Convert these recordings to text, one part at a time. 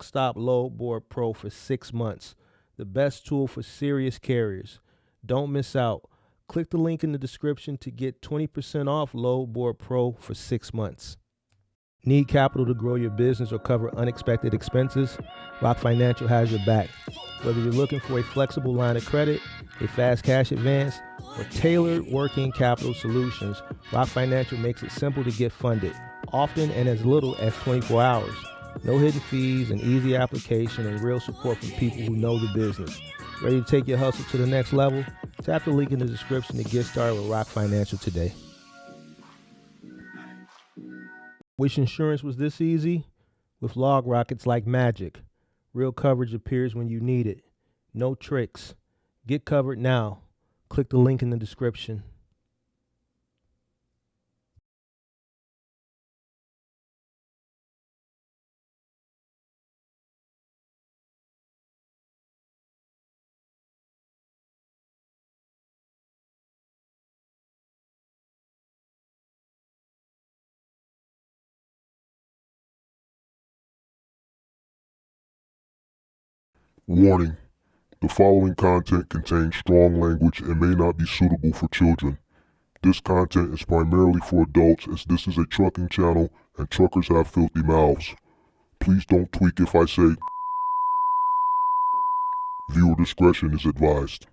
Stop Load Board Pro for 6 months. The best tool for serious carriers. Don't miss out. Click the link in the description to get 20% off Load Board Pro for 6 months. Need capital to grow your business or cover unexpected expenses? Rock Financial has your back. Whether you're looking for a flexible line of credit, a fast cash advance, or tailored working capital solutions, Rock Financial makes it simple to get funded, often in as little as 24 hours. No hidden fees, an easy application, and real support from people who know the business. Ready to take your hustle to the next level? Tap the link in the description to get started with Rock Financial today. Wish insurance was this easy? With LogRock, it's like magic. Real coverage appears when you need it. No tricks. Get covered now. Click the link in the description. Warning: the following content contains strong language and may not be suitable for children. This content is primarily for adults, as this is a trucking channel and truckers have filthy mouths. Please don't tweak if I say viewer discretion is advised.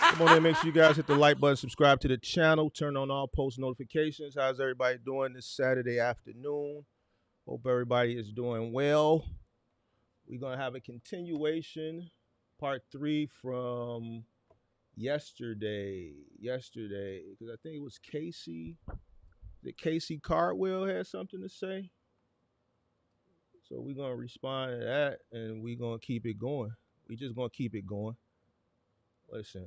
Come on in, make sure you guys hit the like button, subscribe to the channel, turn on all post notifications. How's everybody doing this Saturday afternoon? Hope everybody is doing well. We're going to have a continuation, part 3 from yesterday, because I think it was Casey. Casey Cardwell had something to say. So we're going to respond to that, and we're going to keep it going. We just going to keep it going. Listen,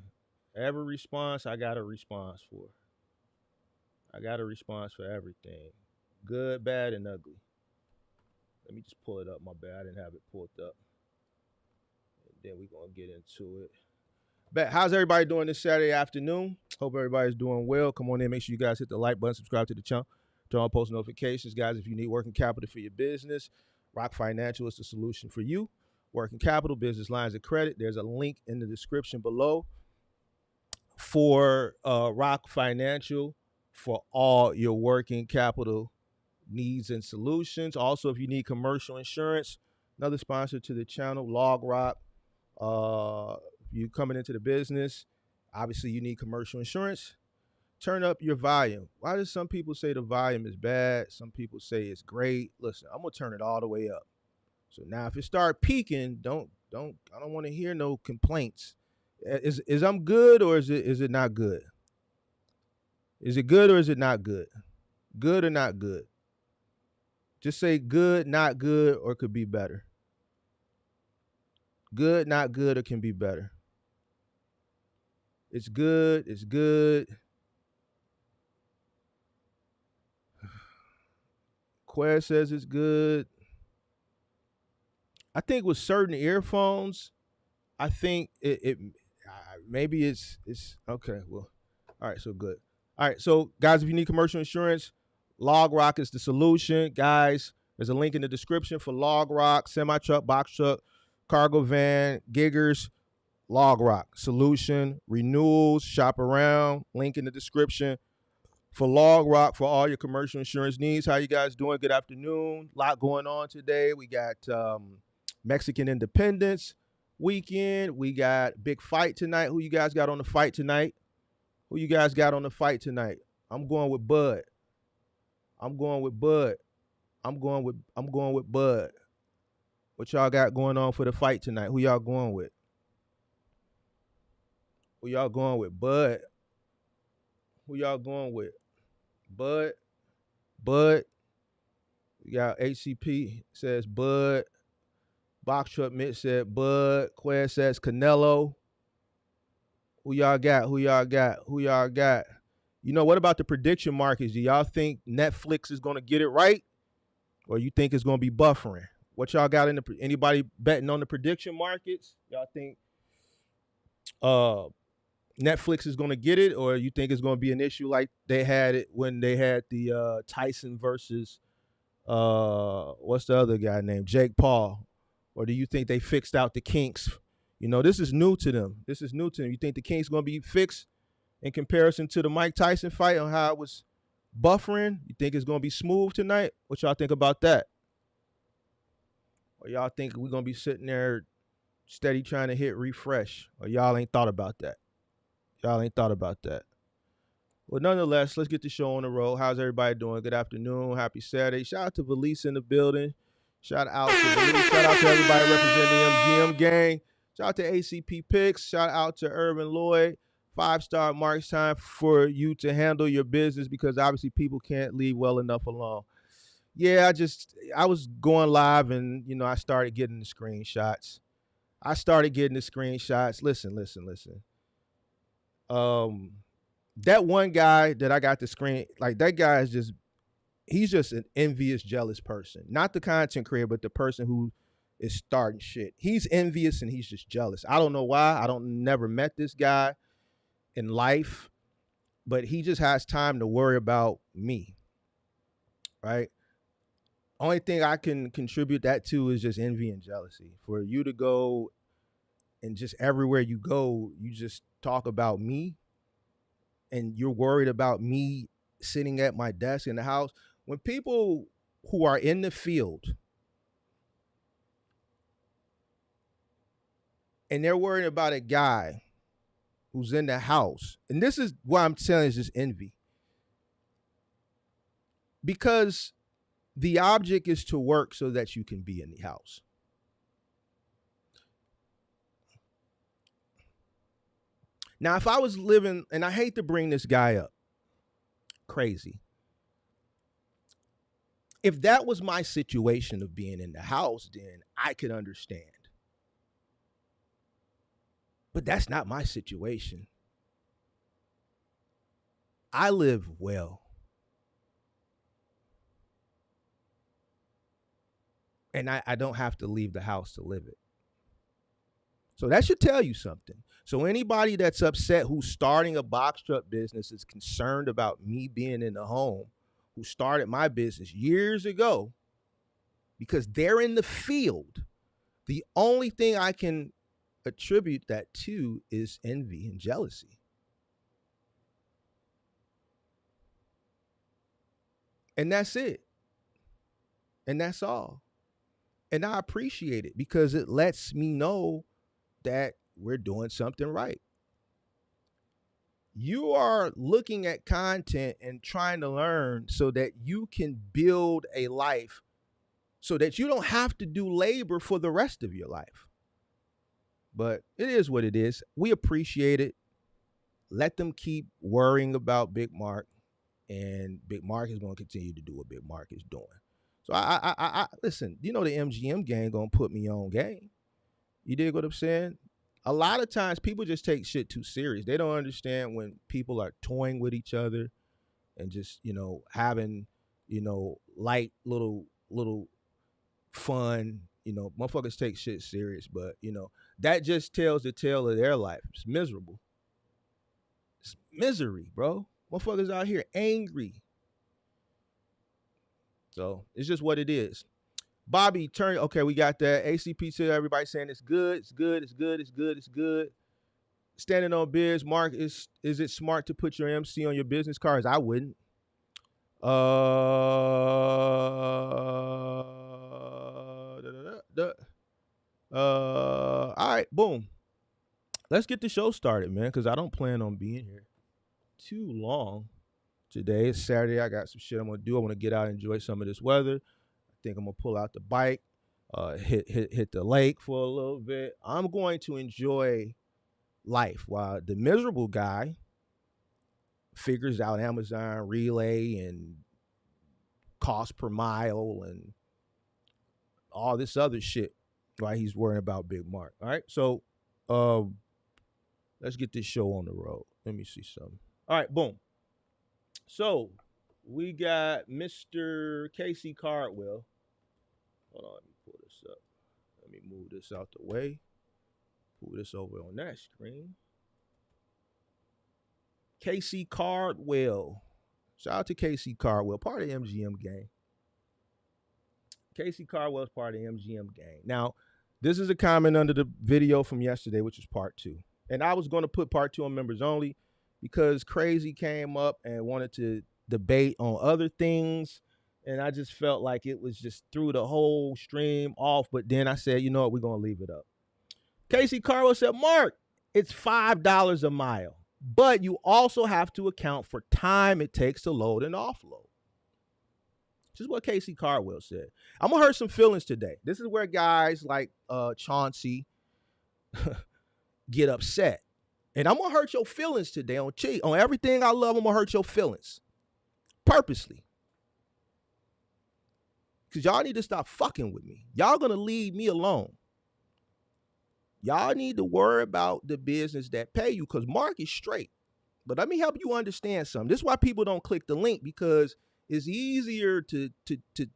every response, I got a response for. I got a response for everything. Good, bad, and ugly. Let me just pull it up. My bad. I didn't have it pulled up. And then we're going to get into it. How's everybody doing this Saturday afternoon? Hope everybody's doing well. Come on in. Make sure you guys hit the like button, subscribe to the channel, turn on post notifications. Guys, if you need working capital for your business, Rock Financial is the solution for you. Working capital, business lines of credit. There's a link in the description below for Rock Financial for all your working capital needs and solutions. Also, if you need commercial insurance, another sponsor to the channel, LogRock. You coming into the business, obviously you need commercial insurance. Turn up your volume. Why do some people say the volume is bad? Some people say it's great. Listen, I'm gonna turn it all the way up. So now if it start peaking, I don't want to hear no complaints. Is I'm good or is it not good? Is it good or is it not good? Good or not good? Just say good, not good, or could be better. Good, not good, or can be better. It's good. It's good. Quest says it's good. I think with certain earphones, I think it maybe it's okay. Well, all right. So good. All right. So guys, if you need commercial insurance, LogRock is the solution. Guys, there's a link in the description for LogRock, semi truck, box truck, cargo van, giggers. LogRock solution, renewals, shop around. Link in the description for LogRock for all your commercial insurance needs. How you guys doing? Good afternoon. A lot going on today. We got Mexican Independence weekend. We got big fight tonight. Who you guys got on the fight tonight? Who you guys got on the fight tonight? I'm going with Bud. I'm going with Bud. What y'all got going on for the fight tonight? Who y'all going with? Who y'all going with? Bud. Who y'all going with? Bud. Bud. We got HCP says Bud. Box Truck Mitch said Bud. Quest says Canelo. Who y'all got? Who y'all got? Who y'all got? You know, what about the prediction markets? Do y'all think Netflix is going to get it right? Or you think it's going to be buffering? What y'all got in the, anybody betting on the prediction markets? Y'all think Netflix is going to get it, or you think it's going to be an issue like they had it when they had the Tyson versus what's the other guy named Jake Paul? Or do you think they fixed out the kinks? You know, this is new to them. This is new to them. You think the kinks going to be fixed in comparison to the Mike Tyson fight on how it was buffering? You think it's going to be smooth tonight? What y'all think about that? Or y'all think we're going to be sitting there steady trying to hit refresh? Or y'all ain't thought about that? Y'all ain't thought about that. Well, nonetheless, let's get the show on the road. How's everybody doing? Good afternoon. Happy Saturday. Shout out to Valise in the building. Shout out to Valise. Shout out to everybody representing the MGM gang. Shout out to ACP Picks. Shout out to Urban Lloyd. 5-star Marks. Time for you to handle your business because obviously people can't leave well enough alone. Yeah, I was going live and, you know, I started getting the screenshots. Listen. That one guy that I got the screen, like that guy is he's just an envious, jealous person. Not the content creator, but the person who is starting shit. He's envious and he's just jealous. I don't know why. Never met this guy in life, but he just has time to worry about me, right? Only thing I can contribute that to is just envy and jealousy. For you to go and just everywhere you go, you just talk about me and you're worried about me sitting at my desk in the house. When people who are in the field and they're worried about a guy who's in the house, and this is what I'm telling is just envy. Because the object is to work so that you can be in the house. Now, if I was living, and I hate to bring this guy up, crazy. If that was my situation of being in the house, then I could understand. But that's not my situation. I live well. And I don't have to leave the house to live it. So that should tell you something. So anybody that's upset who's starting a box truck business is concerned about me being in the home, who started my business years ago, because they're in the field. The only thing I can attribute that to is envy and jealousy. And that's it. And that's all. And I appreciate it because it lets me know that we're doing something right. You are looking at content and trying to learn so that you can build a life so that you don't have to do labor for the rest of your life. But it is what it is. We appreciate it. Let them keep worrying about Big Mark, and Big Mark is going to continue to do what Big Mark is doing. So I listen, you know, the MGM gang going to put me on game. You dig what I'm saying? A lot of times people just take shit too serious. They don't understand when people are toying with each other and just, you know, having, you know, light little fun. You know, motherfuckers take shit serious, but, you know, that just tells the tale of their life. It's miserable. It's misery, bro. Motherfuckers out here angry. So it's just what it is. Bobby, turn. Okay, we got that. ACP to everybody saying it's good. It's good. It's good. It's good. It's good. Standing on biz. Mark, is it smart to put your MC on your business cards? I wouldn't. All right, boom. Let's get the show started, man, because I don't plan on being here too long today. It's Saturday. I got some shit I'm going to do. I want to get out and enjoy some of this weather. I think I'm going to pull out the bike. hit the lake for a little bit. I'm going to enjoy life while the miserable guy figures out Amazon relay and cost per mile and all this other shit while he's worrying about Big Mark. All right, so let's get this show on the road. Let me see something. All right, boom. So we got Mr. Casey Cardwell. Hold on, let me pull this up. Let me move this out the way. Pull this over on that screen. Casey Cardwell. Shout out to Casey Cardwell, part of the MGM gang. Casey Cardwell is part of the MGM gang. Now, this is a comment under the video from yesterday, which is part 2. And I was going to put part 2 on members only because Crazy came up and wanted to debate on other things. And I just felt like it was just threw the whole stream off. But then I said, you know what, we're going to leave it up. Casey Cardwell said, Mark, it's $5 a mile. But you also have to account for time it takes to load and offload. This is what Casey Cardwell said. I'm going to hurt some feelings today. This is where guys like Chauncey get upset. And I'm going to hurt your feelings today on everything I love. I'm going to hurt your feelings. Purposely. Because y'all need to stop fucking with me. Y'all going to leave me alone. Y'all need to worry about the business that pay you because Mark is straight. But let me help you understand something. This is why people don't click the link because it's easier to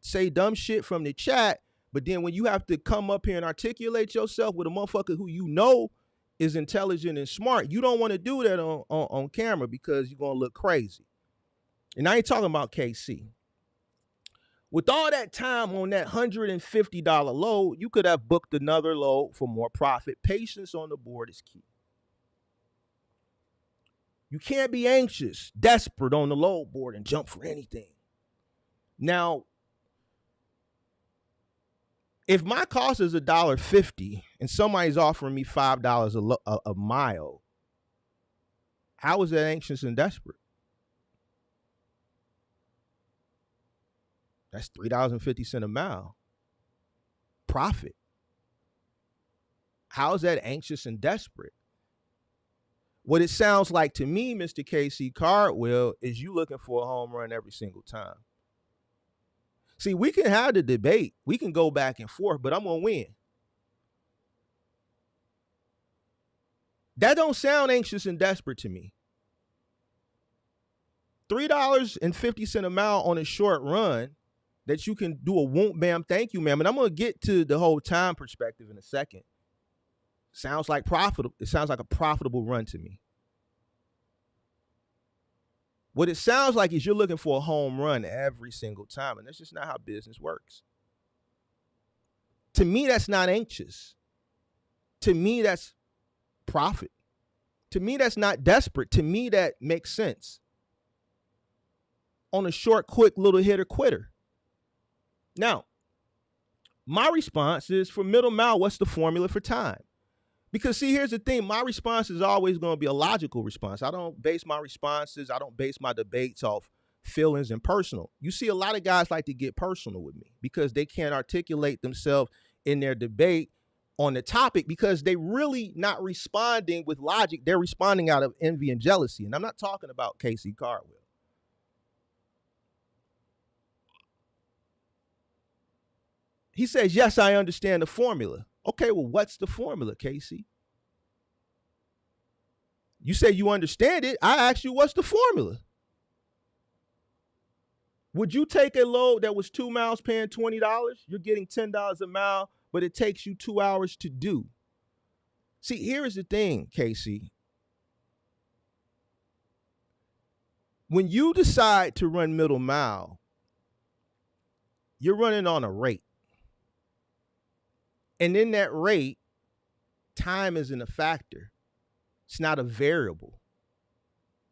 say dumb shit from the chat. But then when you have to come up here and articulate yourself with a motherfucker who you know is intelligent and smart, you don't want to do that on camera because you're going to look crazy. And I ain't talking about KC. With all that time on that $150 load, you could have booked another load for more profit. Patience on the board is key. You can't be anxious, desperate on the load board and jump for anything. Now, if my cost is $1.50 and somebody's offering me $5 a mile, how is that anxious and desperate? That's $3.50 a mile. Profit. How is that anxious and desperate? What it sounds like to me, Mr. KC Cardwell, is you looking for a home run every single time. See, we can have the debate. We can go back and forth, but I'm going to win. That don't sound anxious and desperate to me. $3.50 a mile on a short run that you can do a whoop, bam, thank you, ma'am. And I'm going to get to the whole time perspective in a second. Sounds like profitable. It sounds like a profitable run to me. What it sounds like is you're looking for a home run every single time, and that's just not how business works. To me, that's not anxious. To me, that's profit. To me, that's not desperate. To me, that makes sense. On a short, quick little hitter quitter. Now, my response is for middle mile, what's the formula for time? Because see, here's the thing. My response is always going to be a logical response. I don't base my responses. I don't base my debates off feelings and personal. You see, a lot of guys like to get personal with me because they can't articulate themselves in their debate on the topic because they really not responding with logic. They're responding out of envy and jealousy. And I'm not talking about Casey Cardwell. He says, yes, I understand the formula. Okay, well, what's the formula, Casey? You say you understand it. I asked you, what's the formula? Would you take a load that was 2 miles paying $20? You're getting $10 a mile, but it takes you 2 hours to do. See, here's the thing, Casey. When you decide to run middle mile, you're running on a rate. And in that rate, time isn't a factor. It's not a variable.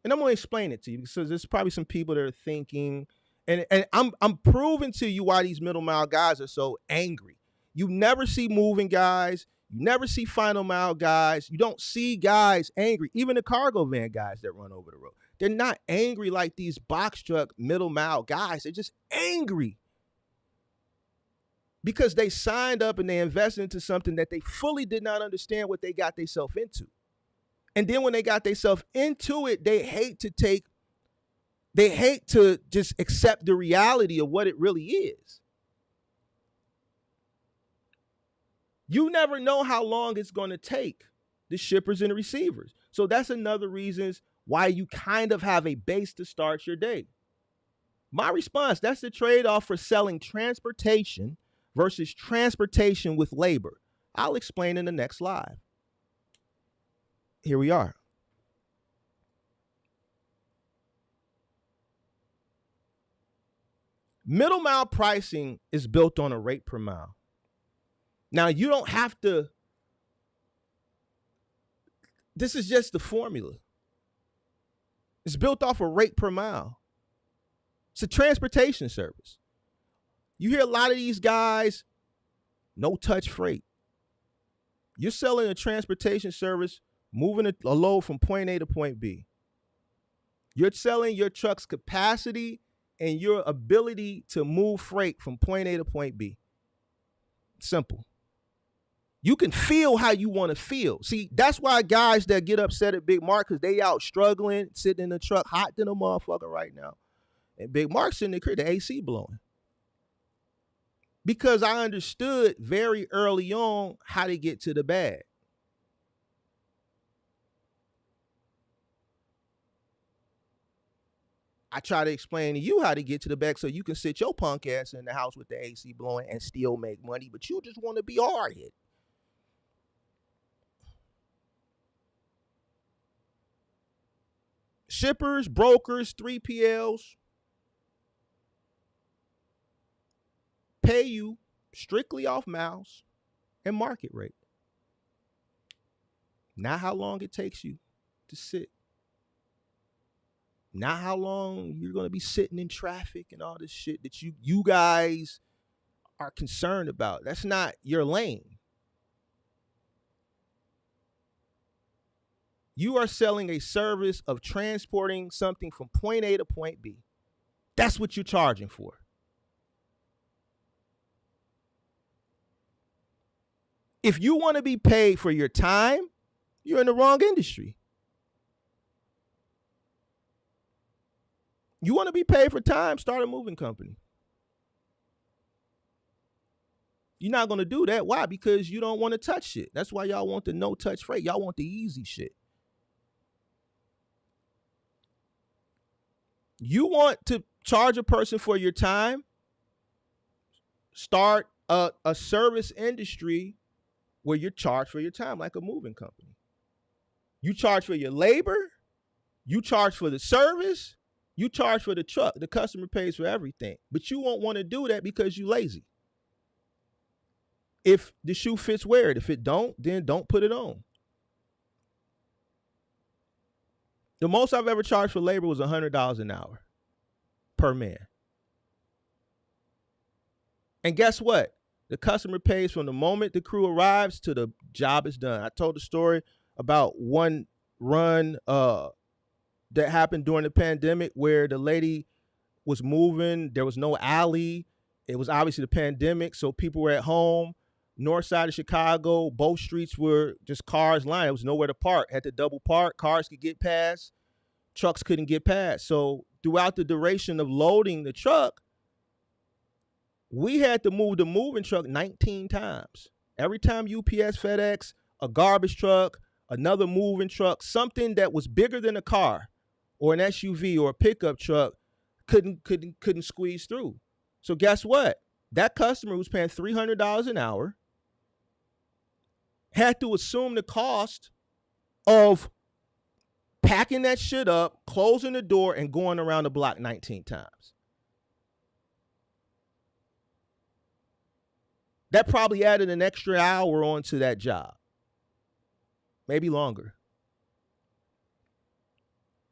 And I'm going to explain it to you because there's probably some people that are thinking, and I'm proving to you why these middle mile guys are so angry. You never see moving guys. You never see final mile guys. You don't see guys angry. Even the cargo van guys that run over the road. They're not angry like these box truck middle mile guys. They're just angry. because they signed up and they invested into something that they fully did not understand what they got themselves into. And then when they got themselves into it, they hate to just accept the reality of what it really is. You never know how long it's going to take the shippers and the receivers. So that's another reason why you kind of have a base to start your day. My response, that's the trade-off for selling transportation versus transportation with labor. I'll explain in the next slide. Here we are. Middle mile pricing is built on a rate per mile. Now, you don't have to, this is just the formula. It's built off a rate per mile. It's a transportation service. You hear a lot of these guys, no touch freight. You're selling a transportation service, moving a load from point A to point B. You're selling your truck's capacity and your ability to move freight from point A to point B. Simple. You can feel how you want to feel. See, that's why guys that get upset at Big Mark, because they out struggling, sitting in the truck, hot than a motherfucker right now. And Big Mark's in the crib, the AC blowing. Because I understood very early on how to get to the bag. I try to explain to you how to get to the bag so you can sit your punk ass in the house with the AC blowing and still make money, but you just want to be hard-hit. Shippers, brokers, 3PLs pay you strictly off miles and market rate. Not how long it takes you to sit. Not how long you're going to be sitting in traffic and all this shit that you guys are concerned about. That's not your lane. You are selling a service of transporting something from point A to point B. That's what you're charging for. If you want to be paid for your time, you're in the wrong industry. You want to be paid for time, start a moving company. You're not going to do that. Why? Because you don't want to touch shit. That's why y'all want the no-touch freight. Y'all want the easy shit. You want to charge a person for your time, start a service industry where you're charged for your time, like a moving company. You charge for your labor, you charge for the service, you charge for the truck. The customer pays for everything. But you won't want to do that because you're lazy. If the shoe fits, wear it. If it don't, then don't put it on. The most I've ever charged for labor was $100 an hour per man. And guess what? The customer pays from the moment the crew arrives to the job is done. I told the story about one run that happened during the pandemic where the lady was moving. There was no alley. It was obviously the pandemic, so people were at home. North side of Chicago, both streets were just cars lined. There was nowhere to park. Had to double park. Cars could get past. Trucks couldn't get past. So throughout the duration of loading the truck, we had to move the moving truck 19 times. Every time UPS, FedEx, a garbage truck, another moving truck, something that was bigger than a car or an SUV or a pickup truck couldn't squeeze through. So guess what? That customer who's paying $300 an hour had to assume the cost of packing that shit up, closing the door, and going around the block 19 times. That probably added an extra hour onto that job. Maybe longer.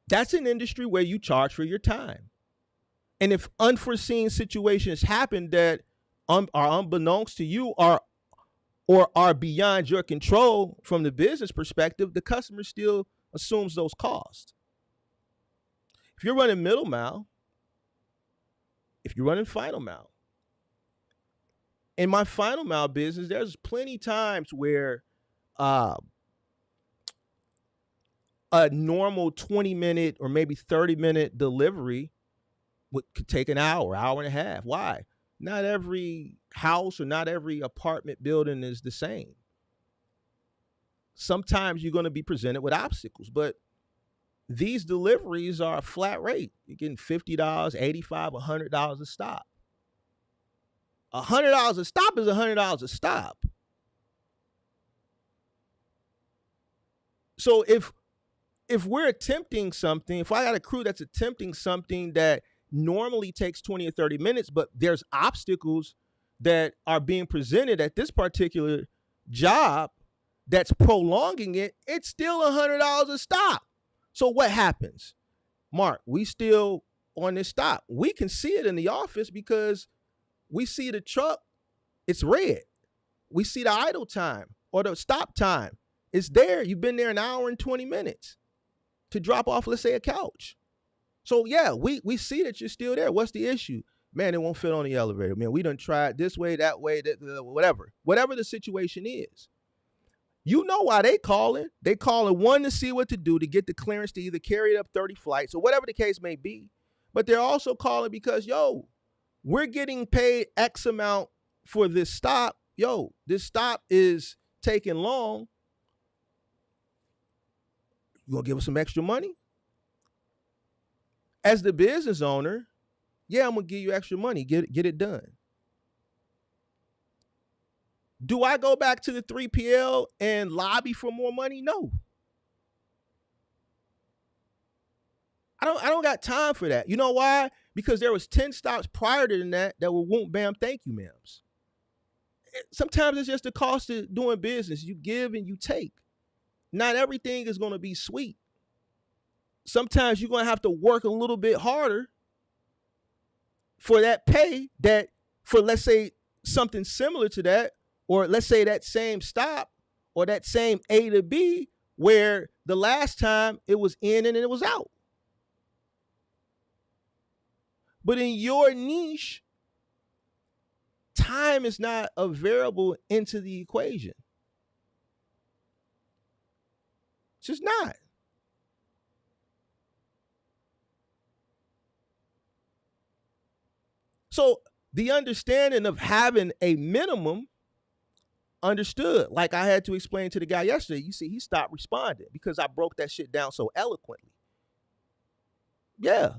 That's an industry where you charge for your time. And if unforeseen situations happen that are unbeknownst to you or are beyond your control from the business perspective, the customer still assumes those costs. If you're running middle mile, if you're running final mile, in my final mile business, there's plenty times where uh, a normal 20-minute or maybe 30-minute delivery could take an hour, hour and a half. Why? Not every house or not every apartment building is the same. Sometimes you're going to be presented with obstacles, but these deliveries are a flat rate. You're getting $50, $85, $100 a stop. $100 a stop is $100 a stop. So if we're attempting something, if I got a crew that's attempting something that normally takes 20 or 30 minutes, but there's obstacles that are being presented at this particular job that's prolonging it, it's still $100 a stop. So what happens? Mark, we still on this stop. We can see it in the office because we see the truck, it's red. We see the idle time or the stop time. It's there. You've been there an hour and 20 minutes to drop off, let's say, a couch. So yeah, we see that you're still there. What's the issue? Man, it won't fit on the elevator. Man, we done tried this way, that way, whatever the situation is. You know why they calling. They calling, one, to see what to do to get the clearance to either carry it up 30 flights or whatever the case may be. But they're also calling because, yo, we're getting paid X amount for this stop. Yo, this stop is taking long. You gonna give us some extra money? As the business owner, yeah, I'm gonna give you extra money. Get it done. Do I go back to the 3PL and lobby for more money? No. I don't got time for that. You know why? Because there was 10 stops prior to that were won't bam, thank you, ma'ams. Sometimes it's just the cost of doing business. You give and you take. Not everything is going to be sweet. Sometimes you're going to have to work a little bit harder for that pay that for, let's say, something similar to that, or let's say that same stop or that same A to B where the last time it was in and it was out. But in your niche, time is not a variable into the equation. It's just not. So the understanding of having a minimum understood, like I had to explain to the guy yesterday, you see, he stopped responding because I broke that shit down so eloquently. Yeah.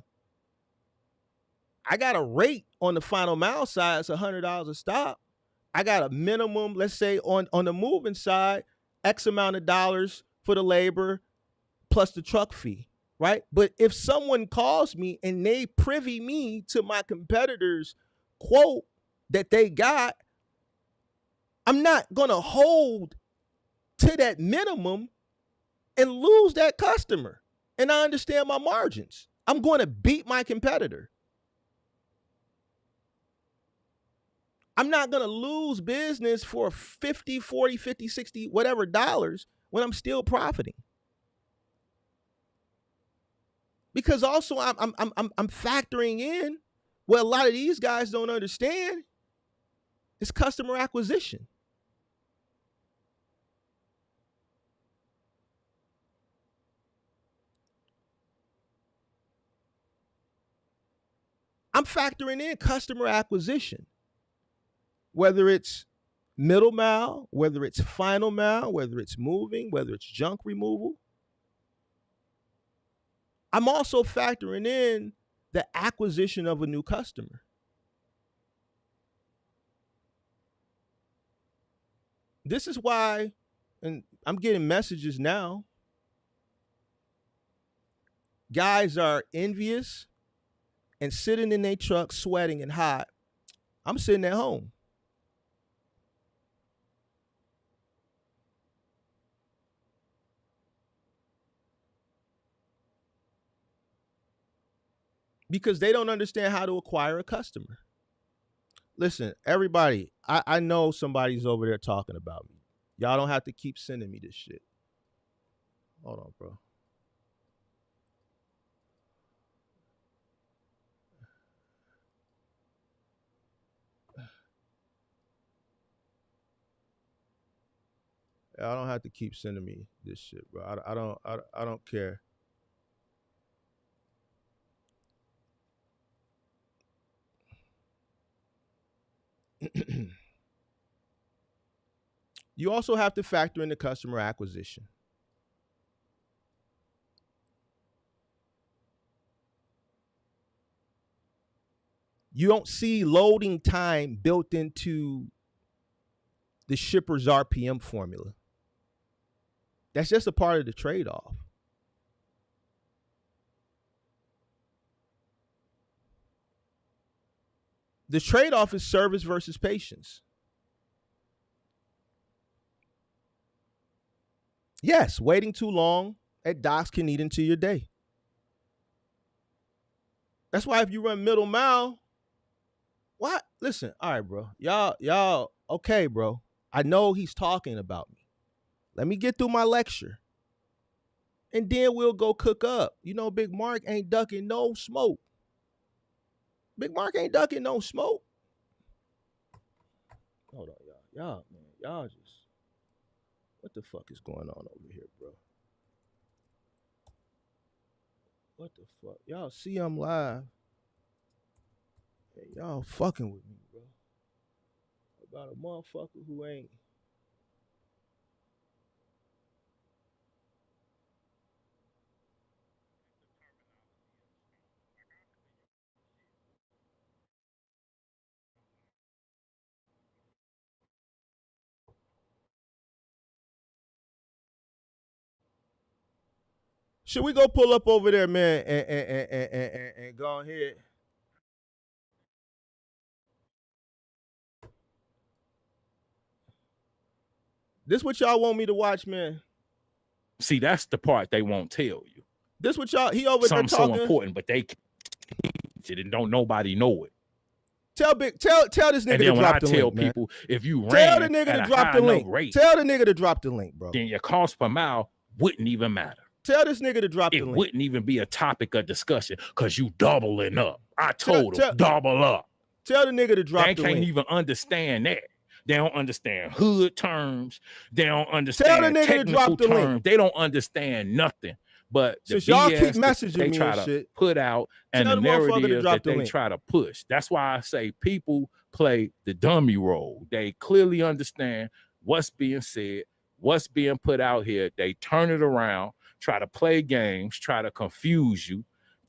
I got a rate on the final mile side, it's $100 a stop. I got a minimum, let's say on the moving side, X amount of dollars for the labor plus the truck fee, right? But if someone calls me and they privy me to my competitor's quote that they got, I'm not going to hold to that minimum and lose that customer. And I understand my margins. I'm going to beat my competitor. I'm not going to lose business for 50, 40, 50, 60, whatever dollars when I'm still profiting. Because also I'm factoring in what a lot of these guys don't understand is customer acquisition. I'm factoring in customer acquisition, whether it's middle mile, whether it's final mile, whether it's moving, whether it's junk removal. I'm also factoring in the acquisition of a new customer. This is why, and I'm getting messages now, guys are envious and sitting in their truck sweating and hot. I'm sitting at home. Because they don't understand how to acquire a customer. Listen, everybody, I know somebody's over there talking about me. Y'all don't have to keep sending me this shit. Hold on, bro. I don't have to keep sending me this shit, bro. I don't care. You also have to factor in the customer acquisition. You don't see loading time built into the shipper's RPM formula. That's just a part of the trade-off. The trade-off is service versus patience. Yes, waiting too long at docks can eat into your day. That's why if you run middle mile, what? Listen, all right, bro. Y'all, okay, bro. I know he's talking about me. Let me get through my lecture. And then we'll go cook up. You know, Big Mark ain't ducking no smoke. Big Mark ain't ducking no smoke. Hold on, y'all. Y'all, man. Y'all just, what the fuck is going on over here, bro? What the fuck? Y'all see I'm live. Hey, y'all fucking with me, bro. About a motherfucker who ain't. Should we go pull up over there, man, and go ahead? This what y'all want me to watch, man? See, that's the part they won't tell you. This what y'all, he over there talking. So important, but they and don't nobody know it. Tell this nigga to drop the link, tell people, man, if you tell the nigga to drop the link. Rate, tell the nigga to drop the link, bro. Then your cost per mile wouldn't even matter. Tell this nigga to drop the link. It wouldn't even be a topic of discussion because you doubling up. I told him, double up. Tell the nigga to drop the link. They can't even understand that. They don't understand hood terms. They don't understand technical terms. They don't understand nothing. But since y'all keep messaging they me try and to shit, put out and the narrative that they try to push. That's why I say people play the dummy role. They clearly understand what's being said, what's being put out here. They turn it around, try to play games, try to confuse you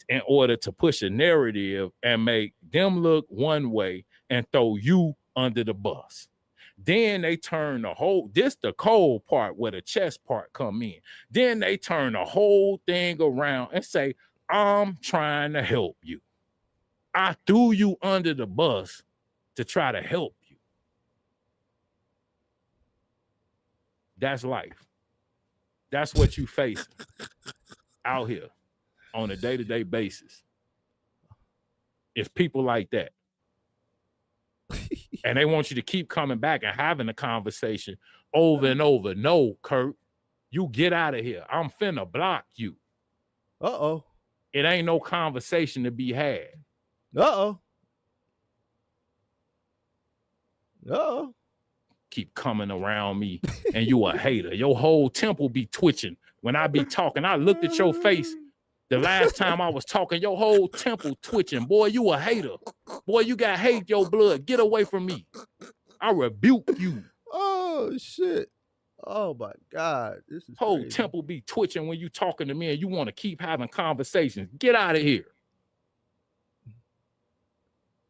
in order to push a narrative and make them look one way and throw you under the bus. Then they turn the cold part where the chest part come in. Then they turn the whole thing around and say, I'm trying to help you. I threw you under the bus to try to help you. That's life. That's what you facing out here on a day-to-day basis. It's people like that. And they want you to keep coming back and having a conversation over and over. No, Kurt, you get out of here. I'm finna block you. Uh-oh. It ain't no conversation to be had. Uh-oh. Uh-oh. Keep coming around me and you a hater. Your whole temple be twitching. When I be talking, I looked at your face. The last time I was talking, your whole temple twitching. Boy, you a hater. Boy, you got hate your blood. Get away from me. I rebuke you. Oh, shit. Oh, my God. This is whole crazy. temple be twitching when you talking to me and you want to keep having conversations. Get out of here.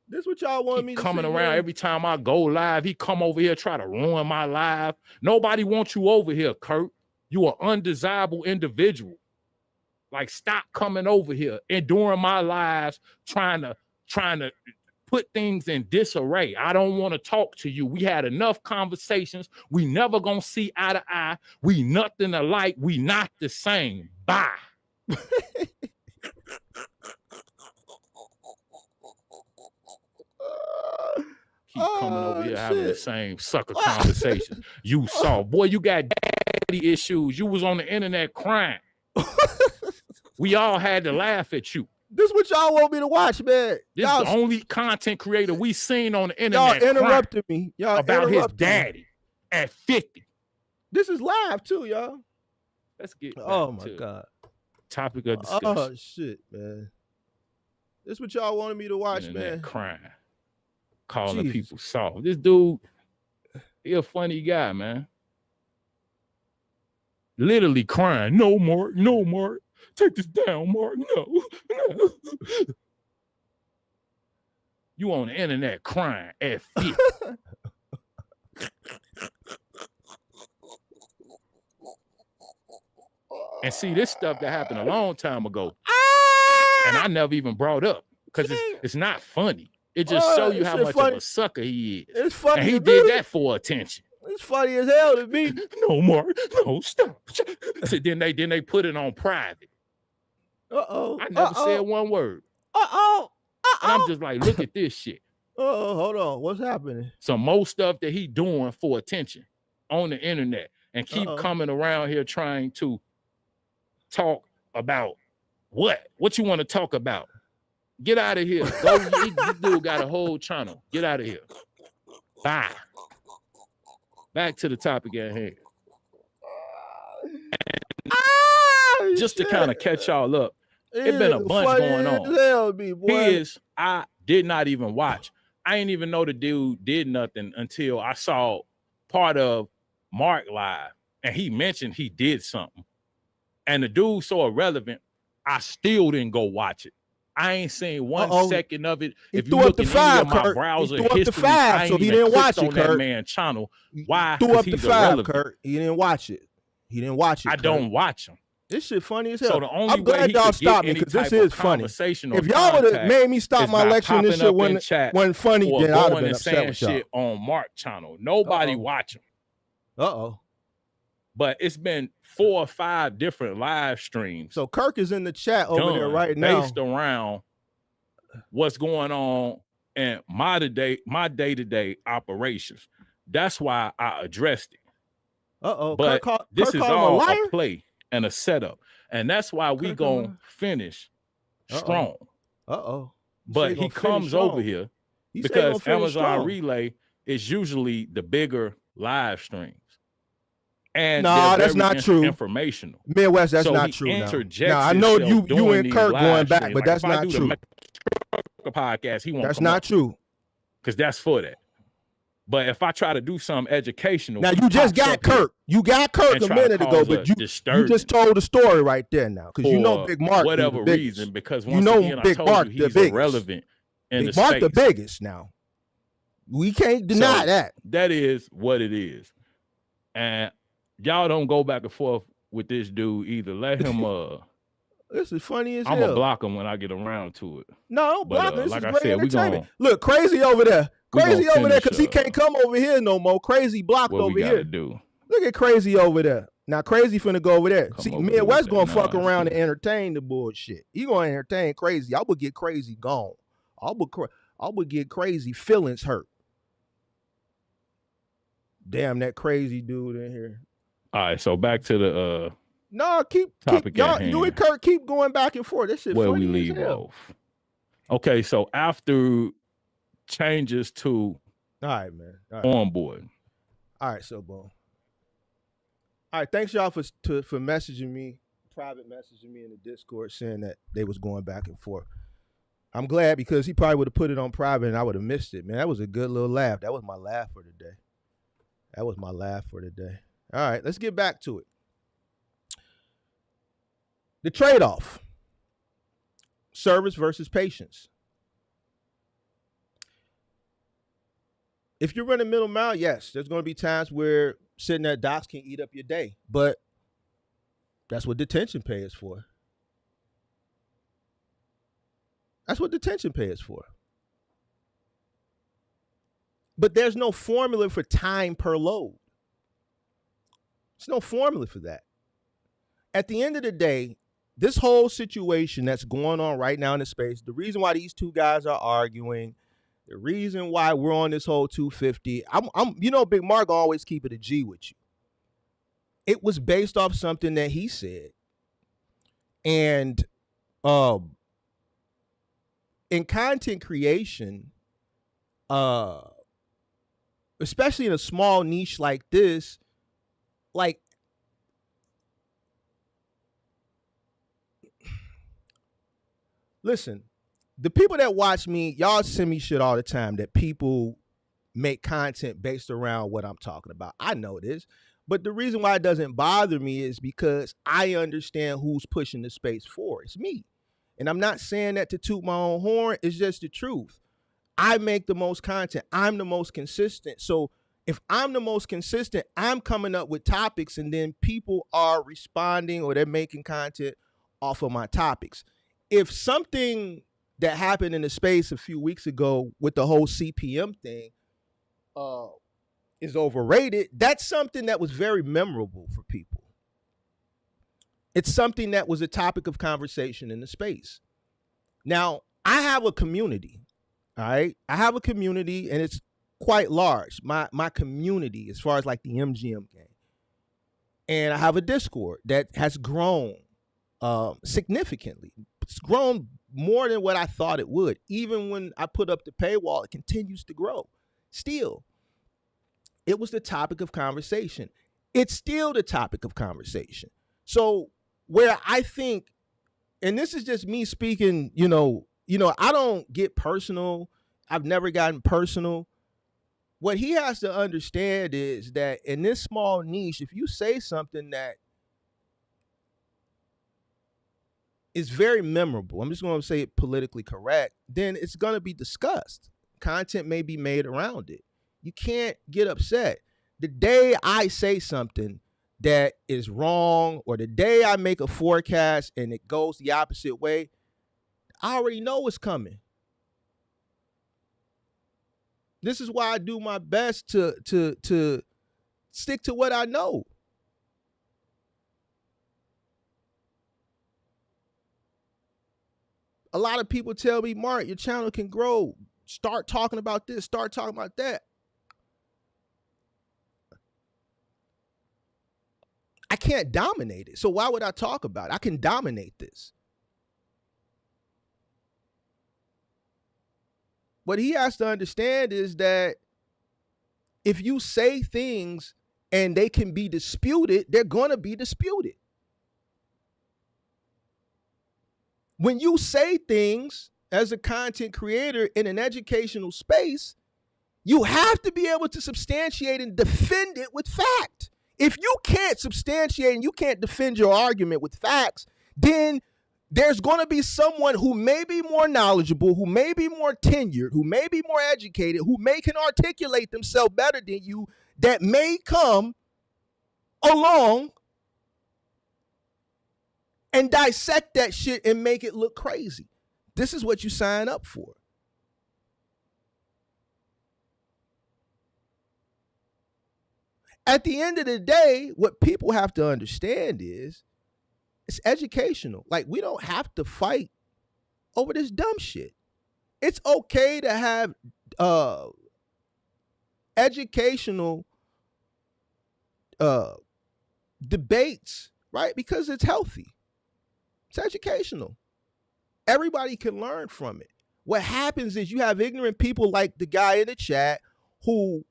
This what y'all want me to coming see, around man. Every time I go live, he come over here, try to ruin my live. Nobody wants you over here, Kurt. You an undesirable individual. Like, stop coming over here and during my lives trying to put things in disarray. I don't want to talk to you. We had enough conversations. We never gonna see eye to eye. We nothing alike. We not the same. Bye. Keep coming over here having the same sucker conversation. You saw, boy, you got daddy issues. You was on the internet crying. We all had to laugh at you. This what y'all want me to watch, man. This is the only content creator we seen on the internet. Y'all interrupted me. Y'all about his daddy at 50. This is live too, y'all. Let's get back oh my to god. Topic of discussion. Oh shit, man. This what y'all wanted me to watch, man. Crying. Calling people soft. This dude, he a funny guy, man. Literally crying. No, Mark. No, Mark. Take this down, Mark. No. You on the internet crying at 50. And see, this stuff that happened a long time ago. And I never even brought up because it's not funny. It just shows you how much of a sucker he is. It's funny. And he did that for attention. It's funny as hell to me. No, Mark. No, stop. So then they put it on private. I never said one word. And I'm just like, look at this shit. Hold on. What's happening? Some more stuff that he doing for attention on the internet and keep coming around here trying to talk about what? What you want to talk about? Get out of here. Go. This dude got a whole channel. Get out of here. Bye. Back to the topic at hand. Just to kind of catch y'all up, it's been a bunch going on. I did not even watch. I didn't even know the dude did nothing until I saw part of Mark Live, and he mentioned he did something. And the dude so irrelevant, I still didn't go watch it. I ain't seen 1 second of it. If you look at any of my browser history, I ain't even clicked on that man's channel. Why? Because he's irrelevant. Kurt. He didn't watch it. He didn't watch it. I don't watch him. This shit funny as hell. So the only I'm glad y'all stopped me because this is funny. If y'all would have made me stop my lecture and this shit wasn't funny, then I'd have been upset with y'all. Shit on Mark channel. Nobody watch him. But it's been 4 or 5 different live streams. So Kirk is in the chat over there right now. Based around what's going on in my day-to-day operations. That's why I addressed it. But this is all a play and a setup. And that's why we gonna finish strong. But he comes over here because Amazon Relay is usually the bigger live streams. And that's not true. Informational. Midwest, that's not true. Now I know you and Kirk going back, but that's not true. Podcast, he won't. That's not true. Because that's for that. But if I try to do some educational, now you just got Kirk. You got Kirk a minute ago, but you just told the story right there now because you know Big Mark. Whatever reason, because once again, I told you he's irrelevant in the space. Mark the biggest now. We can't deny that. That is what it is, and y'all don't go back and forth with this dude either. Let him. This is funny as hell. I'm gonna block him when I get around to it. No, don't block him. Like I said, we gonna look Crazy over there. Crazy over there because he can't come over here no more. Crazy blocked over here. Look at Crazy over there. Now Crazy finna go over there. See, Midwest gonna fuck around and entertain the bullshit. He gonna entertain Crazy. I would get Crazy gone. I would get Crazy feelings hurt. Damn, that Crazy dude in here. All right, so back to the keep y'all. You and Kirk keep going back and forth. This shit where funny we leave off. Okay, so after changes to all right, man. Onboard. All right, so boom. All right, thanks y'all for messaging me, private messaging me in the Discord saying that they was going back and forth. I'm glad because he probably would have put it on private and I would have missed it, man. That was a good little laugh. That was my laugh for today. All right, let's get back to it. The trade-off. Service versus patience. If you're running middle mile, yes, there's going to be times where sitting at docks can eat up your day, but that's what detention pay is for. That's what detention pay is for. But there's no formula for time per load. There's no formula for that. At the end of the day, this whole situation that's going on right now in the space, the reason why these two guys are arguing, the reason why we're on this whole 250, Big Mark always keep it a G with you. It was based off something that he said. And in content creation, especially in a small niche like this, like, listen, the people that watch me, y'all send me shit all the time that people make content based around what I'm talking about. I know this. But the reason why it doesn't bother me is because I understand who's pushing the space for. It's me. And I'm not saying that to toot my own horn. It's just the truth. I make the most content. I'm the most consistent. So if I'm the most consistent, I'm coming up with topics and then people are responding or they're making content off of my topics. If something that happened in the space a few weeks ago with the whole CPM thing is overrated, that's something that was very memorable for people. It's something that was a topic of conversation in the space. Now, I have a community, all right? I have a community, and it's quite large, my community, as far as like the MGM game. And I have a Discord that has grown significantly. It's grown more than what I thought it would. Even when I put up the paywall, it continues to grow. Still, it was the topic of conversation. It's still the topic of conversation. So where I think, and this is just me speaking, I don't get personal. I've never gotten personal. What he has to understand is that in this small niche, if you say something that is very memorable, I'm just going to say it politically correct, then it's going to be discussed. Content may be made around it. You can't get upset. The day I say something that is wrong, or the day I make a forecast and it goes the opposite way, I already know what's coming. This is why I do my best to stick to what I know. A lot of people tell me, Mark, your channel can grow. Start talking about this, start talking about that. I can't dominate it. So why would I talk about it? I can dominate this. What he has to understand is that if you say things and they can be disputed, they're going to be disputed. When you say things as a content creator in an educational space, you have to be able to substantiate and defend it with fact. If you can't substantiate and you can't defend your argument with facts, then there's going to be someone who may be more knowledgeable, who may be more tenured, who may be more educated, who may can articulate themselves better than you, that may come along and dissect that shit and make it look crazy. This is what you sign up for. At the end of the day, what people have to understand is it's educational. Like, we don't have to fight over this dumb shit. It's okay to have educational debates, right? Because it's healthy. It's educational. Everybody can learn from it. What happens is you have ignorant people like the guy in the chat who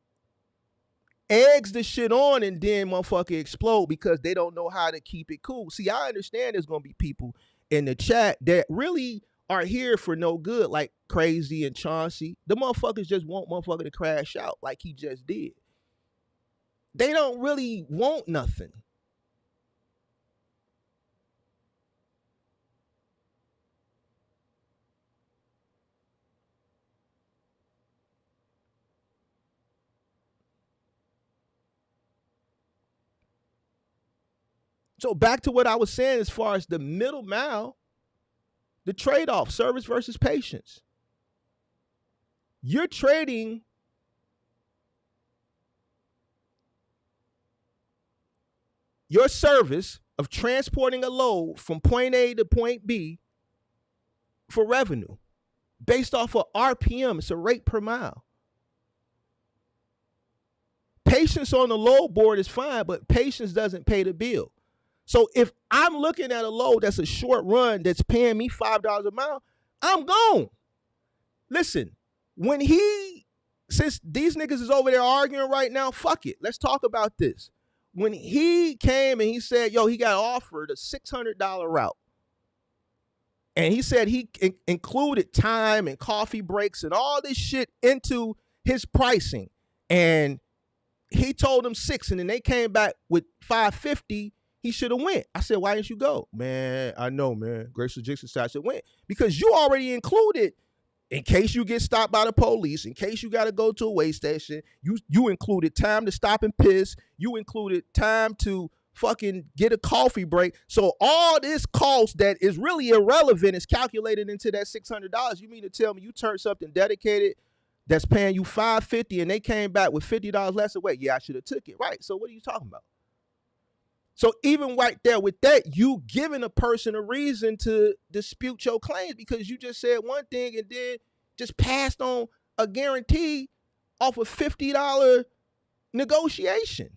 eggs the shit on and then motherfucker explode because they don't know how to keep it cool. See, I understand there's going to be people in the chat that really are here for no good, like Crazy and Chauncey. The motherfuckers just want motherfucker to crash out like he just did. They don't really want nothing. So back to what I was saying as far as the middle mile, the trade-off, service versus patience. You're trading your service of transporting a load from point A to point B for revenue based off of RPM. It's a rate per mile. Patience on the load board is fine, but patience doesn't pay the bill. So if I'm looking at a load that's a short run that's paying me $5 a mile, I'm gone. Listen, since these niggas is over there arguing right now, fuck it. Let's talk about this. when he came and he said, yo, he got offered a $600 route. And he said he included time and coffee breaks and all this shit into his pricing. And he told them $600, and then they came back with $550. He should have went. I said, why didn't you go? Man, I know, man. Grace Logistics said I should went. Because you already included, in case you get stopped by the police, in case you got to go to a weigh station, you included time to stop and piss. You included time to fucking get a coffee break. So all this cost that is really irrelevant is calculated into that $600. You mean to tell me you turned something dedicated that's paying you $550 and they came back with $50 less away? Yeah, I should have took it. Right. So what are you talking about? So even right there with that, you giving a person a reason to dispute your claims because you just said one thing and then just passed on a guarantee off a $50 negotiation.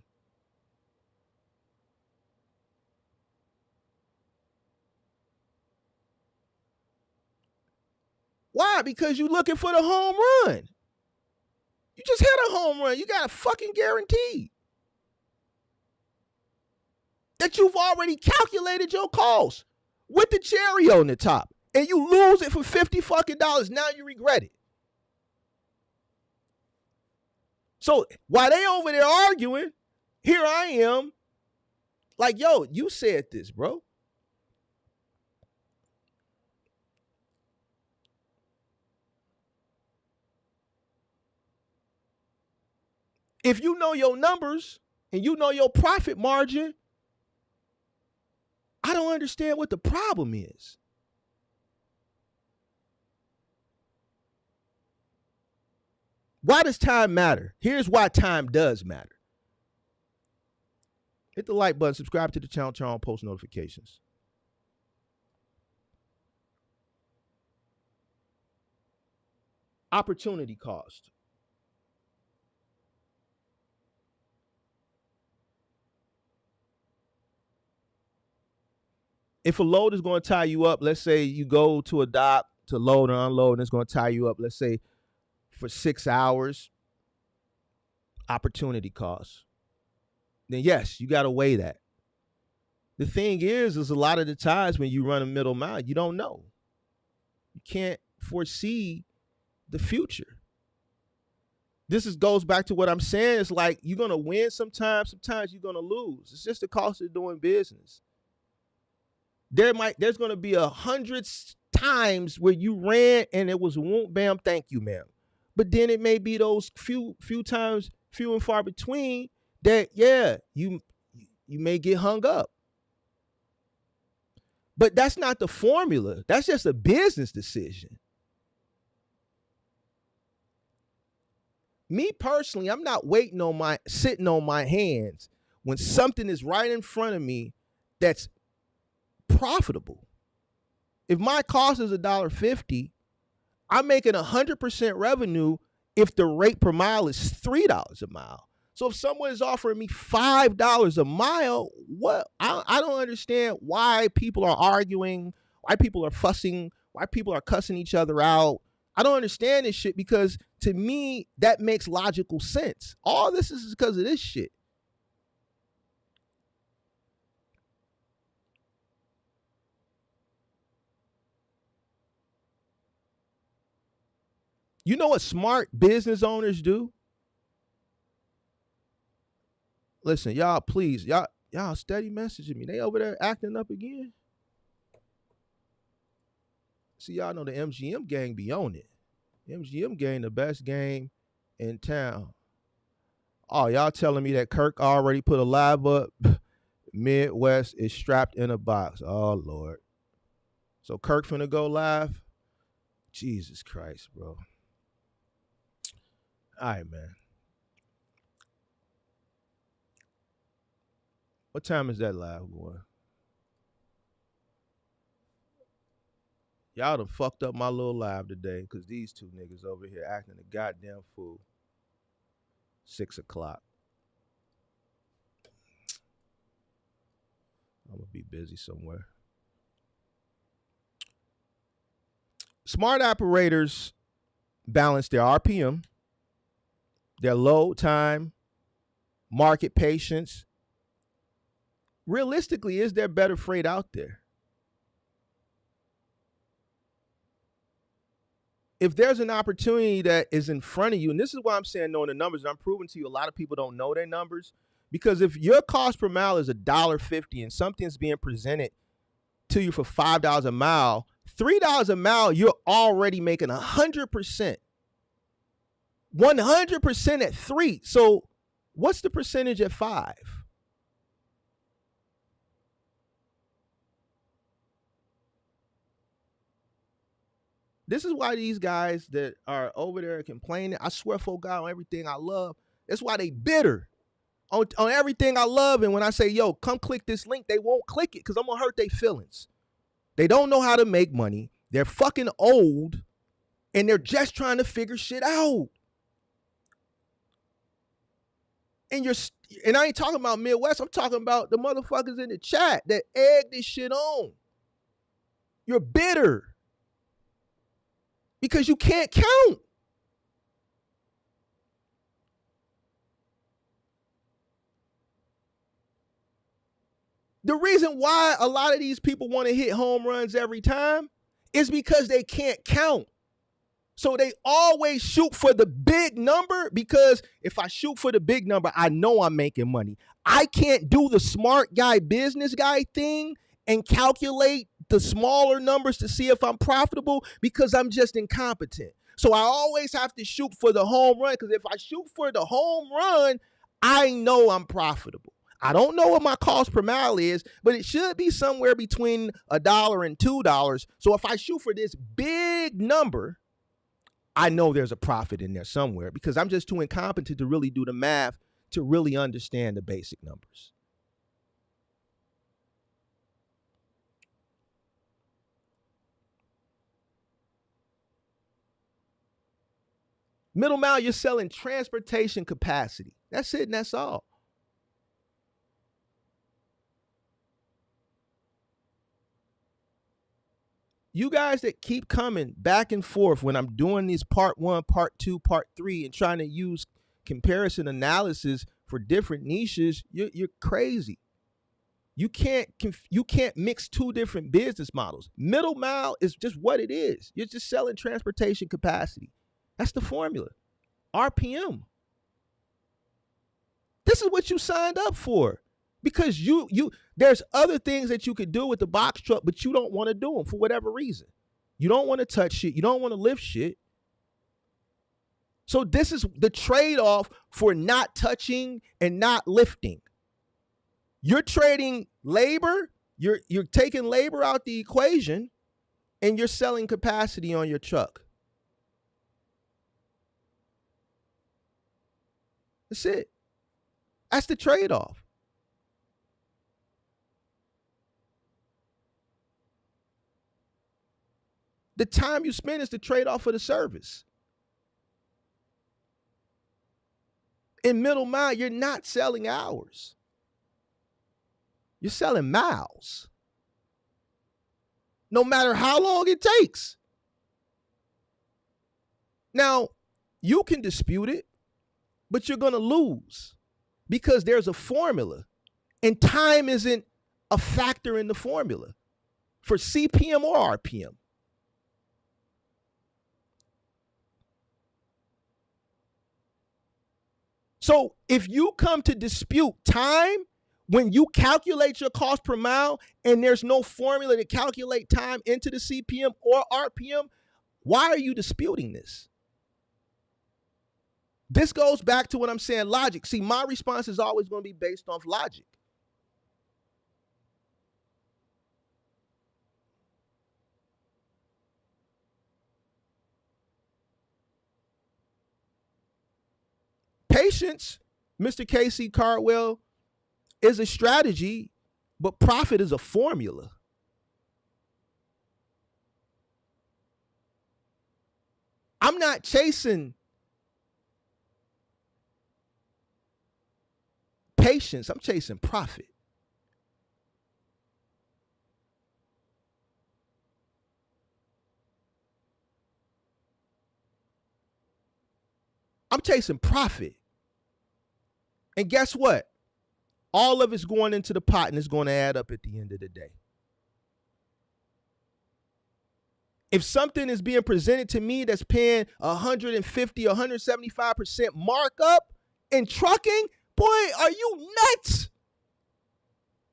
Why? Because you're looking for the home run. You just hit a home run. You got a fucking guarantee that you've already calculated your cost with the cherry on the top, and you lose it for $50 fucking. Now you regret it. So while they over there arguing, here I am, like, yo, you said this, bro. If you know your numbers and you know your profit margin, I don't understand what the problem is. Why does time matter? Here's why time does matter. Hit the like button, subscribe to the channel, turn on post notifications. Opportunity cost. If a load is going to tie you up, let's say you go to a dock to load or unload and it's going to tie you up, let's say for 6 hours, opportunity cost. Then yes, you got to weigh that. The thing is a lot of the times when you run a middle mile, you don't know. You can't foresee the future. This goes back to what I'm saying. It's like you're going to win sometimes you're going to lose. It's just the cost of doing business. There's going to be 100 times where you ran and it was whoop, bam, thank you, ma'am. But then it may be those few times, few and far between, that yeah, you may get hung up. But that's not the formula. That's just a business decision. Me personally, I'm not sitting on my hands when something is right in front of me that's profitable. If my cost is $1.50, I'm making 100% revenue if the rate per mile is $3 a mile. So if someone is offering me $5 a mile, what? I don't understand why people are arguing, why people are fussing, why people are cussing each other out. I don't understand this shit because to me, that makes logical sense. All this is because of this shit. You know what smart business owners do? Listen, y'all, please, y'all steady messaging me. They over there acting up again. See, y'all know the MGM gang be on it. MGM gang, the best game in town. Oh, y'all telling me that Kirk already put a live up? Midwest is strapped in a box. Oh, Lord. So Kirk finna go live? Jesus Christ, bro. All right, man. What time is that live going? Y'all done fucked up my little live today because these two niggas over here acting a goddamn fool. 6 o'clock. I'm going to be busy somewhere. Smart operators balance their RPM, their load time, market patience, realistically, is there better freight out there? If there's an opportunity that is in front of you, and this is why I'm saying knowing the numbers, and I'm proving to you a lot of people don't know their numbers, because if your cost per mile is $1.50 and something's being presented to you for $5 a mile, $3 a mile, you're already making 100%. 100% at 3. So what's the percentage at 5? This is why these guys that are over there complaining, I swear for God on everything I love, that's why they bitter on everything I love. And when I say, yo, come click this link, they won't click it because I'm going to hurt their feelings. They don't know how to make money. They're fucking old, and they're just trying to figure shit out. And I ain't talking about Midwest. I'm talking about the motherfuckers in the chat that egg this shit on. You're bitter because you can't count. The reason why a lot of these people want to hit home runs every time is because they can't count. So they always shoot for the big number, because if I shoot for the big number, I know I'm making money. I can't do the smart guy, business guy thing and calculate the smaller numbers to see if I'm profitable because I'm just incompetent. So I always have to shoot for the home run, because if I shoot for the home run, I know I'm profitable. I don't know what my cost per mile is, but it should be somewhere between $1 and $2. So if I shoot for this big number, I know there's a profit in there somewhere, because I'm just too incompetent to really do the math to really understand the basic numbers. Middle mile, you're selling transportation capacity. That's it, and that's all. You guys that keep coming back and forth when I'm doing these part 1, part 2, part 3, and trying to use comparison analysis for different niches, you're crazy. You can't mix two different business models. Middle mile is just what it is. You're just selling transportation capacity. That's the formula. RPM. This is what you signed up for. Because there's other things that you could do with the box truck, but you don't want to do them for whatever reason. You don't want to touch shit. You don't want to lift shit. So this is the trade-off for not touching and not lifting. You're trading labor. You're taking labor out the equation, and you're selling capacity on your truck. That's it. That's the trade-off. The time you spend is the trade-off for the service. In middle mile, you're not selling hours. You're selling miles. No matter how long it takes. Now, you can dispute it, but you're going to lose because there's a formula, and time isn't a factor in the formula for CPM or RPM. So if you come to dispute time when you calculate your cost per mile and there's no formula to calculate time into the CPM or RPM, why are you disputing this? This goes back to what I'm saying, logic. See, my response is always going to be based off logic. Patience, Mr. KC Cardwell, is a strategy, but profit is a formula. I'm not chasing patience. I'm chasing profit. I'm chasing profit. And guess what? All of it's going into the pot and it's going to add up at the end of the day. If something is being presented to me that's paying 150, 175% markup in trucking, boy, are you nuts?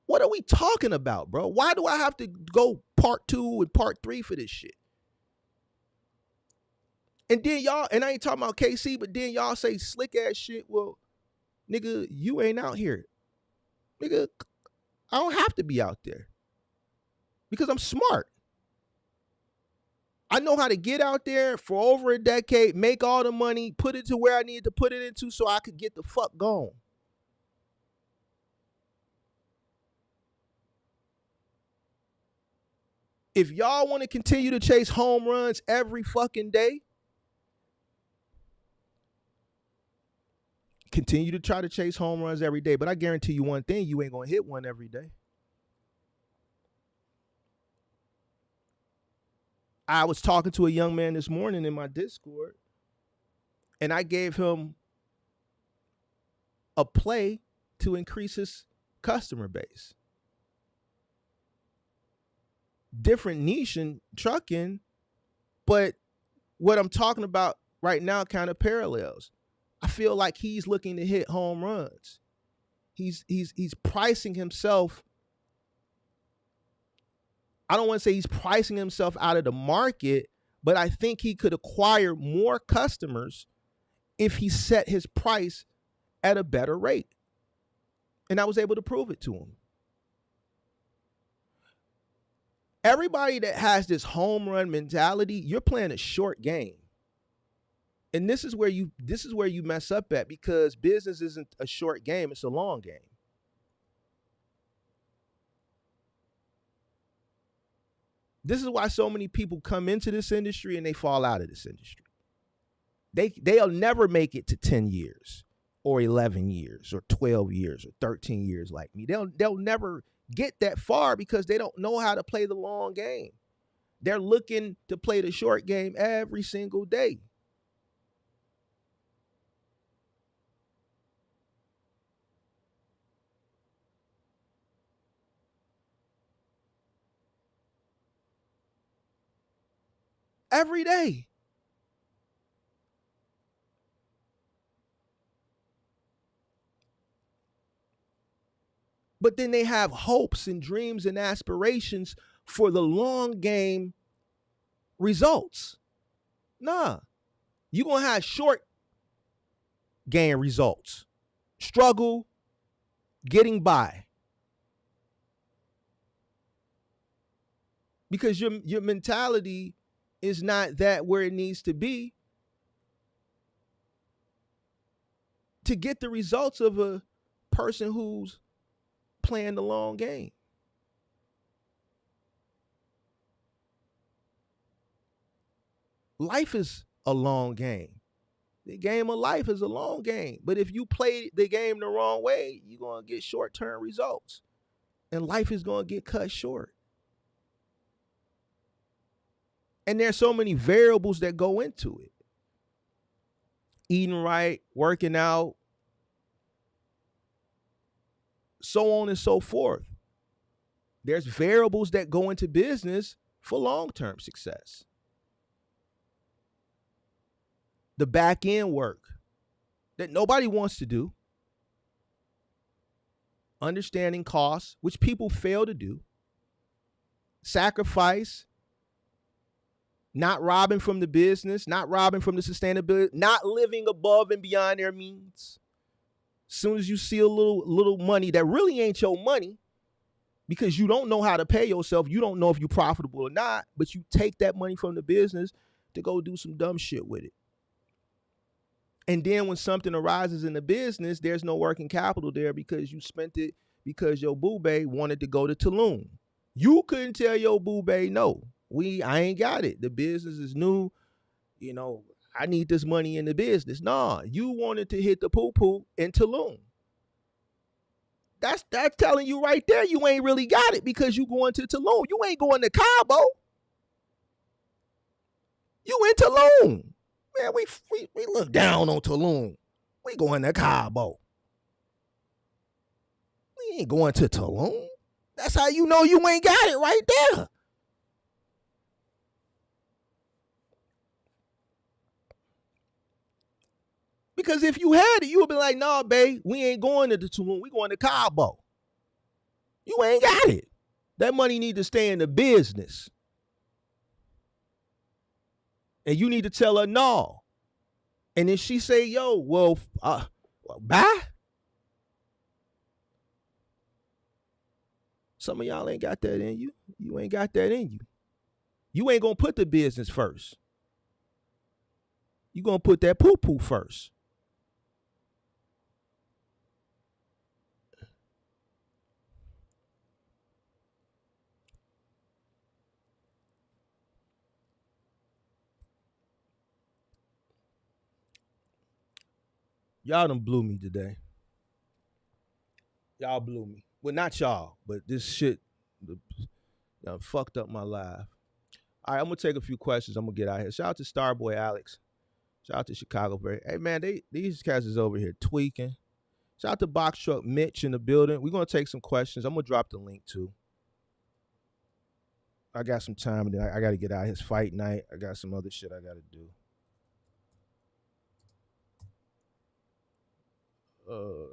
What are we talking about, bro? Why do I have to go part 2 and part 3 for this shit? And then y'all, and I ain't talking about KC, but then y'all say slick ass shit. Well, nigga, you ain't out here. Nigga, I don't have to be out there because I'm smart. I know how to get out there for over a decade, make all the money, put it to where I needed to put it into so I could get the fuck gone. If y'all want to continue to chase home runs every fucking day, continue to try to chase home runs every day. But I guarantee you one thing, you ain't going to hit one every day. I was talking to a young man this morning in my Discord, and I gave him a play to increase his customer base. Different niche in trucking, but what I'm talking about right now kind of parallels. I feel like he's looking to hit home runs. He's pricing himself. I don't want to say he's pricing himself out of the market, but I think he could acquire more customers if he set his price at a better rate. And I was able to prove it to him. Everybody that has this home run mentality, you're playing a short game. And this is where you mess up at, because business isn't a short game, it's a long game. This is why so many people come into this industry and they fall out of this industry. They'll never make it to 10 years or 11 years or 12 years or 13 years like me. They'll never get that far because they don't know how to play the long game. They're looking to play the short game every single day. Every day. But then they have hopes and dreams and aspirations for the long game results. Nah, you're going to have short game results. Struggle, getting by. Because your mentality is not that where it needs to be to get the results of a person who's playing the long game. Life is a long game. The game of life is a long game. But if you play the game the wrong way, you're going to get short-term results. And life is going to get cut short. And there's so many variables that go into it. Eating right, working out, so on and so forth. There's variables that go into business for long-term success. The back end work that nobody wants to do. Understanding costs, which people fail to do. Sacrifice. Not robbing from the business, not robbing from the sustainability, not living above and beyond their means. As soon as you see a little money that really ain't your money, because you don't know how to pay yourself, you don't know if you're profitable or not, but you take that money from the business to go do some dumb shit with it. And then when something arises in the business, there's no working capital there because you spent it because your boo-bae wanted to go to Tulum. You couldn't tell your boo-bae no. I ain't got it. The business is new. You know, I need this money in the business. Nah, you wanted to hit the poo-poo in Tulum. That's telling you right there you ain't really got it because you going to Tulum. You ain't going to Cabo. You in Tulum. Man, we look down on Tulum. We going to Cabo. We ain't going to Tulum. That's how you know you ain't got it right there. Because if you had it, you would be like, nah, babe, we ain't going to the Tulum. We going to Cabo. You ain't got it. That money need to stay in the business. And you need to tell her no. And then she say, yo, well, bye. Some of y'all ain't got that in you. You ain't got that in you. You ain't going to put the business first. You going to put that poo-poo first. Y'all done blew me today. Y'all blew me. Well, not y'all, but this shit fucked up my life. All right, I'm going to take a few questions. I'm going to get out here. Shout out to Starboy Alex. Shout out to Chicago Bear. Hey, man, these cats is over here tweaking. Shout out to Box Truck Mitch in the building. We're going to take some questions. I'm going to drop the link, too. I got some time. I got to get out. His fight night. I got some other shit I got to do.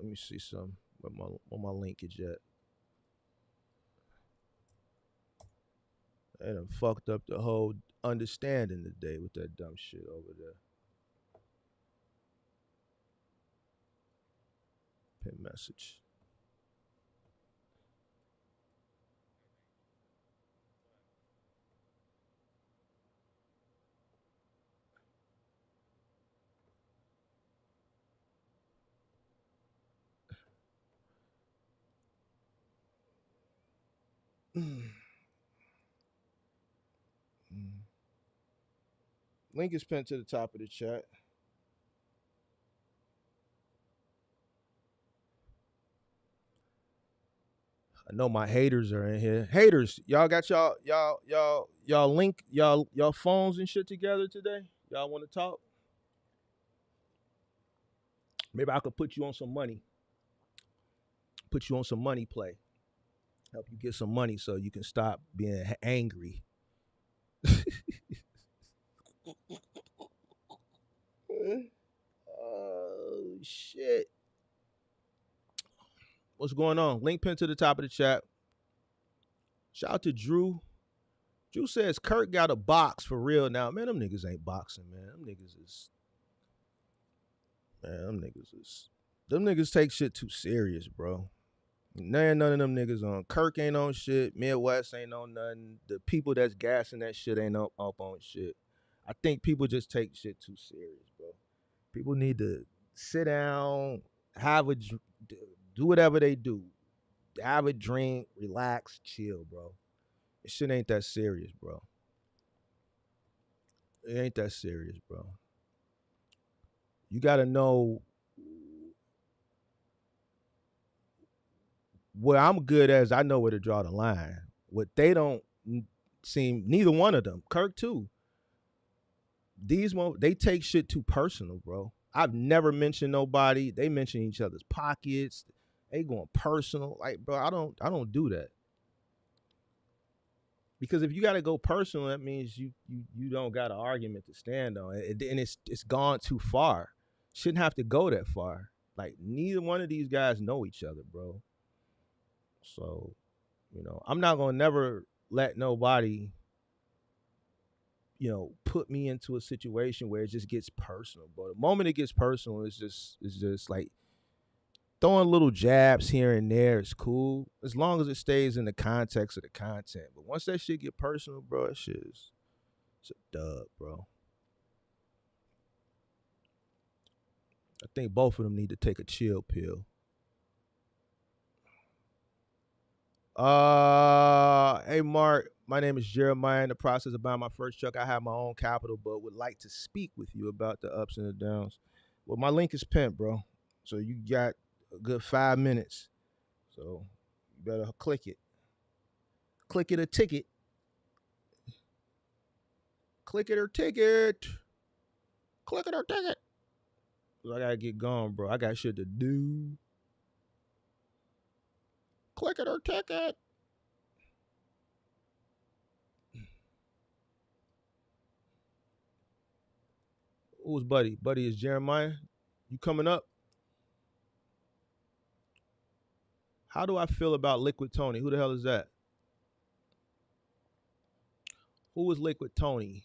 Let me see some. Where my linkage at? They done fucked up the whole understanding today with that dumb shit over there. Pin message. Link is pinned to the top of the chat. I know my haters are in here. Haters, y'all got y'all link y'all phones and shit together today? Y'all want to talk? Maybe I could put you on some money. Put you on some money play. Help you get some money so you can stop being angry. Oh, shit. What's going on? Link pinned to the top of the chat. Shout out to Drew. Drew says Kirk got a box for real now. Man, them niggas ain't boxing, man. Them niggas take shit too serious, bro. None of them niggas on. Kirk ain't on shit. Midwest ain't on nothing. The people that's gassing that shit ain't up on shit. I think people just take shit too serious, bro. People need to sit down, do whatever they do. Have a drink, relax, chill, bro. This shit ain't that serious, bro. It ain't that serious, bro. You gotta know where I'm good as. I know where to draw the line. What they don't seem, neither one of them, Kirk too. They take shit too personal, bro. I've never mentioned nobody. They mention each other's pockets. They going personal. Like, bro, I don't do that. Because if you got to go personal, that means you don't got an argument to stand on. And it's gone too far. Shouldn't have to go that far. Like, neither one of these guys know each other, bro. So, I'm not going to never let nobody, put me into a situation where it just gets personal. But the moment it gets personal, it's just like throwing little jabs here and there is cool as long as it stays in the context of the content. But once that shit get personal, bro, it's a dub, bro. I think both of them need to take a chill pill. Hey Mark, my name is Jeremiah. In the process of buying my first truck, I have my own capital, but would like to speak with you about the ups and the downs. Well, my link is pinned, bro. So you got a good 5 minutes. So you better click it. Click it or ticket. Click it or ticket. Click it or ticket. I gotta get going, bro. I got shit to do. click it or ticket. Who's Buddy? Buddy is Jeremiah. You coming up? How do I feel about Liquid Tony? Who the hell is that? Who is Liquid Tony?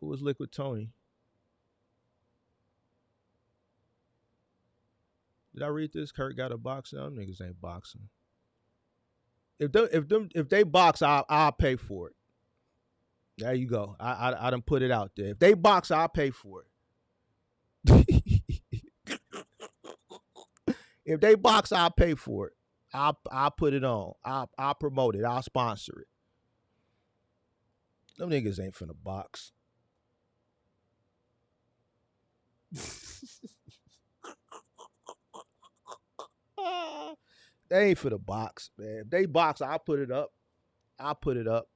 Who is Liquid Tony? Did I read this? Kurt got a boxing. Them niggas ain't boxing. If they box, I'll pay for it. There you go. I done put it out there. If they box, I'll pay for it. If they box, I'll pay for it. I'll put it on. I'll promote it. I'll sponsor it. Them niggas ain't finna box. They ain't for the box, man. If they box, I'll put it up. I'll put it up.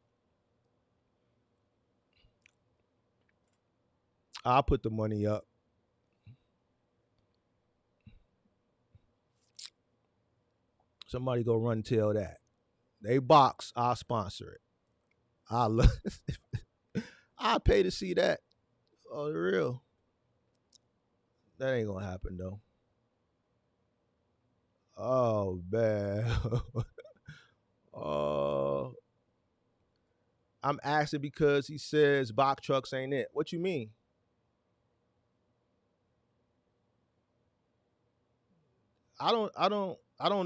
I'll put the money up. Somebody go run tell that. They box, I'll sponsor it. I'll pay to see that. Oh, the real. That ain't gonna happen though. Oh man. I'm asking because he says box trucks ain't it. What you mean? I don't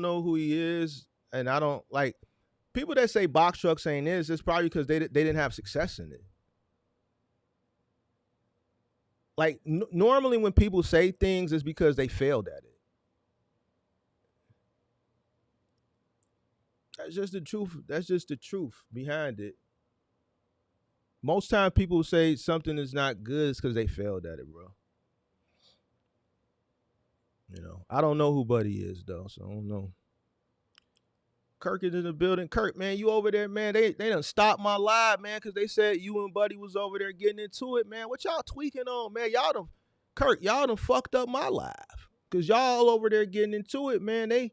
know who he is, and I don't like people that say box trucks ain't this. It's probably because they didn't have success in it. Like normally when people say things, it's because they failed at it. That's just the truth. That's just the truth behind it. Most times people say something is not good is because they failed at it, bro. You know, I don't know who Buddy is though, so I don't know. Kirk is in the building. Kirk, man, you over there, man. They done stopped my live, man, because they said you and Buddy was over there getting into it, man. What y'all tweaking on, man? Y'all done fucked up my live. Because y'all over there getting into it, man.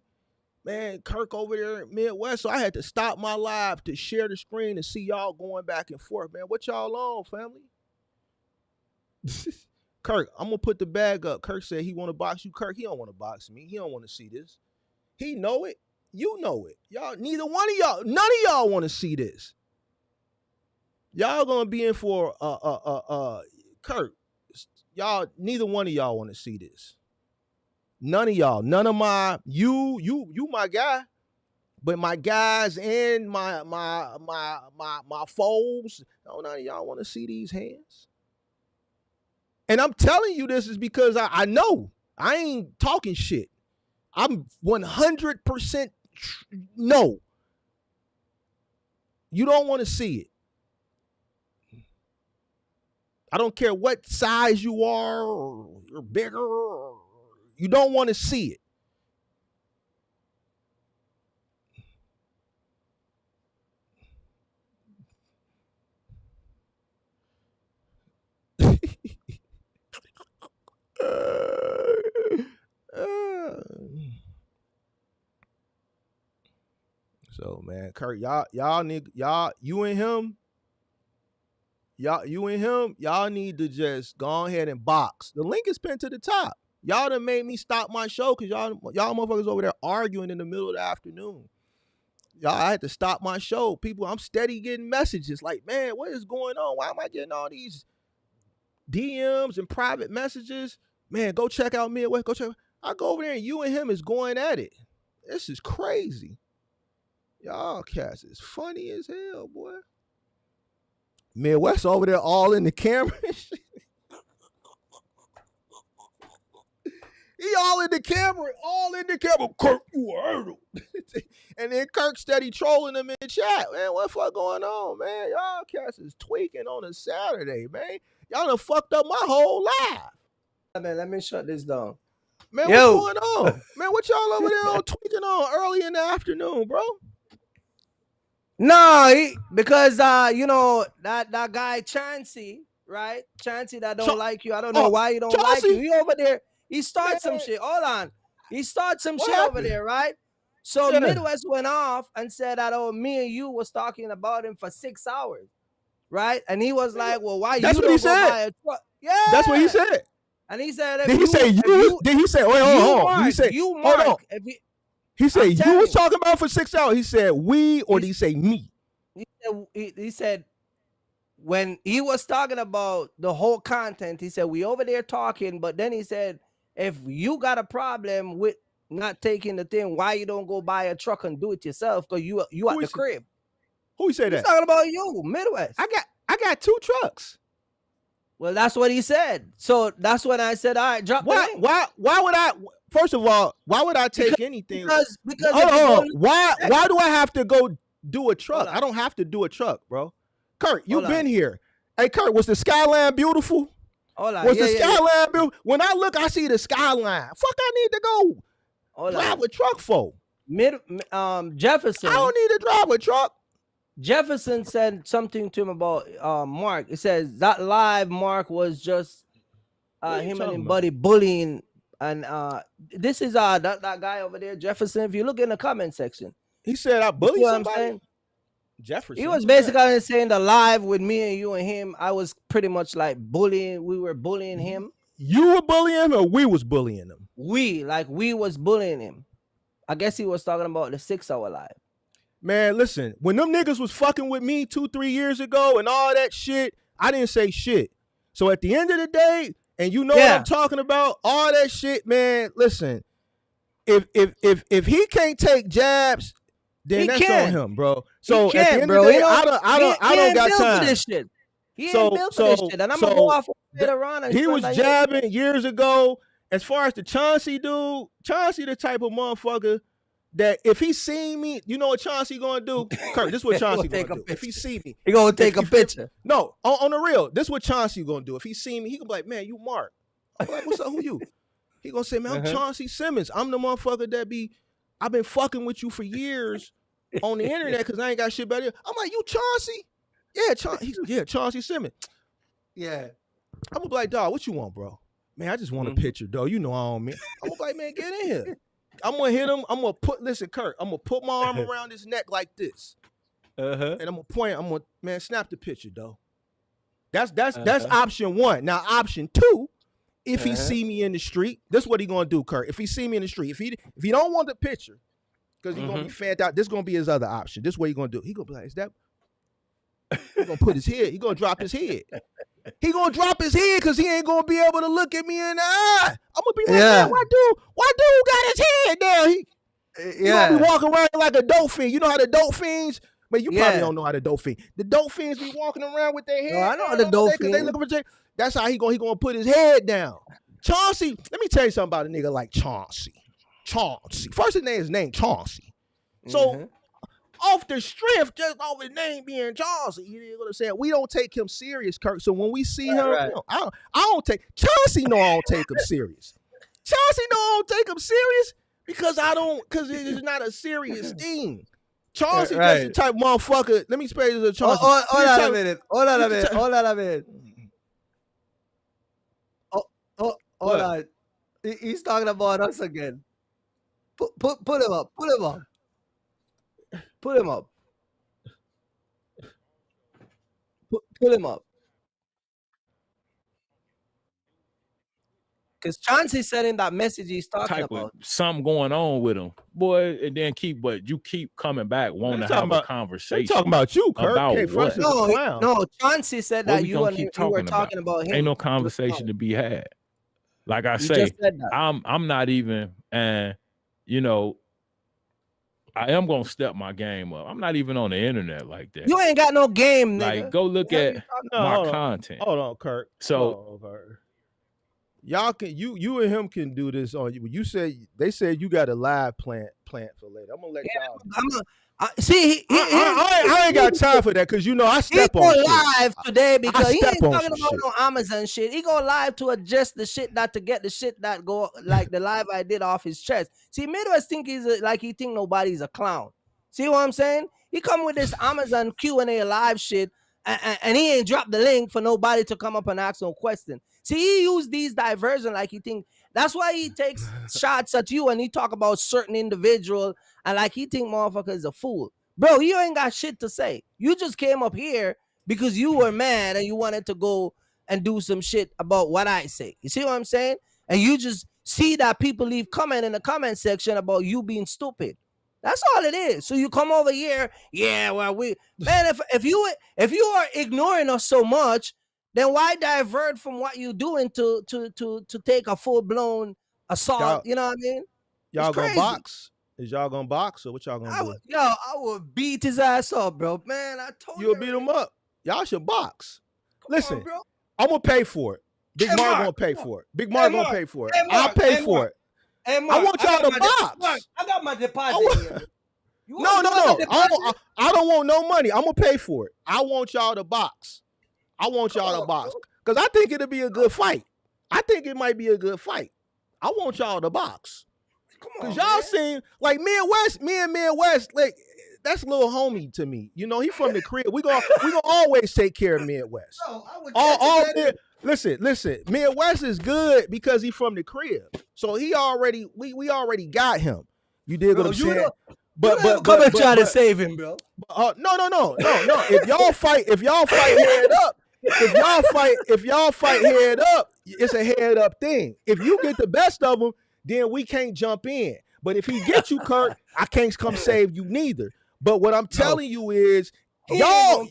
Kirk over there in Midwest, so I had to stop my live to share the screen and see y'all going back and forth, man. What y'all on, family? Kirk, I'm going to put the bag up. Kirk said he want to box you. Kirk, he don't want to box me. He don't want to see this. He know it. You know it. Y'all, neither one of y'all, none of y'all want to see this. Y'all going to be in for, Kirk, y'all, neither one of y'all want to see this. None of y'all, none of my, you my guy, but my guys and my foes, none of y'all want to see these hands. And I'm telling you this is because I know. I ain't talking shit. I'm 100% no. You don't want to see it. I don't care what size you are or you're bigger. You don't want to see it. So man, Kurt, y'all need you and him y'all need to just go ahead and box. The link is pinned to the top. Y'all done made me stop my show because y'all motherfuckers over there arguing in the middle of the afternoon. I had to stop my show. People, I'm steady getting messages like, man, what is going on? Why am I getting all these DMs and private messages? Man, go check out Midwest. Go check. I go over there and you and him is going at it. This is crazy. Y'all cats is funny as hell, boy. Midwest over there all in the camera. He all in the camera. Kirk, you heard him. And then Kirk steady trolling him in the chat. Man, what the fuck going on, man? Y'all cats is tweaking on a Saturday, man. Y'all done fucked up my whole life. Man, let me shut this down. Man, what's going on? Man, what y'all over there on tweaking on early in the afternoon, bro? No, because you know that guy Chancey, right? Chancey that don't like you. I don't know why he don't like you. He over there. He starts some shit. Hold on. He starts some shit over there, right? So Midwest went off and said that me and you was talking about him for 6 hours, right? And he was like, "Well, why That's you what don't he go said. buy a truck?" Yeah, that's what he said. And he said, Did he say you? Did he say? Wait, hold on. He said you, hold on. He said you was you. talking about for 6 hours. He said we, or did he say me? He said when he was talking about the whole content, he said we over there talking, but then he said if you got a problem with not taking the thing, why you don't go buy a truck and do it yourself? Because you at the crib. Who said that? He's talking about you, Midwest. I got 2 trucks. Well, that's what he said. So that's when I said, all right, drop the link. Why would I? First of all, why would I take anything? Because why do I have to go do a truck? I don't have to do a truck, bro. Kurt, you've been here. Hey, Kurt, was the skyline beautiful? Was the skyline beautiful? When I look, I see the skyline. Fuck, I need to go drive a truck for. Jefferson. I don't need to drive a truck. Jefferson said something to him about Mark. It says that live Mark was just him and his buddy bullying, and this is that guy over there, Jefferson. If you look in the comment section, he said I bullied somebody. Jefferson. He was basically saying the live with me and you and him. I was pretty much like bullying. We were bullying him. You were bullying him, or we was bullying him? We was bullying him. I guess he was talking about the 6 hour live. Man, listen, when them niggas was fucking with me 2-3 years ago and all that shit, I didn't say shit. So at the end of the day, and you know what I'm talking about, all that shit, man, listen, if he can't take jabs, then that's on him, bro. So at the end of the day, I don't got time. This shit. He ain't built for this shit, and I'm gonna go off later on. He was jabbing years ago. As far as the Chauncey dude, Chauncey the type of motherfucker that if he seen me, you know what Chauncey gonna do? Kurt, this is what Chauncey gonna do. If he see me, he gonna take a picture. No, on the real, this is what Chauncey gonna do. If he see me, he gonna be like, man, you Mark. I'm like, what's up? Who you? He gonna say, man, I'm Chauncey Simmons. I'm the motherfucker that I've been fucking with you for years on the internet because I ain't got shit better. I'm like, you Chauncey? Yeah, Chauncey Simmons. Yeah. I'm gonna be like, dog, what you want, bro? Man, I just want a picture, dog. You know I don't mean. I'm gonna be like, man, get in here. I'm gonna hit him. I'm gonna listen, Kurt. I'm gonna put my arm around his neck like this, and I'm gonna point. I'm gonna, man, snap the picture, though. That's option 1. Now, option 2, if he see me in the street, this is what he gonna do, Kurt. If he see me in the street, if he don't want the picture, because he's gonna be fanned out, this is gonna be his other option. This is what he gonna do. He gonna be like, is that? He gonna put his head. He gonna drop his head. He gonna drop his head because he ain't gonna be able to look at me in the eye. I'm gonna be like, man, why dude got his head down? He gonna be walking around like a dope fiend. You know how the dope fiends? Man, you probably don't know how the dope fiend. The dope fiends be walking around with their head. No, I know the dope fiend. They looking for. That's how he gonna put his head down. Chauncey, let me tell you something about a nigga like Chauncey. First his name Chauncey. So. Off the strength, just off his name being Chauncey, you know what I'm saying? We don't take him serious, Kirk. So when we see him, you know, I don't take Chauncey. No, I don't take him serious. Chauncey, no, I don't take him serious because it's not a serious thing. Chauncey just the type of motherfucker. Let me explain this to Chauncey. Hold on a minute. Hold on. He's talking about us again. Put him up. Put him up. Put him up. Because Chauncey said in that message he's talking about something going on with him, boy, and then you keep coming back, wanting to have a conversation. They talking about you, Kurt. About what? No, Chauncey said that you were talking about him. Ain't no conversation to be had. Like I say, I'm not even, and you know, I am gonna step my game up. I'm not even on the internet like that. You ain't got no game, nigga. Like, go look at my content. Hold on, Kurt. So, y'all can you and him can do this on you. You said they said you got a live plant for later. I'm gonna let y'all. I ain't got time for that because you know I step on shit. He go live today because he ain't talking about no Amazon shit. He go live to adjust the shit not to get the shit that go like the live I did off his chest. See, Midwest think he think nobody's a clown. See what I'm saying? He come with this Amazon Q&A live shit, and he ain't dropped the link for nobody to come up and ask no question. See, he used these diversion like he think. That's why he takes shots at you and he talk about certain individual and like he think motherfucker is a fool. Bro, you ain't got shit to say. You just came up here because you were mad and you wanted to go and do some shit about what I say. You see what I'm saying? And you just see that people leave comment in the comment section about you being stupid. That's all it is. So you come over here, yeah, well, man, if you are ignoring us so much, then why divert from what you're doing to take a full-blown assault? You know what I mean? Y'all gonna box? Is y'all gonna box or what y'all gonna do? I would beat his ass up, bro. Man, I told you. You'll beat him up. Y'all should box. Listen, bro. I'm gonna pay for it. Big Mark gonna pay for it. Big Mark gonna pay for it. I'll pay for it. Hey, Mark, I want y'all to box. I got my deposit here. No. I don't want no money. I'm gonna pay for it. I want y'all to box. I want y'all to box because I think it'll be a good fight. I think it might be a good fight. I want y'all to box. Because y'all seen like me and Midwest, like that's little homie to me. You know, he from the crib. We gonna always take care of Midwest. Listen, Midwest is good because he from the crib. So we already got him. You dig what I'm saying? But come and try to save him, bro. No. If y'all fight head up, if y'all fight head up, it's a head up thing. If you get the best of them, then we can't jump in. But if he gets you, Kurt, I can't come save you neither. But what I'm telling you is, y'all.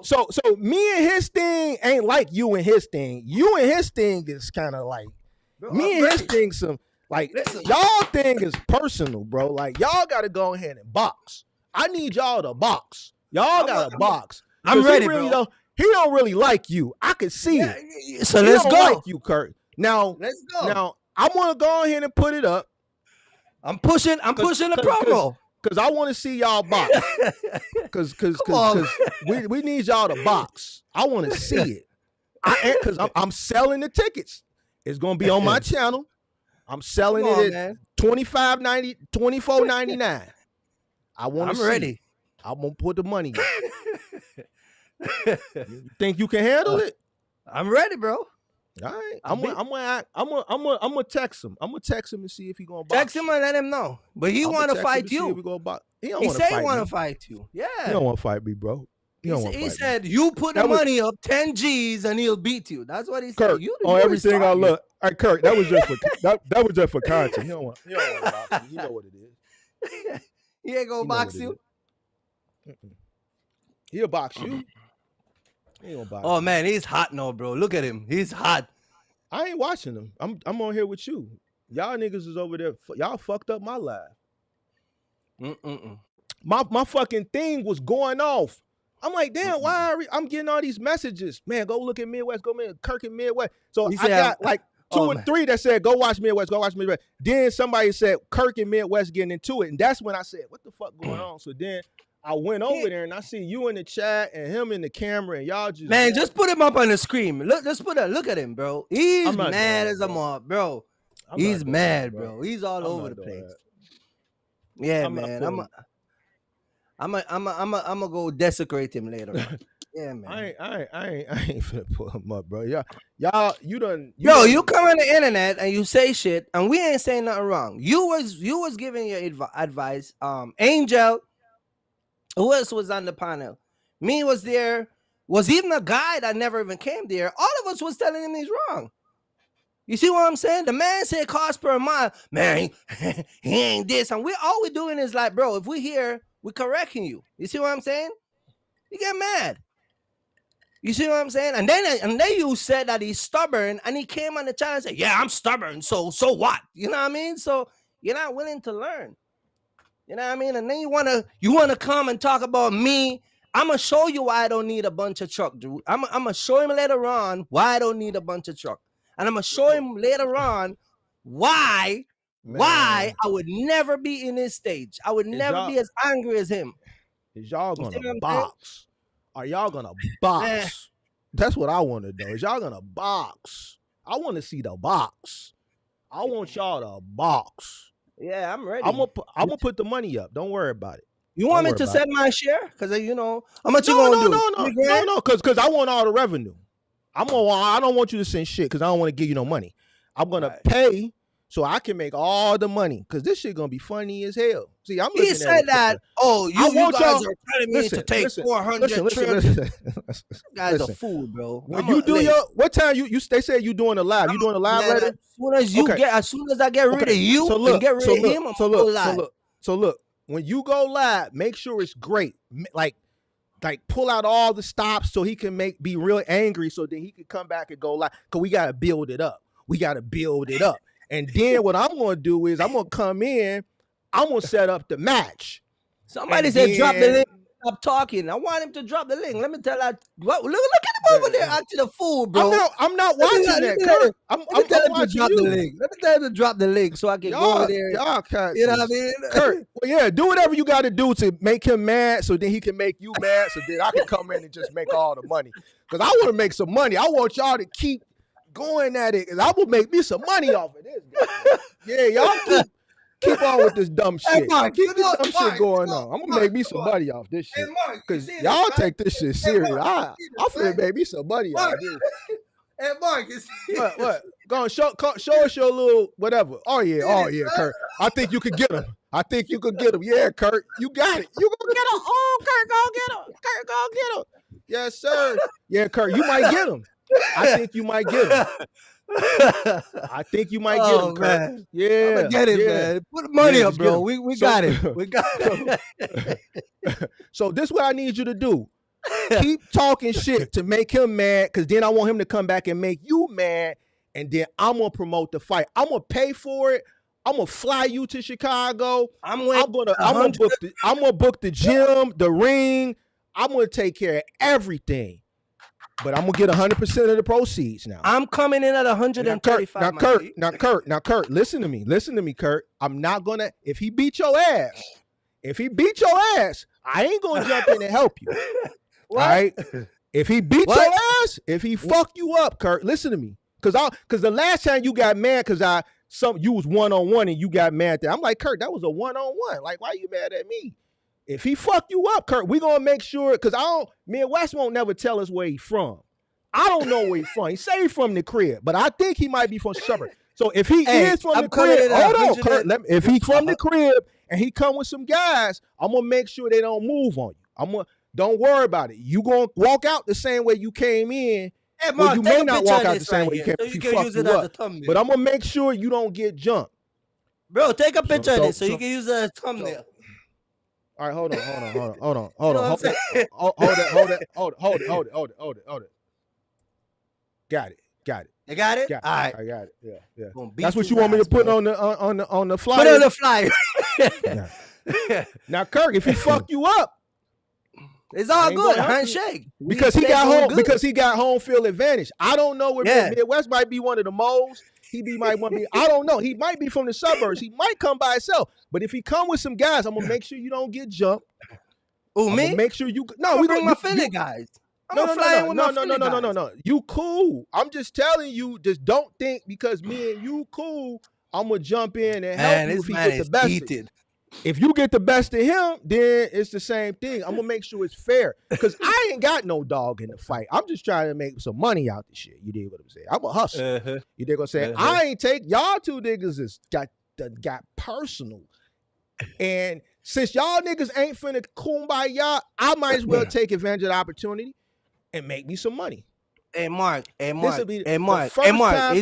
So me and his thing ain't like you and his thing. You and his thing is kind of like me and his thing. Some like y'all thing is personal, bro. Like y'all got to go ahead and box. I need y'all to box. Y'all got to box. I'm ready, bro. He don't really like you. I can see it. So let's go. Like you, Kurt. Now, let's go. Now, I'm gonna go ahead and put it up. I'm pushing the promo because I want to see y'all box. Because we need y'all to box. I want to see it. Because I'm selling the tickets. It's gonna be on my channel. I'm selling it at $25.90, $24.99. I'm ready. I'm gonna put the money in. You think you can handle it? I'm ready, bro. All right, I'm gonna text him. I'm gonna text him and see if he gonna box. Text him and let him know. But he want to fight you. He said he want to fight you. Yeah. He don't want to fight me, bro. He said you put the money up 10 G's and he'll beat you. That's what he said. Kurt, on everything I look. All right, Kurt, that was just for that was just for content. He don't want to box me. You know what it is. He ain't gonna box you. He'll box you. He ain't gonna box you. Man, he's hot now, bro. Look at him. He's hot. I ain't watching him. I'm on here with you. Y'all niggas is over there. Y'all fucked up my live. My fucking thing was going off. I'm like, damn, why I'm getting all these messages? Man, go look at Midwest. Go man, Kirk and Midwest. So I got like 2 or 3 that said, go watch Midwest. Go watch Midwest. Then somebody said Kirk and Midwest getting into it. And that's when I said, what the fuck going on? So then I went over there and I see you in the chat and him in the camera and y'all just just put him up on the screen. Look at him, bro. He's mad as a mob, bro. He's mad, bro. He's all over the place. Yeah, man. I'm gonna go desecrate him later. Yeah, man. I ain't finna pull him up, bro. Y'all, you come on the internet and you say shit, and we ain't saying nothing wrong. You was giving your advice. Angel, who else was on the panel? Me was there. Was even a guy that never even came there. All of us was telling him he's wrong. You see what I'm saying? The man said cost per mile. Man, he ain't this. And all we're doing is like, bro, if we here, we're correcting you. You see what I'm saying? You get mad. You see what I'm saying? And then you said that he's stubborn, and he came on the channel and said, yeah, I'm stubborn. So what? You know what I mean? So you're not willing to learn. You know what I mean? And then you wanna come and talk about me. I'm gonna show you why I don't need a bunch of truck, dude. I'm gonna show him later on why I don't need a bunch of truck. And I'm gonna show him later on why I would never be in his stage. I would never be as angry as him. Is y'all gonna box? Are y'all gonna box? That's what I want to know. Is y'all gonna box? I want to see the box. I want y'all to box. Yeah, I'm ready. I'm gonna put the money up. Don't worry about it. You want me to send my share? Because you know how much you gonna do? No, because I want all the revenue. I don't want you to send shit because I don't want to give you no money. I'm gonna pay so I can make all the money because this shit gonna be funny as hell. See, I'm. He said that. Oh, you guys are telling me to take 400 trips. You guys are fool, bro. When you do what time they say you doing a live? You doing a live later? As soon as I get rid of you and get rid of him, I'm gonna go live. So look, when you go live, make sure it's great. Like pull out all the stops so he can be real angry so then he can come back and go live. Cause we gotta build it up. And then what I'm gonna do is I'm gonna come in, I'm gonna set up the match. Somebody said drop the link. Stop talking. I want him to drop the link. Let me tell that. Look at him over there acting a fool, bro. I'm not watching that, Kurt. I'm watching you. Let me tell him to drop the link so I can go over there. You know what I mean? Kurt, well, yeah, do whatever you got to do to make him mad so then he can make you mad so then I can come in and just make all the money. Because I want to make some money. I want y'all to keep going at it because I will make me some money off of this guy. Yeah, y'all keep on with this dumb shit. Hey, Mark, keep this dumb shit going on. I'm gonna make me some money off this shit. Because y'all take this shit serious. I'm finna make me some money off this. Hey, Mark, you see what? Go on, show us your little whatever. Oh yeah, Kurt. I think you could get him. Yeah, Kurt, you got it. You gonna get him? Oh, Kurt, go get him. Yes, sir. Yeah, Kurt, you might get him. I think you might get him. Kurt. Man. Yeah. I'm gonna get it, man. Put the money up, bro. We got it. We got it. So this is what I need you to do. Keep talking shit to make him mad, because then I want him to come back and make you mad, and then I'm gonna promote the fight. I'm gonna pay for it. I'm gonna fly you to Chicago. I'm gonna book the gym, the ring. I'm gonna take care of everything. But I'm gonna get 100% of the proceeds now. I'm coming in at 135. Now, Kurt, listen to me, Kurt. I'm not gonna. If he beat your ass, I ain't gonna jump in and help you. What? All right. If he beat your ass, if he fuck you up, Kurt, listen to me. Cause the last time you got mad because you was 1-on-1 and you got mad there. I'm like, Kurt, that was a 1-on-1. Like, why you mad at me? If he fuck you up, Kurt, we gonna make sure, because me and Wes won't never tell us where he from. I don't know where he from. He say he from the crib, but I think he might be from suburb. So if he is from the crib, hold on, Kurt. If he from the crib and he come with some guys, I'm gonna make sure they don't move on you. Don't worry about it. You gonna walk out the same way you came in. Hey, Mark, you may not walk out the same way you came in. So you can use it as a thumbnail. But I'm gonna make sure you don't get jumped. Bro, take a picture of it so you can use it as a thumbnail. All right, hold on. Hold it. Got it. You got it? All right. I got it. Yeah. That's what you want me to put on the flyer? Put on the flyer. Now, Kirk, if he fuck you up, it's all good. Handshake. Because he got home field advantage. I don't know where Midwest might be one of the moles. I don't know. He might be from the suburbs. He might come by himself. But if he come with some guys, I'm gonna make sure you don't get jumped. Oh, me? Make sure you. No, we bring my Philly guys. No. You cool. I'm just telling you. Just don't think because me and you cool. I'm gonna jump in and help you if he get the best. If you get the best of him, then it's the same thing. I'm gonna make sure it's fair because I ain't got no dog in the fight. I'm just trying to make some money out this shit. You dig what I'm saying? I'm a hustler. You dig what I'm saying? I ain't take y'all two niggas is got personal, and since y'all niggas ain't finna kumbaya, I might as well take advantage of the opportunity and make me some money. Hey Mark. He's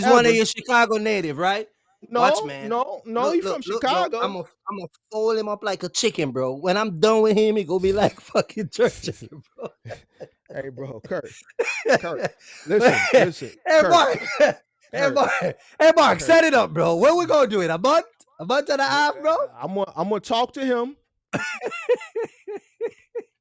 one of your Chicago native, right? No, watch, man. No, he's from Chicago. I'm gonna fold him up like a chicken, bro. When I'm done with him, he gonna be like fucking church, bro. Hey, bro, Kurt. Listen. Hey, Mark. Hey, Mark, set it up, bro. When we gonna do it? A month and a half, bro? I'm gonna talk to him.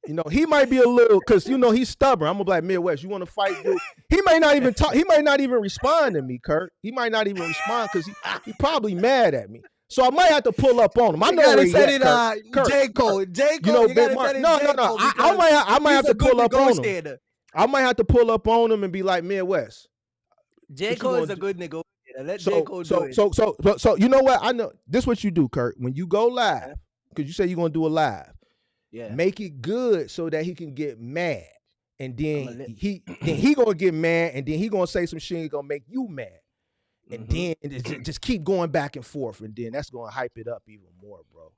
You know, he might be a little, because, you know, he's stubborn. I'm going to be like, Midwest, you want to fight, dude? He might not even talk. He might not even respond to me, Kurt. He might not even respond because he probably mad at me. So I might have to pull up on him. I know where he at, Kurt. J. Cole. You know, Big Mark. No. I might have to pull up on him. I might have to pull up on him and be like, Midwest. J. Cole is a good negotiator. Let J. Cole do it. So you know what? I know this is what you do, Kurt. When you go live, because you say you're going to do a live, Yeah. Make it good so that he can get mad. And then he gonna get mad, and then he gonna say some shit gonna make you mad. And then just keep going back and forth, and then that's gonna hype it up even more, bro.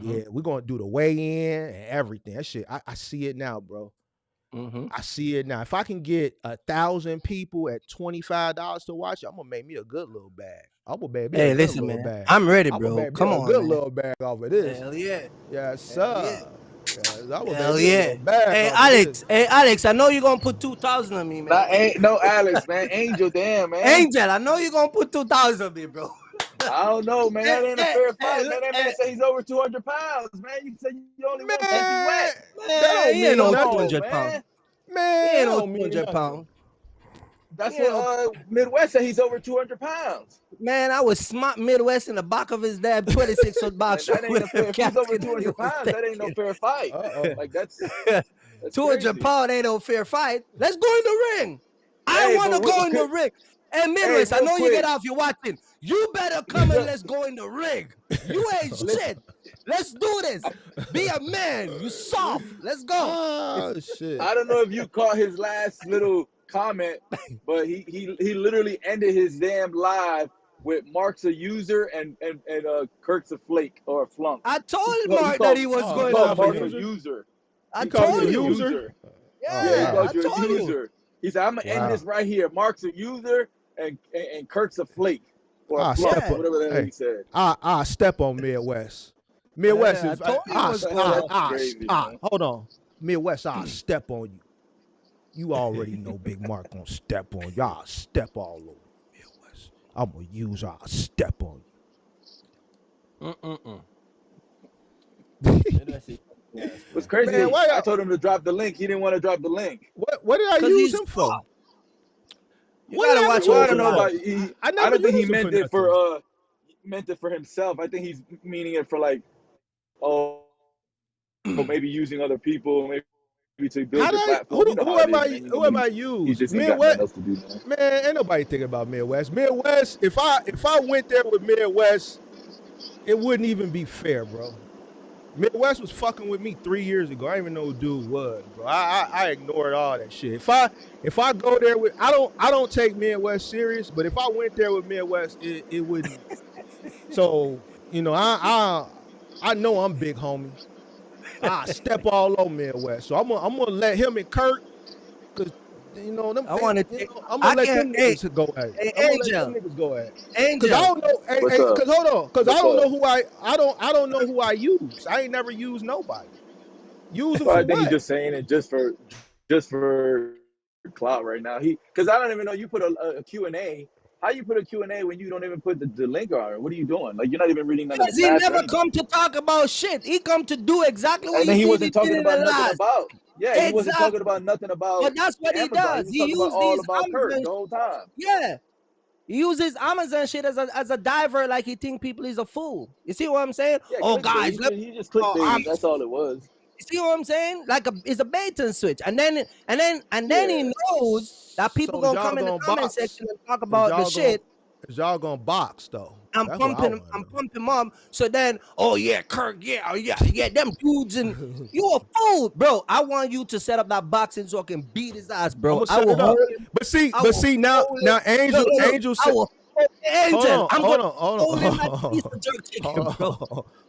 Yeah, we're gonna do the weigh-in and everything. That shit, I see it now, bro. I see it now. If I can get 1,000 people at $25 to watch, I'm gonna make me a good little bag. I'm gonna make me a good little bag. I'm ready, bro. Come on, a good little bag off of this. Hell yeah. Yes, sir. Hell yeah. Hey, Alex, I know you're gonna put 2,000 on me, man. Ain't no Alex, man. Angel, damn, man. Angel, I know you're gonna put 2,000 on me, bro. I don't know, man. That ain't a fair fight, man. That man say he's over 200 pounds, man. You say you only want to be wet. Man, he ain't no 200 man. pounds. Man, He ain't no 200 pounds. That's what Midwest said. He's over 200 pounds. Man, I was smart Midwest in the back of his damn 26-foot box. That ain't no fair. If he's over 200 pounds, that ain't no fair fight. Like that's 200 pounds ain't no fair fight. Let's go in the ring. I want to go in the ring. Hey, Midwest, I know you get off. You're watching. You better come and let's go in the ring. You ain't shit. Let's do this. Be a man. You soft. Let's go. Oh shit. I don't know if you caught his last little comment, but he literally ended his damn live with Mark's a user and Kirk's a flake or a flunk. I told Mark that he was going to Mark a user. I told you. User. Yeah, he called you a user. He said, I'm gonna end this right here. Mark's a user and Kirk's a flake. Or a flunk, whatever the hell he said. I step on Midwest. Midwest is hold on. Midwest, I'll step on you. You already know Big Mark gonna step on you. I'll step all over Midwest. I'm gonna use I'll step on you. What's crazy? Man, I told him to drop the link. He didn't want to drop the link. What did I use him for? You gotta watch. I don't know about. I don't think he meant it for himself. I think he's meaning it for like, maybe using other people, maybe to build a platform. Who am I use? Midwest. Man, ain't nobody thinking about Midwest. Midwest. If I went there with Midwest, it wouldn't even be fair, bro. Midwest was fucking with me 3 years ago. I didn't even know who dude was, bro. I ignored all that shit. If I go there with, I don't take Midwest serious, but if I went there with Midwest, it wouldn't. So I know I'm big homie. I step all over Midwest. So I'm gonna let him and Kurt, cause them. I'm gonna let them niggas go at it. Angel, Cause I don't know. Cause hold on. Cause I don't know who I don't know who I use. I ain't never used nobody. Use them for I think what? he's just saying it just for clout right now. Cause I don't even know you put a Q&A. How you put a Q&A when you don't even put the link on it? What are you doing? Like, you're not even reading none of the Because he never come to talk about shit. He come to do exactly what he wasn't talking about nothing about. Yeah, he wasn't talking about nothing about. But that's what he does. He uses all about Kurt the whole time. Yeah. He uses Amazon shit as a diver, like he think people is a fool. You see what I'm saying? Yeah, guys, he just clicked it. That's all it was. You see what I'm saying? Like it's a bait and switch, and then he knows that people gonna come in the comment section and talk about the shit. Cause y'all gonna box though. I'm pumping mom. So then, Kirk, them dudes, and you a fool, bro. I want you to set up that boxing so I can beat his ass, bro. I will hold him. But see now Angel said. Angel,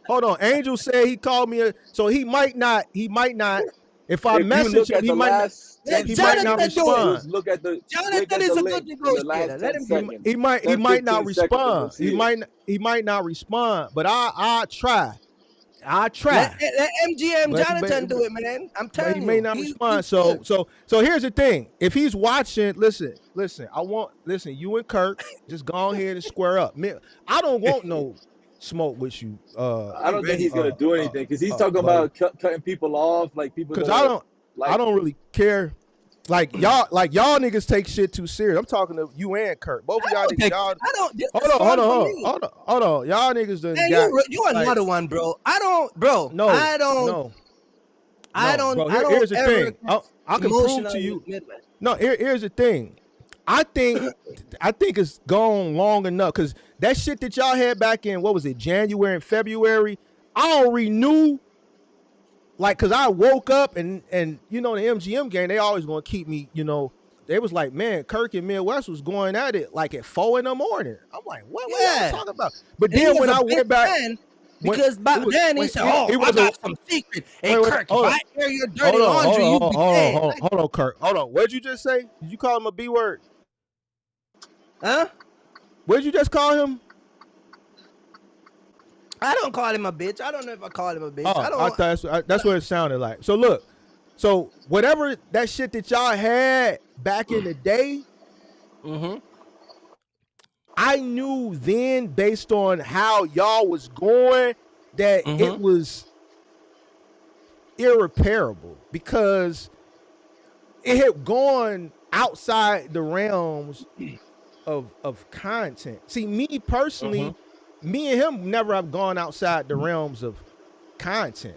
Hold on. Angel said he called me, so he might not. If I message him, he might not respond. Look at the Jonathan is a good negotiator. Let him be. He might not respond. He might not respond. But I try. Let MGM Jonathan do it, man. I'm telling you. He may not respond. So here's the thing. If he's watching, listen. You and Kirk just go ahead and square up. I don't want no smoke with you. I don't think he's gonna do anything because he's talking about cutting people off, like people. Because I don't really care. Like y'all niggas take shit too serious. I'm talking to you and Kurt. Both of y'all niggas. Hold on. Y'all niggas done you another one, bro. Here's the thing. I can prove to you. No, here's the thing. I think it's gone long enough because that shit that y'all had back in, what was it, January and February, I don't renew like, cause I woke up and you know the MGM game, they always gonna keep me, you know. They was like, man, Kirk and Midwest was going at it like at 4 a.m. I'm like, what y'all talking about? But And then when I went back, because back then he said, "Oh, I got some secret." Hey, Kirk, if I hear your dirty laundry, you be dead. Hold on, Kirk. Hold on. What'd you just say? Did you call him a B word? Huh? What'd you just call him? I don't call him a bitch. I don't know if I call him a bitch. Oh, I don't. that's what it sounded like. So look, so whatever that shit that y'all had back in the day, I knew then based on how y'all was going that it was irreparable because it had gone outside the realms of content. See, me personally, me and him never have gone outside the realms of content.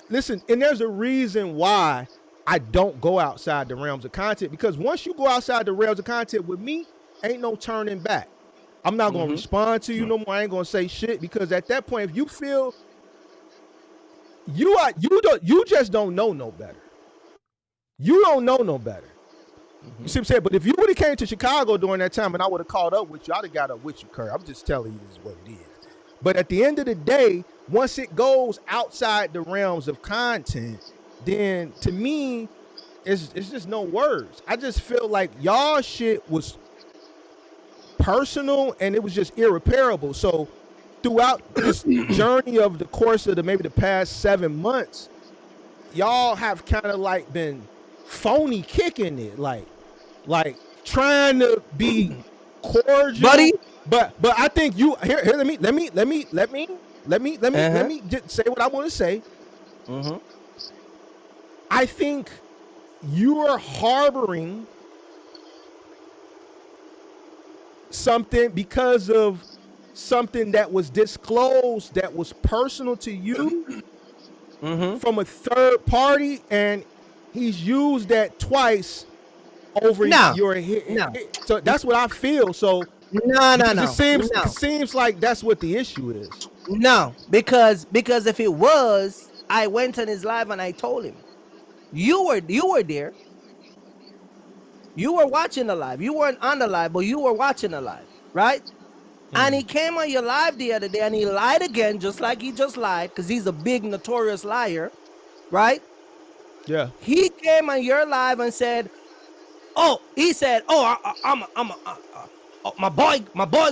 Listen, and there's a reason why I don't go outside the realms of content, because once you go outside the realms of content with me, ain't no turning back. I'm not going to respond to you no more. I ain't going to say shit, because at that point, if you feel you just don't know no better. You don't know no better. You see what I'm saying? But if you would have came to Chicago during that time and I would have called up with you, I'd have got up with you, Kurt. I'm just telling you this is what it is. But at the end of the day, once it goes outside the realms of content, then to me, it's just no words. I just feel like y'all shit was personal and it was just irreparable. So throughout this journey of the course of maybe the past 7 months, y'all have kind of like been phony kicking it, like trying to be cordial, buddy. But I think you here. Let me just say what I want to say. I think you are harboring something because of something that was disclosed that was personal to you from a third party, and he's used that twice over your head. So that's what I feel. So it seems like that's what the issue is. No, because if it was, I went on his live and I told him, you were there. You were watching the live. You weren't on the live, but you were watching the live, right? And he came on your live the other day and he lied again, just like he just lied, because he's a big notorious liar, right? Yeah. He came on your live and said, my boy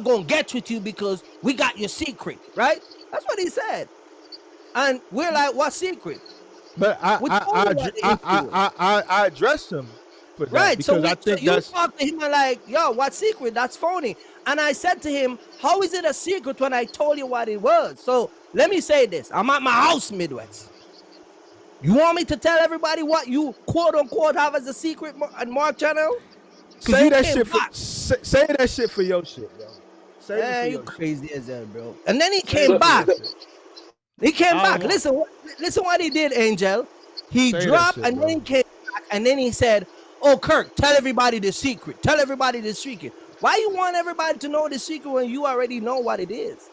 gonna get with you because we got your secret, right? That's what he said. And we're like, what secret? But I addressed him for that, right? Because I think you talked to him and like, yo, what secret? That's phony. And I said to him, how is it a secret when I told you what it was? So let me say this. I'm at my house, Midwest. You want me to tell everybody what you quote unquote have as a secret on Mark channel? Say that shit say that shit for your shit, yo. Say you crazy as hell, bro. And then he came back. He came back. Listen what he did, Angel. He dropped and then he came back and then he said, oh, Kirk, tell everybody the secret. Tell everybody the secret. Why you want everybody to know the secret when you already know what it is?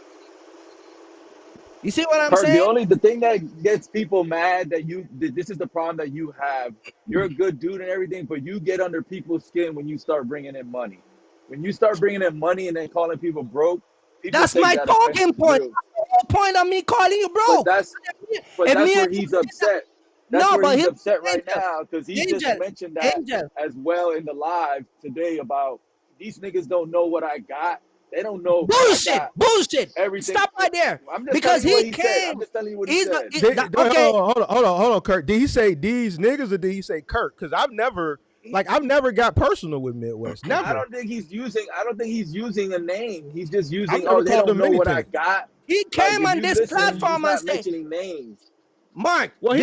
You see what I'm saying? The thing that gets people mad that this is the problem that you have. You're a good dude and everything, but you get under people's skin when you start bringing in money. When you start bringing in money and then calling people broke, that's my talking point. That's the whole point of me calling you broke. But that's where he's upset. He's upset right now because he just mentioned that as well in the live today about these niggas don't know what I got. They don't know. Bullshit. Everything. Stop right there. Because he came. I'm just telling you what he said. Okay. Hold on, Kirk. Did he say these niggas or did he say Kirk? Because I've never got personal with Midwest. Never. I don't think he's using a name. He's just using. They don't know what I got. He came on this platform and said mentioning names. Mark. I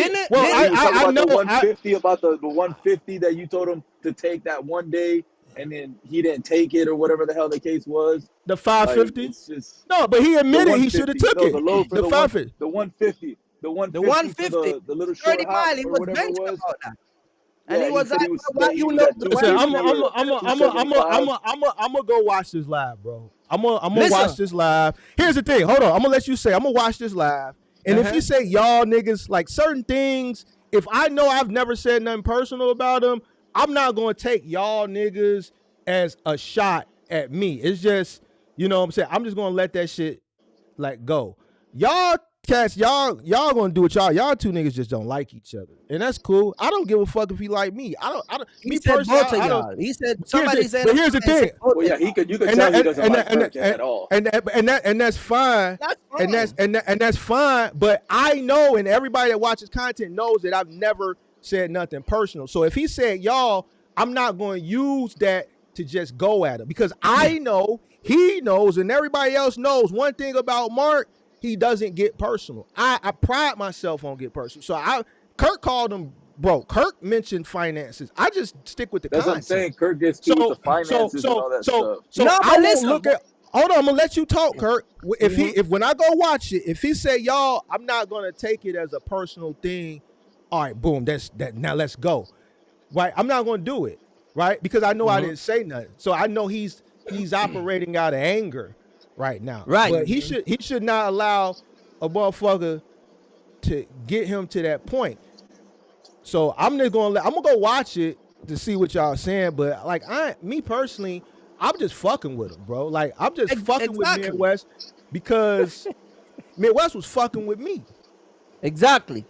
know the 150 about the 150 that you told him to take that one day. And then he didn't take it or whatever the hell the case was. The 550? No, but he admitted he should have took it. The 550. The 150. The 150. The little short 30 mile. He was mentioning about that. And he was like, I'm gonna go watch this live, bro. I'm gonna watch this live. Here's the thing. Hold on. I'm gonna let you say. I'm gonna watch this live. And if you say y'all niggas, like certain things, if I know I've never said nothing personal about them, I'm not going to take y'all niggas as a shot at me. It's just, you know what I'm saying? I'm just going to let that shit like go. Y'all cats, y'all gonna do it. Y'all two niggas just don't like each other, and that's cool. I don't give a fuck if he like me. I don't. Me personally, I don't. He said somebody said. But here's the thing. Well, yeah, you could tell he doesn't like Kirk at all. And that's fine. And that's fine. But I know, and everybody that watches content knows that I've never said nothing personal. So if he said y'all, I'm not going to use that to just go at him, because I know, he knows, and everybody else knows one thing about Mark. He doesn't get personal. I pride myself on get personal. So Kirk called him broke. Kirk mentioned finances. I just stick with the content. That's what I'm saying. Kirk gets to the finances and all that stuff. So no, I won't look at. Hold on, I'm gonna let you talk, Kirk. If when I go watch it, if he say y'all, I'm not gonna take it as a personal thing. All right, boom. That's that. Now let's go. Right, I'm not gonna do it. Right, because I know I didn't say nothing. So I know he's operating out of anger right now. Right. But he should not allow a motherfucker to get him to that point. So I'm gonna go watch it to see what y'all saying. But like me personally, I'm just fucking with him, bro. Like I'm just fucking with Midwest because Midwest was fucking with me. Exactly.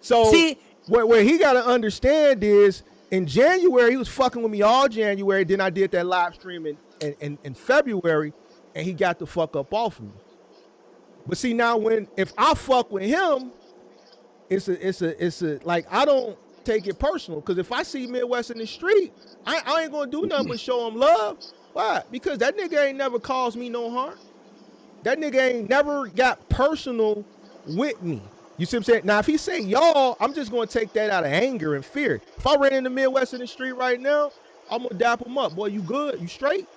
So see, what he gotta understand is in January he was fucking with me all January. Then I did that live stream in February. And he got the fuck up off of me. But see now, if I fuck with him, it's a like I don't take it personal, because if I see Midwest in the street, I ain't gonna do nothing but show him love. Why? Because that nigga ain't never caused me no harm. That nigga ain't never got personal with me. You see what I'm saying? Now if he say y'all, I'm just gonna take that out of anger and fear. If I ran into Midwest in the street right now, I'm gonna dap him up. Boy, you good? You straight?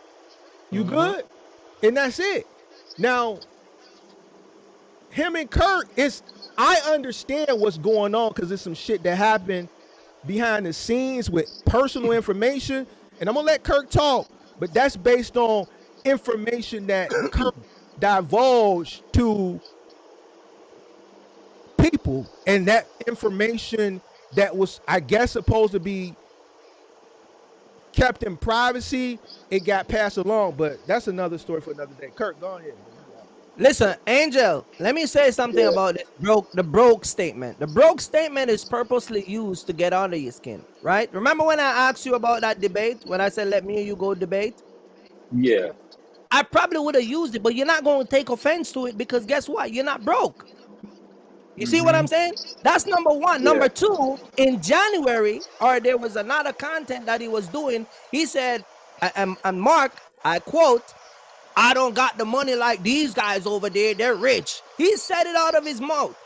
You good? And that's it. Now, him and Kirk, I understand what's going on because there's some shit that happened behind the scenes with personal information. And I'm going to let Kirk talk, but that's based on information that Kirk divulged to people. And that information that was, I guess, supposed to be kept in privacy, it got passed along, but that's another story for another day. Kirk, go ahead. Listen, Angel, let me say something about the broke statement. The broke statement is purposely used to get under your skin, right? Remember when I asked you about that debate, when I said let me and you go debate? Yeah. I probably would have used it, but you're not going to take offense to it because guess what? You're not broke. You see what I'm saying? That's number one. Number two, in January, there was another content that he was doing. He said, and Mark, I quote, I don't got the money like these guys over there. They're rich. He said it out of his mouth.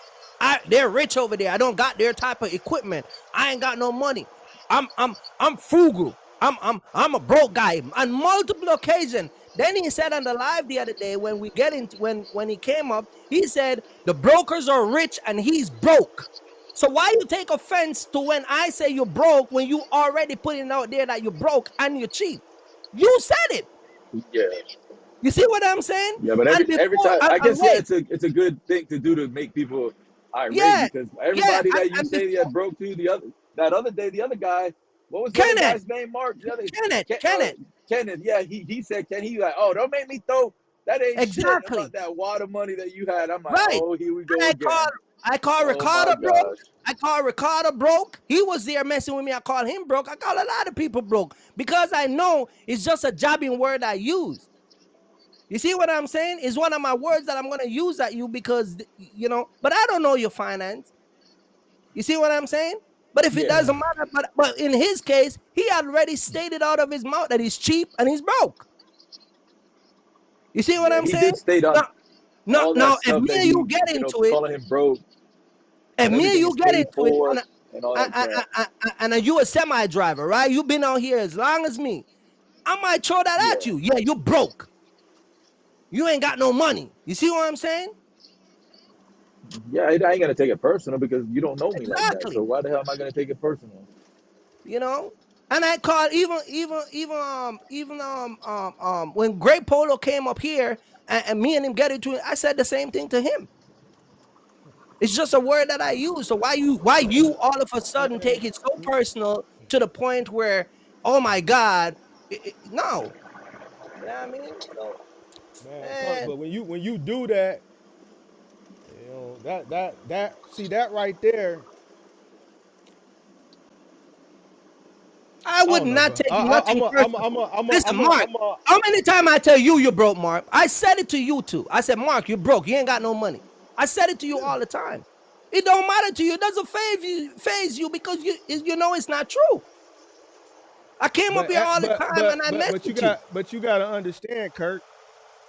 They're rich over there. I don't got their type of equipment. I ain't got no money. I'm frugal. I'm a broke guy on multiple occasions. Then he said on the live the other day when he came up, he said the brokers are rich and he's broke. So why you take offense to when I say you're broke when you already putting out there that you're broke and you're cheap? You said it. Yeah. You see what I'm saying? Yeah, but every time I guess it's a good thing to do to make people irate because everybody that you say that broke to the other guy, what was the guy's name? Mark? Kenneth. Yeah, he said, he like, oh, don't make me throw that ain't exactly shit about that water money that you had. I'm like, oh, here we go again. I call Ricardo broke. I call Ricardo broke. He was there messing with me. I call him broke. I call a lot of people broke because I know it's just a jabbing word I use. You see what I'm saying? It's one of my words that I'm going to use at you because, you know, but I don't know your finance. You see what I'm saying? But if it doesn't matter, but in his case, he already stated out of his mouth that he's cheap and he's broke. You see what I'm saying? Did state no, if me and you get into it, calling him broke. If me and you get into it, and you a semi driver, right? You've been out here as long as me. I might throw that at you. Yeah, you broke. You ain't got no money. You see what I'm saying? Yeah, I ain't gonna take it personal because you don't know me like that. So why the hell am I gonna take it personal? You know, and I called even when Great Polo came up here and me and him get into it, I said the same thing to him. It's just a word that I use. So why you all of a sudden take it so personal to the point where, oh my God, no. You know what I mean? So, man. But when you do that, you know, that see that right there. I would not take nothing personal. Listen, Mark, how many times I tell you broke, Mark? I said it to you too. I said, Mark, you broke. You ain't got no money. I said it to you all the time. It don't matter to you. It doesn't phase you because you know it's not true. I came up here all the time and I met you. But you got to understand, Kirk.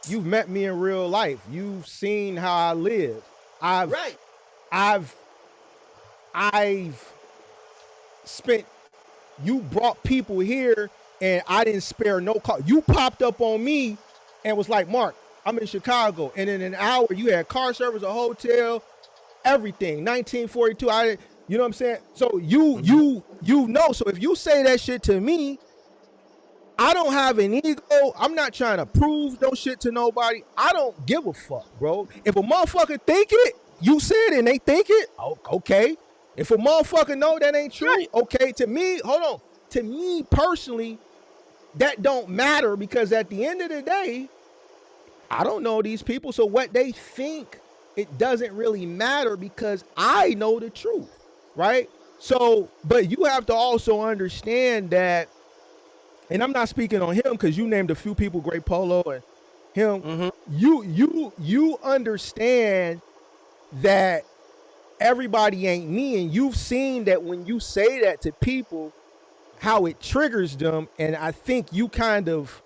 You've met me in real life. You've seen how I live. I've spent. You brought people here, and I didn't spare no call. You popped up on me, and was like, "Mark, I'm in Chicago," and in an hour you had car service, a hotel, everything. 1942. You know what I'm saying? So you know. So if you say that shit to me, I don't have an ego. I'm not trying to prove no shit to nobody. I don't give a fuck, bro. If a motherfucker think it, you said it and they think it, okay. If a motherfucker know that ain't true, okay. To me, hold on. To me personally, that don't matter because at the end of the day, I don't know these people. So what they think, it doesn't really matter because I know the truth, right? So, but you have to also understand that, and I'm not speaking on him because you named a few people, Great Polo and him. Mm-hmm. You understand that everybody ain't me, and you've seen that when you say that to people, how it triggers them. And I think you kind of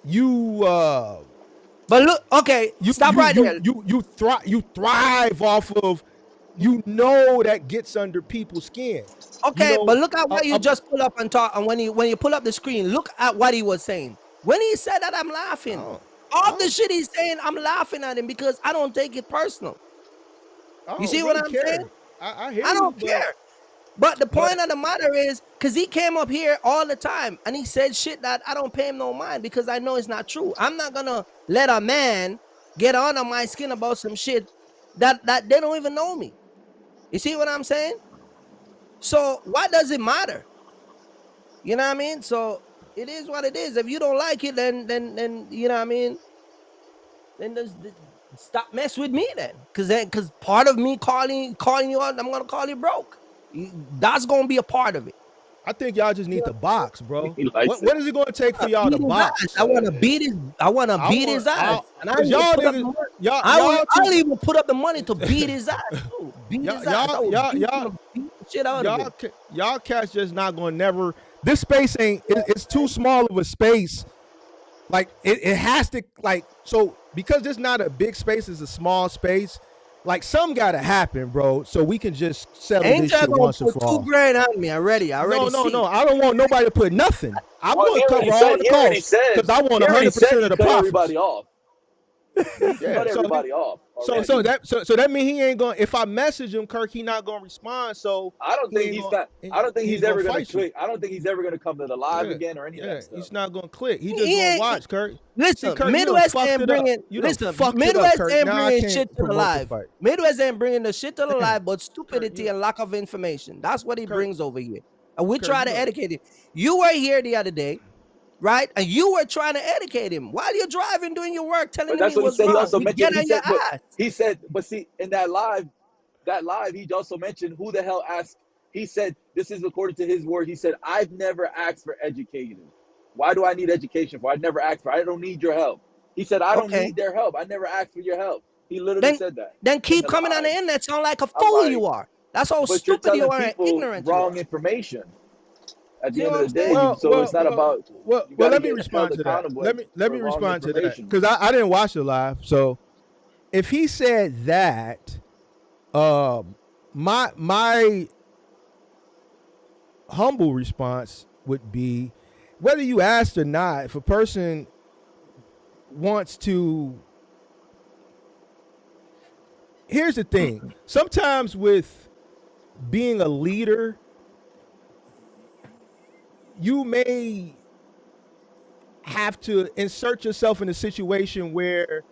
but look, okay, stop right there. You thrive off of, you know, that gets under people's skin. Okay, you know, but look at what you just pull up and talk, and when you pull up the screen, look at what he was saying. When he said that, I'm laughing. All the shit he's saying, I'm laughing at him because I don't take it personal. You see what I'm saying? I hear I don't care. But the point of the matter is, because he came up here all the time and he said shit that I don't pay him no mind because I know it's not true. I'm not gonna let a man get under my skin about some shit that they don't even know me. You see what I'm saying? So what does it matter? You know what I mean? So it is what it is. If you don't like it, then you know what I mean? Then stop mess with me then. Because part of me calling you out, I'm gonna call you broke. That's gonna be a part of it. I think y'all just need to box, bro. What is it gonna take for y'all to box? I want to beat his ass. And I'll even put up the money to beat his ass. Beat his ass. Y'all cats just not gonna never. This space ain't. It's too small of a space. Like it has to, like, so because it's not a big space, it's a small space. Like, some gotta happen, bro, so we can just settle this shit once and for all. $2,000 on me already. No. I don't want nobody to put nothing. I'm gonna cover all the costs because I want 100% of the profits. Everybody off. Cut everybody off. So that means he ain't going. If I message him, Kirk, he not gonna respond. So I don't think he's ever gonna click. I don't think he's ever gonna come to the live again or any of that stuff. He's not gonna click. He just gonna watch, Kirk. Listen, Midwest ain't bringing. Midwest ain't bringing shit to the live. Midwest ain't bringing the shit to the live, but stupidity and lack of information. That's what he brings over here, and we try to educate him. You were here the other day. Right, and you were trying to educate him while you're driving, doing your work, telling him he was wrong. He also mentioned. He said, but see, in that live, he also mentioned who the hell asked. He said, this is according to his word. He said, I've never asked for education. Why do I need education for? I never asked for. I don't need your help. He said, I don't need their help. I never asked for your help. He literally said that. Then keep coming on the internet, sound like a fool you are. That's how stupid you are and ignorant. Wrong information. At the end of the day, it's not about. Well, let me respond to that. Let me respond to that because I didn't watch it live. So, if he said that, my humble response would be, whether you asked or not, if a person wants to. Here's the thing. Sometimes with being a leader, you may have to insert yourself in a situation where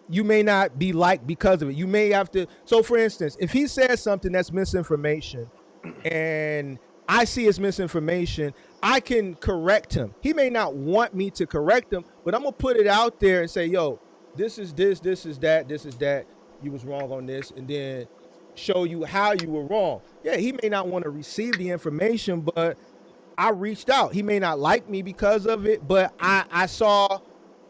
you may not be liked because of it. You may have to. So, for instance, if he says something that's misinformation, and I see it's misinformation, I can correct him. He may not want me to correct him, but I'm gonna put it out there and say, "Yo, this is this, this is that, this is that. You was wrong on this," and then show you how you were wrong. Yeah, he may not want to receive the information, but I reached out. He may not like me because of it, but I saw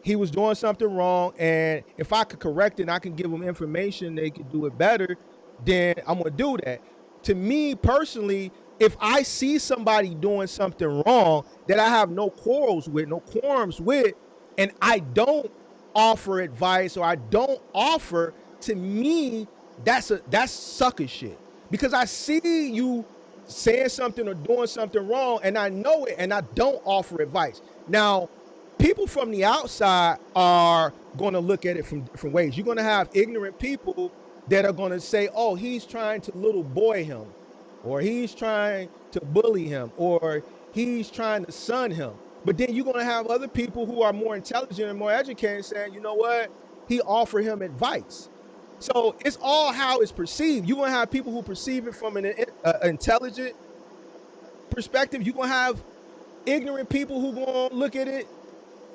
he was doing something wrong, and if I could correct it and I can give them information they could do it better, then I'm gonna do that. To me personally, if I see somebody doing something wrong that I have no quarrels with, no quorums with, and I don't offer advice or I don't offer, to me, that's sucker shit. Because I see you saying something or doing something wrong and I know it and I don't offer advice. Now, people from the outside are going to look at it from different ways. You're going to have ignorant people that are going to say, oh, he's trying to little boy him, or he's trying to bully him, or he's trying to son him. But then you're going to have other people who are more intelligent and more educated saying, you know what, he offered him advice. So it's all how it's perceived. You're going to have people who perceive it from an intelligent perspective. You're going to have ignorant people who going to look at it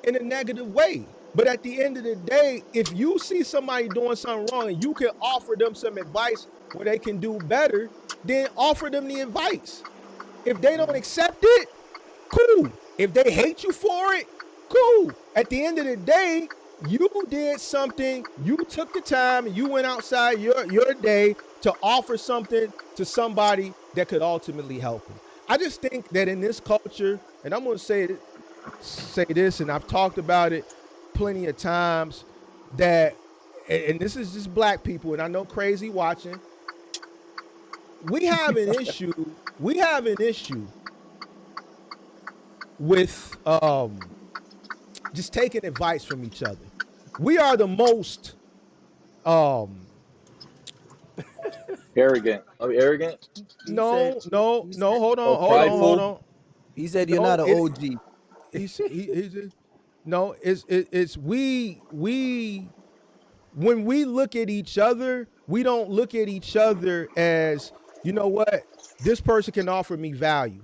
in a negative way. But at the end of the day, if you see somebody doing something wrong and you can offer them some advice where they can do better, then offer them the advice. If they don't accept it, cool. If they hate you for it, cool. At the end of the day, you did something, you took the time, and you went outside your day to offer something to somebody that could ultimately help them. I just think that in this culture, and I'm going to say this, and I've talked about it plenty of times, that, and this is just black people, and I know crazy watching, we have an issue with just taking advice from each other. We are the most arrogant. Are we arrogant? No, hold on. He said you're not an OG. It's we when we look at each other, we don't look at each other as, you know what, this person can offer me value,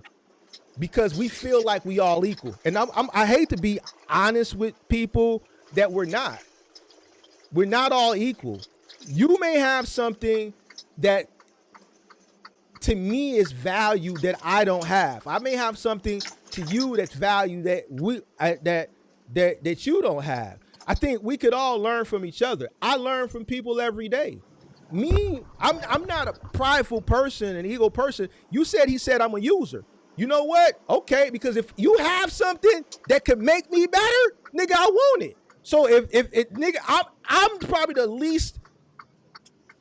because we feel like we all equal. And I hate to be honest with people that we're not. We're not all equal. You may have something that to me is value that I don't have. I may have something to you that's value that that you don't have. I think we could all learn from each other. I learn from people every day. Me, I'm not a prideful person, an ego person. You said he said I'm a user. You know what? Okay, because if you have something that could make me better, nigga, I want it. So if nigga, I'm probably the least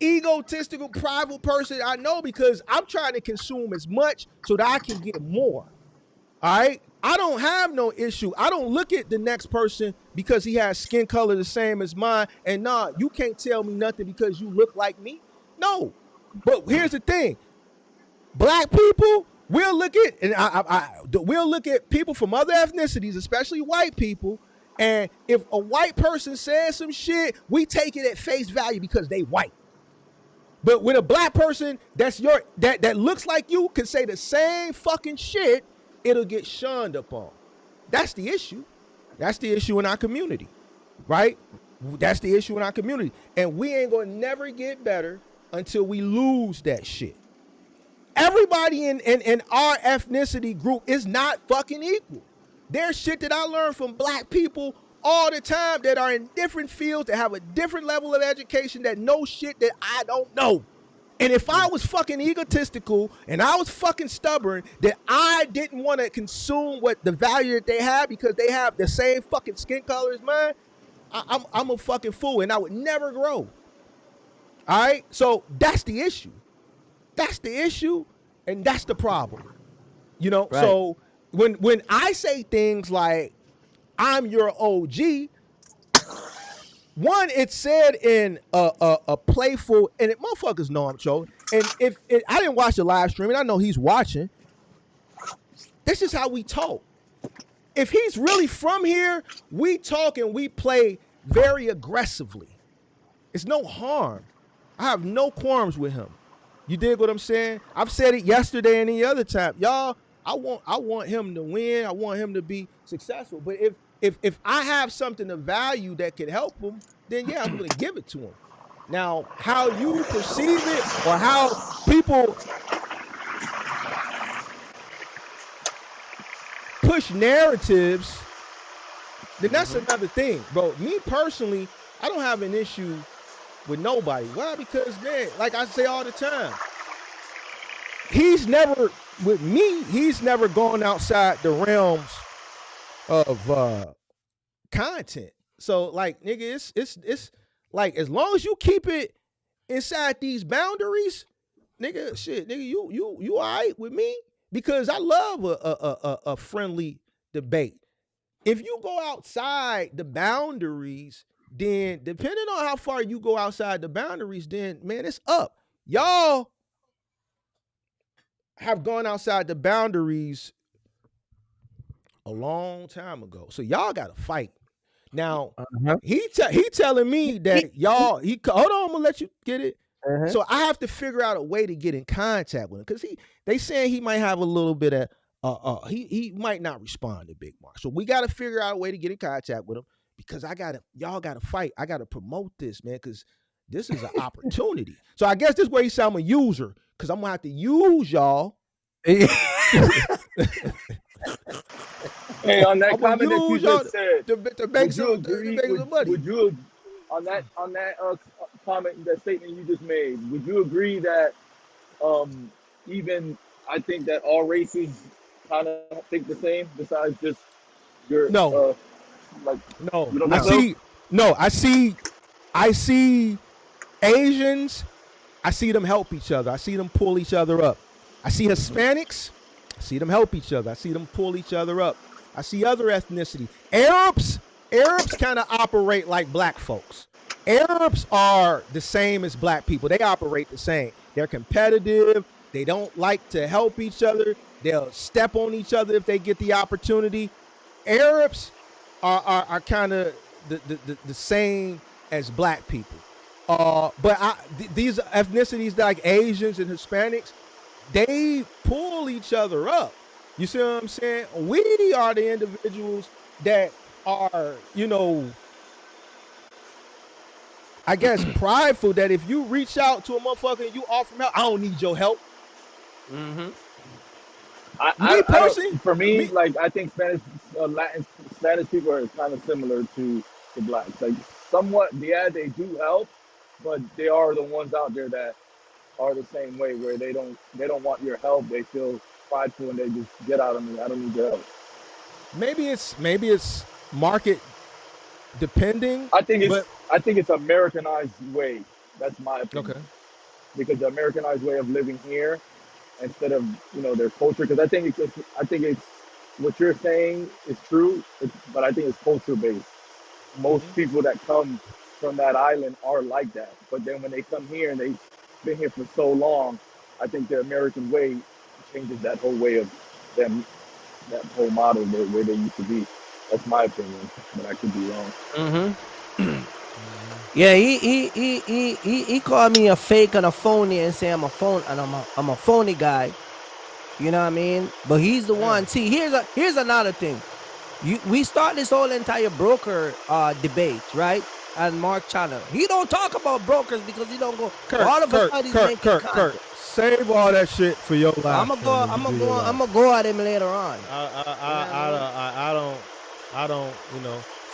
egotistical, prideful person I know, because I'm trying to consume as much so that I can get more. All right? I don't have no issue. I don't look at the next person because he has skin color the same as mine, and nah, you can't tell me nothing because you look like me. No. But here's the thing. Black people, we'll look at, and we'll look at people from other ethnicities, especially white people, and if a white person says some shit, we take it at face value because they white. But when a black person that looks like you can say the same fucking shit, it'll get shunned upon. That's the issue. That's the issue in our community, right? That's the issue in our community. And we ain't gonna never get better until we lose that shit. Everybody in our ethnicity group is not fucking equal. There's shit that I learn from black people all the time that are in different fields, that have a different level of education, that know shit that I don't know. And if I was fucking egotistical and I was fucking stubborn that I didn't want to consume what the value that they have because they have the same fucking skin color as mine, I'm a fucking fool and I would never grow. All right? So that's the issue. That's the issue, and that's the problem. You know, right. So when I say things like, I'm your OG, one, it's said in a playful, and motherfuckers know I'm trolling. And if I didn't watch the live stream, and I know he's watching, this is how we talk. If he's really from here, we talk and we play very aggressively. It's no harm. I have no qualms with him. You dig what I'm saying? I've said it yesterday and the other time. Y'all, I want him to win. I want him to be successful. But if I have something of value that could help him, then yeah, I'm gonna give it to him. Now, how you perceive it or how people push narratives, then that's another thing, bro. Me personally, I don't have an issue with nobody. Why? Because, man, like I say all the time, he's never gone outside the realms of content. So, like, nigga, it's like, as long as you keep it inside these boundaries, nigga, shit, nigga, you all right with me? Because I love a friendly debate. If you go outside the boundaries, then depending on how far you go outside the boundaries, then, man, it's up. Y'all have gone outside the boundaries a long time ago. So y'all got to fight. Now, he telling me that y'all, hold on, I'm going to let you get it. So I have to figure out a way to get in contact with him, because they saying he might have a little bit of he might not respond to Big Mark. So we got to figure out a way to get in contact with him, because y'all got to fight. I got to promote this, man, because this is an opportunity. So I guess this way he said I'm a user, because I'm gonna have to use y'all. Hey, on that comment that you just said, to make some money. Would you, on that comment, that statement you just made, would you agree that even I think that all races kind of think the same, besides just your no. You don't I see Asians. I see them help each other. I see them pull each other up. I see Hispanics. I see them help each other. I see them pull each other up. I see other ethnicity. Arabs kind of operate like black folks. Arabs are the same as black people. They operate the same. They're competitive. They don't like to help each other. They'll step on each other if they get the opportunity. Arabs are kind of the same as black people. But these ethnicities like Asians and Hispanics, they pull each other up. You see what I'm saying? We are the individuals that are, I guess, prideful, that if you reach out to a motherfucker and you offer him help, I don't need your help. Mm-hmm. I think Spanish people are kind of similar to blacks. Like, somewhat, yeah, they do help, but they are the ones out there that are the same way, where they don't want your help. They feel prideful and they just get out of me. I don't need your help. Maybe it's market depending. I think it's Americanized way. That's my opinion. Okay. Because the Americanized way of living here, instead of their culture. Because I think it's what you're saying is true, but I think it's culture based. Most people that come from that island are like that, but then when they come here and they've been here for so long, I think the American way changes that whole way of them, that whole model, the way they used to be. That's my opinion, but I could be wrong. Yeah, he called me a fake and a phony and say I'm a phony guy. You know what I mean? But he's the one. See, here's another thing. We start this whole entire broker debate, right? And Mark channel. He don't talk about brokers because he don't go. All of a sudden he's making content. Save all that shit for your life. I'm gonna go at him later on. I don't.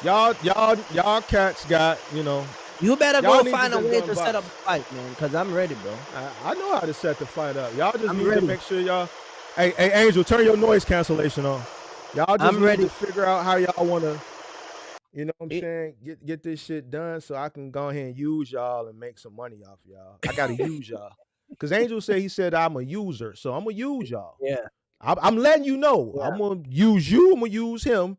Y'all cats got. You better go find a way to set up a fight, man, because I'm ready, bro. I know how to set the fight up. Y'all just need to make sure y'all. Hey, Angel, turn your noise cancellation on. Y'all just need to figure out how y'all want to, you know what I'm saying, get this shit done so I can go ahead and use y'all and make some money off y'all. I got to use y'all. Because Angel he said I'm a user, so I'm going to use y'all. Yeah. I'm letting you know. Yeah. I'm going to use you. I'm going to use him.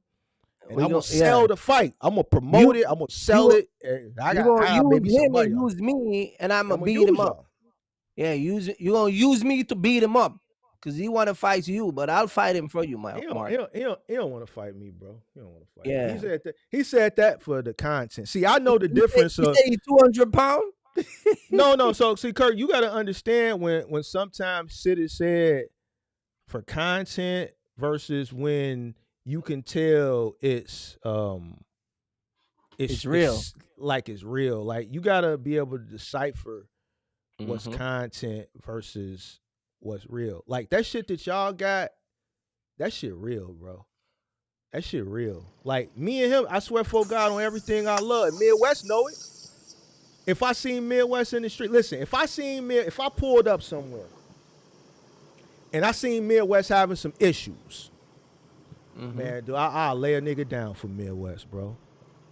And I'm going to sell the fight. I'm going to promote it. I'm going to sell it. I got maybe him and use me, and I'm going to beat him up. Yeah, you're going to use me to beat him up. because he want to fight you, but I'll fight him for you, Mark. He don't want to fight me, bro. He don't want to fight. Yeah. Me. He said that for the content. See, I know the difference. You say he's 200 pounds? No. So see, Kurt, you got to understand when sometimes shit is said for content versus when you can tell it's real. It's real. Like you got to be able to decipher what's content versus what's real. Like that shit that y'all got, that shit real, bro. That shit real. Like me and him, I swear for God on everything I love. Midwest know it. If I seen Midwest in the street, listen, if I pulled up somewhere and I seen Midwest having some issues, man, I'll lay a nigga down for Midwest, bro.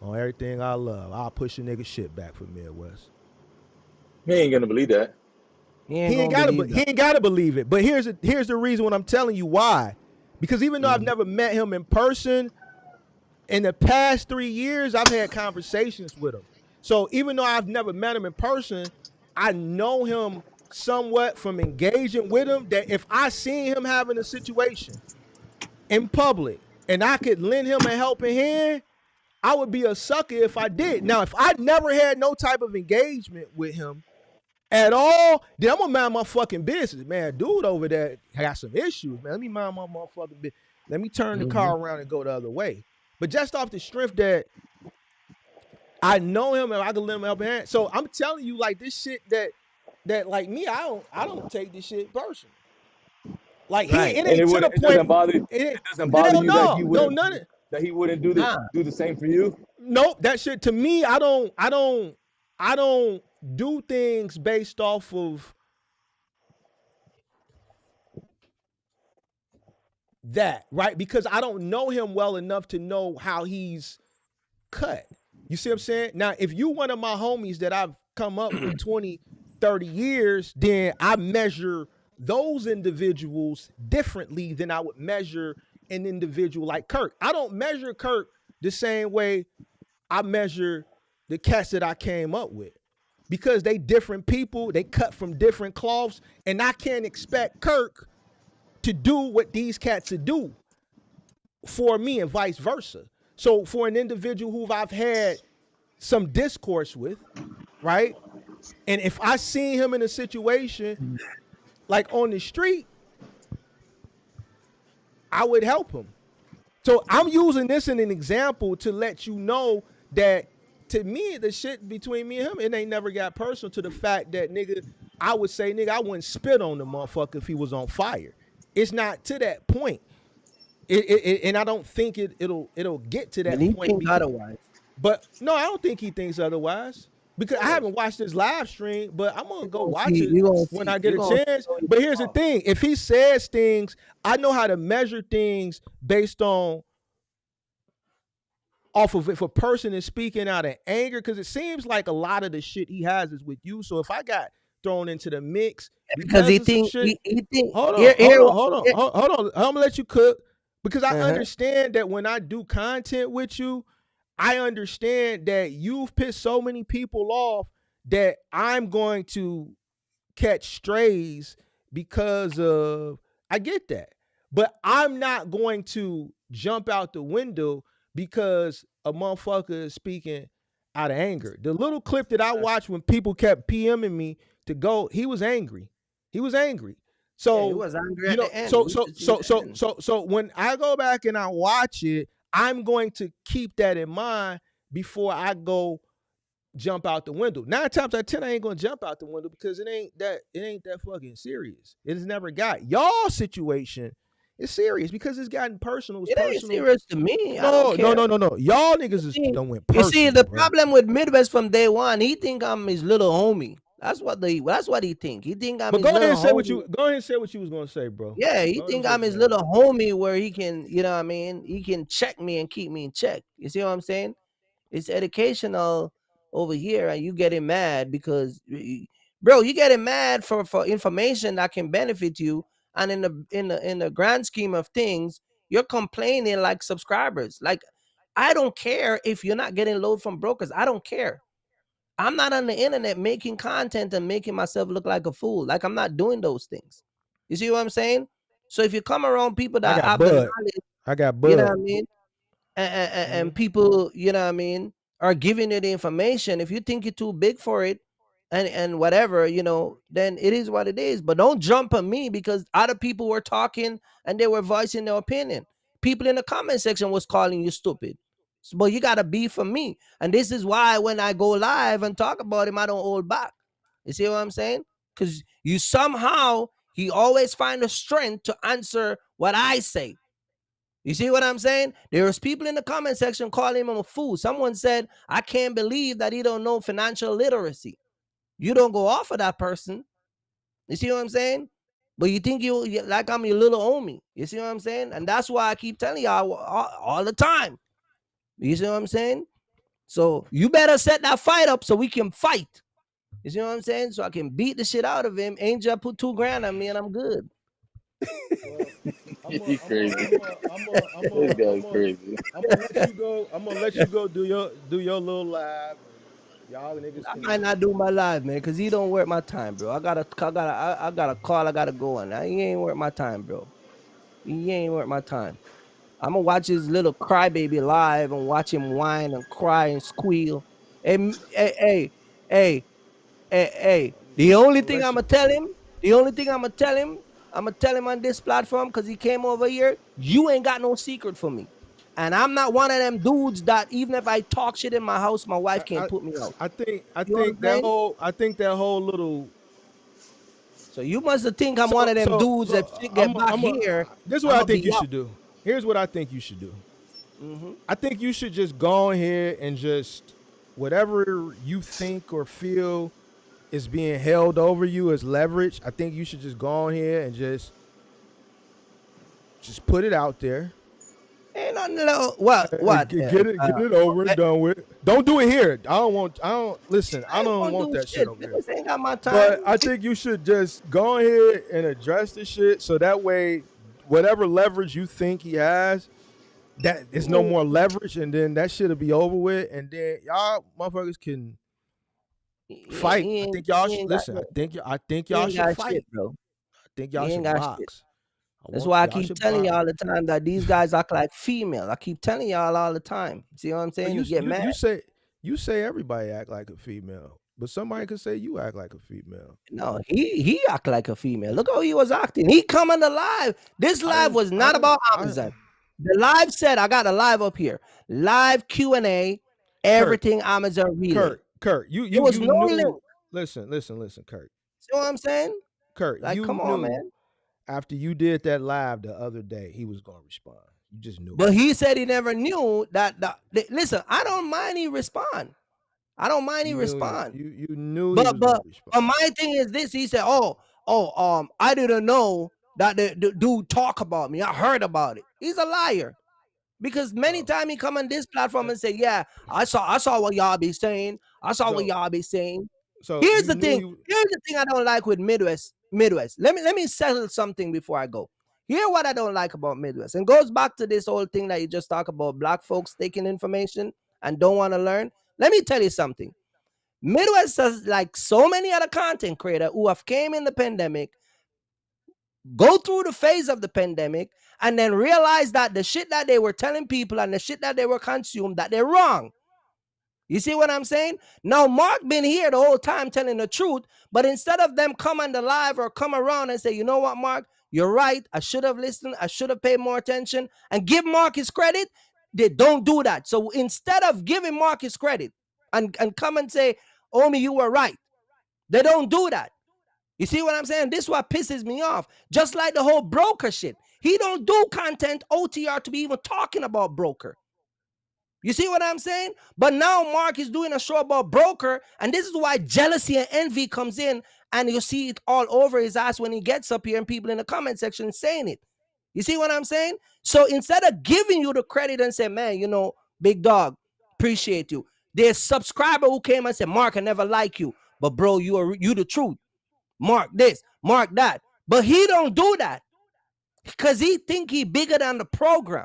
On everything I love. I'll push a nigga shit back for Midwest. He ain't gonna believe that. He ain't gotta believe it. But here's the reason when I'm telling you why. Because even though I've never met him in person, in the past 3 years, I've had conversations with him. So even though I've never met him in person, I know him somewhat from engaging with him, that if I seen him having a situation in public and I could lend him a helping hand, I would be a sucker if I did. Now, if I never had no type of engagement with him at all, then I'm gonna mind my fucking business, man. Dude over there got some issues, man. Let me mind my motherfucking business. Let me turn the car around and go the other way. But just off the strength that I know him and I can lend him a helping hand. So I'm telling you, like this shit that like me, I don't take this shit personal. Like it ain't to the point. It doesn't bother you that he wouldn't do the same for you. Nope, that shit to me, I don't do things based off of that, right? Because I don't know him well enough to know how he's cut. You see what I'm saying? Now, if you one of my homies that I've come up with 20, 30 years, then I measure those individuals differently than I would measure an individual like Kirk. I don't measure Kirk the same way I measure the cats that I came up with, because they different people, they cut from different cloths, and I can't expect Kirk to do what these cats do for me and vice versa. So for an individual who I've had some discourse with, right? And if I see him in a situation like on the street, I would help him. So I'm using this in an example to let you know that to me, the shit between me and him, it ain't never got personal, to the fact that, nigga, I would say, nigga, I wouldn't spit on the motherfucker if he was on fire. It's not to that point. And I don't think it'll get to that point. He thinks otherwise. But no, I don't think he thinks otherwise. Because I haven't watched his live stream, but I'm gonna go watch it when I get a chance. But here's the thing: if he says things, I know how to measure things based off of if a person is speaking out of anger. Because it seems like a lot of the shit he has is with you. So if I got thrown into the mix because he thinks, hold on, I'm gonna let you cook, because I understand that when I do content with you, I understand that you've pissed so many people off that I'm going to catch strays because of, I get that. But I'm not going to jump out the window because a motherfucker is speaking out of anger. The little clip that I watched when people kept PMing me to go, he was angry. He was angry. So, he was angry at the end. So when I go back and I watch it, I'm going to keep that in mind before I go jump out the window. 9 times out of 10, I ain't gonna jump out the window because it ain't that fucking serious. It has never got. Y'all situation is serious because it's gotten personal. It ain't serious to me. No. Y'all niggas is done went personal. You see, the problem with Midwest from day one, he think I'm his little homie. That's what he think. He think I'm. But go ahead and say what you was gonna say, bro. Yeah, he think I'm his little homie, where he can, you know what I mean? He can check me and keep me in check. You see what I'm saying? It's educational over here, and you getting mad because, bro, you getting mad for information that can benefit you, and in the grand scheme of things, you're complaining like subscribers. Like, I don't care if you're not getting load from brokers. I don't care. I'm not on the internet making content and making myself look like a fool. Like, I'm not doing those things. You see what I'm saying? So if you come around people that have Bud. the knowledge, I got Bud. You know what I mean? And people, you know what I mean, are giving you the information. If you think you're too big for it and whatever, you know, then it is what it is. But don't jump on me because other people were talking and they were voicing their opinion. People in the comment section was calling you stupid. But you gotta be for me. And this is why when I go live and talk about him, I don't hold back. You see what I'm saying? Because you somehow he always find the strength to answer what I say. You see what I'm saying? There's people in the comment section calling him a fool. Someone said, I can't believe that he don't know financial literacy. You don't go off of that person. You see what I'm saying? But you think you like I'm your little homie. You see what I'm saying? And that's why I keep telling y'all all the time. You see what I'm saying? So you better set that fight up so we can fight. You see what I'm saying? So I can beat the shit out of him. Angel put $2,000 on me and I'm good. He's crazy. This guy's crazy. I'm gonna let you go. I'm gonna let you go do your little live. Y'all niggas. I might not do my live, man, because he don't worth my time, bro. I got a call. I gotta go on. He ain't worth my time, bro. He ain't worth my time. I'm gonna watch his little crybaby live and watch him whine and cry and squeal. Hey. The only thing I'm gonna tell him, I'm gonna tell him on this platform because he came over here. You ain't got no secret for me, and I'm not one of them dudes that even if I talk shit in my house, my wife can't put me out. I think that whole little. So you must think I'm one of them dudes that get back here. This is what I think you should do. Here's what I think you should do. I think you should just go in here and just whatever you think or feel is being held over you as leverage. I think you should just go in here and just put it out there. Ain't nothing. What? Get it over and done with. Don't do it here. I don't want that shit over here. This ain't got my time. But I think you should just go ahead and address the shit so that way, whatever leverage you think he has, that is no more leverage, and then that shit'll be over with, and then y'all motherfuckers can fight. I think y'all should listen. I think y'all should fight, shit, bro. I think y'all should box. That's why I keep telling y'all all the time that these guys act like female. I keep telling y'all all the time. See what I'm saying? You get mad. You say everybody act like a female, but somebody could say you act like a female. No, he act like a female. Look how he was acting. He come on the live. This live was not about Amazon. The live said, I got a live up here. Live Q&A, everything Amazon relay. Kurt, you was you no knew. Listen, Kurt. See what I'm saying? Kurt, like, you come on, man. After you did that live the other day, he was gonna respond. You just knew. But he said he never knew that. Listen, I don't mind he respond. I don't mind he respond. You knew. But my thing is this. He said, I didn't know that the dude talk about me. I heard about it. He's a liar. Because many times he come on this platform and say, yeah, I saw what y'all be saying. What y'all be saying. So here's the thing. Here's the thing I don't like with Midwest. Let me settle something before I go. Here's what I don't like about Midwest. And goes back to this whole thing that you just talk about black folks taking information and don't want to learn. Let me tell you something. Midwest is like so many other content creators who have came in the pandemic, go through the phase of the pandemic, and then realize that the shit that they were telling people and the shit that they were consuming, that they're wrong. You see what I'm saying? Now, Mark been here the whole time telling the truth, but instead of them come on the live or come around and say, you know what, Mark, you're right. I should have listened. I should have paid more attention and give Mark his credit. They don't do that. So instead of giving Mark his credit and come and say, Omi, you were right, they don't do that. You see what I'm saying? This is what pisses me off. Just like the whole broker shit. He don't do content OTR to be even talking about broker. You see what I'm saying? But now Mark is doing a show about broker, and this is why jealousy and envy comes in, and you see it all over his ass when he gets up here and people in the comment section saying it. You see what I'm saying? So instead of giving you the credit and say, man, you know, big dog, appreciate you. There's a subscriber who came and said, Mark, I never like you, but bro, you the truth. Mark this, Mark that. But he don't do that because he think he bigger than the program.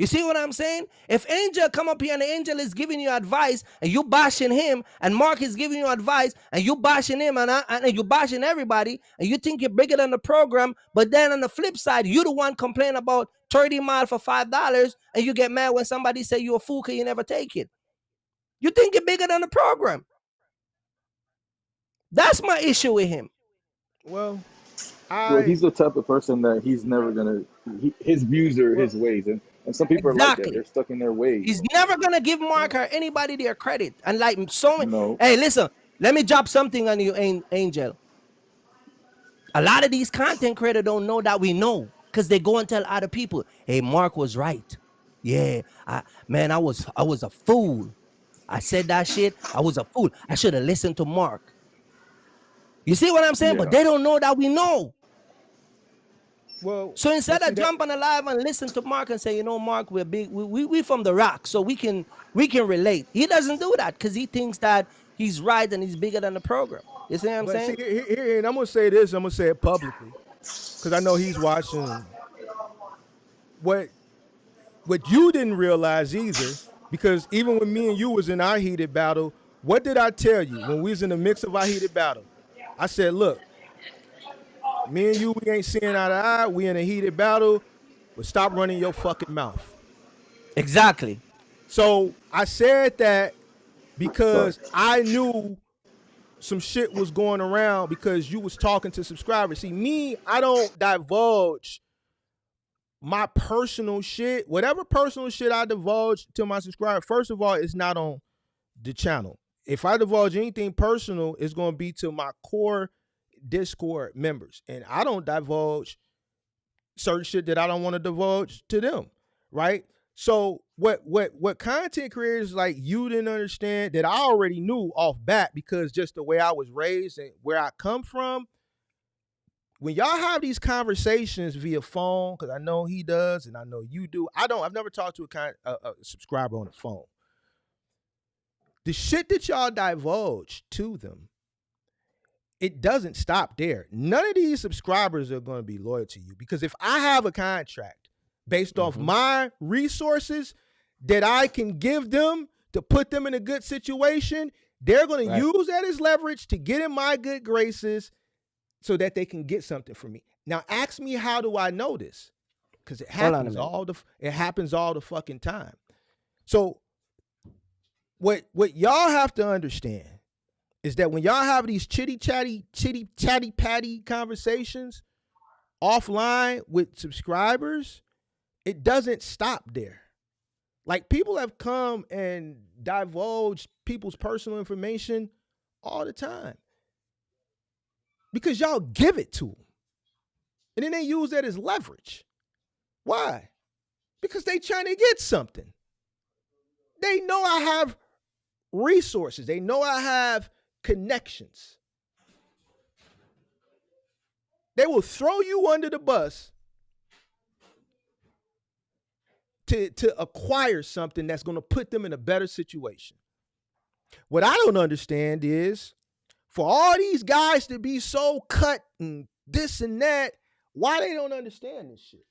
You see what I'm saying? If Angel come up here and Angel is giving you advice and you bashing him, and Mark is giving you advice and you bashing him, and you bashing everybody, and you think you're bigger than the program, but then on the flip side, you the one complain about 30 miles for $5, and you get mad when somebody say you're a fool because you never take it. You think you're bigger than the program. That's my issue with him. Well, he's the type of person that he's never gonna. His views are his ways, and some people are like that. They're stuck in their ways. He's never gonna give Mark or anybody their credit. And like so many. No. Hey, listen. Let me drop something on you, Angel. A lot of these content creators don't know that we know, because they go and tell other people, "Hey, Mark was right. Yeah, I was a fool. I said that shit. I was a fool. I should have listened to Mark." You see what I'm saying? Yeah. But they don't know that we know. Well, so instead of jumping alive and listen to Mark and say, Mark, we're big, we from the rock, so we can relate. He doesn't do that because he thinks that he's right and he's bigger than the program. You see what I'm saying? See, here, and I'm gonna say this. I'm gonna say it publicly because I know he's watching. What you didn't realize either, because even when me and you was in our heated battle, what did I tell you when we was in the mix of our heated battle? I said, look, me and you, we ain't seeing eye to eye. We in a heated battle, but stop running your fucking mouth. Exactly. So I said that because I knew some shit was going around because you was talking to subscribers. See, me, I don't divulge my personal shit. Whatever personal shit I divulge to my subscribers, first of all, it's not on the channel. If I divulge anything personal, it's going to be to my core Discord members. And I don't divulge certain shit that I don't want to divulge to them, right? So what content creators like you didn't understand that I already knew off bat, because just the way I was raised and where I come from, when y'all have these conversations via phone, because I know he does and I know you do. I've never talked to a subscriber on the phone. The shit that y'all divulge to them, it doesn't stop there. None of these subscribers are going to be loyal to you, because if I have a contract based off my resources that I can give them to put them in a good situation, they're going to use that as leverage to get in my good graces so that they can get something from me. Now, ask me, how do I know this? Because it happens all the fucking time. So what y'all have to understand is that when y'all have these chitty patty conversations offline with subscribers, it doesn't stop there. Like, people have come and divulged people's personal information all the time because y'all give it to them. And then they use that as leverage. Why? Because they trying to get something. They know I have resources. They know I have connections. They will throw you under the bus to acquire something that's going to put them in a better situation. What I don't understand is, for all these guys to be so cut and this and that, why they don't understand this shit.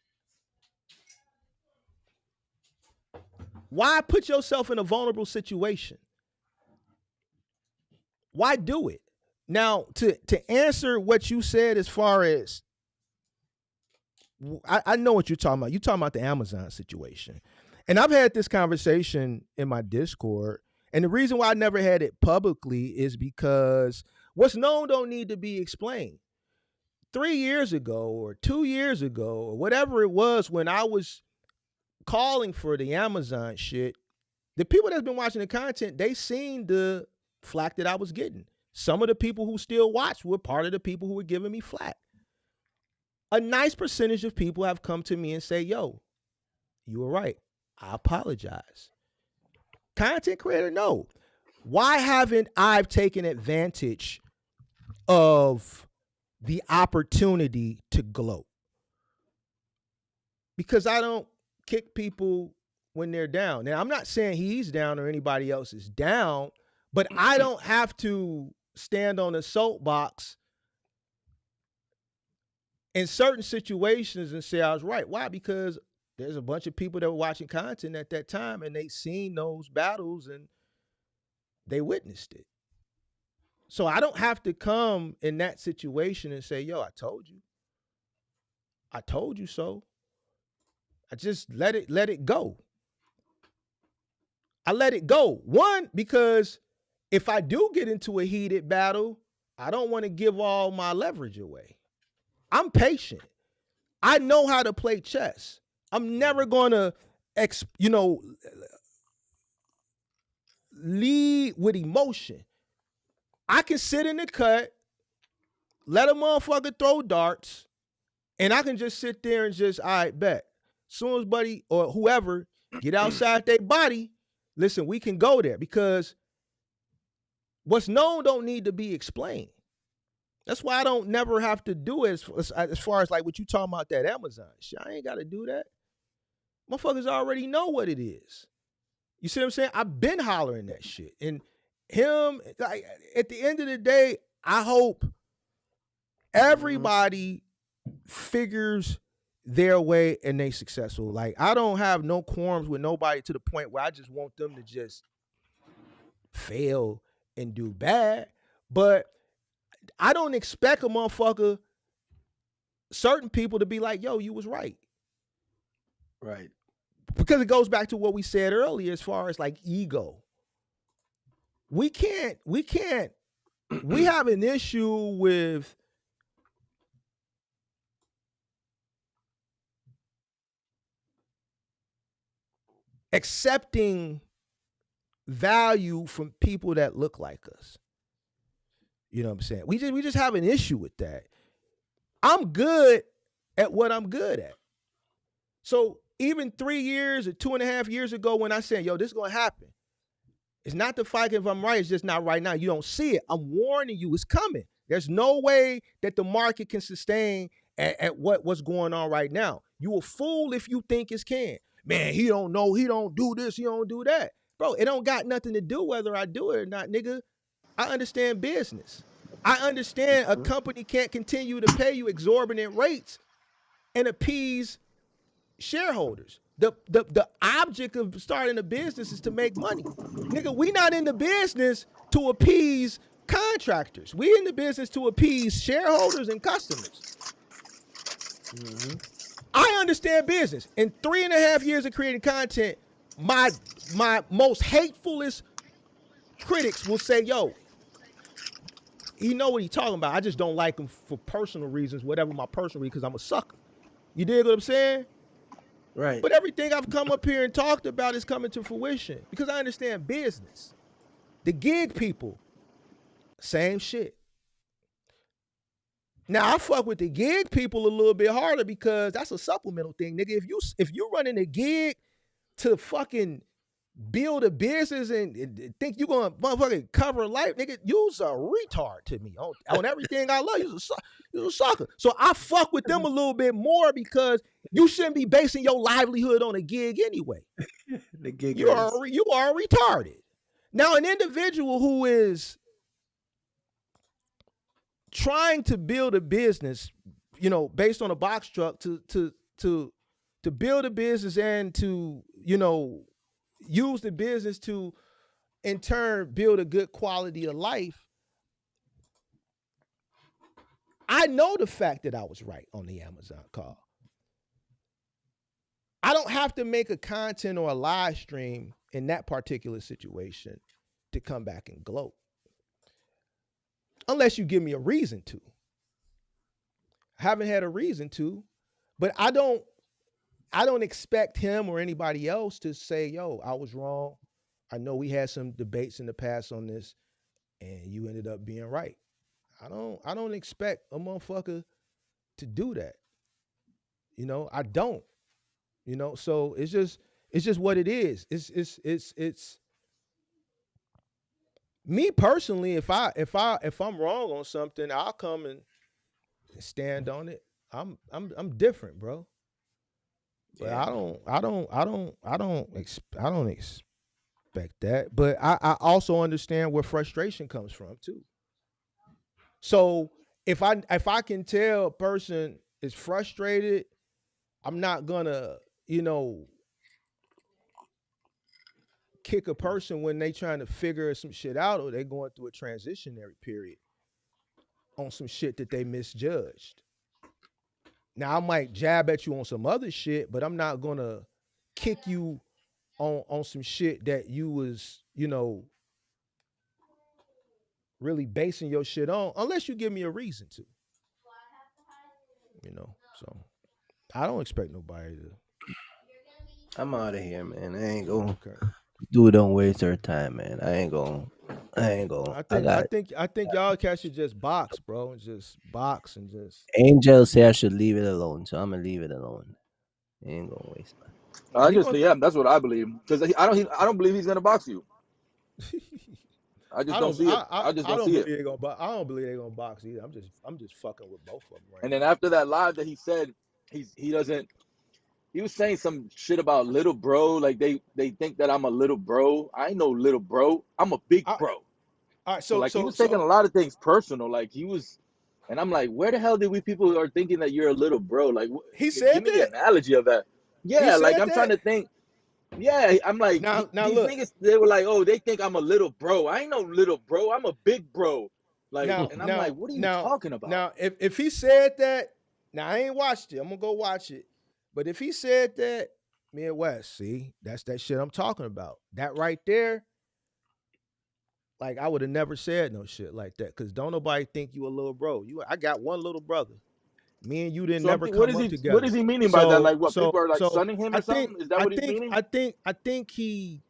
Why put yourself in a vulnerable situation? Why do it? Now, to answer what you said as far as, I know what you're talking about. You're talking about the Amazon situation. And I've had this conversation in my Discord. And the reason why I never had it publicly is because what's known don't need to be explained. 3 years ago or 2 years ago or whatever it was, when I was calling for the Amazon shit, the people that's been watching the content, they seen the flack that I was getting. Some of the people who still watch were part of the people who were giving me flack. A nice percentage of people have come to me and say, yo, you were right. I apologize. Content creator, no. Why haven't I taken advantage of the opportunity to gloat? Because I don't kick people when they're down. Now, I'm not saying he's down or anybody else is down, but I don't have to stand on a soapbox in certain situations and say I was right. Why? Because there's a bunch of people that were watching content at that time, and they seen those battles and they witnessed it. So I don't have to come in that situation and say, yo, I told you so. I just let it go. I let it go. One, because if I do get into a heated battle, I don't want to give all my leverage away. I'm patient. I know how to play chess. I'm never going to, lead with emotion. I can sit in the cut, let a motherfucker throw darts, and I can just sit there and just, all right, bet. Soon as buddy or whoever get outside their body, listen, we can go there, because what's known don't need to be explained. That's why I don't never have to do it as far as like what you talking about, that Amazon shit. I ain't got to do that. Motherfuckers already know what it is. You see what I'm saying? I've been hollering that shit. And him, like, at the end of the day, I hope everybody figures their way and they successful. Like, I don't have no qualms with nobody to the point where I just want them to just fail and do bad. But I don't expect a motherfucker, certain people, to be like, yo, you was right. Right. Because it goes back to what we said earlier as far as like ego. We have an issue with accepting value from people that look like us. You know what I'm saying? We just have an issue with that. I'm good at what I'm good at. So even 3 years or 2.5 years ago, when I said, yo, this is going to happen, it's not the fight if I'm right, it's just not right now. You don't see it. I'm warning you, it's coming. There's no way that the market can sustain at what's going on right now. You a fool if you think it can. Man, he don't know, he don't do this, he don't do that. Bro, it don't got nothing to do whether I do it or not, nigga. I understand business. I understand a company can't continue to pay you exorbitant rates and appease shareholders. The object of starting a business is to make money. Nigga, we not in the business to appease contractors. We in the business to appease shareholders and customers. Mm-hmm. I understand business. In 3.5 years of creating content, my most hatefulest critics will say, yo, he know what he's talking about. I just don't like him for personal reasons, whatever my personal reasons, because I'm a sucker. You dig what I'm saying? Right. But everything I've come up here and talked about is coming to fruition because I understand business. The gig people, same shit. Now I fuck with the gig people a little bit harder because that's a supplemental thing, nigga. If you running a gig to fucking build a business and think you gonna motherfucking cover life, nigga, you's a retard to me on everything I love. You's a sucker. So I fuck with them a little bit more because you shouldn't be basing your livelihood on a gig anyway. The gig you are retarded. Now an individual who is trying to build a business, you know, based on a box truck to build a business and to, you know, use the business to in turn build a good quality of life. I know the fact that I was right on the Amazon call. I don't have to make a content or a live stream in that particular situation to come back and gloat. Unless you give me a reason to. I haven't had a reason to, but I don't expect him or anybody else to say, yo, I was wrong. I know we had some debates in the past on this and you ended up being right. I don't expect a motherfucker to do that. You know, I don't. You know, so it's just what it is. It's me personally, if I'm wrong on something, I'll come and stand on it. I'm different, bro. But I don't expect that. But I also understand where frustration comes from too. So if I can tell a person is frustrated, I'm not gonna, you know, kick a person when they trying to figure some shit out or they going through a transitionary period on some shit that they misjudged. Now I might jab at you on some other shit, but I'm not gonna kick you on some shit that you was, really basing your shit on, unless you give me a reason to. So I don't expect nobody to. I'm out of here, man. I ain't going. Okay. Dude, don't waste our time, man. I ain't going. I think y'all cats should just box, bro, and just box and just. Angel say I should leave it alone, so I'm gonna leave it alone. I ain't gonna waste time. That's what I believe. Because I don't believe he's gonna box you. I just don't see it. I just don't see it. I don't believe they're gonna box either. I'm just fucking with both of them right. And then after that live that he said he doesn't. He was saying some shit about little bro. Like they think that I'm a little bro. I ain't no little bro. I'm a big bro. All right, so he was taking a lot of things personal. Like he was, and I'm like, where the hell did we people are thinking that you're a little bro? Like he said give me the analogy of that. Yeah, like I'm trying to think. Yeah, I'm like now these look. niggas, they were like, oh, they think I'm a little bro. I ain't no little bro. I'm a big bro. Like, and I'm like, what are you talking about? Now, if he said that, now I ain't watched it. I'm gonna go watch it. But if he said that, me and West, see, that's that shit I'm talking about. That right there, like I would have never said no shit like that. Cause don't nobody think you a little bro. I got one little brother. Me and you didn't never come up together. What is he meaning by that? Like what, people are like sunning him or something? Is that what he's meaning? I think he.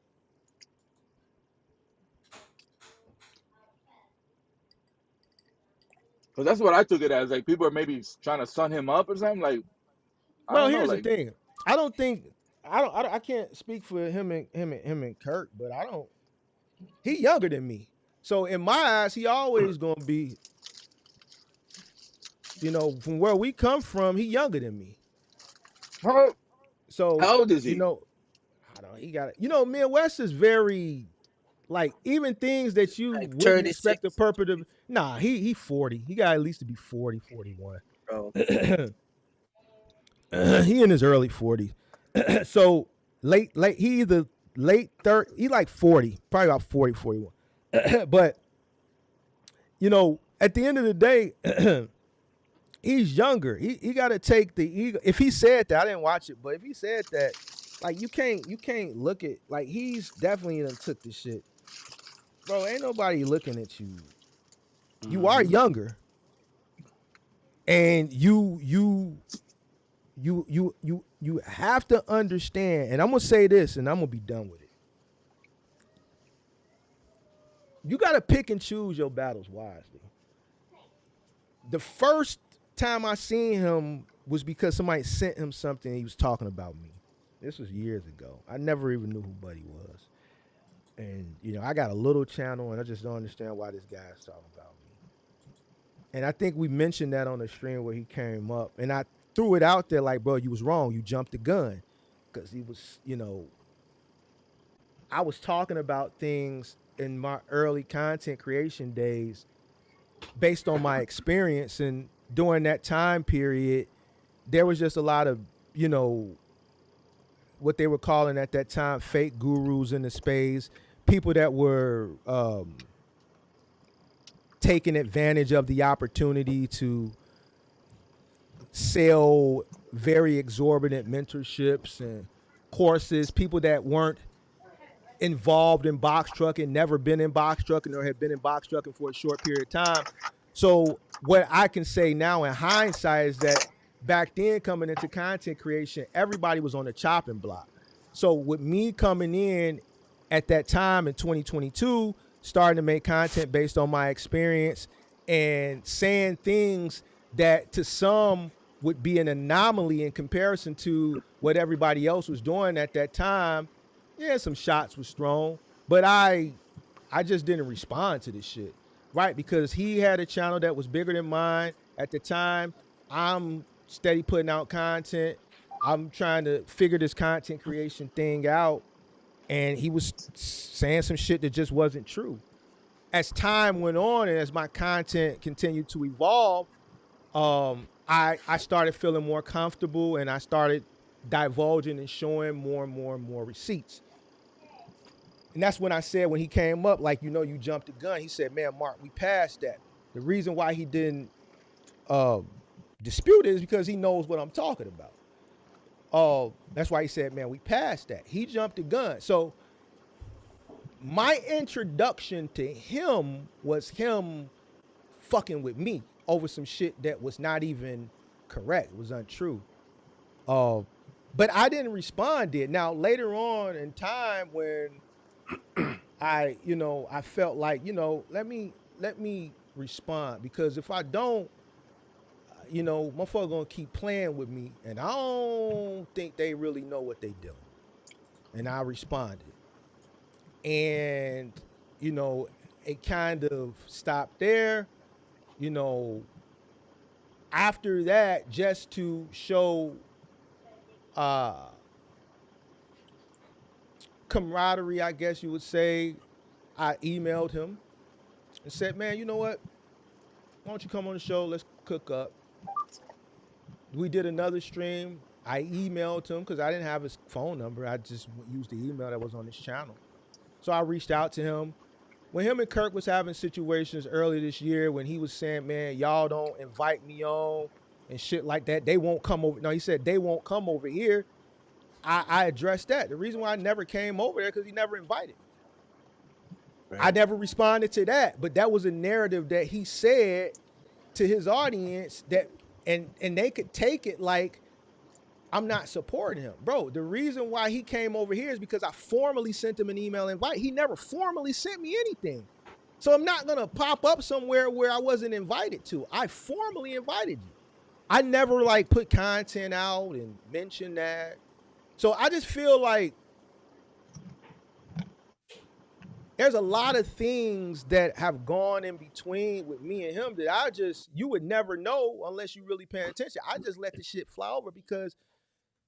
Because that's what I took it as. Like people are maybe trying to sun him up or something. Like, well, here's the thing. I can't speak for him and Kirk, but he younger than me. So in my eyes, he always gonna be, from where we come from, he younger than me. So how old is he? I don't know. He got it. Me and West is very, like, even things that you like wouldn't expect the purpose of. Nah, he 40. He got at least to be 40, 41. Bro. He in his early 40s. So late, he either late 30, he like 40, probably about 40, 41. But, at the end of the day, he's younger. He got to take the ego. If he said that, I didn't watch it, but if he said that, like, you can't look at, like, he's definitely done took the shit. Bro, ain't nobody looking at you. You are younger. And you have to understand, and I'm gonna say this, and I'm gonna be done with it. You gotta pick and choose your battles wisely. The first time I seen him was because somebody sent him something. He was talking about me. This was years ago. I never even knew who Buddy was, and I got a little channel, and I just don't understand why this guy is talking about me. And I think we mentioned that on the stream where he came up, and I threw it out there like, bro, you was wrong. You jumped the gun. Because he was, I was talking about things in my early content creation days based on my experience. And during that time period, there was just a lot of, what they were calling at that time fake gurus in the space, people that were taking advantage of the opportunity to sell very exorbitant mentorships and courses, people that weren't involved in box trucking, never been in box trucking, or had been in box trucking for a short period of time. So what I can say now in hindsight is that back then, coming into content creation, everybody was on the chopping block. So with me coming in at that time in 2022, starting to make content based on my experience and saying things that to some would be an anomaly in comparison to what everybody else was doing at that time. Yeah, some shots was thrown, but I just didn't respond to this shit, right? Because he had a channel that was bigger than mine at the time. I'm steady putting out content. I'm trying to figure this content creation thing out, and he was saying some shit that just wasn't true. As time went on and as my content continued to evolve, I started feeling more comfortable, and I started divulging and showing more and more and more receipts. And that's when I said, when he came up, like, you know, you jumped the gun. He said, man, Mark, we passed that. The reason why he didn't dispute it is because he knows what I'm talking about. That's why he said, man, we passed that. He jumped the gun. So my introduction to him was him fucking with me over some shit that was not even correct. It was untrue. But I didn't respond to it. Now, later on in time when I felt like, let me respond, because if I don't, motherfucker gonna keep playing with me, and I don't think they really know what they doing. And I responded. And, it kind of stopped there. After that, just to show camaraderie, I guess you would say, I emailed him and said, man, you know what? Why don't you come on the show? Let's cook up. We did another stream. I emailed him because I didn't have his phone number. I just used the email that was on his channel. So I reached out to him. When him and Kirk was having situations earlier this year, when he was saying, man, y'all don't invite me on and shit like that, they won't come over. No, he said they won't come over here. I addressed that. The reason why I never came over there because he never invited. Right. I never responded to that, but that was a narrative that he said to his audience that, and they could take it like I'm not supporting him. Bro, the reason why he came over here is because I formally sent him an email invite. He never formally sent me anything. So I'm not going to pop up somewhere where I wasn't invited to. I formally invited you. I never put content out and mentioned that. So I just feel like there's a lot of things that have gone in between with me and him that you would never know unless you really pay attention. I just let the shit fly over because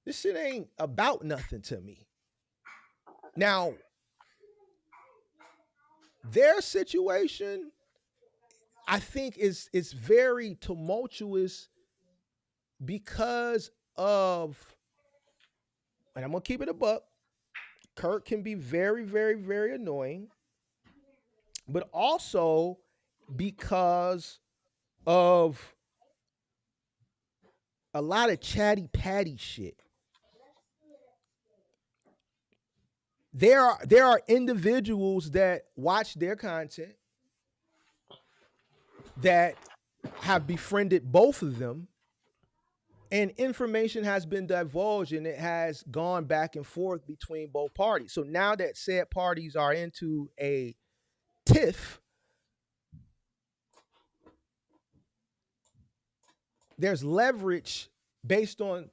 this shit ain't about nothing to me. Now, their situation, I think, is very tumultuous because of, and I'm going to keep it a buck, Kirk can be very, very, very annoying, but also because of a lot of chatty patty shit. There are individuals that watch their content that have befriended both of them, and information has been divulged and it has gone back and forth between both parties. So now that said parties are into a tiff, there's leverage based on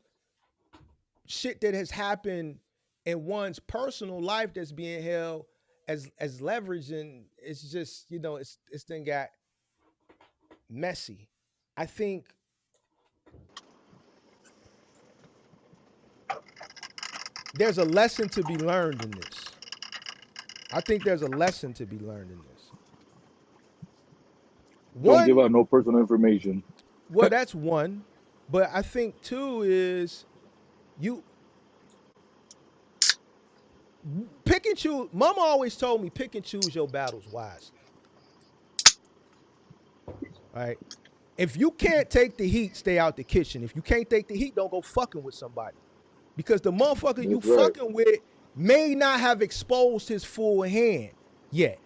shit that has happened in one's personal life that's being held as leverage, and it's just, it's then got messy. I think there's a lesson to be learned in this. I think there's a lesson to be learned in this. Don't give out no personal information. Well, that's one. But I think two is you pick and choose. Mama always told me pick and choose your battles wisely. All right. If you can't take the heat, stay out the kitchen. If you can't take the heat, don't go fucking with somebody. Because the motherfucker you fucking with may not have exposed his full hand yet.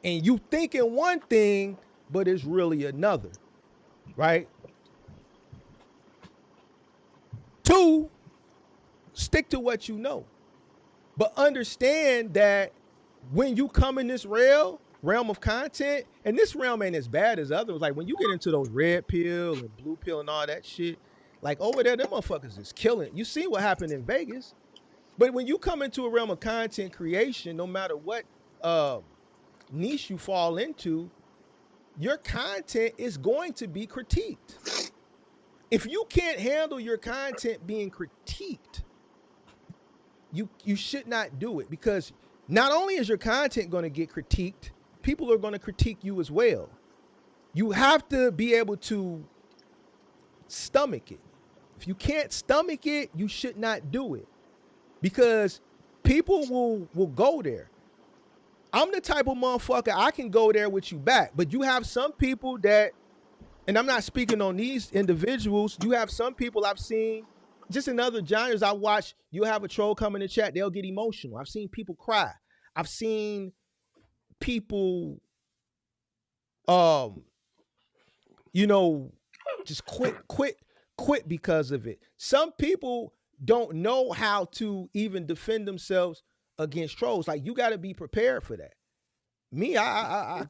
And you thinking one thing, but it's really another. Right? Two, stick to what you know. But understand that when you come in this realm of content, and this realm ain't as bad as others. Like when you get into those red pill and blue pill and all that shit, like over there, them motherfuckers is killing. You see what happened in Vegas. But when you come into a realm of content creation, no matter what niche you fall into, your content is going to be critiqued. If you can't handle your content being critiqued, you should not do it, because not only is your content going to get critiqued, people are going to critique you as well. You have to be able to stomach it. If you can't stomach it, you should not do it, because people will go there. I'm the type of motherfucker, I can go there with you back, but you have some people that, and I'm not speaking on these individuals, you have some people I've seen just in other genres I watch, you have a troll come in the chat, they'll get emotional. I've seen people cry. I've seen people, just quit because of it. Some people don't know how to even defend themselves against trolls. Like, you got to be prepared for that. Me, nigga,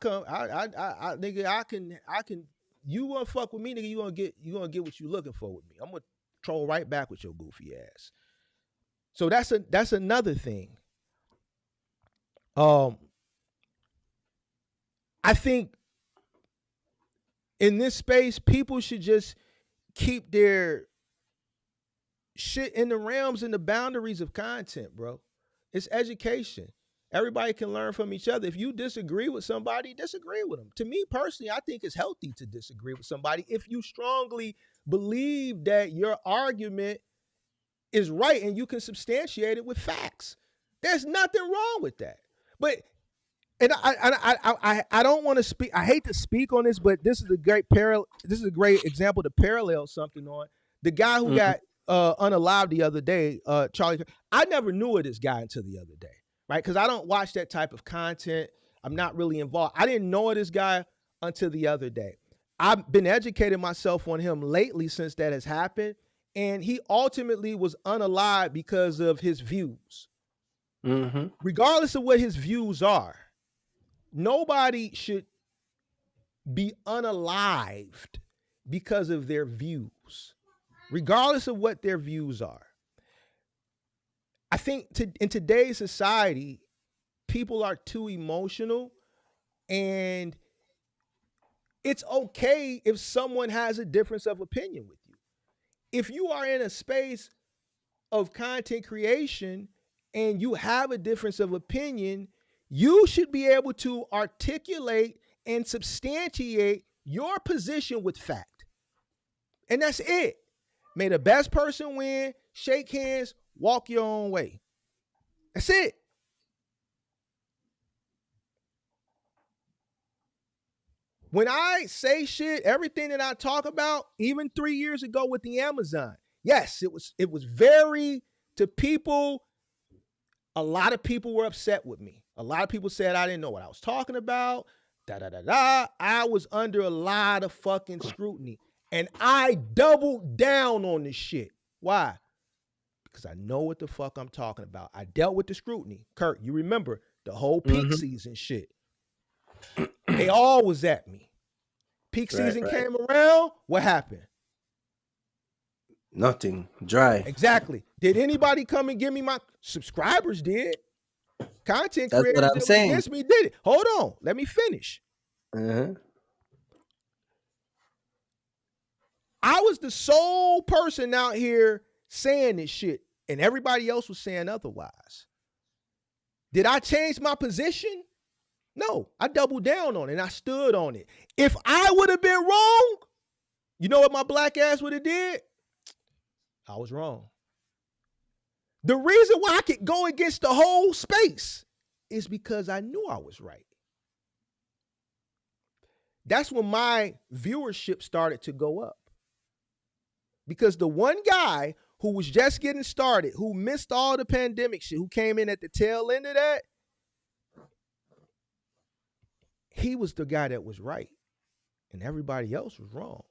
I can. You wanna fuck with me, nigga? You gonna get what you looking for with me. I'm gonna troll right back with your goofy ass. So that's another thing. I think in this space, people should just keep their shit in the realms and the boundaries of content, bro. It's education. Everybody can learn from each other. If you disagree with somebody, disagree with them. To me personally, I think it's healthy to disagree with somebody if you strongly believe that your argument is right and you can substantiate it with facts. There's nothing wrong with that. But and I don't want to speak. I hate to speak on this, but this is a great example to parallel something on. The guy who got unalived the other day, Charlie. I never knew of this guy until the other day, right? Because I don't watch that type of content. I'm not really involved. I didn't know of this guy until the other day. I've been educating myself on him lately since that has happened, and he ultimately was unalived because of his views. Mm-hmm. Regardless of what his views are, nobody should be unalived because of their views, regardless of what their views are. I think in today's society, people are too emotional, and it's okay if someone has a difference of opinion with you. If you are in a space of content creation and you have a difference of opinion, you should be able to articulate and substantiate your position with fact. And that's it. May the best person win, shake hands, walk your own way. That's it. When I say shit, everything that I talk about, even 3 years ago with the Amazon, yes, it was very, to people, a lot of people were upset with me. A lot of people said I didn't know what I was talking about. I was under a lot of fucking scrutiny. And I doubled down on this shit. Why? Because I know what the fuck I'm talking about. I dealt with the scrutiny. Kurt, you remember the whole peak season shit. They all was at me. Peak season came around. What happened? Nothing. Dry. Exactly. Did anybody come and give me my subscribers? Did content That's creators what I'm saying. against me did it? Hold on. Let me finish. I was the sole person out here saying this shit, and everybody else was saying otherwise. Did I change my position? No, I doubled down on it and I stood on it. If I would have been wrong, you know what my black ass would have did? I was wrong. The reason why I could go against the whole space is because I knew I was right. That's when my viewership started to go up. Because the one guy who was just getting started, who missed all the pandemic shit, who came in at the tail end of that, he was the guy that was right. And everybody else was wrong.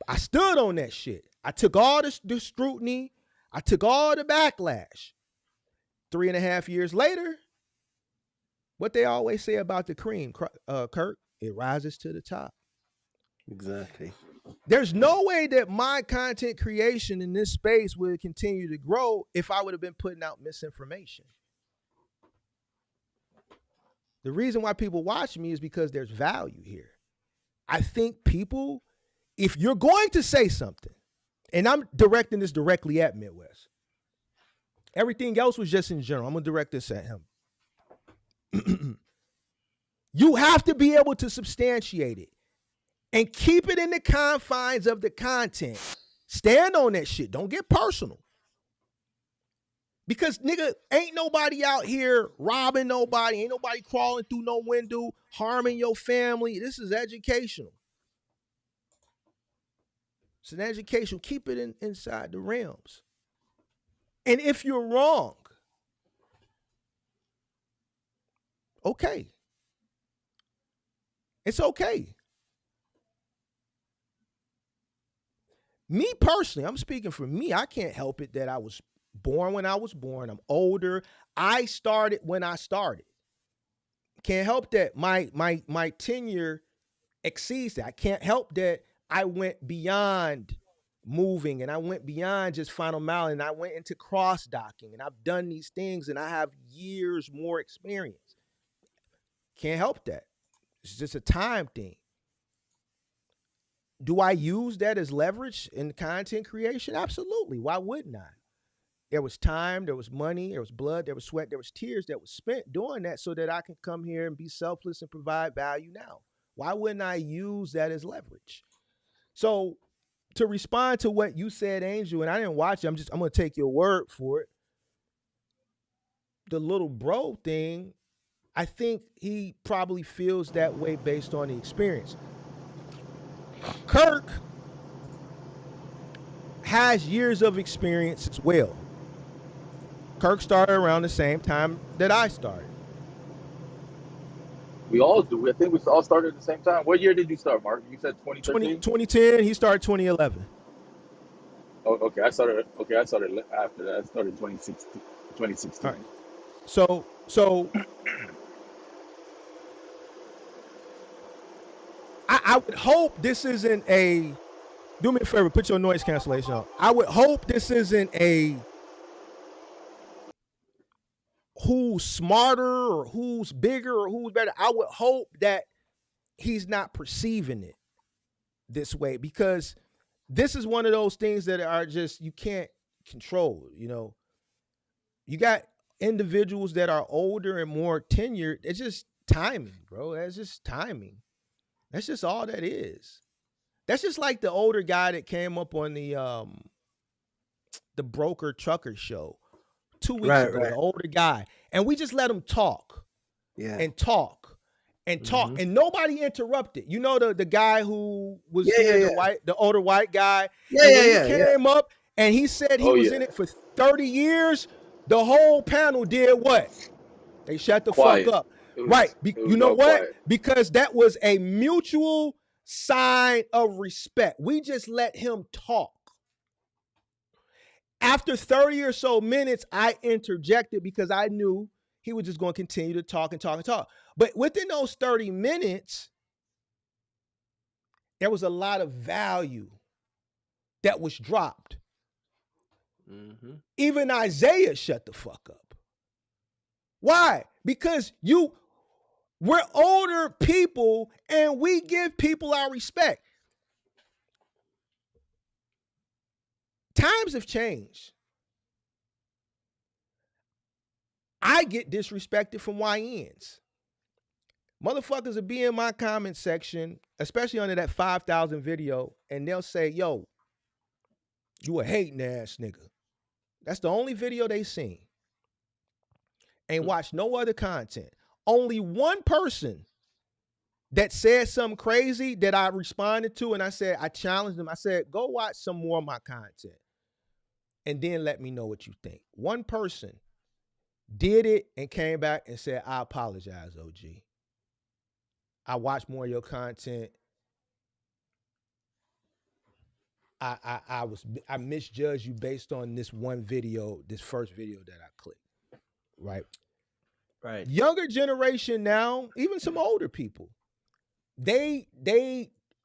I stood on that shit. I took all the scrutiny. I took all the backlash. 3.5 years later, what they always say about the cream, Kurt, it rises to the top. Exactly. There's no way that my content creation in this space would continue to grow if I would have been putting out misinformation. The reason why people watch me is because there's value here. I think people, if you're going to say something, and I'm directing this directly at Midwest. Everything else was just in general. I'm going to direct this at him. You have to be able to substantiate it. and keep it in the confines of the content. Stand on that shit. Don't get personal. Because, nigga, ain't nobody out here robbing nobody. Ain't nobody crawling through no window, harming your family. This is educational. It's an education. Keep it inside the realms. And if you're wrong, okay. It's okay. Me personally, I'm speaking for me. I can't help it that I was born when I was born. I'm older. I started when I started. Can't help that my tenure exceeds that. I can't help that I went beyond moving and I went beyond just final mile and I went into cross docking and I've done these things and I have years more experience. Can't help that. It's just a time thing. Do I use that as leverage in content creation? Absolutely. Why wouldn't I? There was time, there was money, there was blood, there was sweat, there was tears that was spent doing that so that I can come here and be selfless and provide value now. Why wouldn't I use that as leverage? So to respond to what you said, Angel, and I didn't watch it, I'm going to take your word for it. The little bro thing, I think he probably feels that way based on the experience. Kirk has years of experience as well. Kirk started around the same time that I started. We all do. I think we all started at the same time. What year did you start, Mark? You said 2013? 2010. He started 2011. Oh, okay. I started after that. I started 2016. All right. So I would hope this isn't a. Do me a favor. Put your noise cancellation on. I would hope this isn't a. Who's smarter or who's bigger or who's better. I would hope that he's not perceiving it this way, because this is one of those things that are just, you can't control. You know, you got individuals that are older and more tenured. It's just timing, bro. That's just timing. That's just all that is. That's just like the older guy that came up on the Broker Trucker show 2 weeks ago, the older guy. And we just let him talk. Yeah. And talk. And talk. Mm-hmm. And nobody interrupted. You know the guy who was the older white guy. He came up and he said he was in it for 30 years. The whole panel did what? They shut the fuck up. You know what? Quiet. Because that was a mutual sign of respect. We just let him talk. After 30 or so minutes, I interjected because I knew he was just going to continue to talk and talk and talk. But within those 30 minutes, there was a lot of value that was dropped. Mm-hmm. Even Isaiah shut the fuck up. Why? Because we're older people and we give people our respect. Times have changed. I get disrespected from YNs. Motherfuckers will be in my comment section, especially under that 5,000 video, and they'll say, yo, you a hating ass nigga. That's the only video they seen. Ain't watch no other content. Only one person that said something crazy that I responded to, and I challenged them. I said, go watch some more of my content and then let me know what you think. One person did it and came back and said, I apologize, OG. I watched more of your content. I misjudged you based on this one video, this first video that I clicked. Right. Younger generation now, even some older people, they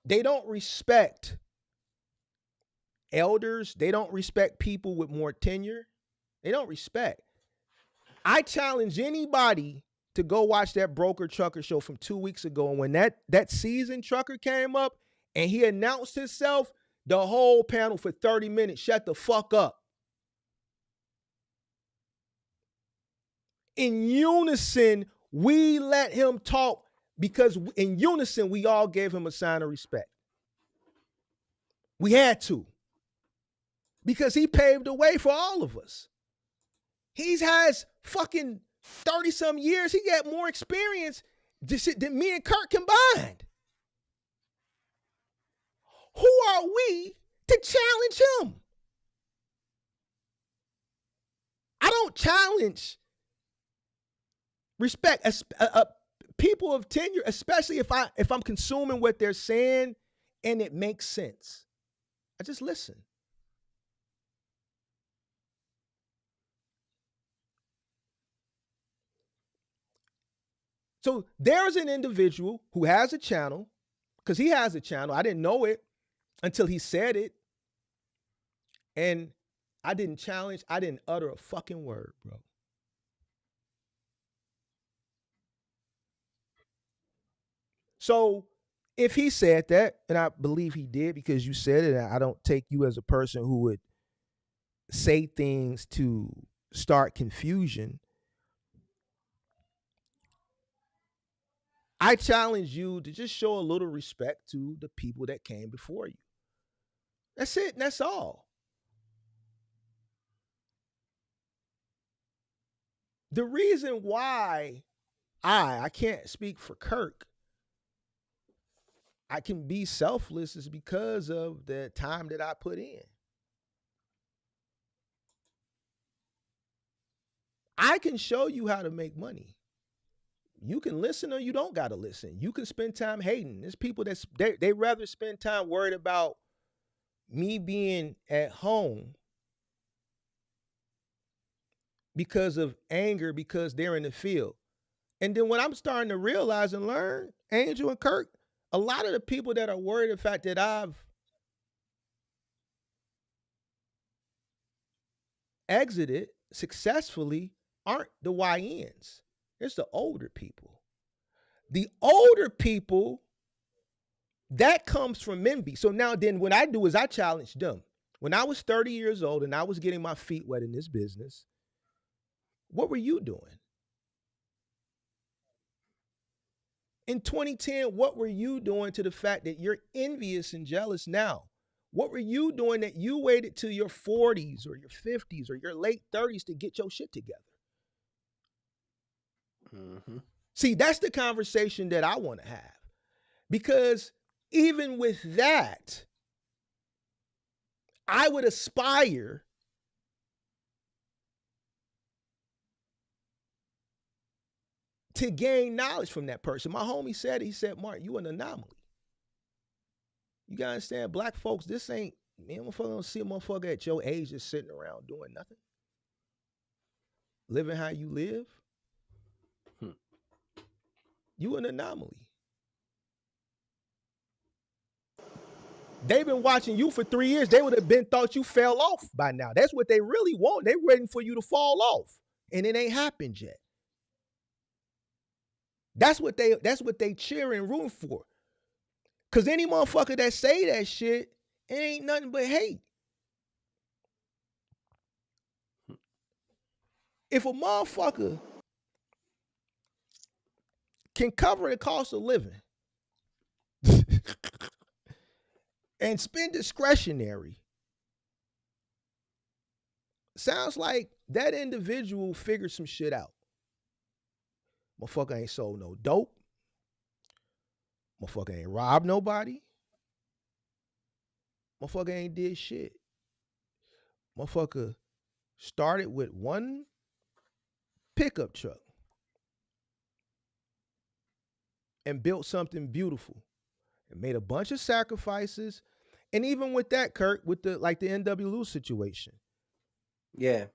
don't respect elders. They don't respect people with more tenure. They don't respect. I challenge anybody to go watch that Broker Trucker show from 2 weeks ago. And when that seasoned trucker came up and he announced himself, the whole panel for 30 minutes shut the fuck up. In unison, we let him talk because in unison, we all gave him a sign of respect. We had to. Because he paved the way for all of us. He has fucking 30-some years. He got more experience than me and Kirk combined. Who are we to challenge him? I don't challenge respect people of tenure, especially if I'm consuming what they're saying and it makes sense. I just listen. So there's an individual who has a channel, because he has a channel. I didn't know it until he said it. And I didn't challenge. I didn't utter a fucking word, bro. So if he said that, and I believe he did because you said it, and I don't take you as a person who would say things to start confusion. I challenge you to just show a little respect to the people that came before you. That's it, and that's all. The reason why I can't speak for Kirk, I can be selfless, is because of the time that I put in. I can show you how to make money. You can listen or you don't got to listen. You can spend time hating. There's people that they rather spend time worried about me being at home because of anger, because they're in the field. And then what I'm starting to realize and learn, Angel and Kirk, a lot of the people that are worried the fact that I've exited successfully aren't the YNs. It's the older people. The older people, that comes from envy. So now then what I do is I challenge them. When I was 30 years old and I was getting my feet wet in this business, what were you doing? In 2010, what were you doing to the fact that you're envious and jealous now? What were you doing that you waited till your 40s or your 50s or your late 30s to get your shit together? Mm-hmm. See, that's the conversation that I want to have. Because even with that, I would aspire to gain knowledge from that person. My homie said, Mark, you an anomaly. You gotta understand, black folks, this ain't, man, motherfucker don't see a motherfucker at your age just sitting around doing nothing. Living how you live. You an anomaly. They've been watching you for 3 years. They would have been thought you fell off by now. That's what they really want. They're waiting for you to fall off. And it ain't happened yet. That's what they cheer and root for. Cause any motherfucker that say that shit, it ain't nothing but hate. If a motherfucker can cover the cost of living and spend discretionary, sounds like that individual figured some shit out. Motherfucker ain't sold no dope. Motherfucker ain't robbed nobody. Motherfucker ain't did shit. Motherfucker started with one pickup truck and built something beautiful and made a bunch of sacrifices. And even with that, Kirk, with the NWLU situation. Yeah.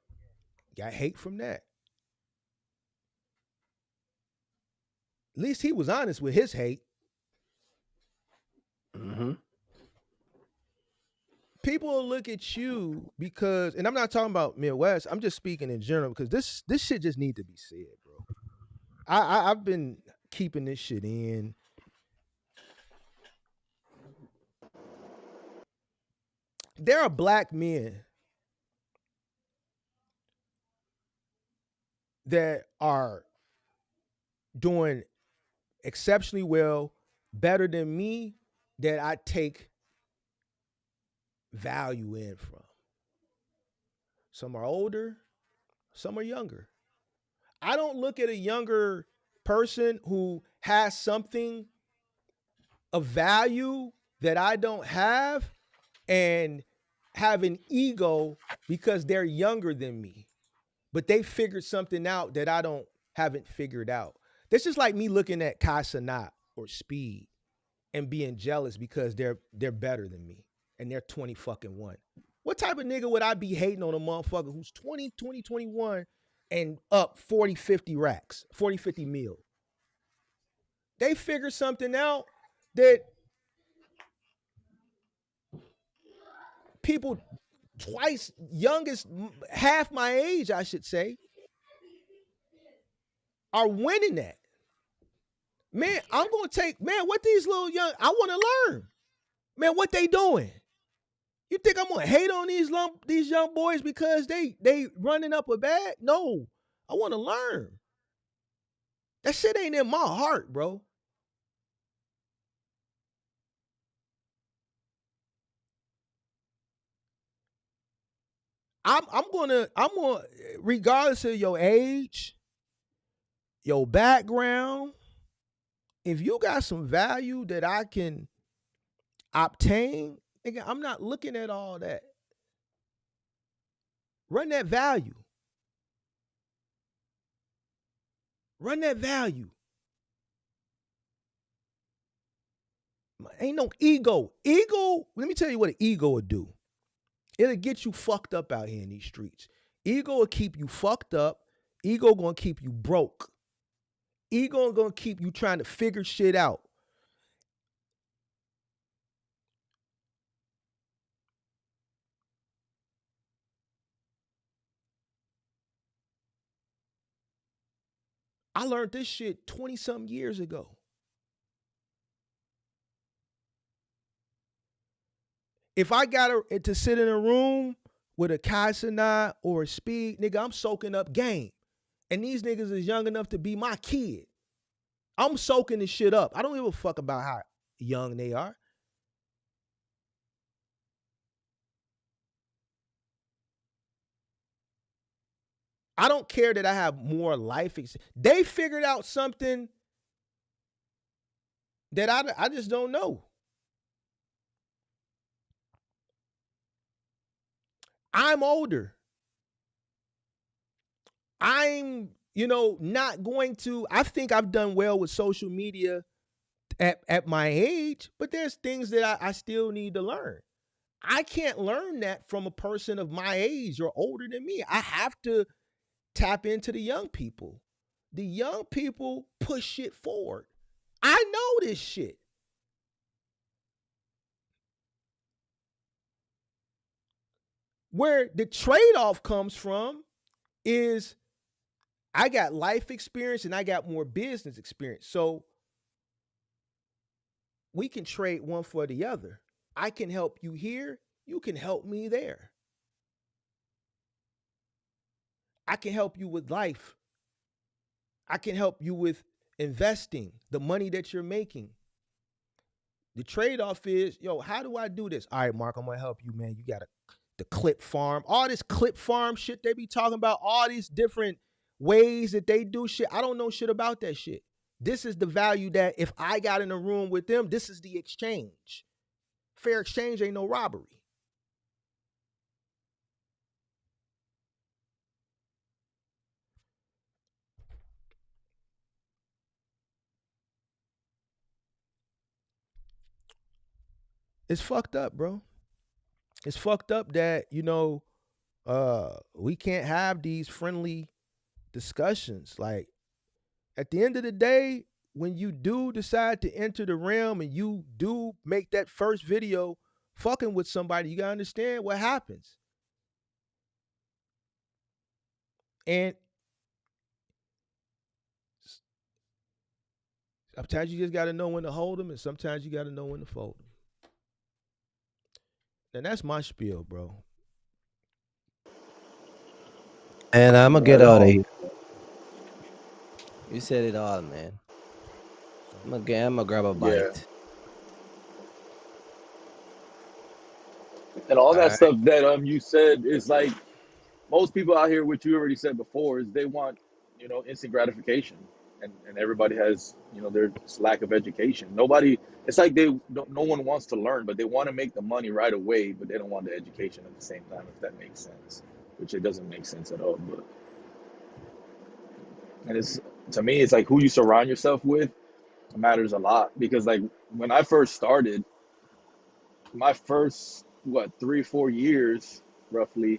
Got hate from that. At least he was honest with his hate. Mm-hmm. People will look at you because, and I'm not talking about Midwest, I'm just speaking in general, because this shit just need to be said, bro. I've been keeping this shit in. There are black men that are doing exceptionally well, better than me, that I take value in from. Some are older, some are younger. I don't look at a younger person who has something of value that I don't have and have an ego because they're younger than me, but they figured something out that I haven't figured out. That's just like me looking at Kai Cenat or Speed and being jealous because they're better than me and they're 20-fucking-1. What type of nigga would I be hating on a motherfucker who's 20, 21 and up 40, 50 racks, 40, 50 mil? They figured something out that people twice youngest, half my age, I should say, are winning that. Man, I'm going to take, man, what these little young, I want to learn. Man, what they doing? You think I'm going to hate on these young boys because they running up a bag? No, I want to learn. That shit ain't in my heart, bro. I'm gonna, regardless of your age, your background, if you got some value that I can obtain, nigga, I'm not looking at all that. Run that value. Run that value. Ain't no ego. Ego, let me tell you what an ego will do. It'll get you fucked up out here in these streets. Ego will keep you fucked up. Ego gonna keep you broke. Ego gonna keep you trying to figure shit out. I learned this shit 20-something years ago. If I got to sit in a room with a Kai Cenat or a Speed, nigga, I'm soaking up game. And these niggas is young enough to be my kid. I'm soaking this shit up. I don't give a fuck about how young they are. I don't care that I have more life experience. They figured out something that I just don't know. I'm older. I'm, not going to, I think I've done well with social media at my age, but there's things that I still need to learn. I can't learn that from a person of my age or older than me. I have to tap into the young people. The young people push shit forward. I know this shit. Where the trade-off comes from is I got life experience and I got more business experience. So we can trade one for the other. I can help you here. You can help me there. I can help you with life. I can help you with investing, the money that you're making. The trade-off is, how do I do this? All right, Mark, I'm going to help you, man. You got the clip farm. All this clip farm shit they be talking about, all these different ways that they do shit. I don't know shit about that shit. This is the value that if I got in a room with them, this is the exchange. Fair exchange ain't no robbery. It's fucked up, bro. It's fucked up that, we can't have these friendly discussions. Like, at the end of the day, when you do decide to enter the realm and you do make that first video fucking with somebody, you gotta understand what happens. And sometimes you just gotta know when to hold them, and sometimes you gotta know when to fold them. And that's my spiel, bro. And I'm gonna get out of here. You said it all, man. I'm gonna grab a bite. Yeah. And all that stuff that you said is like most people out here, which you already said before, is they want, instant gratification. And everybody has, their lack of education. Nobody, it's like no one wants to learn, but they want to make the money right away, but they don't want the education at the same time, if that makes sense, which it doesn't make sense at all. But, and to me, it's like who you surround yourself with matters a lot, because like when I first started, my first, 3-4 years, roughly,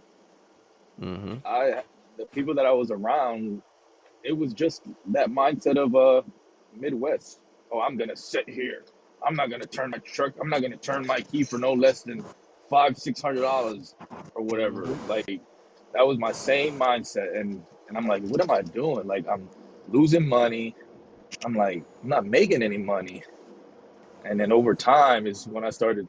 the people that I was around, it was just that mindset of Midwest. Oh, I'm gonna sit here. I'm not gonna turn my truck. I'm not gonna turn my key for no less than $500-$600 or whatever. Like that was my same mindset, and I'm like, what am I doing? Like I'm losing money. I'm like, I'm not making any money. And then over time is when I started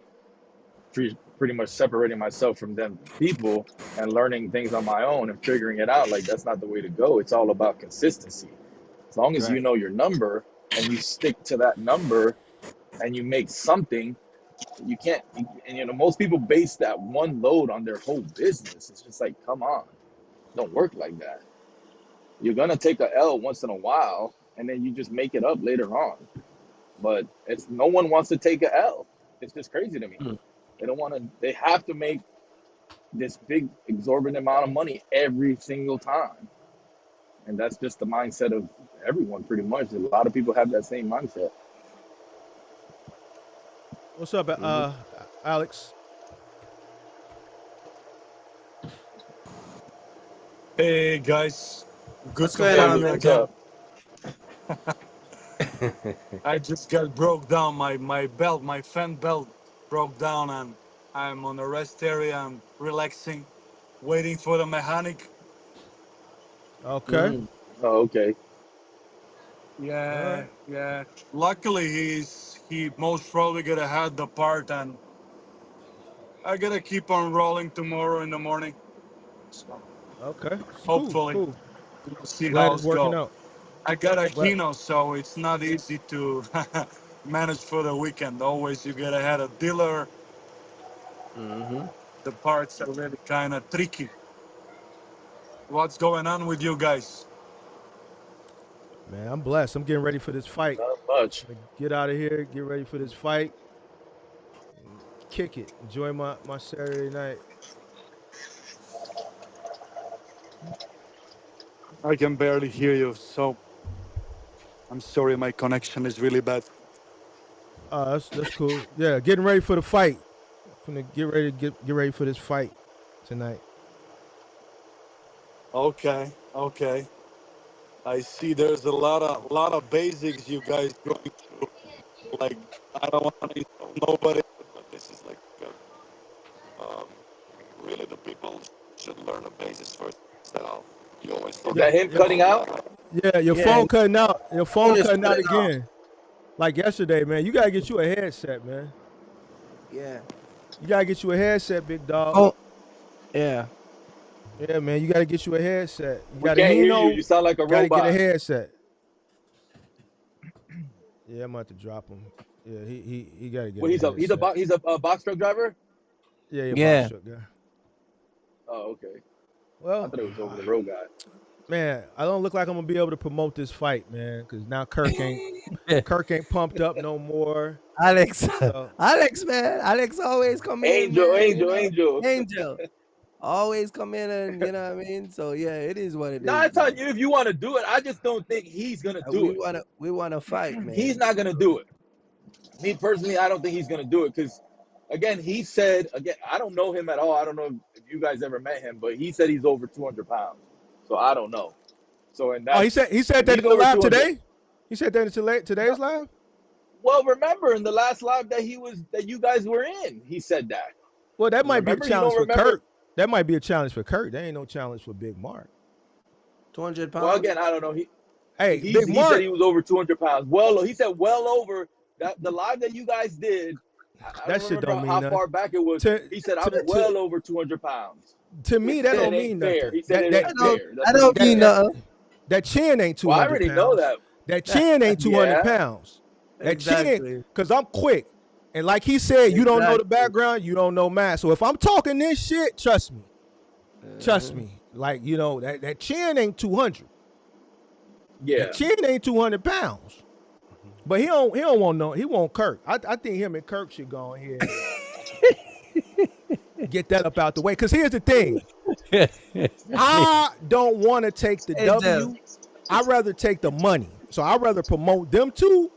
pretty much separating myself from them people and learning things on my own and figuring it out. Like that's not the way to go. It's all about consistency. As long as you know your number and you stick to that number and you make something, you can't. And most people base that one load on their whole business. It's just like, come on, don't work like that. You're gonna take a L once in a while and then you just make it up later on. But no one wants to take a L. It's just crazy to me. They don't want to. They have to make this big exorbitant amount of money every single time, and that's just the mindset of everyone. Pretty much, a lot of people have that same mindset. What's up, Alex? Hey guys, what's going on, man? I just got broke down. My belt, my fan belt broke down, and I'm on the rest area and relaxing, waiting for the mechanic. Okay. Oh, okay. Yeah, yeah. Luckily, he most probably gonna have the part, and I gotta keep on rolling tomorrow in the morning. So, Okay. hopefully, cool. we'll see Glad how it's it's working go. out. I got a Kino, so it's not easy to manage for the weekend. Always you gotta have a dealer. The parts are really kind of tricky. What's going on with you guys? Man, I'm blessed. I'm getting ready for this fight. Not much. Get out of here. Get ready for this fight. Kick it. Enjoy my Saturday night. I can barely hear you, so I'm sorry. My connection is really bad. That's cool. Yeah, getting ready for the fight. Gonna get ready for this fight tonight. Okay. I see. There's a lot of basics you guys going through. Like I don't want to insult nobody, but this is like really the people should learn the basics first. You always is that him cutting out? Yeah, your phone cutting out. Your phone cutting out again. Like yesterday, man. You gotta get you a headset, man. Yeah. You gotta get you a headset, big dog. Oh. Yeah. Yeah, man. You gotta get you a headset. You We can't hear you. You sound like a gotta robot. get a headset. Yeah, I'm about to drop him. Yeah, he gotta get. Well, he's a box truck driver. Yeah. Box truck guy. Oh, okay. Well, I thought it was over the road guy. Man, I don't look like I'm gonna be able to promote this fight, man, because now Kirk ain't pumped up no more. Alex, man, Alex always come in. Angel, always come in, and you know what I mean. So yeah, it is what it is. No, I tell you, if you want to do it, I just don't think he's gonna do it. We want to fight, man. He's not gonna do it. Me personally, I don't think he's gonna do it because, again, he said I don't know him at all. I don't know if you guys ever met him, but he said he's over 200 pounds. So I don't know. So he said that in the live today. He said that in today's live. Well, remember in the last live that you guys were in, he said that. Well, that might be a challenge for Kurt. That might be a challenge for Kurt. There ain't no challenge for Big Mark. 200 pounds. Well, again, I don't know. Big Mark. He said he was over 200 pounds. Well, he said well over that. The live that you guys did. That shit don't mean how far back it was. He said I'm well over 200 pounds. To me, that don't mean nothing. He said that don't mean nothing. That chin ain't 200 Well, I already pounds. know that. That chin ain't 200 pounds. That Exactly. chin, because I'm quick. And like he said, you don't know the background, you don't know math. So if I'm talking this shit, trust me. Trust me. Like, you know, that chin ain't 200. Yeah. That chin ain't 200 pounds. But he don't want he want Kirk. I think him and Kirk should go in here and get that up out the way. Because here's the thing. I don't want to take the W. I'd rather take the money. So I'd rather promote them two.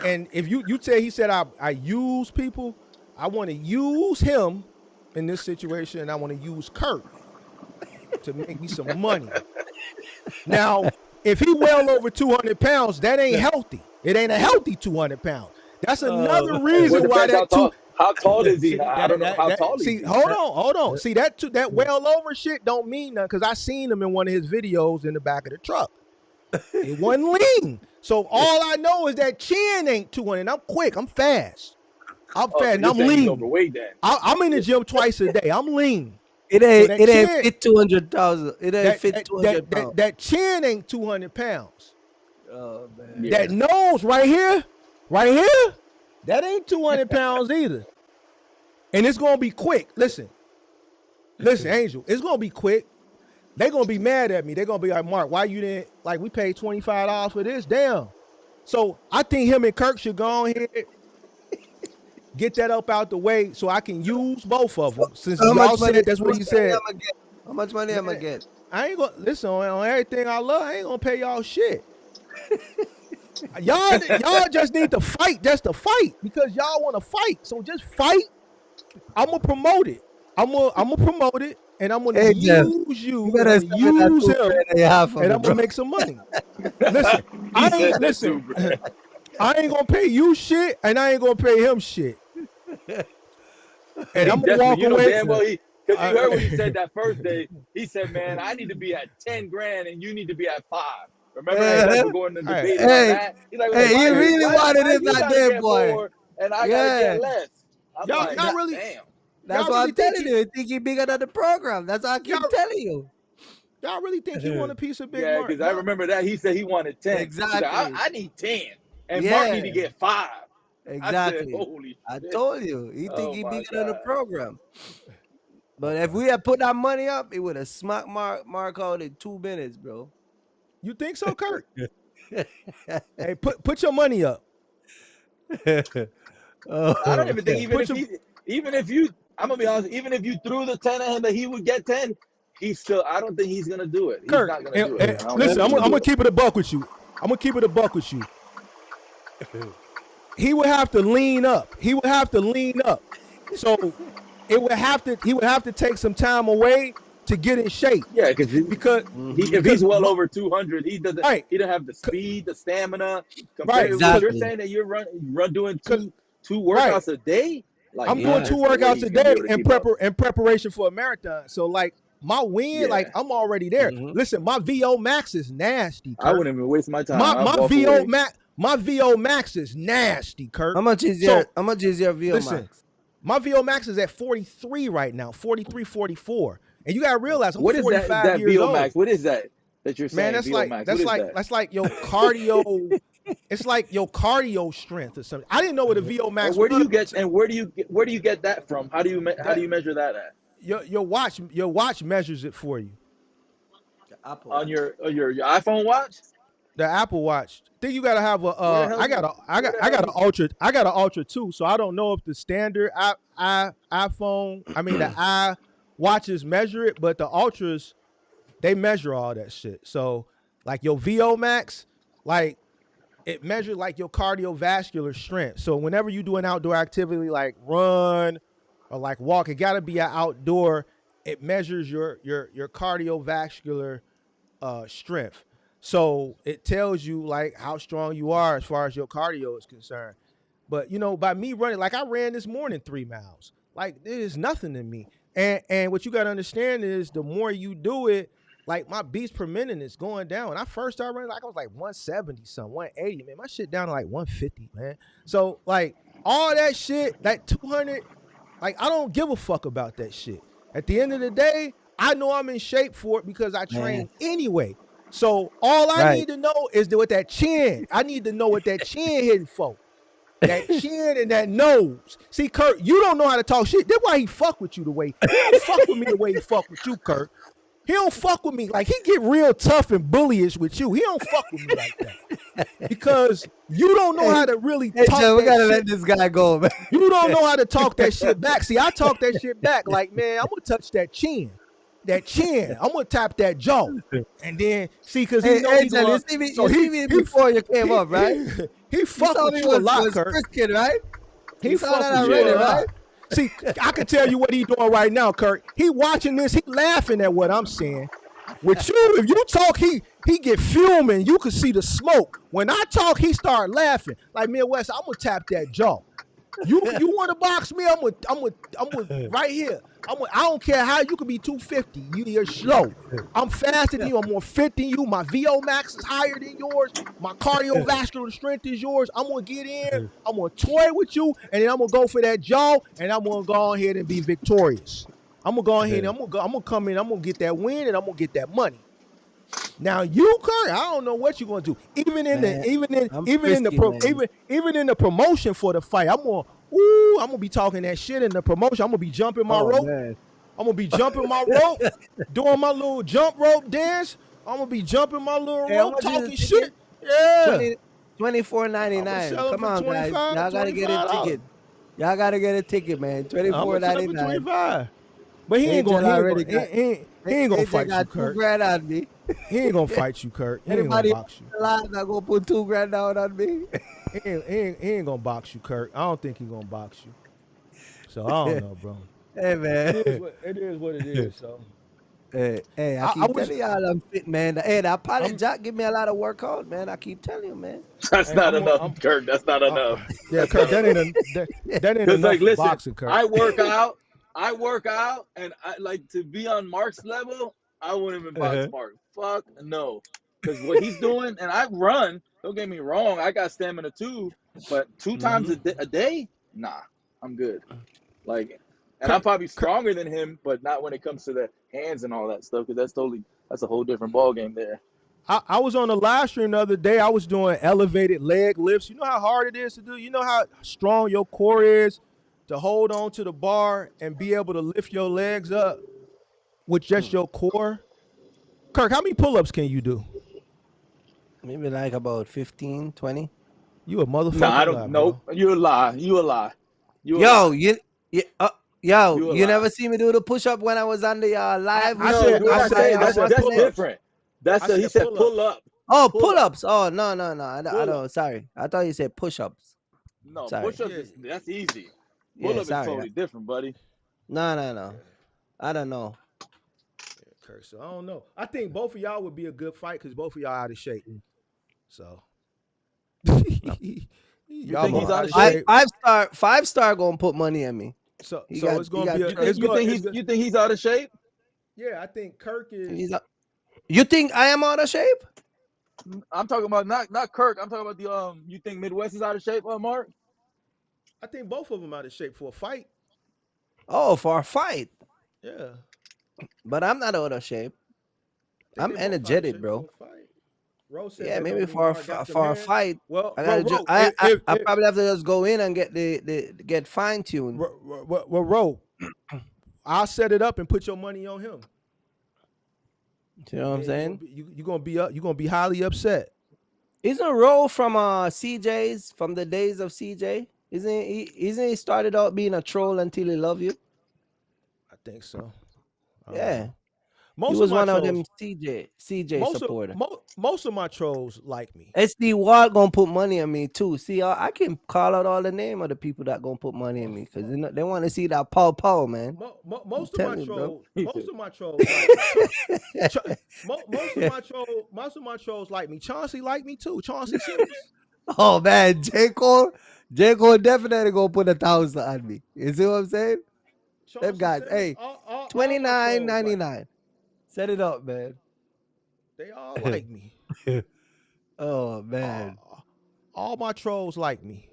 And if you say he said I use people, I want to use him in this situation, and I want to use Kirk to make me some money. Now, if he well over 200 pounds, that ain't healthy. It ain't a healthy 200 pounds. That's another reason why that how tall is he? I don't know how tall is he. Hold on. See, that well over shit don't mean nothing, because I seen him in one of his videos in the back of the truck. It wasn't lean. So all I know is that chin ain't 200. And I'm quick. I'm fast. I'm fast. And I'm lean. Overweight then. I'm in the gym twice a day. I'm lean. It ain't fit 200,000. It ain't fit 200 pounds. That chin ain't 200 pounds. Oh man. Yeah. That nose right here, that ain't 200 pounds either. And it's gonna be quick. Listen, Angel. It's gonna be quick. They're gonna be mad at me. They're gonna be like, Mark, why you didn't, like, we paid $25 for this? Damn. So I think him and Kirk should go on here, get that up out the way so I can use both of them. Since y'all said that's what he said. How much money am I get? I ain't gonna listen on everything I love. I ain't gonna pay y'all shit. y'all just need to fight just to fight, because y'all want to fight. So just fight. I'm gonna promote it. I'm gonna promote it. And I'm gonna use you, use him, and I'm gonna make some money. Listen, I ain't gonna pay you shit, and I ain't gonna pay him shit. And I'm gonna walk away. Damn well because you heard what he said that first day. He said, "Man, I need to be at 10 grand, and you need to be at 5." Remember, they were going to debate about that. He's like, he really wanted it that day, boy. And I gotta get less. Y'all really, damn. That's what I'm telling you. I think he bigger than the program. That's what I keep telling you. Y'all really think he want a piece of Big Mark? Yeah, because I remember that he said he wanted 10. Exactly. Said, I need 10, and Mark need to get 5. Exactly. I said, holy I shit. told you. He think he bigger than the program. But if we had put that money up, it would have smacked Mark out in 2 minutes, bro. You think so, Kurt? Hey, put your money up. I don't even think even if you. I'm gonna be honest. Even if you threw the 10 at him that he would get 10, he's still. I don't think he's gonna do it. He's Kurt, not gonna do it. Listen, I'm gonna keep it a buck with you. He would have to lean up. So he would have to take some time away to get in shape. Yeah, because if he's well over 200, he doesn't. Right. He doesn't have the speed, the stamina. Right. Exactly. You're saying that you're doing two workouts a day. Like, I'm doing 2 workouts a day in preparation for a marathon. So like my win, like I'm already there. Listen, my VO max is nasty, Kurt. I wouldn't even waste my time. My VO max is nasty, Kurt. How much is your VO max? My VO max is at 43 right now, 43, 44. And you gotta realize I'm what 45 is that years VO old. max? What is that you're saying? Man, that's like your cardio. It's like your cardio strength or something. I didn't know what a VO max. Where do you get that from? How do you measure that at? Your watch measures it for you. On your iPhone watch? The Apple Watch. I think you gotta have a. I got an Ultra. I got an Ultra too. So I don't know if the standard iPhone. I mean the watches measure it, but the Ultras, they measure all that shit. So like your VO max, like. It measures like your cardiovascular strength. So whenever you do an outdoor activity like run or like walk, it got to be an outdoor. It measures your cardiovascular strength. So it tells you like how strong you are as far as your cardio is concerned. But you know, by me running, like I ran this morning 3 miles. Like it is nothing to me. And what you got to understand is the more you do it, like my beats per minute is going down. When I first started running, like I was like 170 something, 180, man. My shit down to like 150, man. So like all that shit, that 200, like I don't give a fuck about that shit. At the end of the day, I know I'm in shape for it because I train anyway. So all I need to know is what that chin. I need to know what that chin hitting for. that chin and that nose. See, Kurt, you don't know how to talk shit. That's why he fuck with you the way. He don't fuck with me the way he fuck with you, Kurt. He don't fuck with me. Like, he get real tough and bullyish with you. He don't fuck with me like that. Because you don't know how to really talk Joe, we gotta shit. let this guy go, man. You don't know how to talk that shit back. See, I talk that shit back. Like, man, I'm going to touch that chin. That chin. I'm going to tap that jaw. And then, see, because he knows he's going to... You see me before you came up, right? He fucked with you a lot, Kurt. Kid, right? He fucked with you a lot. See, I can tell you what he's doing right now, Kurt. He watching this. He laughing at what I'm saying. With you, if you talk, he get fuming. You can see the smoke. When I talk, he start laughing. Like, Midwest, I'm gonna tap that jaw. You want to box me? I'm gonna right here. I don't care how you could be 250. You're slow. I'm faster than you. I'm more fit than you. My VO max is higher than yours. My cardiovascular strength is yours. I'm gonna get in. I'm gonna toy with you, and then I'm gonna go for that jaw, and I'm gonna go ahead and be victorious. I'm gonna go ahead and I'm gonna come in. I'm gonna get that win, and I'm gonna get that money. Now you, Kurt, I don't know what you're gonna do. Even in the promotion for the fight, I'm gonna be talking that shit in the promotion. I'm gonna be jumping my rope. Man. I'm gonna be jumping my rope, doing my little jump rope dance. I'm gonna be jumping my little rope, talking shit. Yeah. $24.99. Come on, guys. Y'all gotta get a ticket. Y'all gotta get a ticket, man. $24.99. But he ain't gonna fight you, Kurt. $2,000 on me. He ain't gonna fight you, Kurt. He ain't gonna box you. Not gonna put $2,000 down on me. He ain't gonna box you, Kurt. I don't think he's gonna box you. So I don't know, bro. Hey, man. It is what it is. So. Hey, I keep telling y'all I'm fit, man. Hey, that pilot Jack give me a lot of workout, man. I keep telling you, man. That's not enough, Kurt. That's not enough. Yeah, Kurt, that ain't enough like, listen, boxing, Kurt. I work out, and I like to be on Mark's level. I wouldn't even box Mark. Fuck no, because what he's doing, and I run. Don't get me wrong, I got stamina too, but 2 times a day, nah, I'm good. Like, and I'm probably stronger than him, but not when it comes to the hands and all that stuff, because that's a whole different ball game there. I was on a live stream the other day. I was doing elevated leg lifts. You know how hard it is to do. You know how strong your core is to hold on to the bar and be able to lift your legs up with just your core. Kirk, how many pull-ups can you do? Maybe like about 15, 20. You a motherfucker. Nah, I don't know. You a lie. You never see me do the push-up when I was on the live? That's different. He said pull up. Oh, pull-ups. Oh, no. I don't. Sorry. I thought you said push-ups. No, push-ups, that's easy. Pull-up is totally different, buddy. No. I don't know. Kurt, so I don't know. I think both of y'all would be a good fight because both of y'all out of shape. So y'all think he's out of shape? Five star gonna put money on me. So it's gonna be. You think he's out of shape? Yeah, I think Kirk is. You think I am out of shape? I'm talking about not Kirk. I'm talking about the You think Midwest is out of shape, Mark? I think both of them out of shape for a fight. Oh, for a fight. Yeah. But I'm not out of shape. I'm energetic, bro. Yeah, maybe for a fight. Well, I probably have to just go in and get fine tuned. Ro, I'll set it up and put your money on him. You know what I'm saying? You're gonna be highly upset. Isn't Ro from CJ's from the days of CJ? Isn't he started out being a troll until he loved you? I think so. Yeah. He was one of them CJ supporters. Most of my trolls like me. SD Ward gonna put money on me too. See, I can call out all the name of the people that gonna put money on me because they want to see that pow man. Most of my trolls like me. Chauncey like me too. Chauncey Simmons. Oh man, J. Cole definitely gonna put 1,000 on me. You see what I'm saying? Them guys, hey, $29.99. Set it up, man. They all like me. Oh man, all my trolls like me.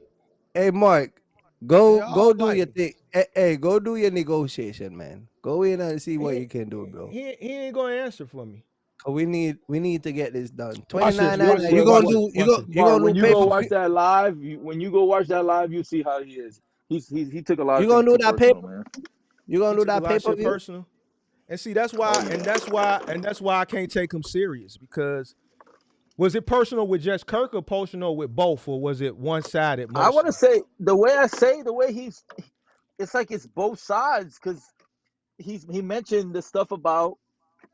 Hey Mark, go do your thing. Hey, go do your negotiation, man. Go in and see what you can do, bro. He ain't gonna answer for me. We need to get this done. 29. You gonna do when you go watch that live, you see how he is. He took a lot. You gonna do that paper, man. You gonna do that paper personal. And see, that's why I can't take him serious, because was it personal with just Kirk or personal with both, or was it one-sided? I want to say the way it's like it's both sides, because he mentioned the stuff about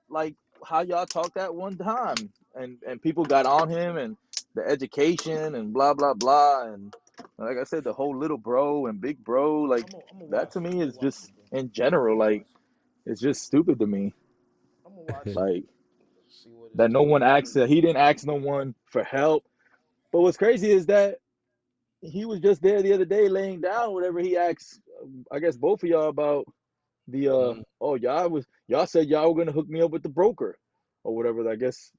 like how y'all talked that one time, and people got on him, and the education and blah blah blah, and like I said, the whole little bro and big bro, like that to me is just in general, like it's just stupid to me. Like that no one asked, he didn't ask no one for help. But what's crazy is that he was just there the other day laying down whatever he asked, I guess both of y'all, about the y'all said y'all were gonna hook me up with the broker or whatever. I guess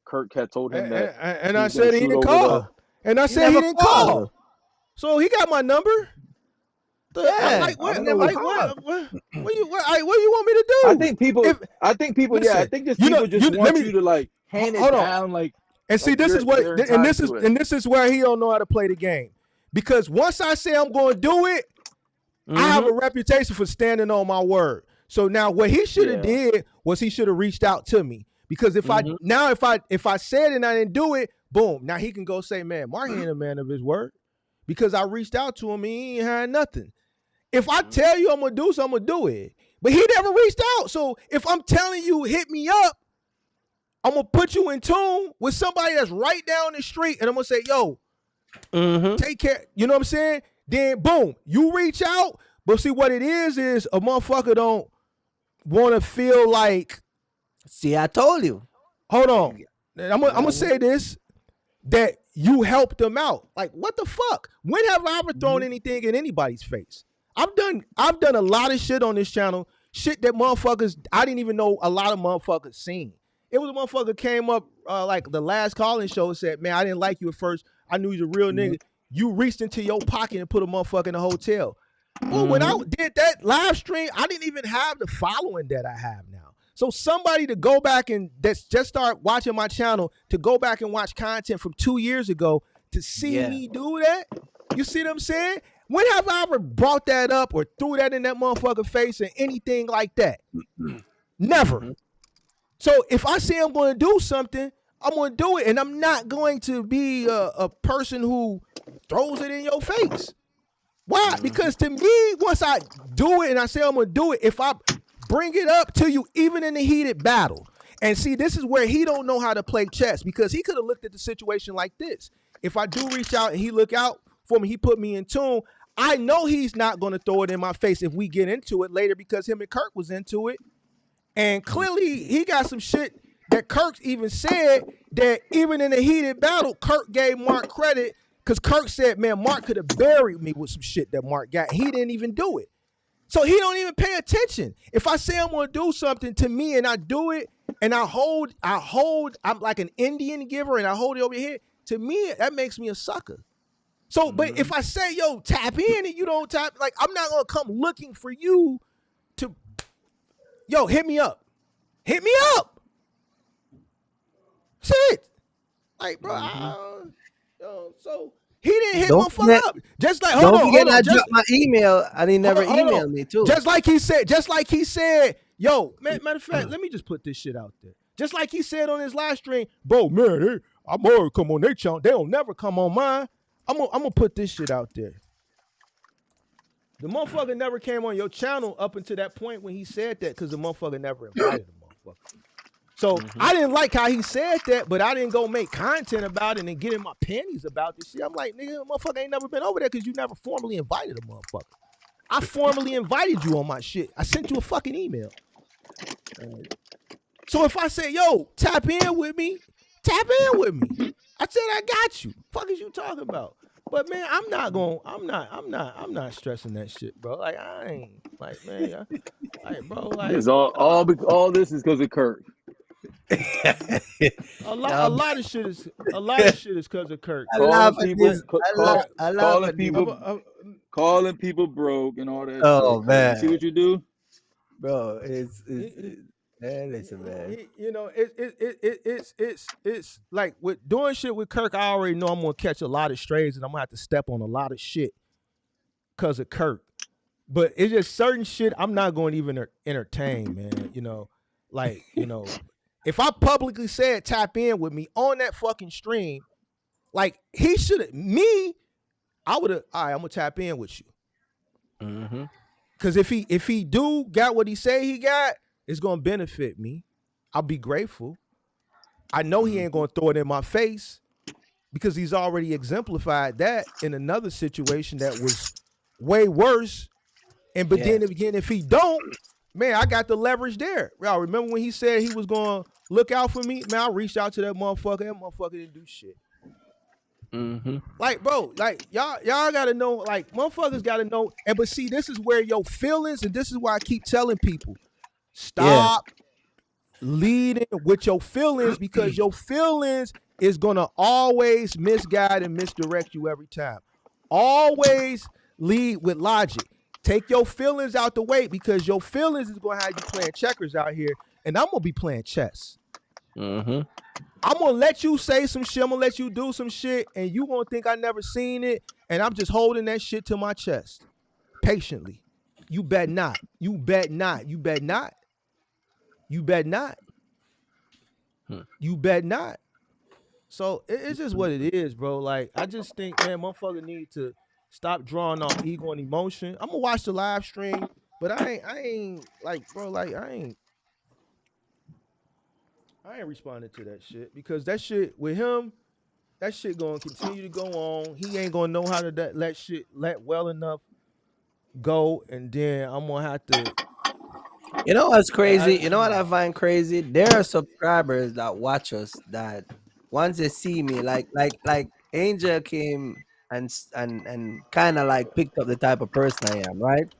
Kirk had told him that, and I said he didn't call. And I said he didn't call. So he got my number. What do you want me to do? I think people just want you to like hand it down, like. And see, this is where he don't know how to play the game. Because once I say I'm going to do it, I have a reputation for standing on my word. So now what he should have did was he should have reached out to me. Because if I said it and I didn't do it, boom, now he can go say, man, Mark ain't a man of his word. Because I reached out to him, he ain't had nothing. If I tell you I'm going to do something, I'm going to do it. But he never reached out. So if I'm telling you, hit me up, I'm going to put you in tune with somebody that's right down the street. And I'm going to say, yo, take care. You know what I'm saying? Then, boom, you reach out. But see, what it is a motherfucker don't want to feel like. See, I told you. Hold on. I'm going to say this, that you helped them out. Like, what the fuck? When have I ever thrown anything in anybody's face? I've done a lot of shit on this channel, shit that motherfuckers, I didn't even know a lot of motherfuckers seen. It was a motherfucker came up like the last calling show and said, man, I didn't like you at first. I knew you was a real nigga. You reached into your pocket and put a motherfucker in a hotel. Well, when I did that live stream, I didn't even have the following that I have now. So somebody to go back and that's just start watching my channel, to go back and watch content from 2 years ago, to see me do that, you see what I'm saying? When have I ever brought that up or threw that in that motherfucker face or anything like that? Never. So if I say I'm going to do something, I'm going to do it, and I'm not going to be a person who throws it in your face. Why? Because to me, once I do it and I say I'm going to do it, if I bring it up to you, even in a heated battle, and see, this is where he don't know how to play chess, because he could have looked at the situation like this. If I do reach out and he look out for me, he put me in tune, I know he's not going to throw it in my face if we get into it later, because him and Kirk was into it. And clearly he got some shit that Kirk even said, that even in a heated battle, Kirk gave Mark credit, because Kirk said, man, Mark could have buried me with some shit that Mark got. He didn't even do it. So he don't even pay attention. If I say I'm going to do something to me and I do it and I hold, I'm like an Indian giver and I hold it over your head, to me, that makes me a sucker. So, but if I say, yo, tap in and you don't tap, like, I'm not going to come looking for you to, yo, hit me up. Hit me up. Shit. Like, bro, so he didn't hit motherfucker up. Just like, hold on. I dropped my email and he never emailed me too. Just like he said, yo, matter of fact, let me just put this shit out there. Just like he said on his live stream, bro, man, I'm already come on their channel. They don't never come on mine. I'm gonna put this shit out there. The motherfucker never came on your channel up until that point when he said that, because the motherfucker never invited the motherfucker. So I didn't like how he said that, but I didn't go make content about it and get in my panties about this shit. I'm like, nigga, motherfucker ain't never been over there because you never formally invited a motherfucker. I formally invited you on my shit. I sent you a fucking email. So if I say, yo, tap in with me, I said, I got you. Fuck is you talking about? But man, I'm not stressing that shit, bro. Like, I ain't, like, man, bro, like, it's all this is because of Kirk. a lot of shit is because of Kirk. Calling people broke and all that. Oh man, see what you do, bro. listen, man. You know, it's like with doing shit with Kirk. I already know I'm gonna catch a lot of strays and I'm gonna have to step on a lot of shit because of Kirk. But it's just certain shit I'm not going to even entertain, man. You know, like, you know, if I publicly said tap in with me on that fucking stream, like he should have I would have. All right, I'm gonna tap in with you. Mm-hmm. Cause if he do got what he say he got, it's gonna benefit me. I'll be grateful. I know he ain't gonna throw it in my face because he's already exemplified that in another situation that was way worse. And but then again, if he don't, man, I got the leverage there. Y'all remember when he said he was gonna look out for me? Man, I reached out to that motherfucker. That motherfucker didn't do shit. Mm-hmm. Like, bro, like y'all gotta know, like, motherfuckers gotta know. And but see, this is where your feelings, and this is why I keep telling people, stop leading with your feelings, because your feelings is gonna always misguide and misdirect you every time. Always lead with logic. Take your feelings out the way, because your feelings is gonna have you playing checkers out here, and I'm gonna be playing chess. Mm-hmm. I'm gonna let you say some shit, I'm gonna let you do some shit, and you gonna think I never seen it, and I'm just holding that shit to my chest patiently. You bet not. You bet not. You bet not. You bet not. You bet not. So it's just what it is, bro. Like, I just think, man, motherfucker need to stop drawing off ego and emotion. I'm gonna watch the live stream, but I ain't like, bro, like I ain't responding to that shit, because that shit with him, that shit gonna continue to go on. He ain't gonna know how to let well enough go, and then I'm gonna have to. You know what's crazy? You know what I find crazy? There are subscribers that watch us that once they see me, like Angel came and kind of like picked up the type of person I am, right?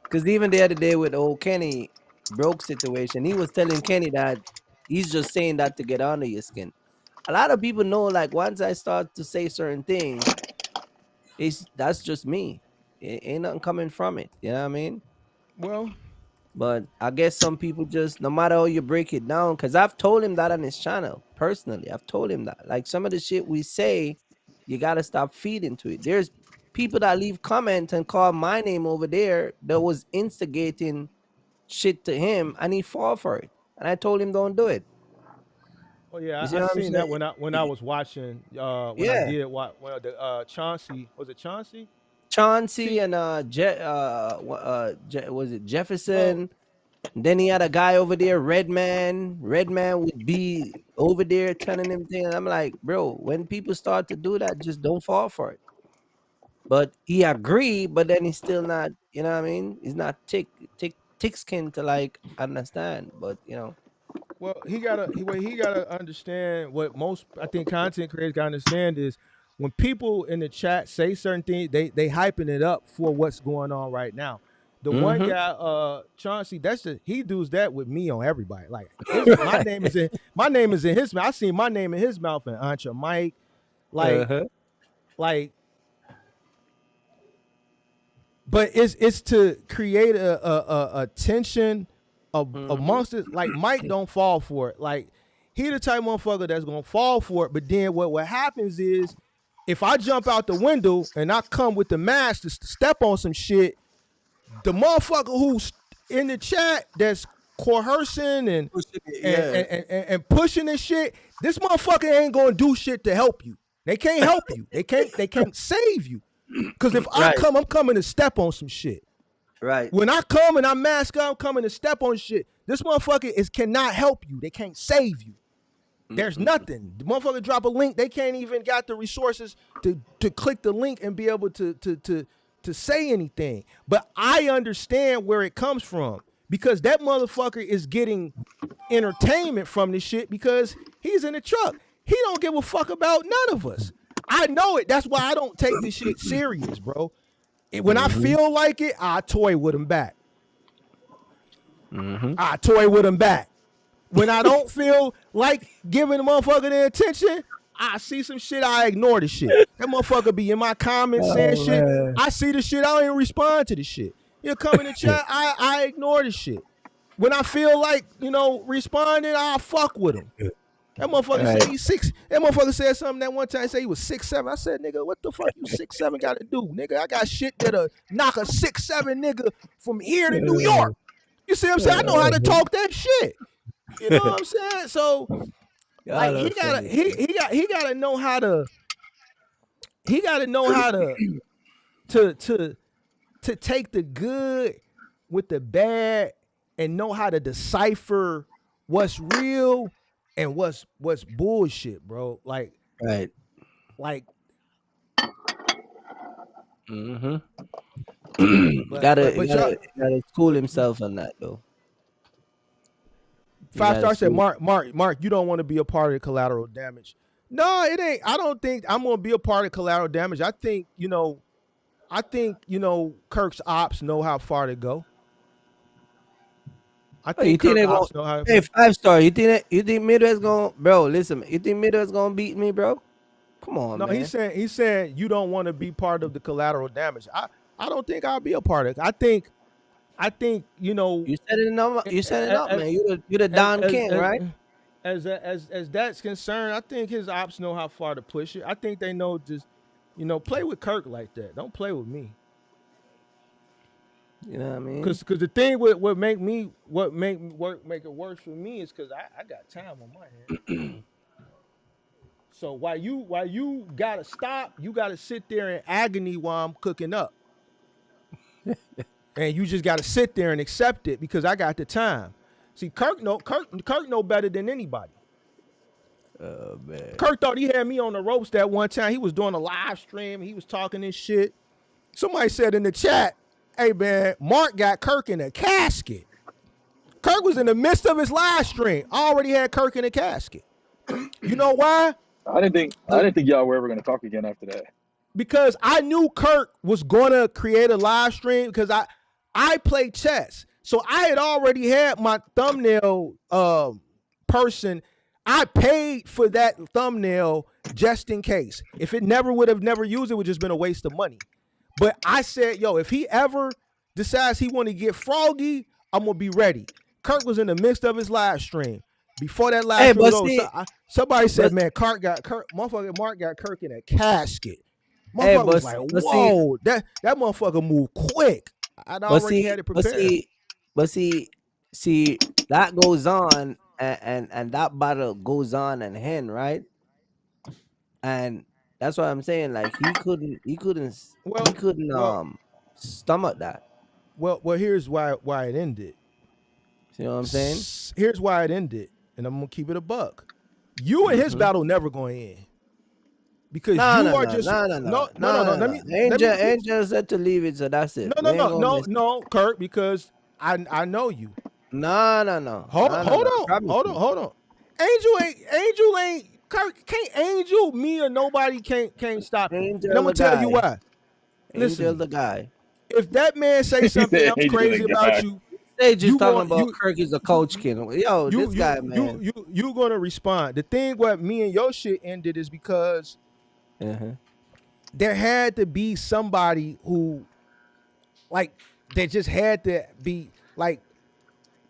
Because even the other day with old Kenny broke situation, he was telling Kenny that he's just saying that to get under your skin. A lot of people know, like, once I start to say certain things, that's just me. It ain't nothing coming from it. You know what I mean? Well, but I guess some people just, no matter how you break it down, because I've told him that on his channel personally. I've told him that, like, some of the shit we say, you gotta stop feeding to it. There's people that leave comments and call my name over there that was instigating shit to him, and he fall for it. And I told him, don't do it. Oh yeah, I seen that when I was watching. I did what? Well, the Chauncey, was it Chauncey? Chauncey and was it Jefferson? Then he had a guy over there, Redman. Redman would be over there telling him things. I'm like, bro, when people start to do that, just don't fall for it. But he agreed, but then he's still not, you know what I mean? He's not thick skin to like understand, but you know. Well, he gotta understand what most, I think, content creators gotta understand is when people in the chat say certain things, they hyping it up for what's going on right now. The one guy, Chauncey, he does that with me on everybody. Like, my name is in his mouth. I seen my name in his mouth and Ancha Mike, like. But it's to create a tension amongst it. Like, Mike don't fall for it. Like, he the type of motherfucker that's gonna fall for it. But then what happens is, if I jump out the window and I come with the mask to step on some shit, the motherfucker who's in the chat that's coercing and pushing this shit, this motherfucker ain't gonna do shit to help you. They can't help you. They can't save you. Because if I come, I'm coming to step on some shit. Right. When I come and I mask up, I'm coming to step on shit. This motherfucker cannot help you. They can't save you. There's nothing. The motherfucker drop a link. They can't even got the resources to click the link and be able to say anything. But I understand where it comes from, because that motherfucker is getting entertainment from this shit because he's in the truck. He don't give a fuck about none of us. I know it. That's why I don't take this shit serious, bro. When I feel like it, I toy with him back. I toy with him back. When I don't feel like giving the motherfucker the attention, I see some shit, I ignore the shit. That motherfucker be in my comments saying shit. Man. I see the shit, I don't even respond to the shit. He'll come in the chat, I ignore the shit. when I feel like, responding, I'll fuck with him. That motherfucker said he's 6. That motherfucker said something that one time. Say he was 6'7". I said, nigga, what the fuck you 6'7" got to do, nigga? I got shit that'll knock a 6'7" nigga from here to New York. You see what I'm saying? I know how to talk that shit. You know what I'm saying? So, like, he gotta know how to. He gotta know how to take the good with the bad and know how to decipher what's real and what's bullshit, bro. Like, right. Like, gotta school himself on that though. 5-star said, Mark, you don't want to be a part of the collateral damage. No, it ain't. I don't think I'm gonna be a part of collateral damage. I think, Kirk's ops know how far to go. I think Kirk's ops know how. Hey, 5-star, you think Midwest gonna, bro? Listen, you think Midwest gonna beat me, bro? Come on, man. No, he's saying you don't want to be part of the collateral damage. I don't think I'll be a part of it. I think you set it up. You set it up, man. You're the Don King, right? As that's concerned, I think his ops know how far to push it. I think they know just, play with Kirk like that. Don't play with me. You know what I mean? Because the thing what make it worse for me is because I got time on my hands. So while you gotta stop, you gotta sit there in agony while I'm cooking up. And you just gotta sit there and accept it because I got the time. See, Kirk know better than anybody. Oh man. Kirk thought he had me on the ropes that one time. He was doing a live stream. He was talking this shit. Somebody said in the chat, hey man, Mark got Kirk in a casket. Kirk was in the midst of his live stream. I already had Kirk in a casket. You know why? I didn't think y'all were ever gonna talk again after that. Because I knew Kirk was gonna create a live stream because I play chess. So I had already had my thumbnail person. I paid for that thumbnail just in case. If it never used it, would just been a waste of money. But I said, yo, if he ever decides he want to get froggy, I'm gonna be ready. Kirk was in the midst of his live stream. Before that live stream was over, somebody said, man, motherfucker Mark got Kirk in a casket. Motherfucker was like, whoa, that motherfucker moved quick. I'd already had it prepared. But see, that goes on and that battle goes on and hen, right? And that's what I'm saying. Like he couldn't stomach that. Well, here's why it ended. You know what I'm saying? Here's why it ended, and I'm gonna keep it a buck. You and his battle never going to end. Because Angel said to leave it, so that's it. No, Kirk, because I know you. No. Hold on. Angel ain't Kirk. Can't Angel, me or nobody can't stop. Angel, and I'm gonna tell you why. Listen, Angel the guy. If that man say something else crazy about you, they just talking about Kirk is a coach kid. Yo, this guy, man. You gonna respond. The thing what me and your shit ended is because there had to be somebody who, like, they just had to be like.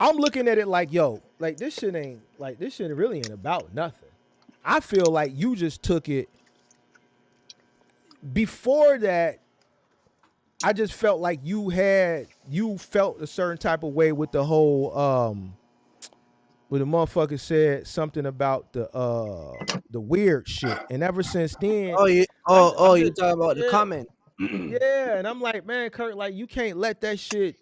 I'm looking at it like, yo, like this shit really ain't about nothing. I feel like you just took it. Before that, I just felt like you felt a certain type of way with the whole when the motherfucker said something about the weird shit, and ever since then, you talking about the comment? Yeah, and I'm like, man, Kirk, like you can't let that shit.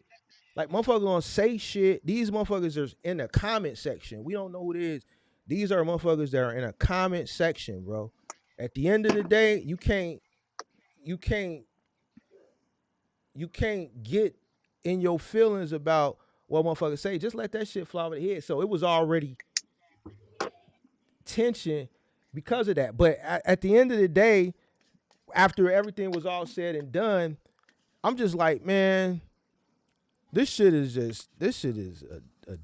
Like, motherfuckers gonna say shit. These motherfuckers are in the comment section. We don't know who it is. These are motherfuckers that are in a comment section, bro. At the end of the day, you can't get in your feelings about what motherfuckers say. Just let that shit fly over the head. So it was already tension because of that. But at the end of the day, after everything was all said and done, I'm just like, man, this shit is a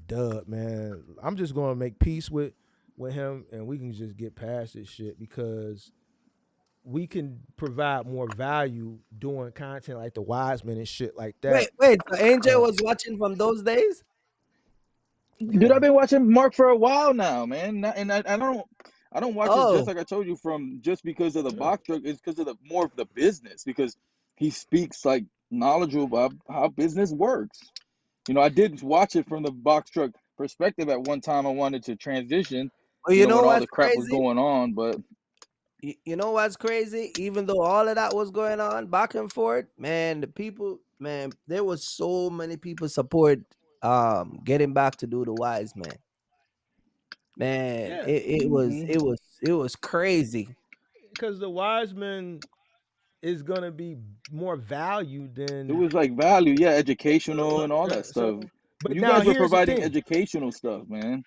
dub, man. I'm just gonna make peace with him, and we can just get past this shit because we can provide more value doing content like the Wiseman and shit like that. Wait, so Angel was watching from those days? Dude, I've been watching Mark for a while now, man. And I don't watch it just like I told you just because of the box truck. It's because of the more of the business, because he speaks like knowledgeable about how business works. I did watch it from the box truck perspective at one time. I wanted to transition, well, when all the crap was going on, but you know what's crazy? Even though all of that was going on back and forth, man, the people, man, there was so many people support getting back to do the wise man. Man, it was crazy. Because the wise man is gonna be more value than it was like value, educational and all that stuff. But you guys were providing educational stuff, man.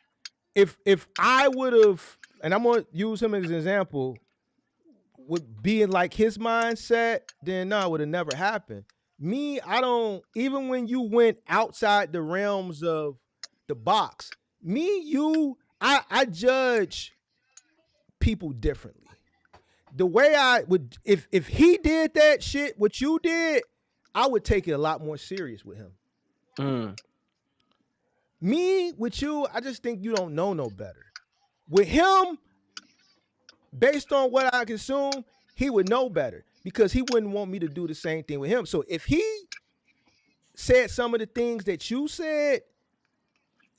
If I would have, and I'm gonna use him as an example, with being like his mindset, then no, it would have never happened. Me, I don't, even when you went outside the realms of the box, I judge people differently. The way I would, if he did that shit, what you did, I would take it a lot more serious with him. Me, with you, I just think you don't know no better. With him, based on what I consume, he would know better because he wouldn't want me to do the same thing with him. So if he said some of the things that you said,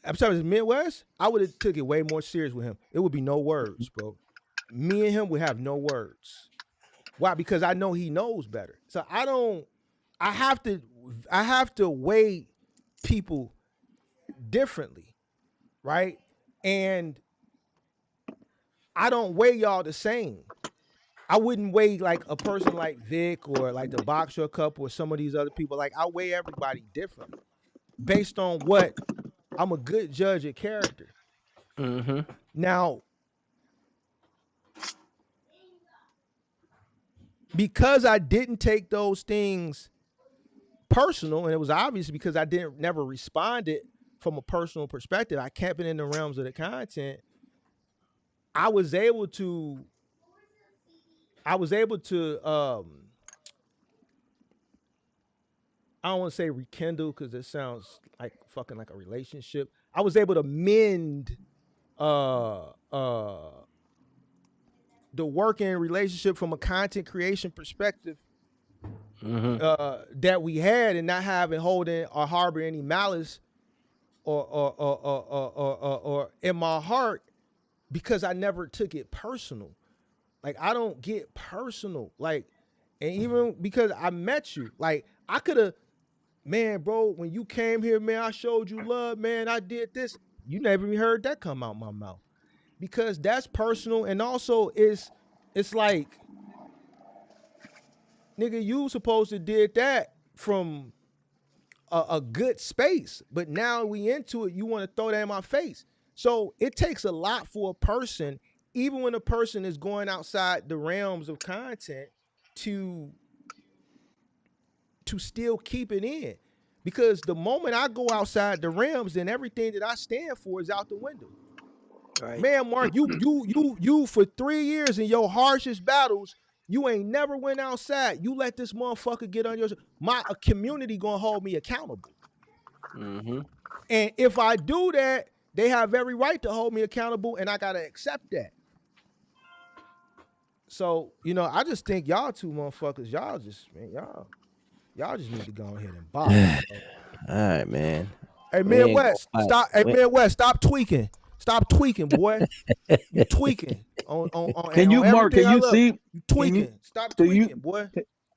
I'm sorry, it's Midwest, I would have took it way more serious with him. It would be no words, bro. Me and him would have no words. Why? Because I know he knows better. So I have to weigh people differently, right? And I don't weigh y'all the same. I wouldn't weigh like a person like Vic or like the Boxer Cup or some of these other people. Like I weigh everybody differently based on what I'm a good judge of character. Now, because I didn't take those things personal, and it was obvious because I never responded from a personal perspective. I kept it in the realms of the content. I was able to I don't want to say rekindle because it sounds like fucking like a relationship. I was able to mend the working relationship from a content creation perspective that we had, and not holding or harbor any malice or in my heart, because I never took it personal. Like I don't get personal. Like, and even because I met you, like I could have, man, bro, when you came here, man, I showed you love, man, I did this. You never even heard that come out my mouth. Because that's personal, and also it's like, nigga, you supposed to did that from a good space, but now we into it, you want to throw that in my face. So it takes a lot for a person, even when a person is going outside the realms of content, to still keep it in. Because the moment I go outside the realms, then everything that I stand for is out the window. Right. Man, Mark, you for 3 years in your harshest battles, you ain't never went outside. You let this motherfucker get on your. My community gonna hold me accountable. And if I do that, they have every right to hold me accountable, and I gotta accept that. So I just think y'all two motherfuckers, y'all just need to go ahead and box. All right, man. Hey, Midwest, stop. Hey, Midwest, stop tweaking. Stop tweaking, boy. You tweaking on Can you, Mark? Can you see? You tweaking. Stop tweaking, boy.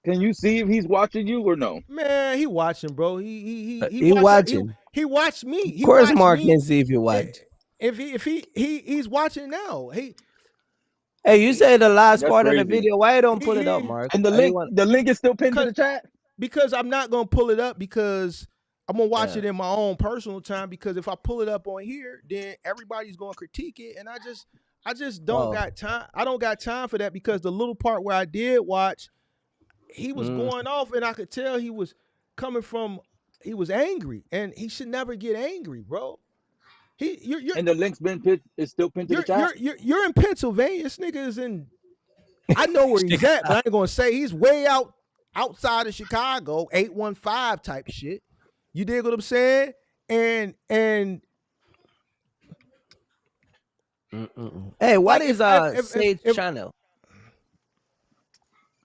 Can you see if he's watching you or no? Man, he watching, bro. He watching. He watched me. Of course, Mark can see if you watch. If he's watching now. Hey, you say the last part of the video. Why you don't pull it up, Mark? And the link is still pinned to the chat. Because I'm not gonna pull it up, because I'm gonna watch it in my own personal time, because if I pull it up on here, then everybody's gonna critique it, and I just don't got time. I don't got time for that, because the little part where I did watch, he was going off, and I could tell he was he was angry, and he should never get angry, bro. And the link's is still pinned to the chat. You're in Pennsylvania. This nigga is in. I know where he's at, but I ain't gonna say he's way outside of Chicago, 815 type shit. You dig what I'm saying? And Hey, what is Sage channel?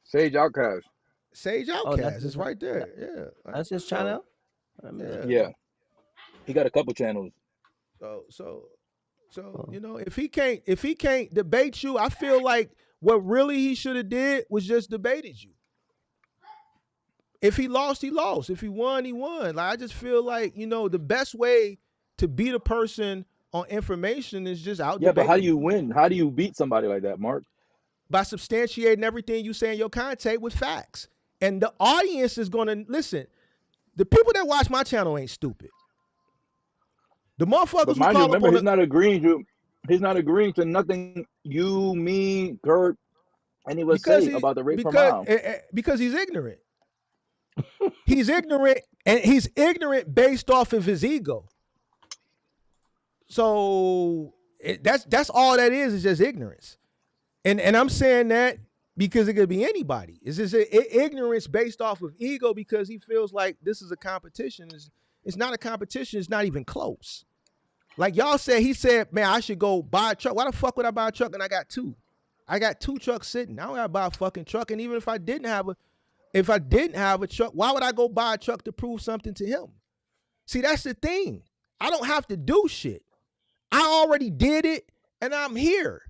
Sage Outcast. Sage Outcast is right there. Yeah, that's his channel. Yeah, he got a couple channels. So you know, if he can't debate you, I feel like what really he should have did was just debated you. If he lost, he lost. If he won, he won. Like, I just feel like, you know, the best way to beat a person on information is just out. Yeah, but how do you win? How do you beat somebody like that, Mark? By substantiating everything you say in your content with facts. And the audience is going to listen. The people that watch my channel ain't stupid. The motherfuckers who call remember, he's not agreeing to nothing you, me, Kurt, and he was saying about the rape per mile. Because he's ignorant. He's ignorant, and he's ignorant based off of his ego. So that's all that is just ignorance. And I'm saying that because it could be anybody. It's just ignorance based off of ego because he feels like this is a competition. It's not a competition. It's not even close. Like y'all said, he said, man, I should go buy a truck. Why the fuck would I buy a truck and I got two? I got two trucks sitting. I don't gotta buy a fucking truck. And even if I didn't have a truck, why would I go buy a truck to prove something to him? See, that's the thing. I don't have to do shit. I already did it, and I'm here.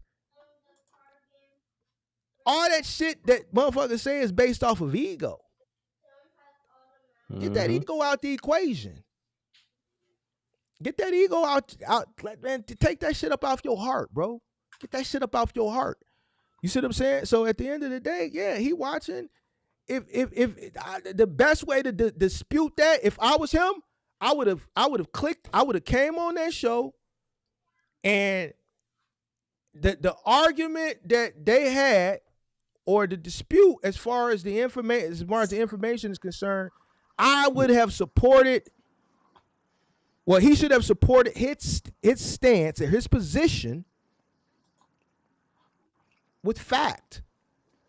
All that shit that motherfuckers say is based off of ego. Get that ego out the equation. Get that ego out, man. Take that shit up off your heart, bro. Get that shit up off your heart. You see what I'm saying? So at the end of the day, yeah, he watching. If the best way to dispute that, if I was him, I would have clicked. I would have came on that show, and the argument that they had, or the dispute as far as the information is concerned, I would have supported. Well, he should have supported his stance and his position with fact.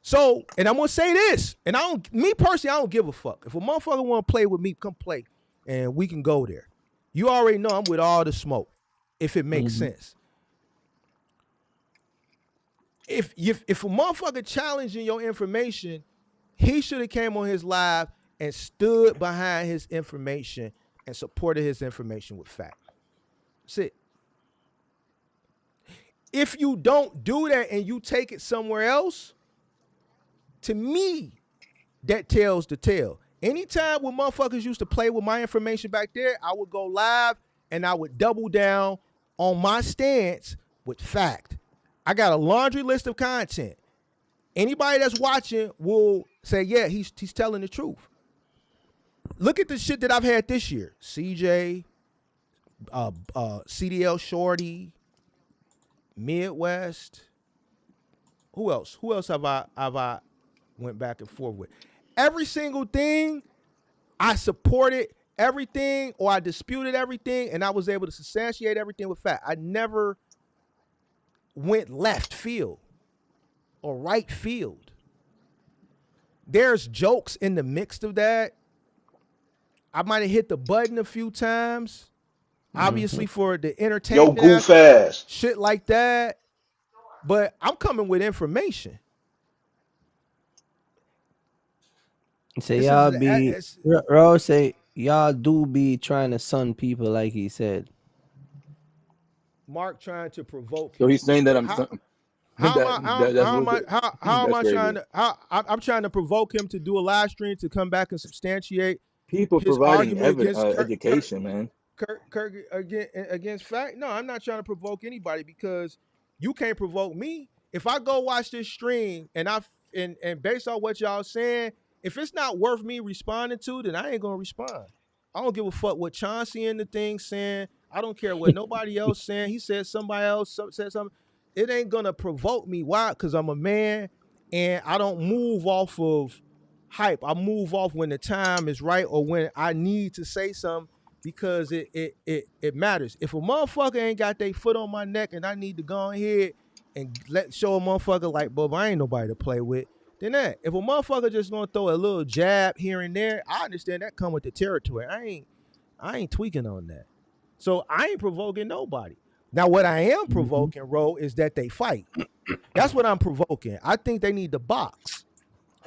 So, and I'm gonna say this, and me personally, I don't give a fuck. If a motherfucker want to play with me, come play, and we can go there. You already know I'm with all the smoke, if it makes sense. If a motherfucker challenging your information, he should have came on his live and stood behind his information and supported his information with fact. That's it. If you don't do that and you take it somewhere else, to me, that tells the tale. Anytime when motherfuckers used to play with my information back there, I would go live and I would double down on my stance with fact. I got a laundry list of content. Anybody that's watching will say, yeah, he's telling the truth. Look at the shit that I've had this year. CJ, CDL Shorty, Midwest. Who else? Who else have I went back and forth with? Every single thing, I supported everything, or I disputed everything, and I was able to substantiate everything with fact. I never went left field or right field. There's jokes in the mix of that. I might have hit the button a few times, obviously for the entertainment. Yo, goof ass. Shit like that. But I'm coming with information. Say y'all say y'all do be trying to sun people like he said. Mark trying to provoke. So he's saying that I'm. I'm trying to provoke him to do a live stream to come back and substantiate people providing education, man. Kirk against fact. No, I'm not trying to provoke anybody because you can't provoke me. If I go watch this stream and based on what y'all saying, if it's not worth me responding to, then I ain't gonna respond. I don't give a fuck what Chauncey and the thing saying. I don't care what nobody else saying. He said somebody else said something. It ain't gonna provoke me. Why? Because I'm a man and I don't move off of hype. I move off when the time is right or when I need to say something because it matters. If a motherfucker ain't got their foot on my neck and I need to go ahead and show a motherfucker like, Bub, I ain't nobody to play with, then that. If a motherfucker just gonna throw a little jab here and there, I understand that come with the territory. I ain't tweaking on that. So I ain't provoking nobody. Now, what I am provoking, Ro, is that they fight. That's what I'm provoking. I think they need to box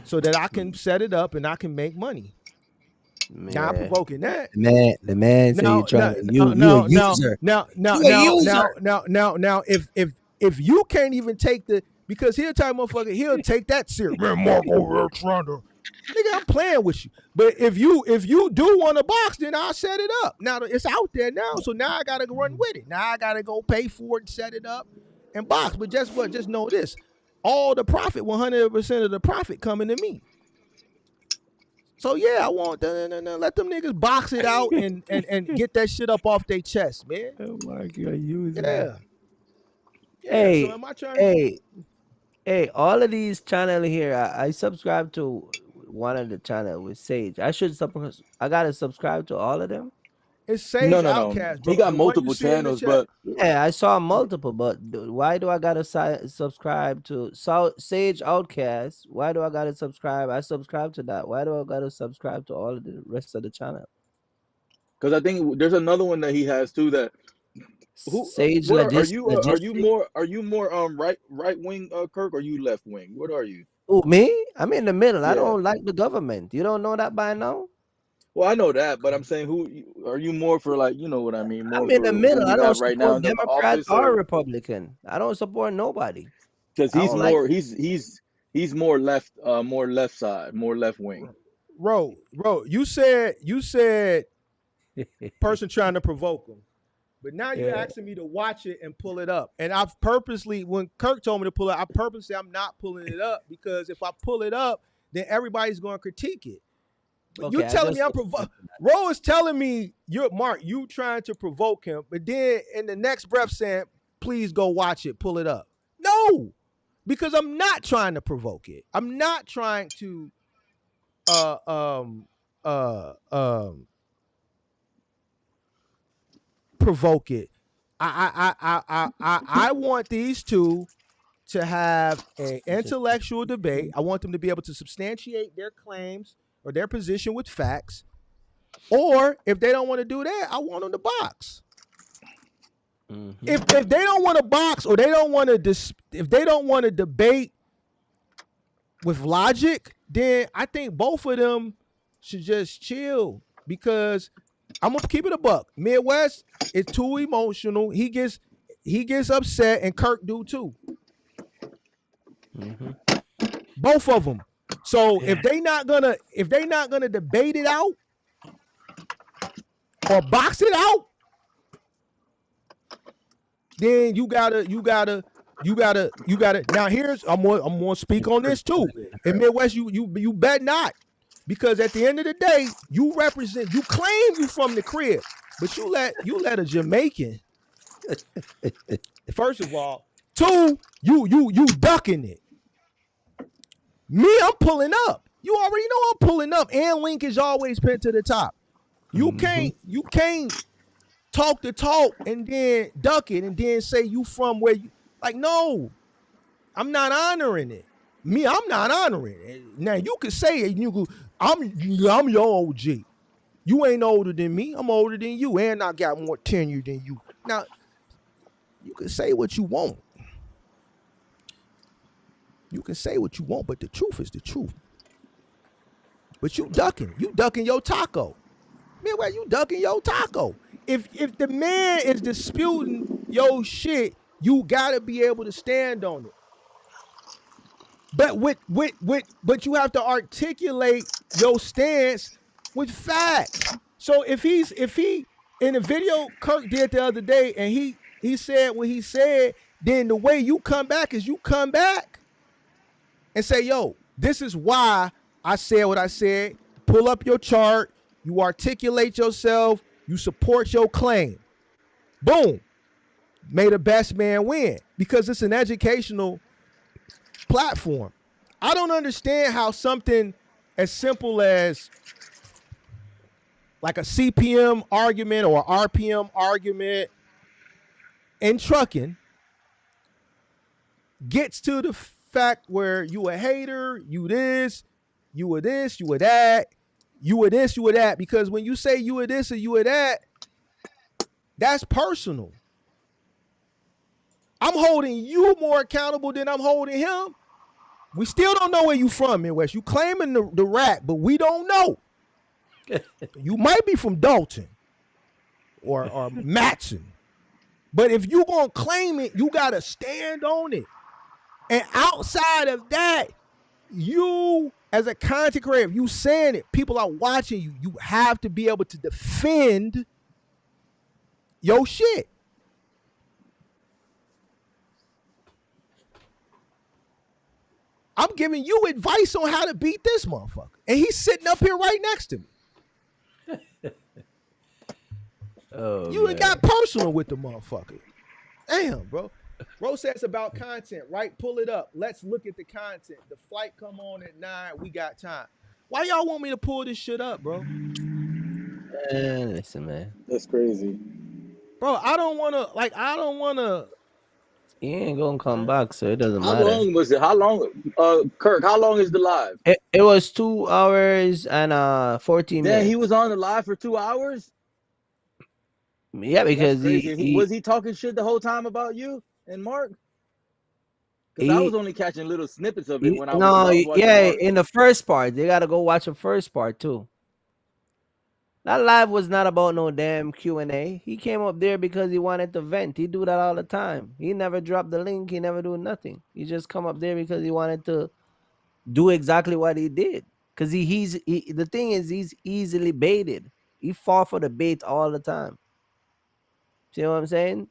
so that I can set it up and I can make money. Man. Now I'm provoking that. The man said you trying to you a user. Now, if you can't even take the, because he'll tell motherfucker, he'll take that serious. Man, Mark over there trying to, nigga, I'm playing with you. But if you do want to box, then I'll set it up. Now it's out there now, so now I gotta run with it. Now I gotta go pay for it and set it up and box. But just what? Just know this: all the profit, 100% of the profit coming to me. So yeah, I want let them niggas box it out and get that shit up off their chest, man. Oh my God, yeah. Hey, so am I trying hey, all of these channels here, I subscribe to one of the channel with Sage. I gotta subscribe to all of them. It's Sage Outcast. He got multiple channels, but yeah, I saw multiple. But why do I gotta subscribe to Sage Outcast? Why do I gotta subscribe? I subscribe to that. Why do I gotta subscribe to all of the rest of the channel? Because I think there's another one that he has too. That Sage are you more right wing, Kirk, or you left wing? What are you? Oh, me? I'm in the middle. Yeah. I don't like the government. You don't know that by now? Well, I know that, but I'm saying, who are you more for? Like, you know what I mean? More I'm in the middle. I don't support Democrat or Republican. I don't support nobody. Because he's more left side, more left wing. Ro, you said person trying to provoke him. But now you're asking me to watch it and pull it up. And I've purposely, when Kirk told me to pull it, I'm not pulling it up, because if I pull it up, then everybody's going to critique it. But okay, you're telling me I'm provoking. Ro is telling me, you trying to provoke him, but then in the next breath saying, please go watch it, pull it up. No, because I'm not trying to provoke it. I'm not trying to provoke it. I want these two to have an intellectual debate. I want them to be able to substantiate their claims or their position with facts. Or if they don't want to do that, I want them to box. Mm-hmm. If they don't want to box, or they don't want to if they don't want to debate with logic, then I think both of them should just chill, because I'm gonna keep it a buck. Midwest is too emotional. He gets upset, and Kirk do too. Mm-hmm. Both of them. So if they not gonna debate it out or box it out, then you gotta. Now here's I'm gonna speak on this too. In Midwest, you bet not. Because at the end of the day, you claim you from the crib, but you let a Jamaican. First of all, two, you ducking it. Me, I'm pulling up. You already know I'm pulling up, and link is always pinned to the top. You can't talk the talk and then duck it and then say you from where you like. No, I'm not honoring it. Me, I'm not honoring it. Now you can say it. I'm your OG. You ain't older than me. I'm older than you, and I got more tenure than you. Now, you can say what you want. You can say what you want, but the truth is the truth. But you ducking your taco. Man, where you ducking your taco? If the man is disputing your shit, you gotta be able to stand on it. But you have to articulate your stance with facts. So if he in a video Kirk did the other day, and he said what he said, then the way you come back is you come back and say, yo, this is why I said what I said. Pull up your chart, you articulate yourself, you support your claim. Boom. May the best man win, because it's an educational platform. I don't understand how something as simple as like a CPM argument or RPM argument in trucking gets to the fact where you a hater, you this, you a this, you a that, you a this, you a that. Because when you say you a this or you a that, that's personal. I'm holding you more accountable than I'm holding him. We still don't know where you from, Midwest. You claiming the rack, but we don't know. You might be from Dalton or Matson. But if you gonna claim it, you gotta stand on it. And outside of that, you as a content creator, if you saying it, people are watching you. You have to be able to defend your shit. I'm giving you advice on how to beat this motherfucker. And he's sitting up here right next to me. You got personal with the motherfucker. Damn, bro. Bro says about content, right? Pull it up. Let's look at the content. The flight come on at 9. We got time. Why y'all want me to pull this shit up, bro? Listen, man. That's crazy. Bro, I don't want to. He ain't gonna come back, so it doesn't matter. How long was it? How long, Kirk? How long is the live? It was 2 hours and 14 minutes. Then he was on the live for 2 hours. Yeah, because he was he talking shit the whole time about you and Mark? Because I was only catching little snippets of it when I was watching Mark. In the first part, they gotta go watch the first part too. That live was not about no damn Q&A. He came up there because he wanted to vent. He do that all the time. He never dropped the link. He never do nothing. He just come up there because he wanted to do exactly what he did. Because the thing is, he's easily baited. He fall for the bait all the time. See what I'm saying?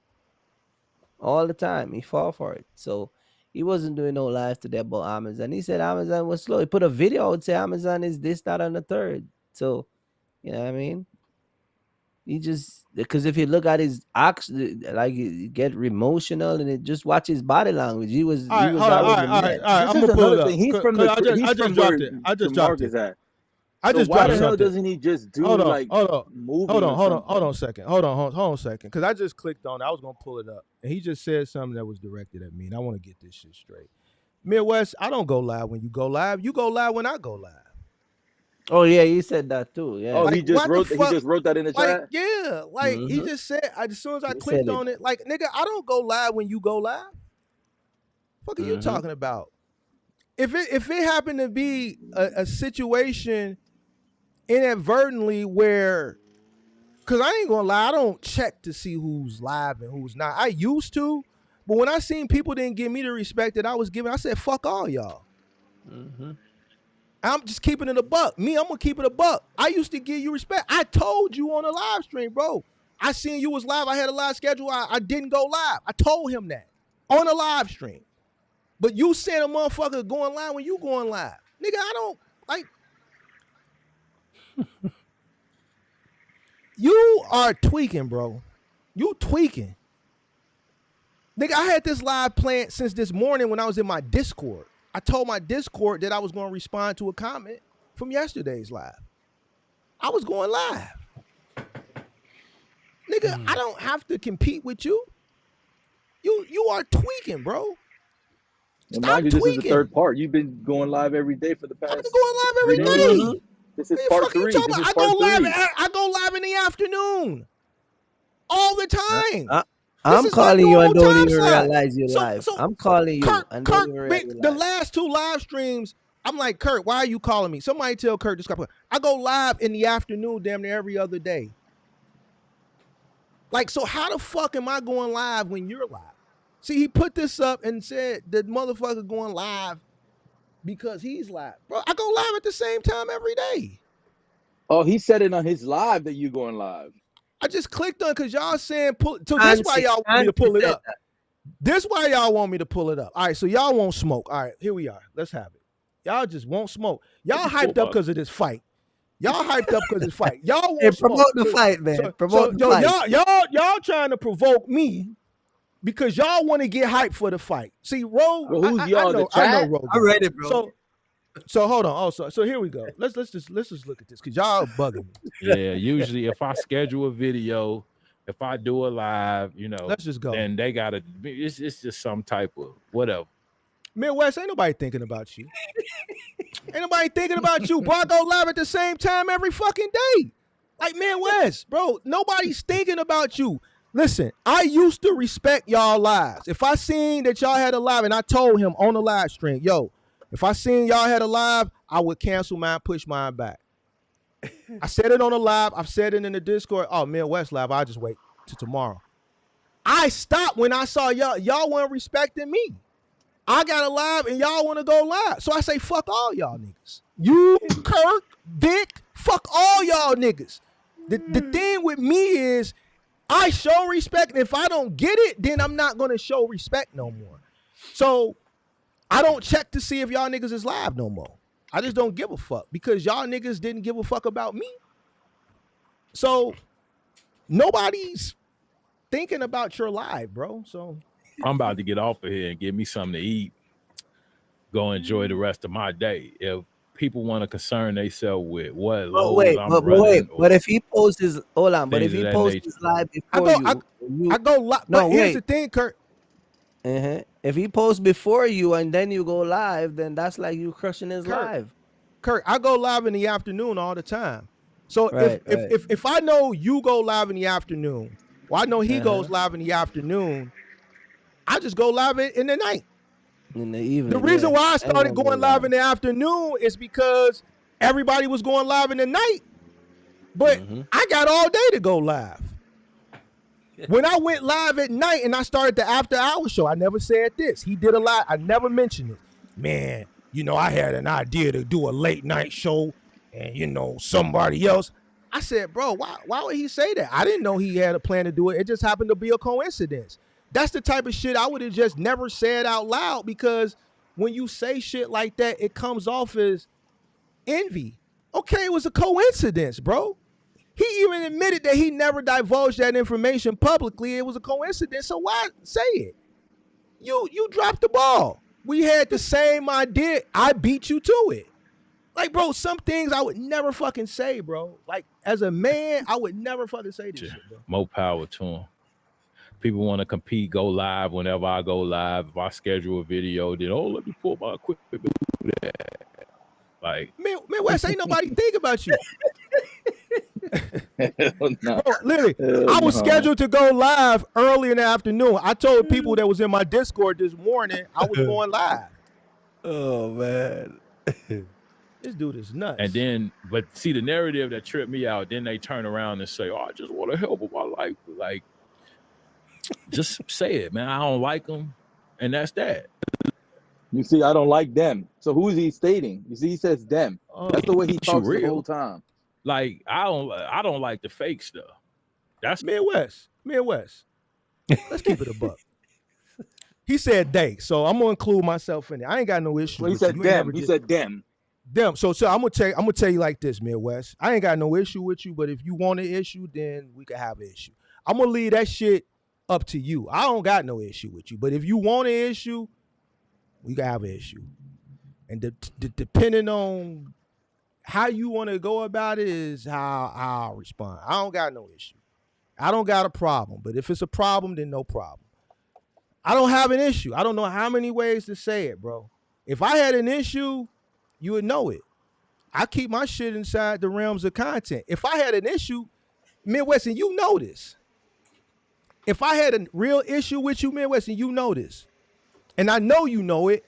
All the time. He fall for it. So he wasn't doing no live today about Amazon. He said Amazon was slow. He put a video out say Amazon is this, that, and the third. So you know what I mean? He just because if you look at his action, like you get emotional and it just watch his body language. He was. All right. I'm gonna pull it up. He's from the. I just dropped it. I just dropped it. I just dropped something. Why the hell doesn't he just do hold on a second. Hold on a second. Because I just clicked on it. I was gonna pull it up, and he just said something that was directed at me, and I want to get this shit straight. Midwest, I don't go live when you go live. You go live when I go live. Oh yeah, he said that too. Yeah. Oh, he just wrote that in the chat. Yeah, he just said. As soon as I clicked on it, like nigga, I don't go live when you go live. What are you talking about? If it happened to be a situation inadvertently where, because I ain't gonna lie, I don't check to see who's live and who's not. I used to, but when I seen people didn't give me the respect that I was giving, I said fuck all y'all. I'm just keeping it a buck. I'm gonna keep it a buck. I used to give you respect. I told you on a live stream, bro. I seen you was live. I had a live schedule. I didn't go live. I told him that on a live stream. But you saying a motherfucker going live when you going live. Nigga, I don't like. You are tweaking, bro. You tweaking. Nigga, I had this live planned since this morning when I was in my Discord. I told my Discord that I was going to respond to a comment from yesterday's live. I was going live. Nigga, I don't have to compete with you. You are tweaking, bro. Stop mind you, tweaking. This is the third part. You've been going live every day for the past. I've been going live every day. This is part 3. I go live in the afternoon. All the time. I'm calling you and don't even realize you're live. I'm calling you and don't even realize. The last 2 live streams, I'm like, Kurt, why are you calling me? Somebody tell Kurt this. I go live in the afternoon damn near every other day. Like, so how the fuck am I going live when you're live? See, he put this up and said the motherfucker going live because he's live. Bro, I go live at the same time every day. Oh, he said it on his live that you going live. I just clicked on because y'all saying pull. So this why y'all want me to pull it up. This why y'all want me to pull it up. All right, so y'all won't smoke. All right, here we are. Let's have it. Y'all just won't smoke. Y'all hyped up because of this fight. Y'all hyped up because of this fight. Y'all won't promote the fight, man. Promote the fight. Y'all trying to provoke me because y'all want to get hyped for the fight. See, Ro, who's y'all? I know Ro. I read it, bro. So hold on. Also, so here we go. Let's just look at this because y'all bugging me. Yeah, usually if I schedule a video, if I do a live, let's just go. Then they gotta. It's just some type of whatever. Midwest, ain't nobody thinking about you. Ain't nobody thinking about you. Bro, I go live at the same time every fucking day. Like Midwest, bro. Nobody's thinking about you. Listen, I used to respect y'all lives. If I seen that y'all had a live, and I told him on the live stream, yo, if I seen y'all had a live, I would cancel mine, push mine back. I said it on the live. I've said it in the Discord. Oh, Midwest live, I'll just wait till tomorrow. I stopped when I saw y'all weren't respecting me. I got a live and y'all want to go live. So I say, fuck all y'all niggas. You, Kirk, Vic, fuck all y'all niggas. The thing with me is I show respect. And if I don't get it, then I'm not going to show respect no more. So I don't check to see if y'all niggas is live no more. I just don't give a fuck because y'all niggas didn't give a fuck about me. So nobody's thinking about your live, bro. So I'm about to get off of here and get me something to eat. Go enjoy the rest of my day. If people want to concern themselves with what lows I'm running, but if he posts his but if he posts his live before I go live. No, but here's the thing, Kurt. If he posts before you and then you go live, then that's like you crushing his live. Kurt, I go live in the afternoon all the time. So if I know you go live in the afternoon, or I know he goes live in the afternoon, I just go live in the night. In the evening. The reason why I started going live in the afternoon is because everybody was going live in the night. But I got all day to go live. When I went live at night and I started the after hour show, I never said this. He did a lot. I never mentioned it. Man, you know, I had an idea to do a late night show and, you know, somebody else. I said, bro, why would he say that? I didn't know he had a plan to do it. It just happened to be a coincidence. That's the type of shit I would have just never said out loud because when you say shit like that, it comes off as envy. Okay, it was a coincidence, bro. He even admitted that he never divulged that information publicly. It was a coincidence, so why say it? You dropped the ball. We had the same idea. I beat you to it. Like, bro, some things I would never fucking say, bro. Like, as a man, I would never fucking say this shit, bro. More power to him. People want to compete, go live whenever I go live. If I schedule a video, then, let me pull my equipment. Like, man, Wes, ain't nobody think about you. No. Bro, literally, I was scheduled to go live early in the afternoon. I told people that was in my Discord this morning I was going live. Oh, man. This dude is nuts. And then, but see, the narrative that tripped me out, then they turn around and say, I just want to help with my life. Like, just say it, man. I don't like them. And that's that. You see, I don't like them. So who is he stating? You see, he says them. That's the way he talks the whole time. Like, I don't like the fake stuff. That's Midwest. Let's keep it a buck. He said they, so I'm gonna include myself in it. I ain't got no issue. Well, he said them. He said them. Them. So I'm gonna tell you like this, Midwest. I ain't got no issue with you, but if you want an issue, then we can have an issue. I'm gonna leave that shit up to you. I don't got no issue with you, but if you want an issue, we can have an issue. And depending on how you want to go about it is how I'll respond. I don't got no issue. I don't got a problem. But if it's a problem, then no problem. I don't have an issue. I don't know how many ways to say it, bro. If I had an issue, you would know it. I keep my shit inside the realms of content. If I had an issue, Midwest, and you know this. If I had a real issue with you, Midwest, and you know this, and I know you know it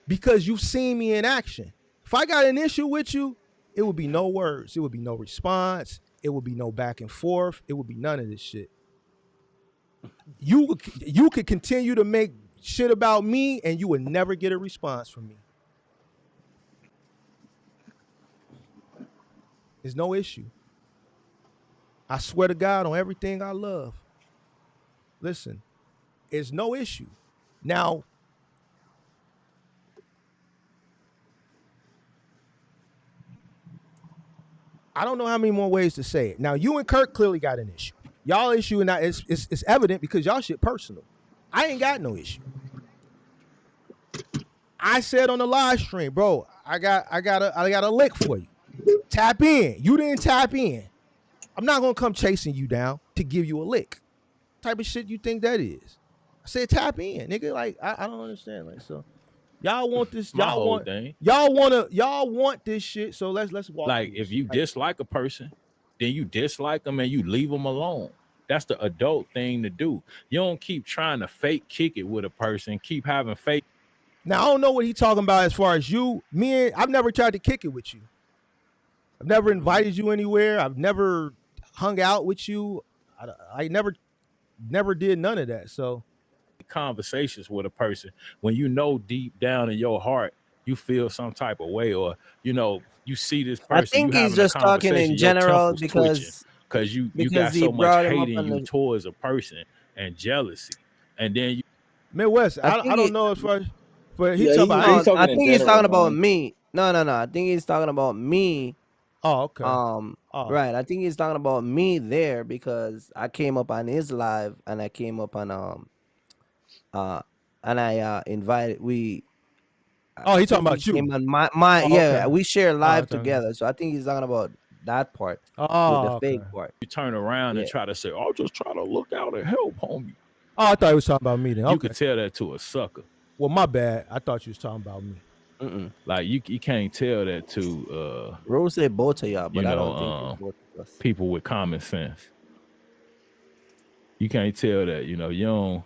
because you've seen me in action. If I got an issue with you, it would be no words. It would be no response. It would be no back and forth. It would be none of this shit. You could continue to make shit about me and you would never get a response from me. There's no issue. I swear to God on everything I love. Listen, it's no issue. Now, I don't know how many more ways to say it. Now, you and Kirk clearly got an issue. Y'all issue, and it's evident because y'all shit personal. I ain't got no issue. I said on the live stream, bro, I got a lick for you. Tap in. You didn't tap in. I'm not gonna come chasing you down to give you a lick. What type of shit you think that is? I said tap in, nigga. Like I don't understand. Like so, y'all want this? Y'all want this shit? So let's walk. Like if you dislike a person, then you dislike them and you leave them alone. That's the adult thing to do. You don't keep trying to fake kick it with a person. Keep having fake. Now I don't know what he's talking about as far as you. I've never tried to kick it with you. I've never invited you anywhere. I've never hung out with you. I never did none of that. So conversations with a person when you know deep down in your heart you feel some type of way, or you see this person. I think he's just talking in general because you got so much hate in you towards a person and jealousy, and then you Midwest. I don't know as far as, but I think he's talking about me. No. I think he's talking about me. Oh, okay. Right. I think he's talking about me there because I came up on his live and I came up on and I invited he's talking about you. On we share live together. So I think he's talking about that part. With the fake part. You turn around and try to say, "Oh, just try to look out and help, homie." Oh, I thought he was talking about me then. Okay. You could tell that to a sucker. Well, my bad. I thought you was talking about me. Like you can't tell that to Rose said both of y'all, but I don't think it's both of us. People with common sense. You can't tell that, you don't,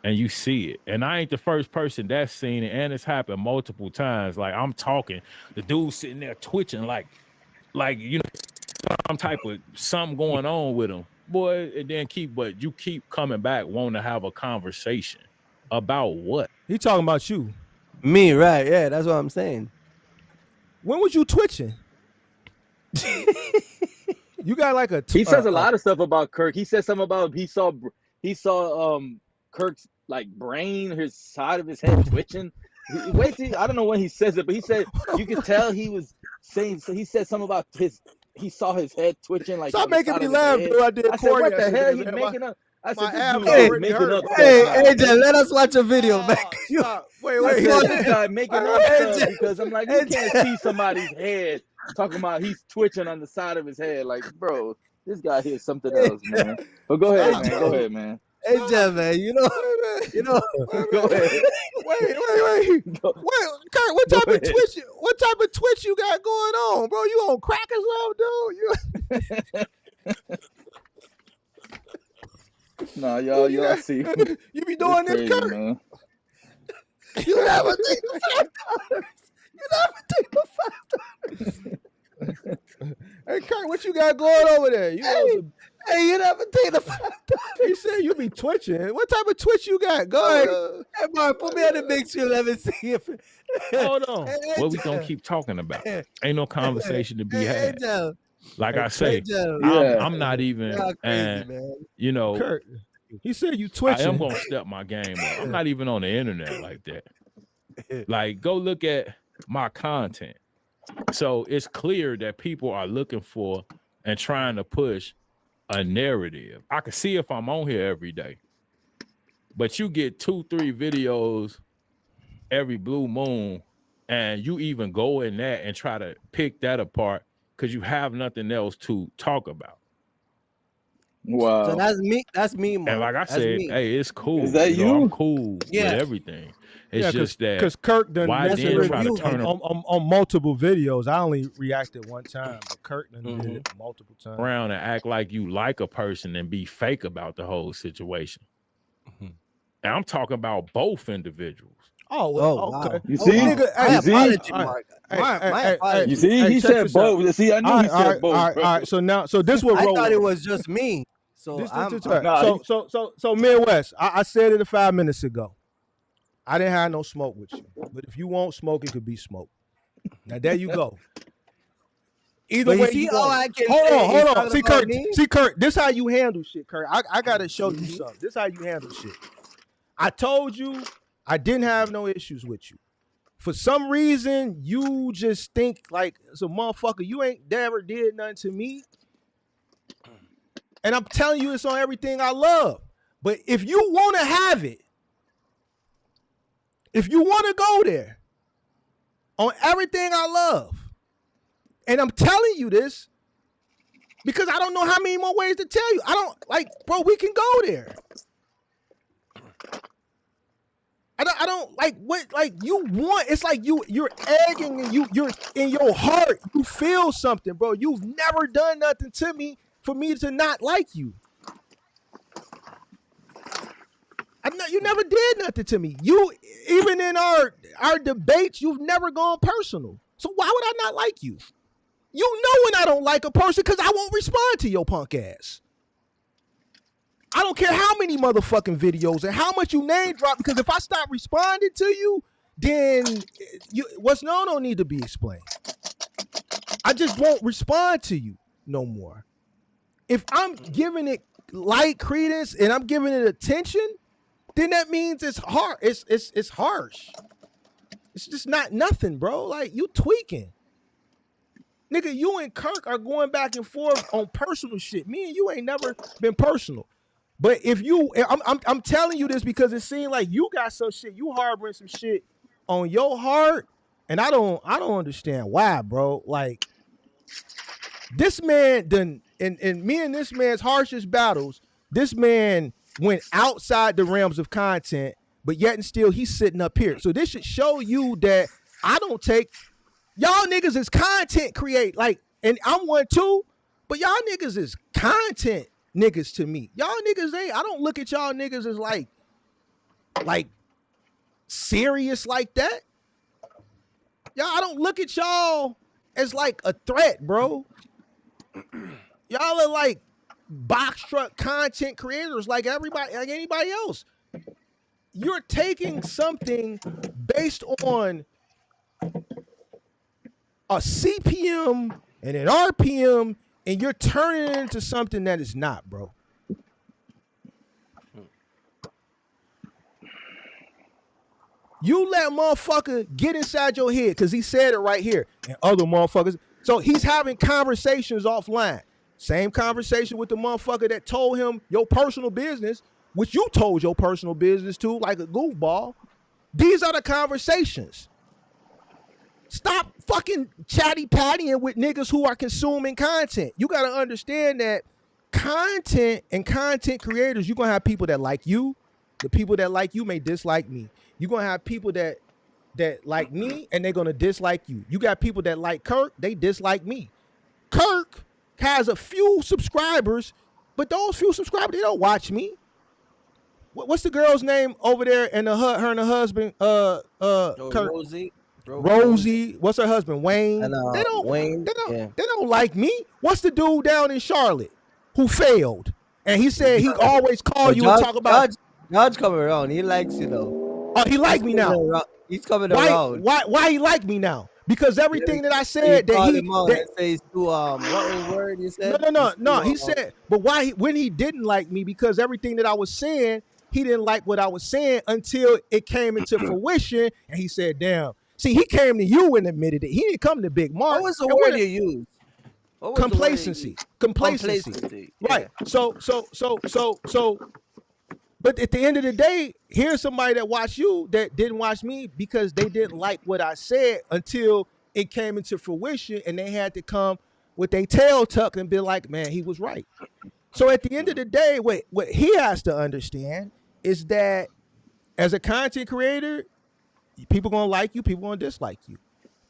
and you see it. And I ain't the first person that's seen it, and it's happened multiple times. Like I'm talking, the dude sitting there twitching like some type of something going on with him. Boy, and then but you keep coming back wanting to have a conversation about what? He talking about you. Me, right? Yeah, that's what I'm saying. When was you twitching? You got like a. He says a lot of stuff about Kirk. He said something about he saw Kirk's like brain, his side of his head twitching. Wait till I don't know when he says it, but he said you could tell he was saying. So he said something about he saw his head twitching. Like stop making me laugh, bro. I said, what the hell? You making up? I said, hey, let us watch a video, man. Wait. This guy making up stuff because I'm like, you can't see somebody's head talking about he's twitching on the side of his head. Like, bro, this guy hears something else, man. But go ahead, man. Go ahead, man. Hey, Jeff, man, Go ahead. Wait. Kurt, what type of twitch you got going on, bro? You on crack or something, dude? Nah, y'all see. You be doing this, Kurt. Man. You never take the $5. Hey, Kurt, what you got going over there? You never take the $5. He said you be twitching. What type of twitch you got? Go ahead. Hey, Mark, put me on the big screen. Let me see if. Hold on. What we gonna keep talking about? Ain't no conversation to be had. Like I say, yeah. I'm not even, crazy, man. Kurt, he said you twitching. I am gonna step my game up. I'm not even on the internet like that. Like, go look at my content. So it's clear that people are looking for and trying to push a narrative. I can see if I'm on here every day, but you get 2-3 videos every blue moon, and you even go in that and try to pick that apart because you have nothing else to talk about. Wow. So that's me, Mark. And like I said, hey, it's cool. Is that you? I'm cool with everything. It's just that because Kirk done why then try to turn on multiple videos. I only reacted one time, but Kirk done did it multiple times. Around and act like you like a person and be fake about the whole situation. And I'm talking about both individuals. Oh, well, okay. Wow. You see? You see? He said both. Out. See, I knew he said both. All right. So this what I thought it was just me. So So Midwest, I said it 5 minutes ago. I didn't have no smoke with you, but if you want smoke, it could be smoke. Now there you go. Either way, you hold on. See, Kurt. This how you handle shit, Kurt. I gotta show you something. This how you handle shit. I told you I didn't have no issues with you. For some reason, you just think like as a motherfucker. You ain't never did nothing to me, and I'm telling you, it's on everything I love. But if you want to have it. If you want to go there on everything I love, and I'm telling you this because I don't know how many more ways to tell you. I don't like, bro, we can go there. I don't like what like you want. It's like you're egging and you're in your heart. You feel something, bro. You've never done nothing to me for me to not like you. You never did nothing to me. You even in our debates, you've never gone personal. So why would I not like you? You know when I don't like a person because I won't respond to your punk ass. I don't care how many motherfucking videos and how much you name drop, because if I stop responding to you, then what's known don't need to be explained. I just won't respond to you no more. If I'm giving it light credence and I'm giving it attention, then that means it's hard. It's harsh. It's just not nothing, bro. Like, you tweaking. Nigga, you and Kirk are going back and forth on personal shit. Me and you ain't never been personal. But if you, I'm telling you this because it seems like you got some shit, you harboring some shit on your heart, and I don't understand why, bro. Like, this man done, in me and this man's harshest battles, this man went outside the realms of content, but yet and still he's sitting up here. So this should show you that I don't take y'all niggas is content create, like, and I'm one too, but y'all niggas is content niggas to me. Y'all niggas ain't, I don't look at y'all niggas as like serious like that. Y'all, I don't look at y'all as like a threat, bro. Y'all are like box truck content creators like everybody, like anybody else. You're taking something based on a CPM and an RPM, and you're turning it into something that is not, bro. You let motherfucker get inside your head because he said it right here, and other motherfuckers. So he's having conversations offline. Same conversation with the motherfucker that told him your personal business, which you told your personal business to like a goofball. These are the conversations. Stop fucking chatty-pattying with niggas who are consuming content. You got to understand that content and content creators, you're going to have people that like you. The people that like you may dislike me. You're going to have people that like me, and they're going to dislike you. You got people that like Kirk, they dislike me. Kirk has a few subscribers, but those few subscribers, they don't watch me. What's the girl's name over there and her and her husband, Kirk? Rosie. What's her husband? Wayne. And, they don't like me. What's the dude down in Charlotte who failed? And he said he always call you and talk about God's coming around. He likes you though. Oh, he like me now. He's coming around. Why he like me now? Because everything that I said that says to what word you said? No. He said, but why when he didn't like me? Because everything that I was saying, he didn't like what I was saying until it came into fruition, and he said, "Damn." See, he came to you and admitted it. He didn't come to Big Mark. What was the word you used? Complacency. Complacency. Right. So. But at the end of the day, here's somebody that watched you that didn't watch me because they didn't like what I said until it came into fruition, and they had to come with their tail tucked and be like, man, he was right. So at the end of the day, what he has to understand is that as a content creator, people gonna like you, people gonna dislike you.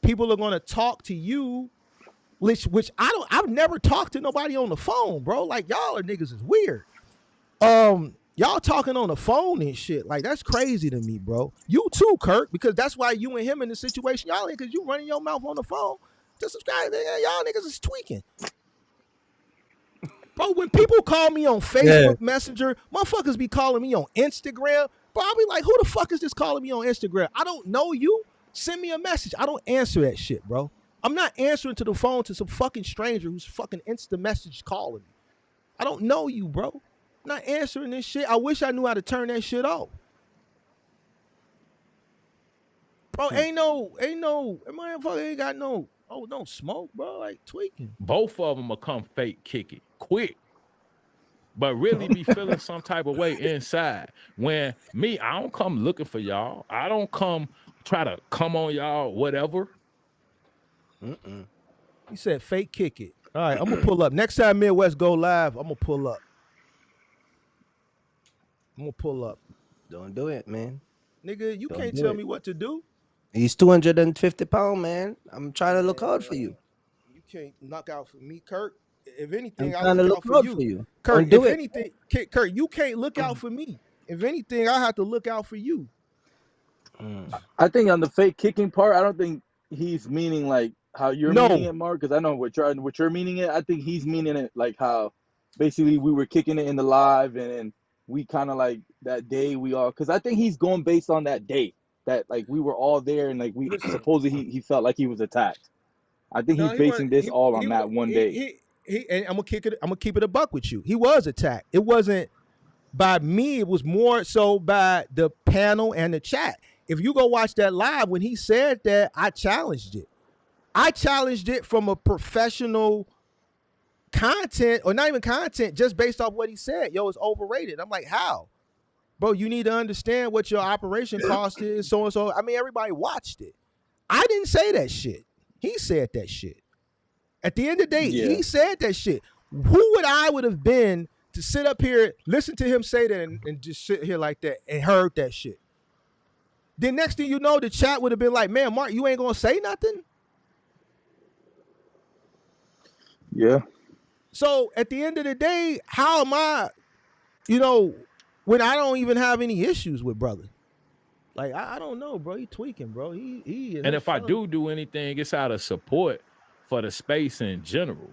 People are gonna talk to you, which I've never talked to nobody on the phone, bro. Like, y'all are niggas is weird. Y'all talking on the phone and shit, like, that's crazy to me, bro. You too, Kirk, because that's why you and him in the situation y'all in, because you running your mouth on the phone to subscribe. Y'all niggas is tweaking. Bro, when people call me on Facebook Messenger, motherfuckers be calling me on Instagram. Bro, I'll be like, who the fuck is this calling me on Instagram? I don't know you. Send me a message. I don't answer that shit, bro. I'm not answering to the phone to some fucking stranger who's fucking Insta message calling me. I don't know you, bro. I'm not answering this shit. I wish I knew how to turn that shit off. Bro, ain't no, motherfucker ain't got no smoke, bro. Like, tweaking. Both of them will come fake kick it quick, but really be feeling some type of way inside. When me, I don't come looking for y'all. I don't come try to come on y'all, whatever. He said fake kick it. All right, I'm gonna pull up. Next time Midwest go live, I'm gonna pull up. Don't do it, man. Nigga, you can't tell me what to do. He's 250 pounds, man. I'm trying to look out for you. You can't knock out for me, Kirk. If anything, I'm trying to look out for you. Kirk, if anything, Kirk, you can't look out for me. if anything, I have to look out for you. I think on the fake kicking part, I don't think he's meaning like how you're meaning it, Mark, because I know what you're meaning it. I think he's meaning it like how basically we were kicking it in the live and we kind of like that day we all, because I think he's going based on that day that like we were all there and like we supposedly he felt like he was attacked. I think he's basing this all on that one day. And I'm gonna keep it a buck with you. He was attacked. It wasn't by me. It was more so by the panel and the chat. If you go watch that live, when he said that, I challenged it. I challenged it from a professional content, or not even content, just based off what he said. Yo, it's overrated. I'm like, how? Bro, you need to understand what your operation cost is, so and so. I mean, everybody watched it. I didn't say that shit. He said that shit. At the end of the day, he said that shit. Who would have been to sit up here, listen to him say that, and just sit here like that and heard that shit? Then next thing you know, the chat would have been like, man, Mark, you ain't gonna say nothing? Yeah. So at the end of the day, how am I, when I don't even have any issues with brother? Like, I don't know, bro. He tweaking, bro. He is. And if I do anything, it's out of support for the space in general.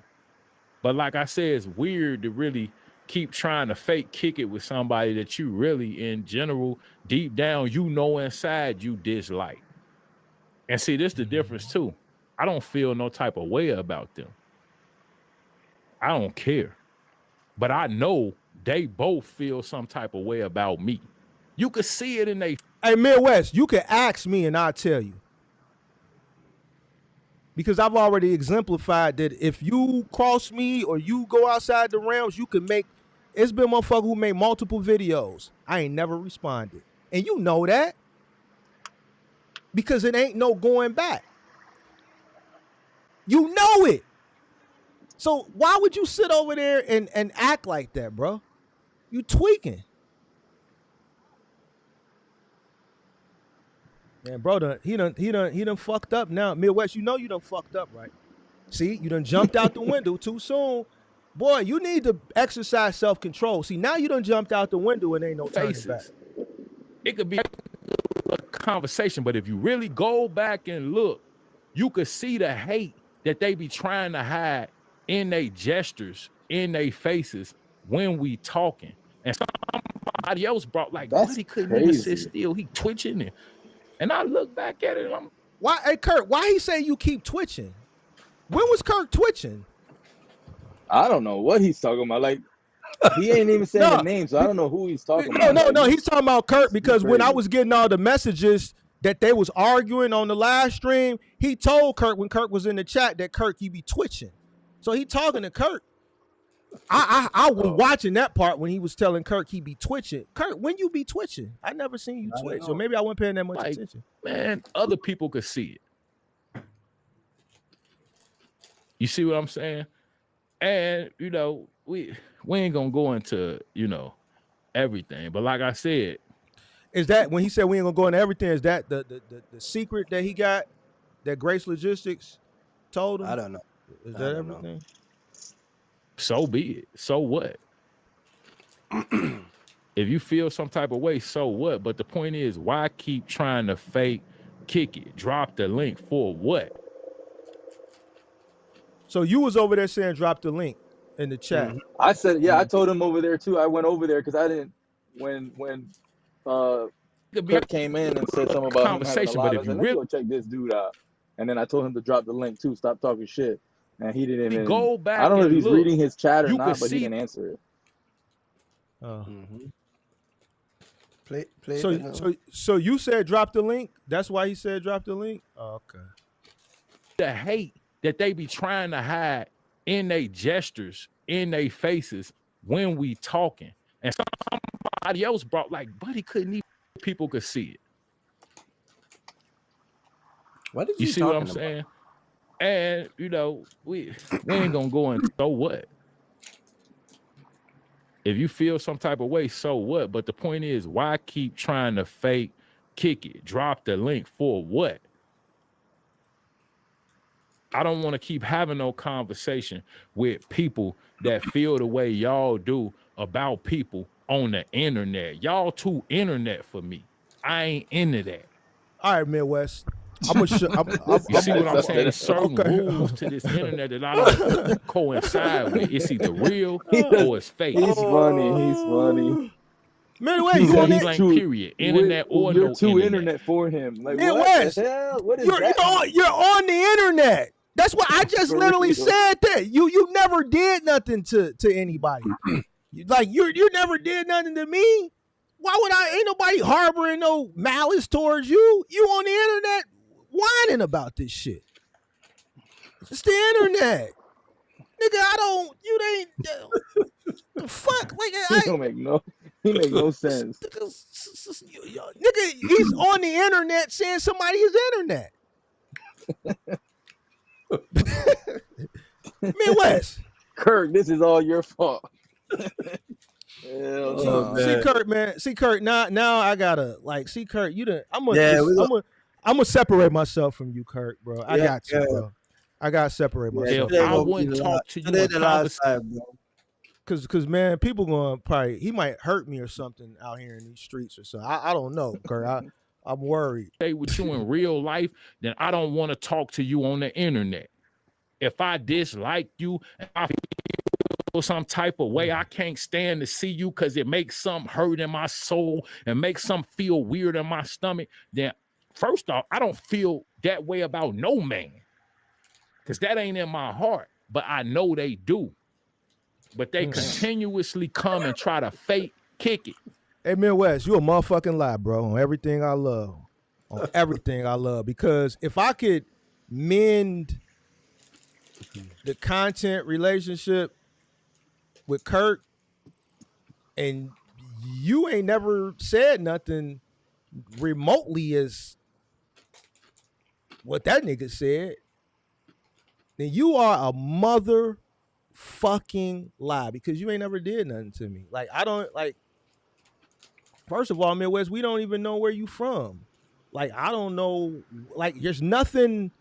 But like I said, it's weird to really keep trying to fake kick it with somebody that you really, in general, deep down, inside you dislike. And see, this is the difference too. I don't feel no type of way about them. I don't care. But I know they both feel some type of way about me. You could see it in they. Hey, Midwest, you can ask me and I'll tell you. Because I've already exemplified that if you cross me or you go outside the realms, you can make. It's been motherfucker who made multiple videos. I ain't never responded. And you know that. Because it ain't no going back. You know it. So why would you sit over there and act like that, bro? You tweaking. Man, bro, he done fucked up now. Midwest, you done fucked up, right? See, you done jumped out the window too soon. Boy, you need to exercise self-control. See, now you done jumped out the window and ain't no turning back. It could be a conversation, but if you really go back and look, you could see the hate that they be trying to hide in their gestures, in their faces when we talking. And somebody else brought like, he couldn't even sit still. He twitching it. And I look back at it and I'm... Why, hey, Kirk, why he say you keep twitching? When was Kirk twitching? I don't know what he's talking about. Like, he ain't even saying the name, so I don't know who he's talking about. No, he's talking about Kirk because when I was getting all the messages that they was arguing on the live stream, he told Kirk when Kirk was in the chat that Kirk, he be twitching. So he talking to Kirk. I was watching that part when he was telling Kirk he be twitching. Kirk, when you be twitching? I never seen you twitch, so maybe I wasn't paying that much attention. Man, other people could see it. You see what I'm saying? And we ain't gonna go into everything, but like I said, is that when he said we ain't gonna go into everything? Is that the secret that he got that Grace Logistics told him? I don't know. Is that everything? So be it. So what? If you feel some type of way, so what? But the point is, why keep trying to fake kick it? Drop the link for what? So you was over there saying drop the link in the chat. I said, I told him over there too. I went over there because I didn't when Kurt came in and said something about conversation, but if you really go check this dude out, and then I told him to drop the link too. Stop talking shit. And he didn't even go back. I don't know if he's reading his chat or not, but he didn't answer it. Play. So you said drop the link. That's why he said drop the link. Oh, okay. The hate that they be trying to hide in their gestures, in their faces when we talking, and somebody else brought like, buddy couldn't even. People could see it. What did you see what I'm saying? And we ain't gonna go in. So what? If you feel some type of way, so what? But the point is, why keep trying to fake kick it? Drop the link for what? I don't want to keep having no conversation with people that feel the way y'all do about people on the internet. Y'all too internet for me. I ain't into that. All right, Midwest. You see what I'm saying? There's certain rules to this internet that I don't coincide with. It's either real or it's fake. He's funny. Midwest, you on it? Period. Internet or you're no too internet for him. Like, Midwest, what the hell? What is you're on the internet. That's what I just literally said. That you never did nothing to anybody. Like you never did nothing to me. Why would I? Ain't nobody harboring no malice towards you. You on the internet whining about this shit. It's the internet, nigga. You ain't the fuck. Like He make no sense. Nigga, he's on the internet saying somebody is internet. Midwest. Kirk, this is all your fault. See Kurt, man. See Kurt. Now I gotta see Kurt. I'm gonna separate myself from you, Kurt, bro. I got to, bro. I gotta separate myself. I wouldn't talk to you the last time, bro. Cause man, people he might hurt me or something out here in these streets or something. I don't know, Kurt. I'm worried. Stay with you in real life, then I don't want to talk to you on the internet. If I dislike you, if I feel some type of way, I can't stand to see you because it makes something hurt in my soul and makes something feel weird in my stomach, then first off, I don't feel that way about no man because that ain't in my heart, but I know they do. But they continuously come and try to fake kick it. Hey, Midwest, you a motherfucking lie, bro, on everything I love. On everything I love. Because if I could mend the content relationship with Kurt and you ain't never said nothing remotely as what that nigga said, then you are a motherfucking lie because you ain't never did nothing to me. Like, I don't, like, first of all, Midwest, we don't even know where you from. Like, I don't know, like, there's nothing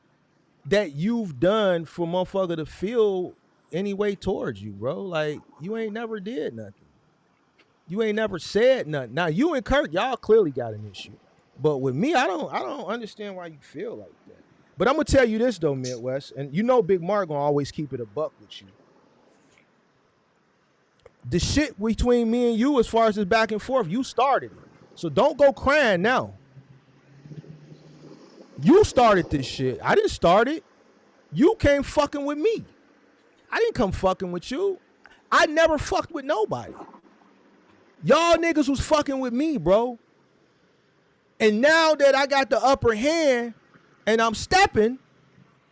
that you've done for motherfucker to feel any way towards you, bro. Like, you ain't never did nothing. You ain't never said nothing. Now, you and Kirk, y'all clearly got an issue. But with me, I don't understand why you feel like that. But I'm gonna tell you this though, Midwest, and you know Big Mark gonna always keep it a buck with you. The shit between me and you, as far as this back and forth, you started it. So don't go crying now. You started this shit. I didn't start it. You came fucking with me. I didn't come fucking with you. I never fucked with nobody. Y'all niggas was fucking with me, bro. And now that I got the upper hand and I'm stepping,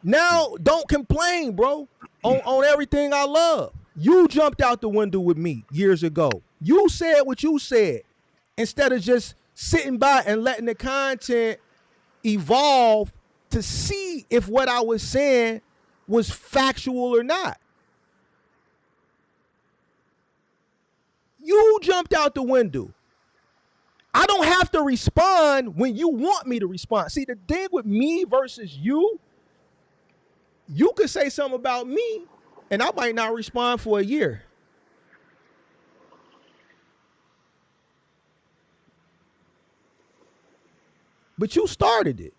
now don't complain, bro, on everything I love. You jumped out the window with me years ago. You said what you said instead of just sitting by and letting the content evolve to see if what I was saying was factual or not. You jumped out the window. I don't have to respond when you want me to respond. See, the thing with me versus you could say something about me and I might not respond for a year. But you started it.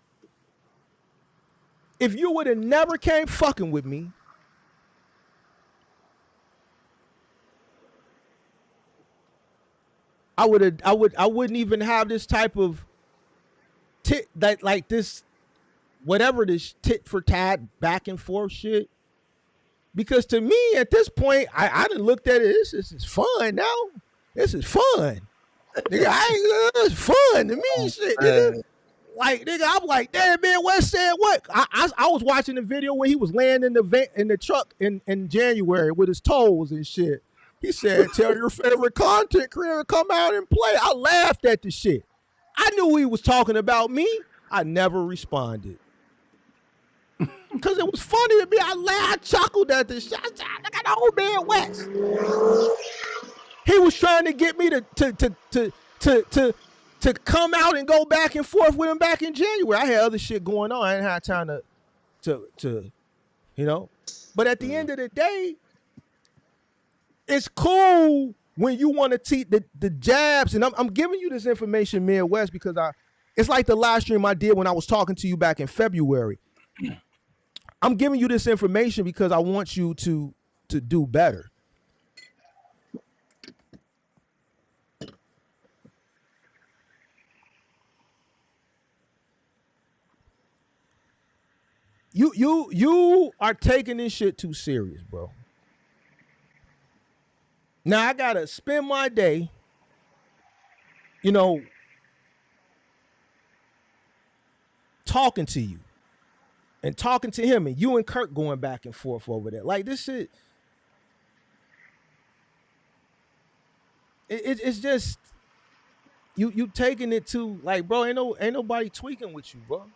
If you would have never came fucking with me, I wouldn't even have this type of this, whatever this tit for tat back and forth shit. Because to me, at this point, I done looked at it. This is fun now. This is fun. Nigga, it's fun to me, shit, nigga. Like, nigga, I'm like, damn, man, West said what? I was watching the video when he was laying in the truck in January with his toes and shit. He said, tell your favorite content creator to come out and play. I laughed at the shit. I knew he was talking about me. I never responded. Because it was funny to me. I chuckled at this shit. I said, look at the old man West. He was trying to get me to come out and go back and forth with him back in January. I had other shit going on. I didn't have time to you know. But at the end of the day, it's cool when you want to teach the jabs, and I'm giving you this information, Midwest, because it's like the live stream I did when I was talking to you back in February. I'm giving you this information because I want you to do better. You are taking this shit too serious, bro. Now I gotta spend my day, talking to you and talking to him, and you and Kirk going back and forth over there. Like this shit, it's just you taking it to like, bro, ain't nobody tweaking with you, bro.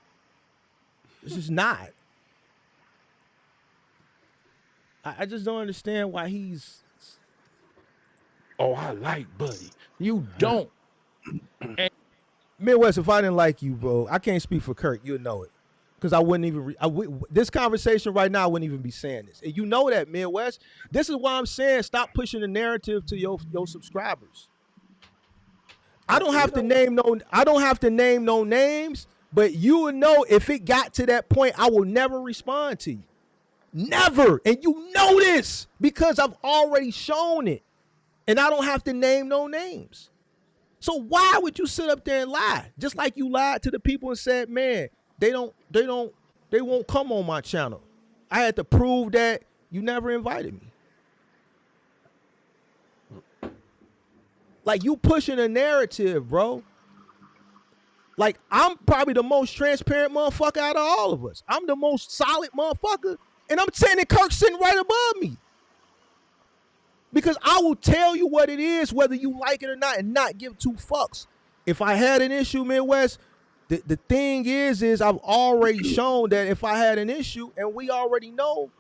It's just not. I just don't understand why he's. Oh, I like Buddy. You don't. Midwest, if I didn't like you, bro, I can't speak for Kirk. You'll know it. Because I wouldn't even, this conversation right now, I wouldn't even be saying this. And you know that, Midwest. This is why I'm saying stop pushing the narrative to your subscribers. I don't have to name no names, but you will know if it got to that point, I will never respond to you. Never. And you know this because I've already shown it. And I don't have to name no names. So why would you sit up there and lie? Just like you lied to the people and said, man, they won't come on my channel. I had to prove that you never invited me. Like, you pushing a narrative, bro. Like, I'm probably the most transparent motherfucker out of all of us. I'm the most solid motherfucker. And I'm saying that Kirk's sitting right above me. Because I will tell you what it is, whether you like it or not, and not give two fucks. If I had an issue, Midwest, the thing is I've already shown that if I had an issue, and we already know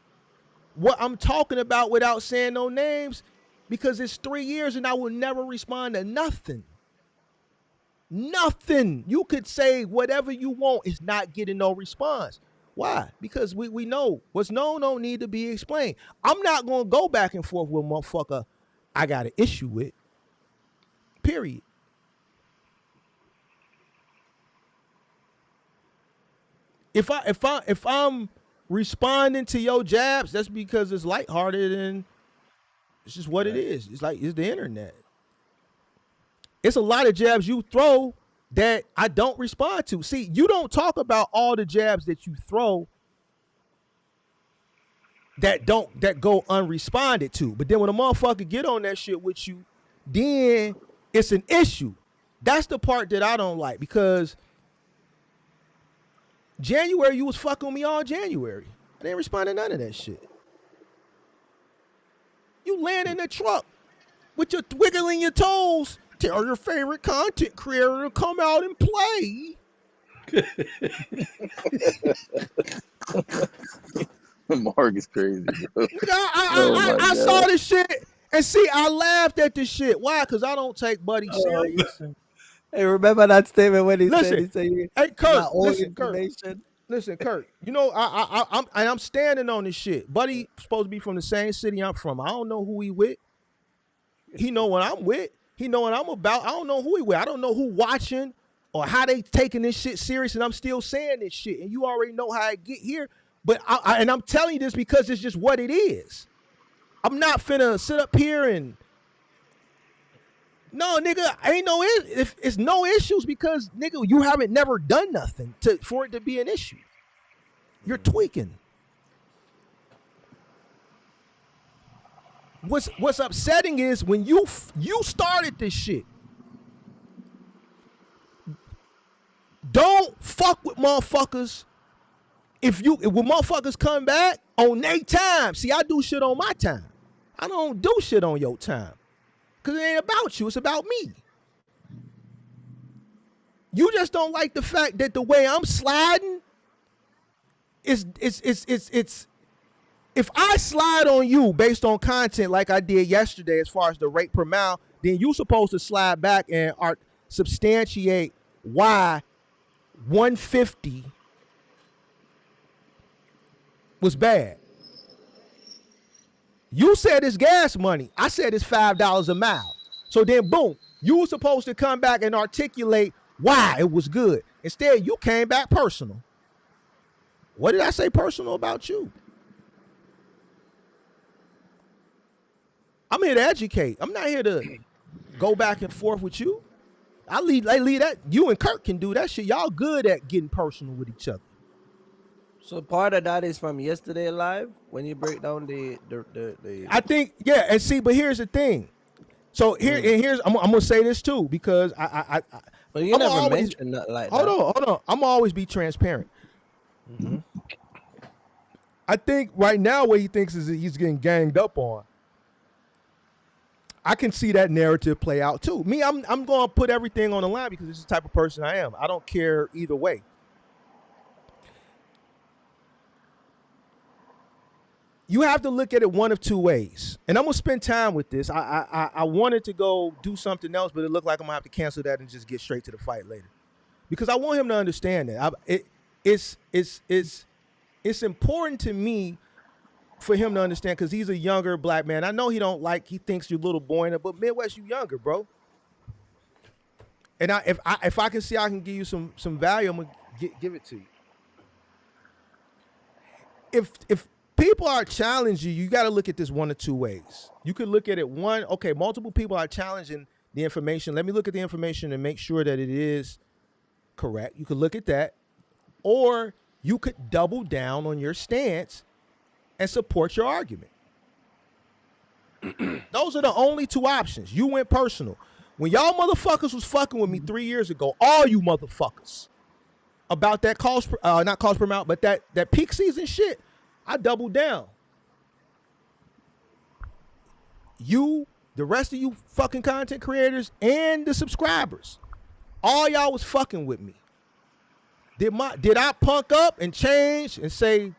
what I'm talking about without saying no names, because it's 3 years and I will never respond to nothing. Nothing. You could say whatever you want, it's not getting no response. Why? Because we know what's known don't need to be explained. I'm not going to go back and forth with a motherfucker I got an issue with. Period. If I'm responding to your jabs, that's because it's lighthearted and it's just what it is. It's like it's the internet. It's a lot of jabs you throw that I don't respond to. See, you don't talk about all the jabs that you throw that go unresponded to. But then when a motherfucker get on that shit with you, then it's an issue. That's the part that I don't like, because January, you was fucking with me all January. I didn't respond to none of that shit. You land in the truck with your wiggling your toes. Tell your favorite content creator to come out and play. Mark is crazy. I saw this shit, and see, I laughed at this shit. Why? Because I don't take Buddy serious. Hey, remember that statement when he said, "Hey, Kurt, listen, Kurt. You know, I'm standing on this shit. Buddy supposed to be from the same city I'm from. I don't know who he with. He know what I'm with. He know what I'm about. I don't know who he with. I don't know who watching or how they taking this shit serious, and I'm still saying this shit. And you already know how I get here. But I'm telling you this because it's just what it is. I'm not finna sit up here and no, nigga, it's no issues because, nigga, you haven't never done nothing for it to be an issue. You're tweaking. What's upsetting is when you started this shit. Don't fuck with motherfuckers. When motherfuckers come back on their time, see, I do shit on my time. I don't do shit on your time. Because it ain't about you, it's about me. You just don't like the fact that the way I'm sliding it's if I slide on you based on content like I did yesterday as far as the rate per mile, then you supposed to slide back and substantiate why 150 was bad. You said it's gas money. I said it's $5 a mile. So then, boom, you were supposed to come back and articulate why it was good. Instead, you came back personal. What did I say personal about you? I'm here to educate. I'm not here to go back and forth with you. I lead that. You and Kirk can do that shit. Y'all good at getting personal with each other. So part of that is from yesterday live when you break down the I think, yeah, and see, but here's the thing. So here's I'm gonna say this too, because but you never mentioned that like that. Hold on. I'm always be transparent. Mm-hmm. I think right now what he thinks is that he's getting ganged up on. I can see that narrative play out too. Me, I'm gonna put everything on the line because this is the type of person I am. I don't care either way. You have to look at it one of two ways. And I'm going to spend time with this. I wanted to go do something else, but it looked like I'm going to have to cancel that and just get straight to the fight later. Because I want him to understand that. It's important to me for him to understand, because he's a younger black man. I know he thinks you're a little boy, but Midwest, you younger, bro. And if I can see I can give you some value, I'm going to give it to you. If people are challenging you, you got to look at this one of two ways. You could look at it multiple people are challenging the information. Let me look at the information and make sure that it is correct. You could look at that. Or you could double down on your stance and support your argument. Those are the only two options. You went personal. When y'all motherfuckers was fucking with me 3 years ago, all you motherfuckers, about that not cost per mount, but that peak season shit, I doubled down. You, the rest of you fucking content creators and the subscribers, all y'all was fucking with me. Did I punk up and change and say,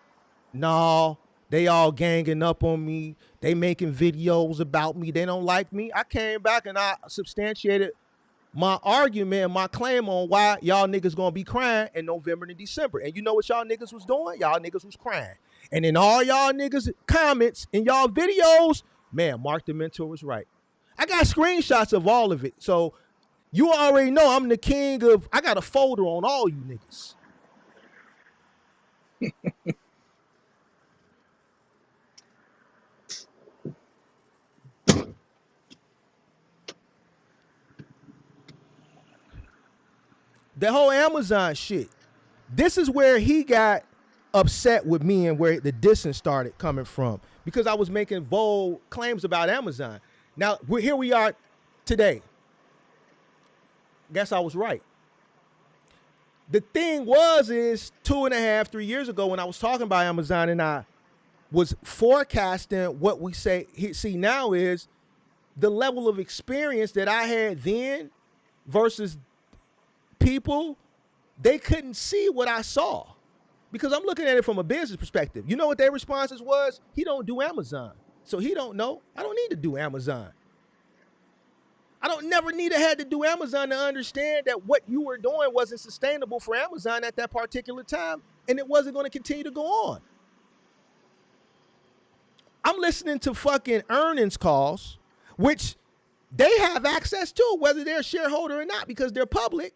no, they all ganging up on me. They making videos about me. They don't like me. I came back and I substantiated my argument and my claim on why y'all niggas gonna be crying in November and December. And you know what y'all niggas was doing? Y'all niggas was crying. And in all y'all niggas comments in y'all videos, man, Mark the Mentor was right. I got screenshots of all of it. So you already know I'm the king of, I got a folder on all you niggas. The whole Amazon shit. This is where he got upset with me and where the distance started coming from, because I was making bold claims about Amazon. Now, here we are today. Guess I was right. The thing is 2.5, 3 years ago when I was talking about Amazon and I was forecasting what we see now is the level of experience that I had then versus people, they couldn't see what I saw because I'm looking at it from a business perspective. You know what their responses was? He don't do Amazon, so he don't know. I don't need to do Amazon. I don't never had to do Amazon to understand that what you were doing wasn't sustainable for Amazon at that particular time, and it wasn't going to continue to go on. I'm listening to fucking earnings calls, which they have access to, whether they're a shareholder or not, because they're public.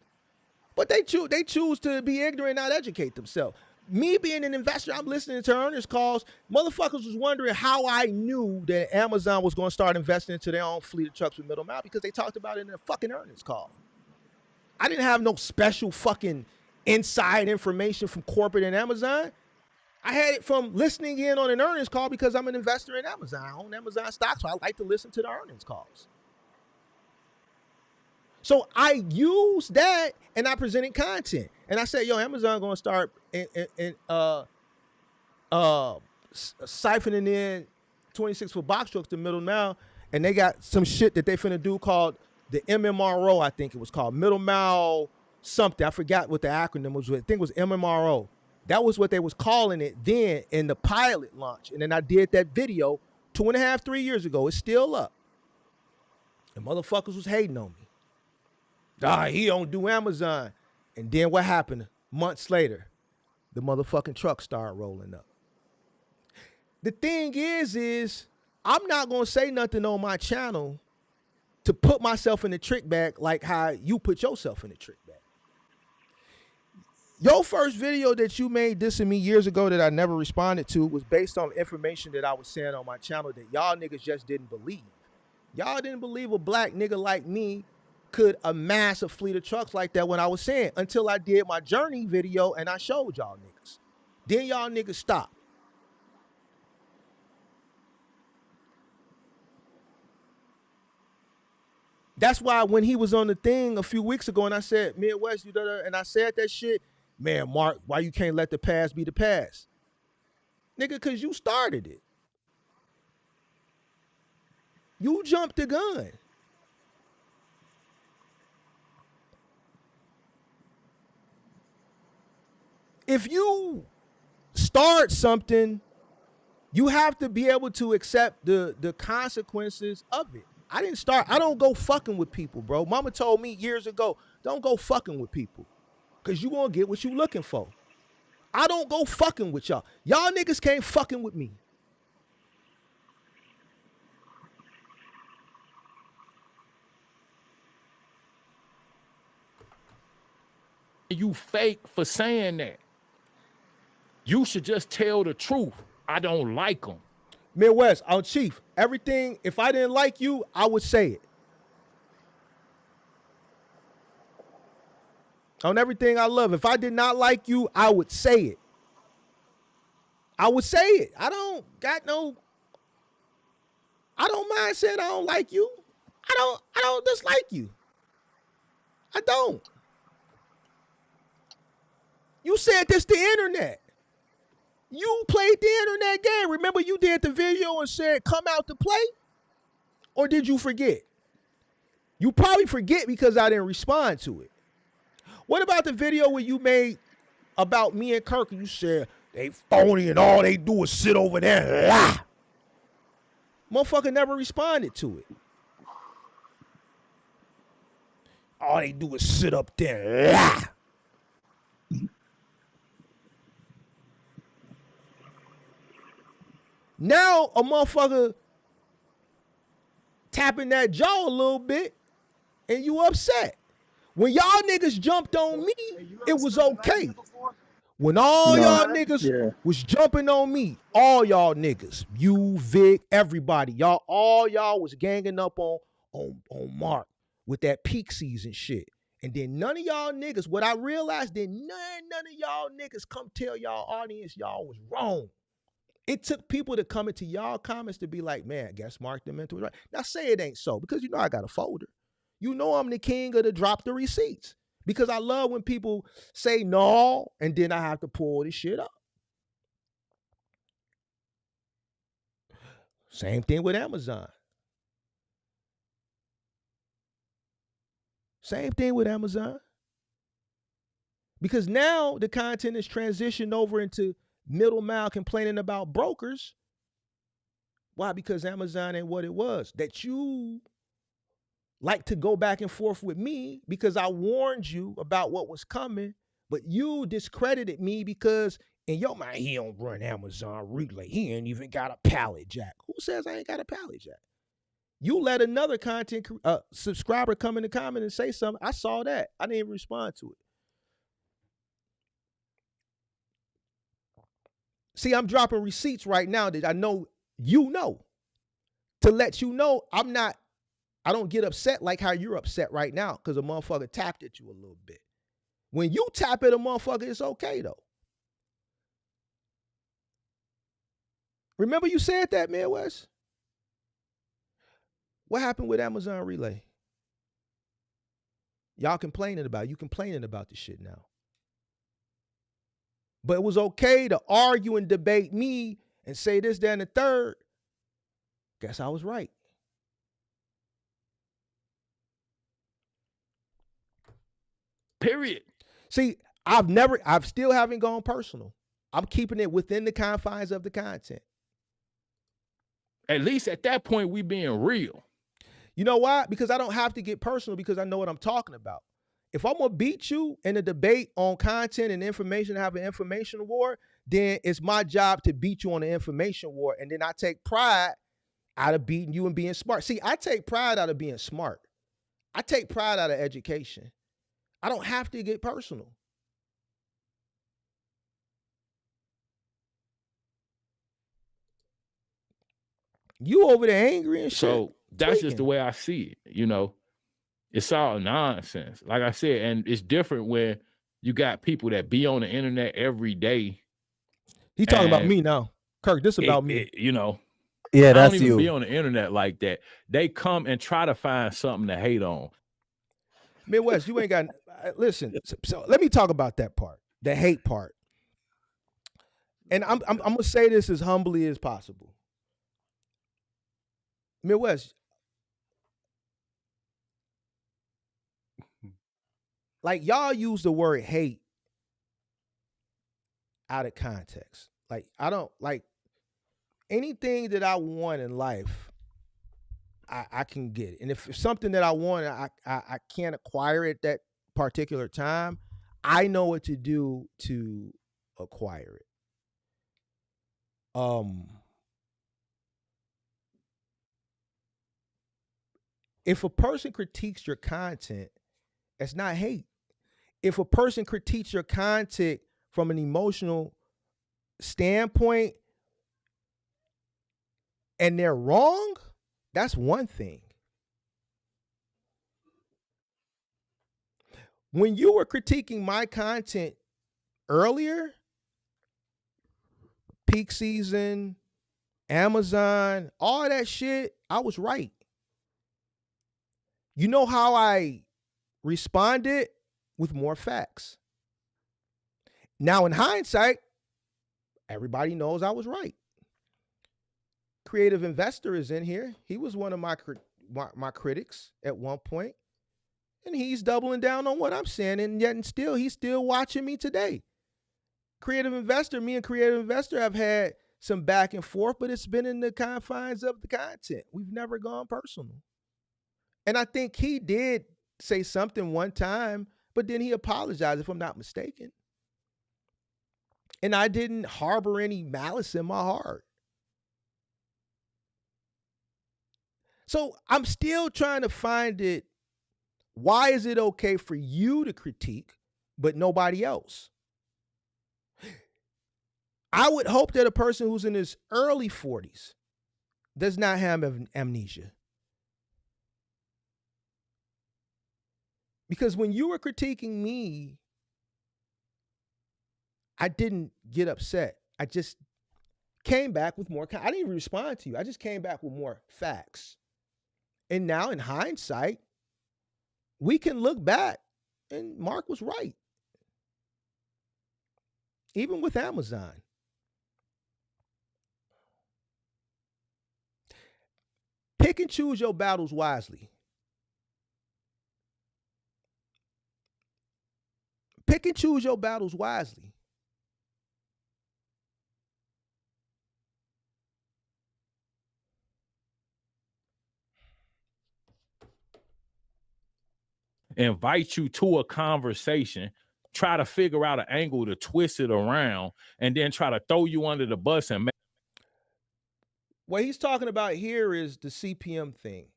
But they choose to be ignorant, not educate themselves. Me being an investor, I'm listening to earnings calls. Motherfuckers was wondering how I knew that Amazon was going to start investing into their own fleet of trucks with middle mile, because they talked about it in a fucking earnings call. I didn't have no special fucking inside information from corporate and Amazon. I had it from listening in on an earnings call because I'm an investor in Amazon. I own Amazon stock, so I like to listen to the earnings calls. So I used that and I presented content. And I said, yo, Amazon going to start siphoning in 26-foot box trucks to middle mile. And they got some shit that they finna do called the MMRO, I think it was called. Middle mile something. I forgot what the acronym was. I think it was MMRO. That was what they was calling it then in the pilot launch. And then I did that video 2.5, 3 years ago. It's still up. And motherfuckers was hating on me. He don't do Amazon. And then what happened? Months later, the motherfucking truck started rolling up. The thing is I'm not going to say nothing on my channel to put myself in the trick bag like how you put yourself in the trick bag. Your first video that you made dissing me years ago that I never responded to was based on information that I was saying on my channel that y'all niggas just didn't believe. Y'all didn't believe a black nigga like me could amass a fleet of trucks like that when I was saying, until I did my journey video and I showed y'all niggas. Then y'all niggas stopped. That's why when he was on the thing a few weeks ago and I said, Midwest, and I said that shit, man, Mark, why you can't let the past be the past? Nigga, because you started it. You jumped the gun. If you start something, you have to be able to accept the consequences of it. I didn't start. I don't go fucking with people, bro. Mama told me years ago, don't go fucking with people because you won't get what you looking for. I don't go fucking with y'all. Y'all niggas can't fucking with me. You fake for saying that. You should just tell the truth. I don't like them. Midwest, I'm Chief. Everything, if I didn't like you, I would say it. On everything I love. If I did not like you, I would say it. I would say it. I don't mind saying I don't like you. I don't dislike you. I don't. You said this the internet. You played the internet game. Remember you did the video and said, come out to play? Or did you forget? You probably forget because I didn't respond to it. What about the video where you made about me and Kirk and you said, they phony and all they do is sit over there and lie? Motherfucker never responded to it. All they do is sit up there and lie. Now a motherfucker tapping that jaw a little bit and you upset. When y'all niggas jumped on me, it was okay. When all y'all niggas was jumping on me, all y'all niggas, you, Vic, everybody, all y'all was ganging up on Mark with that peak season shit. And then none of y'all niggas, what I realized, then none of y'all niggas come tell y'all audience y'all was wrong. It took people to come into y'all comments to be like, man, I guess Mark the Mentor was right. Now say it ain't so, because you know I got a folder. You know I'm the king of the drop the receipts. Because I love when people say no, and then I have to pull this shit up. Same thing with Amazon. Same thing with Amazon. Because now the content is transitioned over into middle mile complaining about brokers. Why? Because Amazon ain't what it was. That you like to go back and forth with me because I warned you about what was coming, but you discredited me because in your mind, he don't run Amazon Relay. He ain't even got a pallet jack. Who says I ain't got a pallet jack? You let another content subscriber come in the comment and say something. I saw that. I didn't even respond to it. See, I'm dropping receipts right now that I know you know. To let you know I don't get upset like how you're upset right now because a motherfucker tapped at you a little bit. When you tap at a motherfucker, it's okay though. Remember you said that, Midwest? What happened with Amazon Relay? Y'all complaining about it. You complaining about this shit now. But it was okay to argue and debate me and say this, that, and the third. Guess I was right. Period. See, I still haven't gone personal. I'm keeping it within the confines of the content. At least at that point, we being real. You know why? Because I don't have to get personal because I know what I'm talking about. If I'm going to beat you in a debate on content and information, have an information war, then it's my job to beat you on the information war. And then I take pride out of beating you and being smart. See, I take pride out of being smart. I take pride out of education. I don't have to get personal. You over there angry and shit. So that's just the way I see it. You know, it's all nonsense. Like I said, and it's different when you got people that be on the internet every day. He talking about me now. Kirk, this about me. You know. Yeah, that's I don't even be on the internet like that. They come and try to find something to hate on. Midwest, you ain't got. Listen, so let me talk about that part, the hate part. And I'm gonna say this as humbly as possible. Midwest, like y'all use the word hate out of context. Like I don't like anything that I want in life. I can get it, and if it's something that I want, I can't acquire it that particular time. I know what to do to acquire it. If a person critiques your content, it's not hate. If a person critiques your content from an emotional standpoint and they're wrong, that's one thing. When you were critiquing my content earlier, peak season, Amazon, all that shit, I was right. You know how I responded? With more facts. Now, in hindsight, everybody knows I was right. Creative Investor is in here. He was one of my critics at one point, and he's doubling down on what I'm saying, and yet he's still watching me today. Creative Investor, me and Creative Investor have had some back and forth, but it's been in the confines of the content. We've never gone personal. And I think he did say something one time, but then he apologized, if I'm not mistaken. And I didn't harbor any malice in my heart. So I'm still trying to find it. Why is it okay for you to critique, but nobody else? I would hope that a person who's in his early 40s does not have amnesia. Because when you were critiquing me, I didn't get upset. I just came back with more. I didn't even respond to you. I just came back with more facts. And now in hindsight, we can look back and Mark was right. Even with Amazon. Pick and choose your battles wisely. Pick and choose your battles wisely. Invite you to a conversation, try to figure out an angle to twist it around, and then try to throw you under the bus and make. What he's talking about here is the CPM thing.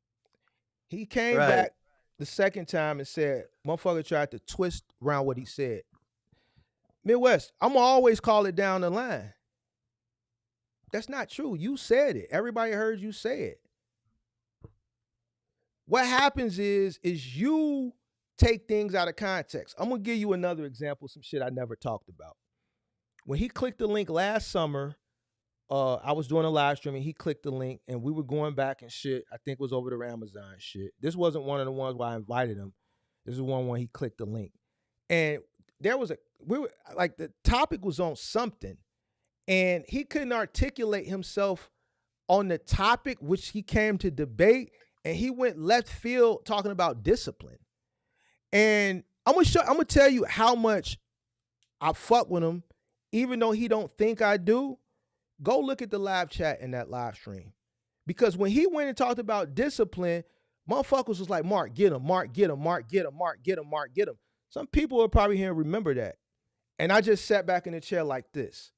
He came back the second time and said, motherfucker tried to twist around what he said. Midwest, I'm going to always call it down the line. That's not true. You said it. Everybody heard you say it. What happens is you take things out of context. I'm going to give you another example, some shit I never talked about. When he clicked the link last summer, I was doing a live stream and he clicked the link and we were going back and shit. I think it was over the Amazon shit. This wasn't one of the ones where I invited him. This is one where he clicked the link. And there was the topic was on something and he couldn't articulate himself on the topic, which he came to debate, and he went left field talking about discipline. And I'm gonna tell you how much I fuck with him, even though he don't think I do. Go look at the live chat in that live stream. Because when he went and talked about discipline, motherfuckers was like, Mark, get him, Mark, get him, Mark, get him, Mark, get him, Mark, get him. Some people will probably here remember that. And I just sat back in the chair like this.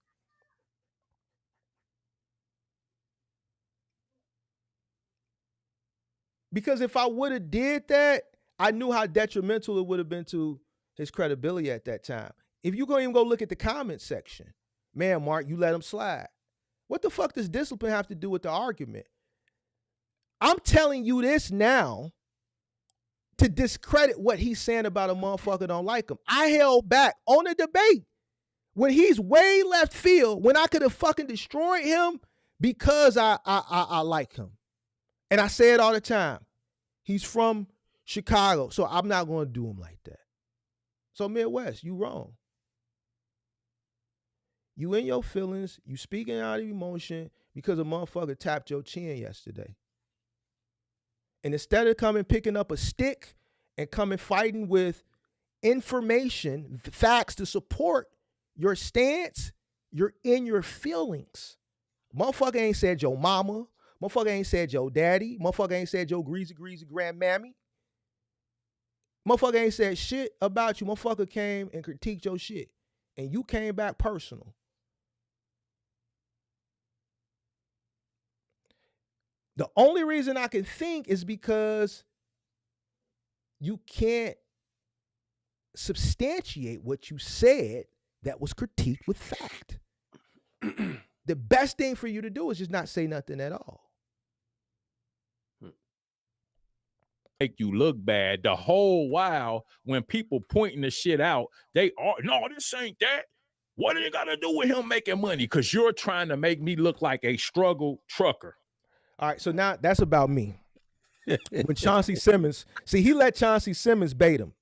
Because if I would have did that, I knew how detrimental it would have been to his credibility at that time. If you go even go look at the comment section, man, Mark, you let him slide. What the fuck does discipline have to do with the argument? I'm telling you this now to discredit what he's saying about a motherfucker don't like him. I held back on the debate when he's way left field, when I could have fucking destroyed him because I like him. And I say it all the time. He's from Chicago, so I'm not going to do him like that. So Midwest, you wrong. You in your feelings, you speaking out of emotion because a motherfucker tapped your chin yesterday. And instead of coming picking up a stick and coming fighting with information, facts to support your stance, you're in your feelings. Motherfucker ain't said your mama. Motherfucker ain't said your daddy. Motherfucker ain't said your greasy grandmammy. Motherfucker ain't said shit about you. Motherfucker came and critiqued your shit. And you came back personal. The only reason I can think is because you can't substantiate what you said that was critiqued with fact. The best thing for you to do is just not say nothing at all. Make you look bad the whole while when people pointing the shit out, they are, no, this ain't that. What do you got to do with him making money? Because you're trying to make me look like a struggle trucker. All right, so now that's about me. When Chauncey Simmons, see, he let Chauncey Simmons bait him.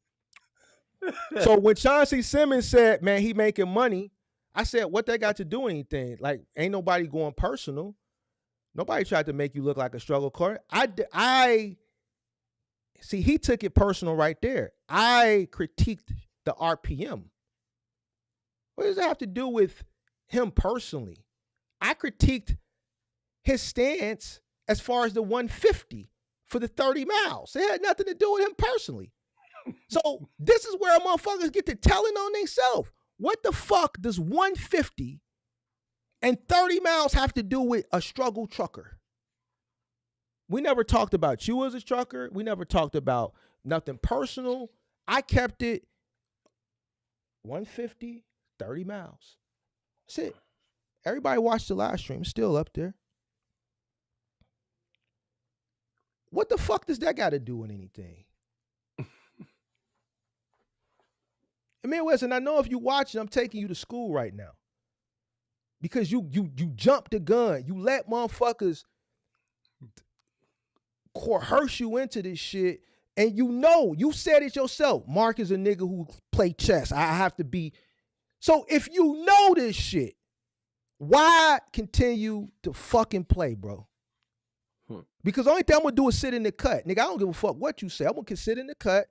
So when Chauncey Simmons said, man, he making money, I said, what they got to do anything? Like, ain't nobody going personal. Nobody tried to make you look like a struggle court. I see, he took it personal right there. I critiqued the RPM. What does that have to do with him personally? I critiqued his stance as far as the 150 for the 30 miles. It had nothing to do with him personally. So this is where motherfuckers get to telling on themselves. What the fuck does 150 and 30 miles have to do with a struggle trucker? We never talked about you as a trucker. We never talked about nothing personal. I kept it 150, 30 miles. That's it. Everybody watched the live stream. It's still up there. What the fuck does that got to do with anything? And man, Weston, I know if you're watching, I'm taking you to school right now. Because you jumped the gun. You let motherfuckers coerce you into this shit. And you know, you said it yourself. Mark is a nigga who play chess. I have to be. So if you know this shit, why continue to fucking play, bro? Because the only thing I'm going to do is sit in the cut. Nigga, I don't give a fuck what you say. I'm going to sit in the cut.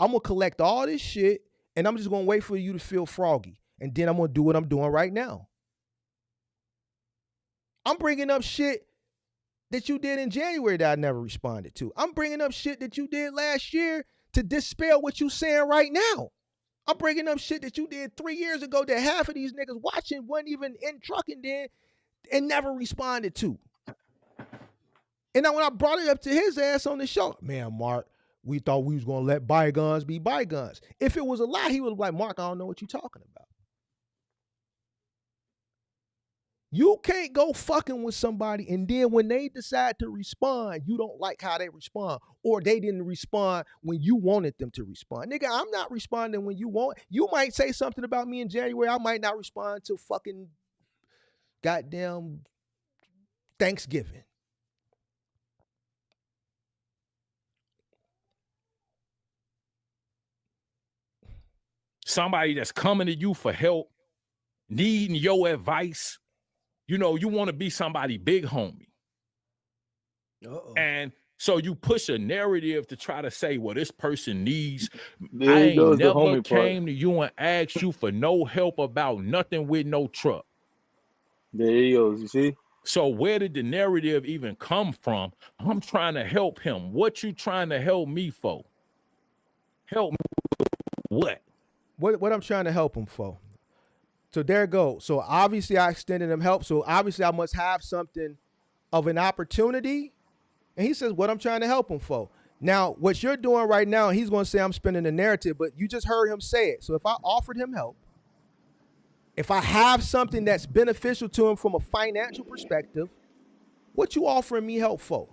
I'm going to collect all this shit. And I'm just going to wait for you to feel froggy. And then I'm going to do what I'm doing right now. I'm bringing up shit that you did in January that I never responded to. I'm bringing up shit that you did last year to dispel what you saying right now. I'm bringing up shit that you did 3 years ago that half of these niggas watching wasn't even in trucking then and never responded to. And now when I brought it up to his ass on the show, man, Mark, we thought we was going to let bygones be bygones. If it was a lie, he would have been like, Mark, I don't know what you're talking about. You can't go fucking with somebody and then when they decide to respond, you don't like how they respond or they didn't respond when you wanted them to respond. Nigga, I'm not responding when you want. You might say something about me in January. I might not respond till fucking goddamn Thanksgiving. Somebody that's coming to you for help, needing your advice. You know, you want to be somebody big, homie. Uh-oh. And so you push a narrative to try to say, well, this person needs. I ain't never came to you and asked you for no help about nothing with no truck. There he goes, you see? So where did the narrative even come from? I'm trying to help him. What you trying to help me for? Help me with what? What I'm trying to help him for. So there it goes. So obviously I extended him help. So obviously I must have something of an opportunity And he says, what I'm trying to help him for. Now, what you're doing right now, he's going to say I'm spinning the narrative, but you just heard him say it. So if I offered him help, if I have something that's beneficial to him from a financial perspective, what you offering me help for?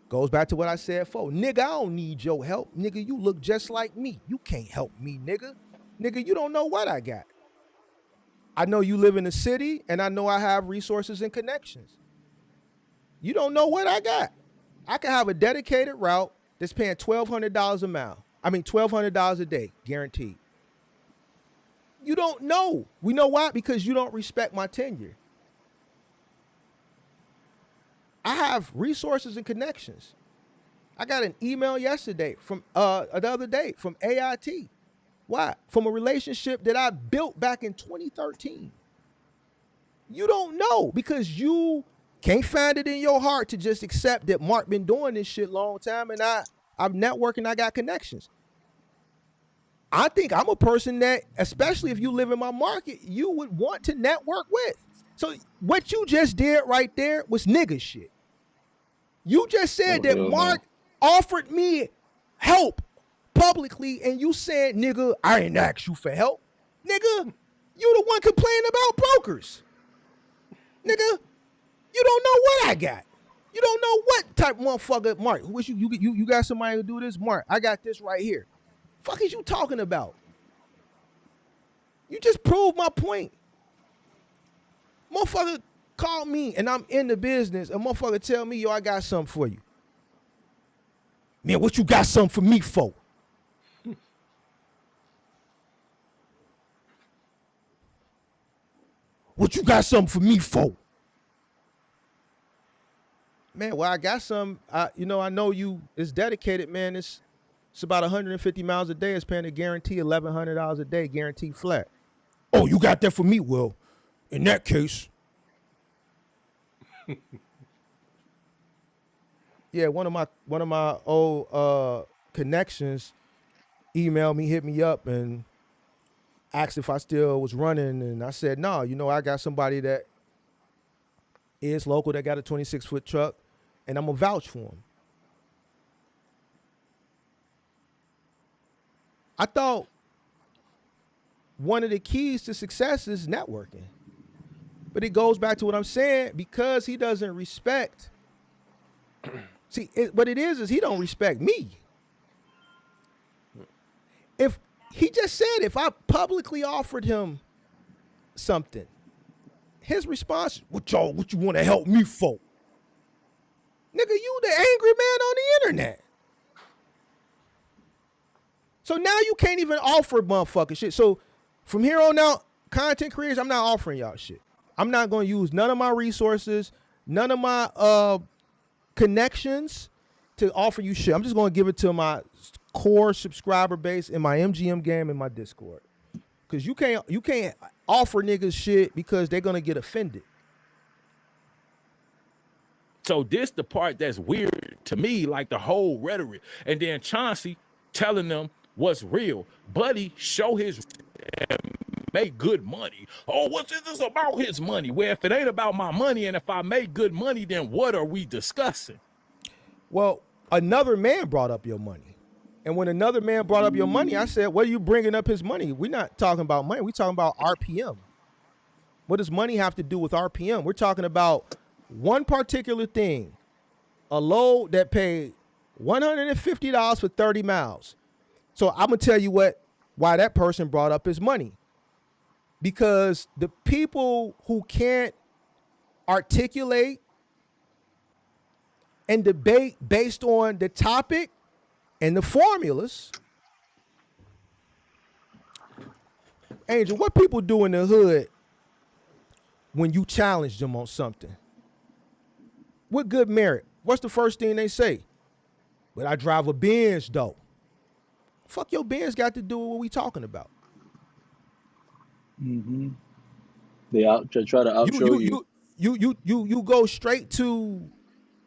Goes back to what I said for. Nigga, I don't need your help. Nigga, you look just like me. You can't help me, nigga. Nigga, you don't know what I got. I know you live in the city, and I know I have resources and connections. You don't know what I got. I can have a dedicated route that's paying $1,200 a mile. I mean, $1,200 a day, guaranteed. You don't know. We know why? Because you don't respect my tenure. I have resources and connections. I got an email yesterday from the other day from AIT. Why? From a relationship that I built back in 2013. You don't know because you can't find it in your heart to just accept that Mark been doing this shit long time and I'm networking, I got connections. I think I'm a person that, especially if you live in my market, you would want to network with. So what you just did right there was nigga shit. You just said that Mark offered me help publicly, and you said, nigga, I ain't asked you for help. Nigga, you the one complaining about brokers. Nigga, you don't know what I got. You don't know what type of motherfucker, Mark. Wish you got somebody to do this, Mark. I got this right here. Fuck is you talking about? You just proved my point. Motherfucker call me and I'm in the business. A motherfucker tell me, yo, I got something for you. Man, what you got something for me for? What you got something for me for? Man, well, I got some. I know you. It's dedicated, man. It's about 150 miles a day. It's paying a guarantee $1,100 a day, guaranteed flat. Oh, you got that for me? Well, in that case, yeah. One of my old connections emailed me, hit me up, and asked if I still was running, and I said no. I got somebody that is local that got a 26-foot truck, and I'm gonna vouch for him. I thought one of the keys to success is networking. But it goes back to what I'm saying, because he doesn't respect. See, what it is he don't respect me. If he just said, if I publicly offered him something, his response, what you want to help me for? Nigga, you the angry man on the internet. So now you can't even offer motherfucking shit. So from here on out, content creators, I'm not offering y'all shit. I'm not going to use none of my resources, none of my connections to offer you shit. I'm just going to give it to my core subscriber base in my MGM game and my Discord. Because you can't offer niggas shit because they're going to get offended. So this the part that's weird to me, like the whole rhetoric. And then Chauncey telling them what's real. Buddy show his make good money. Oh, what's this about his money? Well, if it ain't about my money and if I make good money, then what are we discussing? Well, another man brought up your money. And when another man brought up your money, I said, what are you bringing up his money? We're not talking about money. We're talking about RPM. What does money have to do with RPM? We're talking about one particular thing, a load that paid $150 for 30 miles. So I'm going to tell you why that person brought up his money. Because the people who can't articulate and debate based on the topic and the formulas. Angel, what people do in the hood when you challenge them on something? With good merit, what's the first thing they say? But I drive a Benz, though. Fuck your Benz got to do with what we talking about. Mm-hmm. They try to outshow you. You go straight to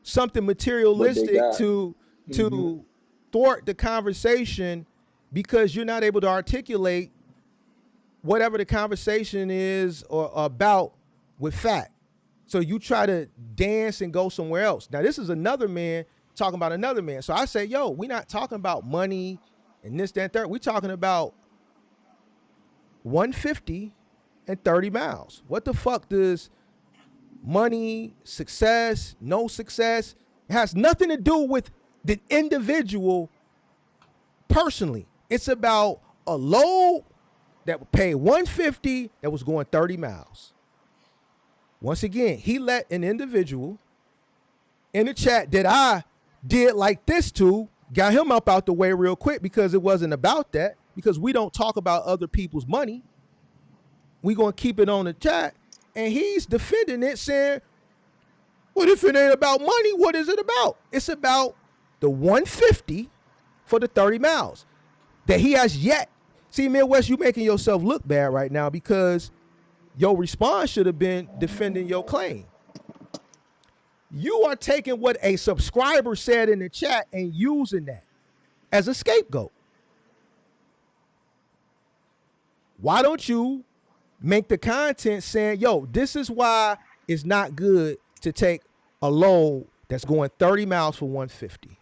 something materialistic to thwart the conversation because you're not able to articulate whatever the conversation is or about with fact. So you try to dance and go somewhere else. Now, this is another man talking about another man. So I say, yo, we're not talking about money and this, that, and third. We're talking about 150 and 30 miles. What the fuck does money, success, no success? It has nothing to do with the individual personally. It's about a load that would pay 150 that was going 30 miles. Once again, he let an individual in the chat that I did like this to, got him up out the way real quick because it wasn't about that, because we don't talk about other people's money. We gonna keep it on the chat. And he's defending it, saying, what if it ain't about money? What is it about? It's about the 150 for the 30 miles that he has yet. See, Midwest, you making yourself look bad right now because your response should have been defending your claim. You are taking what a subscriber said in the chat and using that as a scapegoat. Why don't you make the content saying, yo, this is why it's not good to take a load that's going 30 miles for 150.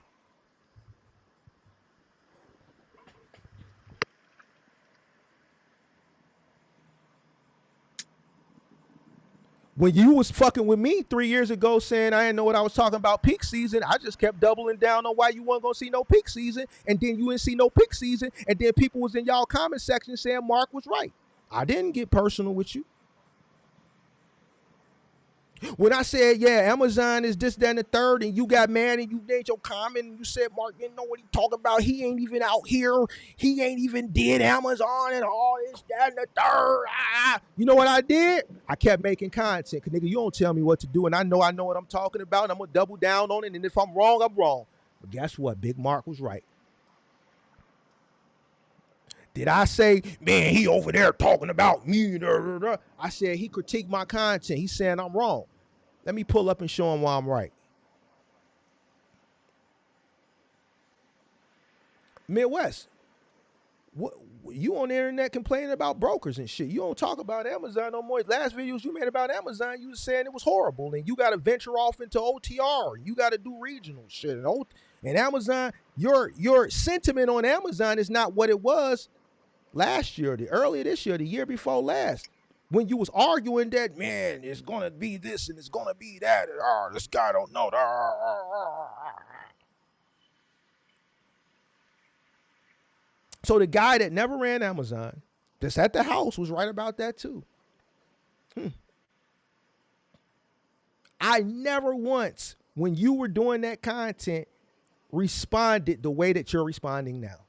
When you was fucking with me 3 years ago saying I didn't know what I was talking about peak season, I just kept doubling down on why you weren't gonna see no peak season, and then you didn't see no peak season, and then people was in y'all comment section saying Mark was right. I didn't get personal with you. When I said, yeah, Amazon is this, that, and the third, and you got mad and you made your comment and you said Mark didn't know what he talking about. He ain't even out here. He ain't even did Amazon and all this, that, and the third. You know what I did? I kept making content. Because, nigga, you don't tell me what to do, and I know what I'm talking about, and I'm going to double down on it, and if I'm wrong, I'm wrong. But guess what? Big Mark was right. Did I say, man, he over there talking about me? I said he critiqued my content. He's saying I'm wrong. Let me pull up and show him why I'm right. Midwest, what, you on the internet complaining about brokers and shit. You don't talk about Amazon no more. Last videos you made about Amazon, you was saying it was horrible, and you got to venture off into OTR. You got to do regional shit. And Amazon, your sentiment on Amazon is not what it was last year, earlier this year, the year before last. When you was arguing that, man, it's going to be this and it's going to be that. And, this guy don't know. So the guy that never ran Amazon, that's at the house, was right about that too. I never once, when you were doing that content, responded the way that you're responding now.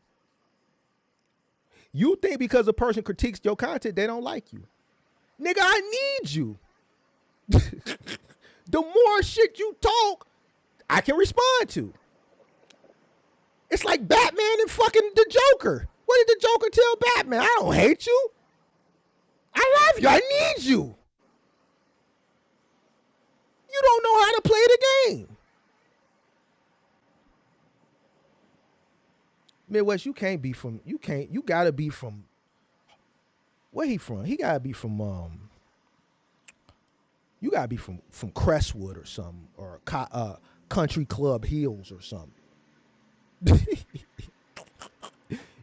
You think because a person critiques your content, they don't like you. Nigga, I need you. The more shit you talk, I can respond to. It's like Batman and fucking the Joker. What did the Joker tell Batman? I don't hate you. I love you. I need you. You don't know how to play the game. Midwest, you gotta be from, where he from? He gotta be from, you gotta be from Crestwood or something, or Country Club Hills or something.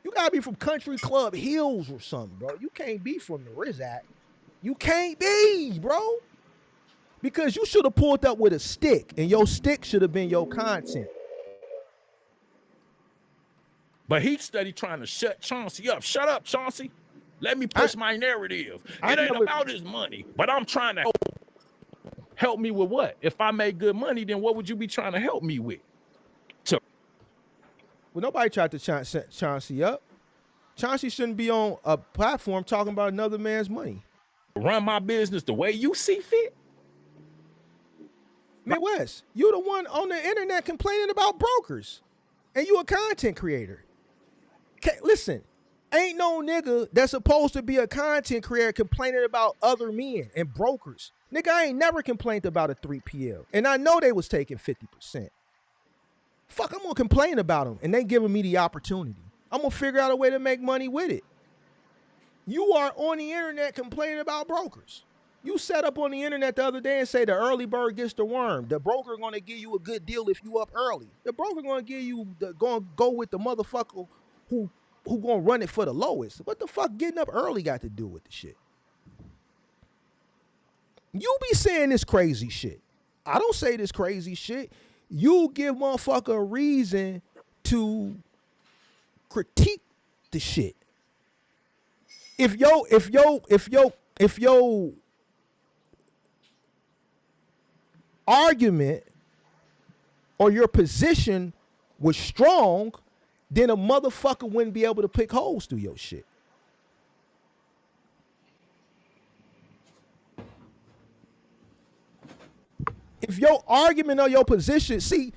You gotta be from Country Club Hills or something, bro. You can't be from the Rizat. You can't be, bro. Because you should have pulled up with a stick, and your stick should have been your content. But he studied trying to shut Chauncey up. Shut up, Chauncey. Let me push my narrative. It ain't about his money, but I'm trying to help me with what? If I make good money, then what would you be trying to help me with? Well, nobody tried to set Chauncey up. Chauncey shouldn't be on a platform talking about another man's money. Run my business the way you see fit. Midwest, you the one on the internet complaining about brokers, and you a content creator. Listen, ain't no nigga that's supposed to be a content creator complaining about other men and brokers. Nigga, I ain't never complained about a 3PL, and I know they was taking 50%. Fuck, I'm gonna complain about them, and they giving me the opportunity. I'm gonna figure out a way to make money with it. You are on the internet complaining about brokers. You set up on the internet the other day and say the early bird gets the worm. The broker going to give you a good deal if you up early. The broker going to give you going to go with the motherfucker who going to run it for the lowest. What the fuck getting up early got to do with the shit? You be saying this crazy shit. I don't say this crazy shit. You give motherfucker a reason to critique the shit. If yo argument or your position was strong, then a motherfucker wouldn't be able to pick holes through your shit. If your argument or your position, see,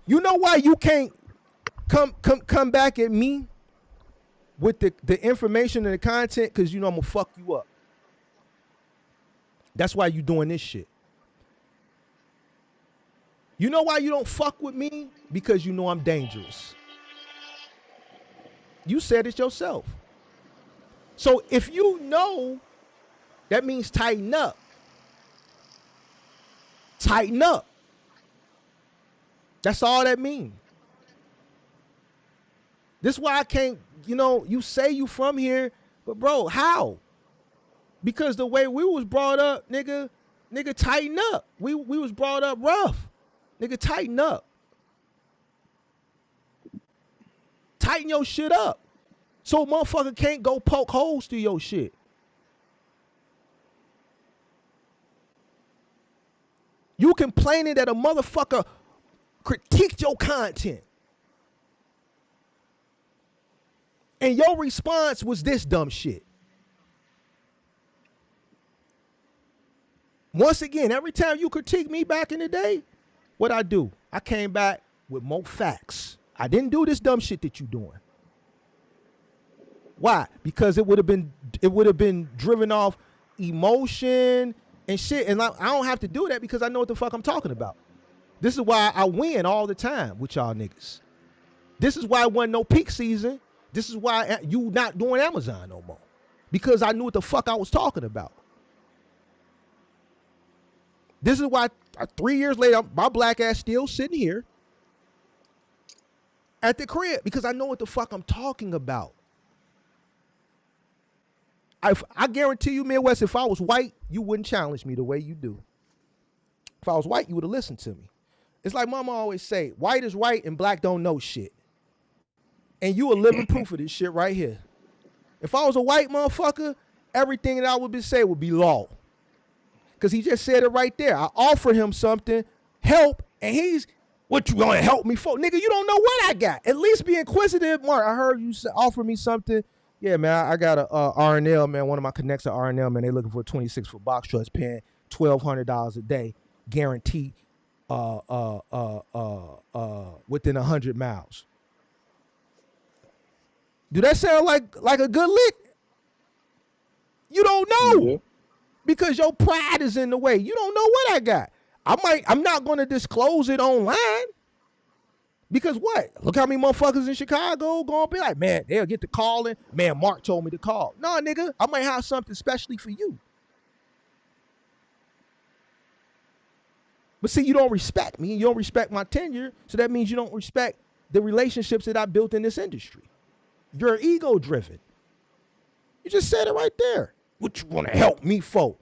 you know why you can't come back at me with the information and the content? Because you know I'm gonna fuck you up. That's why you doing this shit. You know why you don't fuck with me? Because you know I'm dangerous. You said it yourself. So if you know, that means tighten up. Tighten up. That's all that means. This is why I can't, you say you from here, but bro, how? Because the way we was brought up, nigga, tighten up. We was brought up rough. Nigga, tighten up. Tighten your shit up. So a motherfucker can't go poke holes through your shit. You complaining that a motherfucker critiqued your content. And your response was this dumb shit. Once again, every time you critique me back in the day, what I do? I came back with more facts. I didn't do this dumb shit that you doing. Why? Because it would have been driven off emotion and shit. And I don't have to do that because I know what the fuck I'm talking about. This is why I win all the time with y'all niggas. This is why it wasn't no peak season. This is why you not doing Amazon no more. Because I knew what the fuck I was talking about. This is why 3 years later, my black ass still sitting here at the crib because I know what the fuck I'm talking about. I guarantee you, Midwest, if I was white, you wouldn't challenge me the way you do. If I was white, you would have listened to me. It's like mama always say, white is white and black don't know shit. And you a living proof of this shit right here. If I was a white motherfucker, everything that I would say would be law. Because he just said it right there. I offer him something, help, and he's, what you gonna help me for? Nigga, you don't know what I got. At least be inquisitive. Mark, I heard you offer me something. Yeah, man, I got a R&L, man. One of my connects at R&L, man. They looking for a 26-foot box truck, paying $1,200 a day, guaranteed within 100 miles. Do that sound like a good lick? You don't know. Yeah. Because your pride is in the way. You don't know what I got. I'm not going to disclose it online. Because what? Look how many motherfuckers in Chicago gonna be like, man, they'll get to calling. Man, Mark told me to call. No, nigga, I might have something specially for you. But see, you don't respect me. You don't respect my tenure. So that means you don't respect the relationships that I built in this industry. You're ego driven. You just said it right there. What you want to help me for?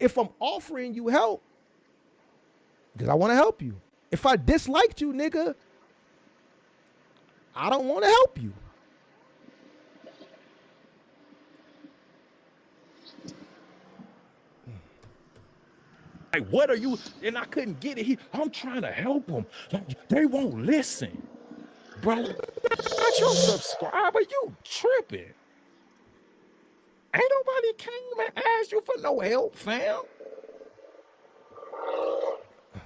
If I'm offering you help, because I want to help you. If I disliked you, nigga, I don't want to help you. Like, what are you? And I couldn't get it. I'm trying to help them. Like, they won't listen. Bro, not your subscriber. You tripping. Ain't nobody came and asked you for no help, fam.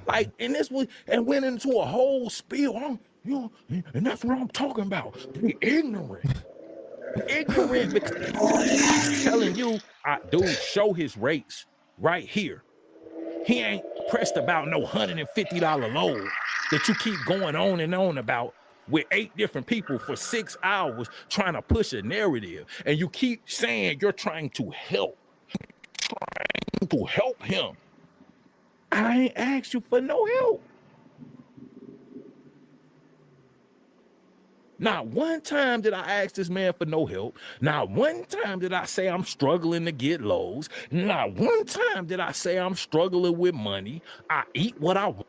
Like, and this was, and went into a whole spiel. And that's what I'm talking about. Be ignorant. Ignorant because I'm telling you, dude, show his rates right here. He ain't pressed about no $150 load that you keep going on and on about with 8 different people for 6 hours trying to push a narrative. And you keep saying you're trying to help. trying to help him. I ain't asked you for no help. Not one time did I ask this man for no help. Not one time did I say I'm struggling to get lows. Not one time did I say I'm struggling with money. I eat what I want.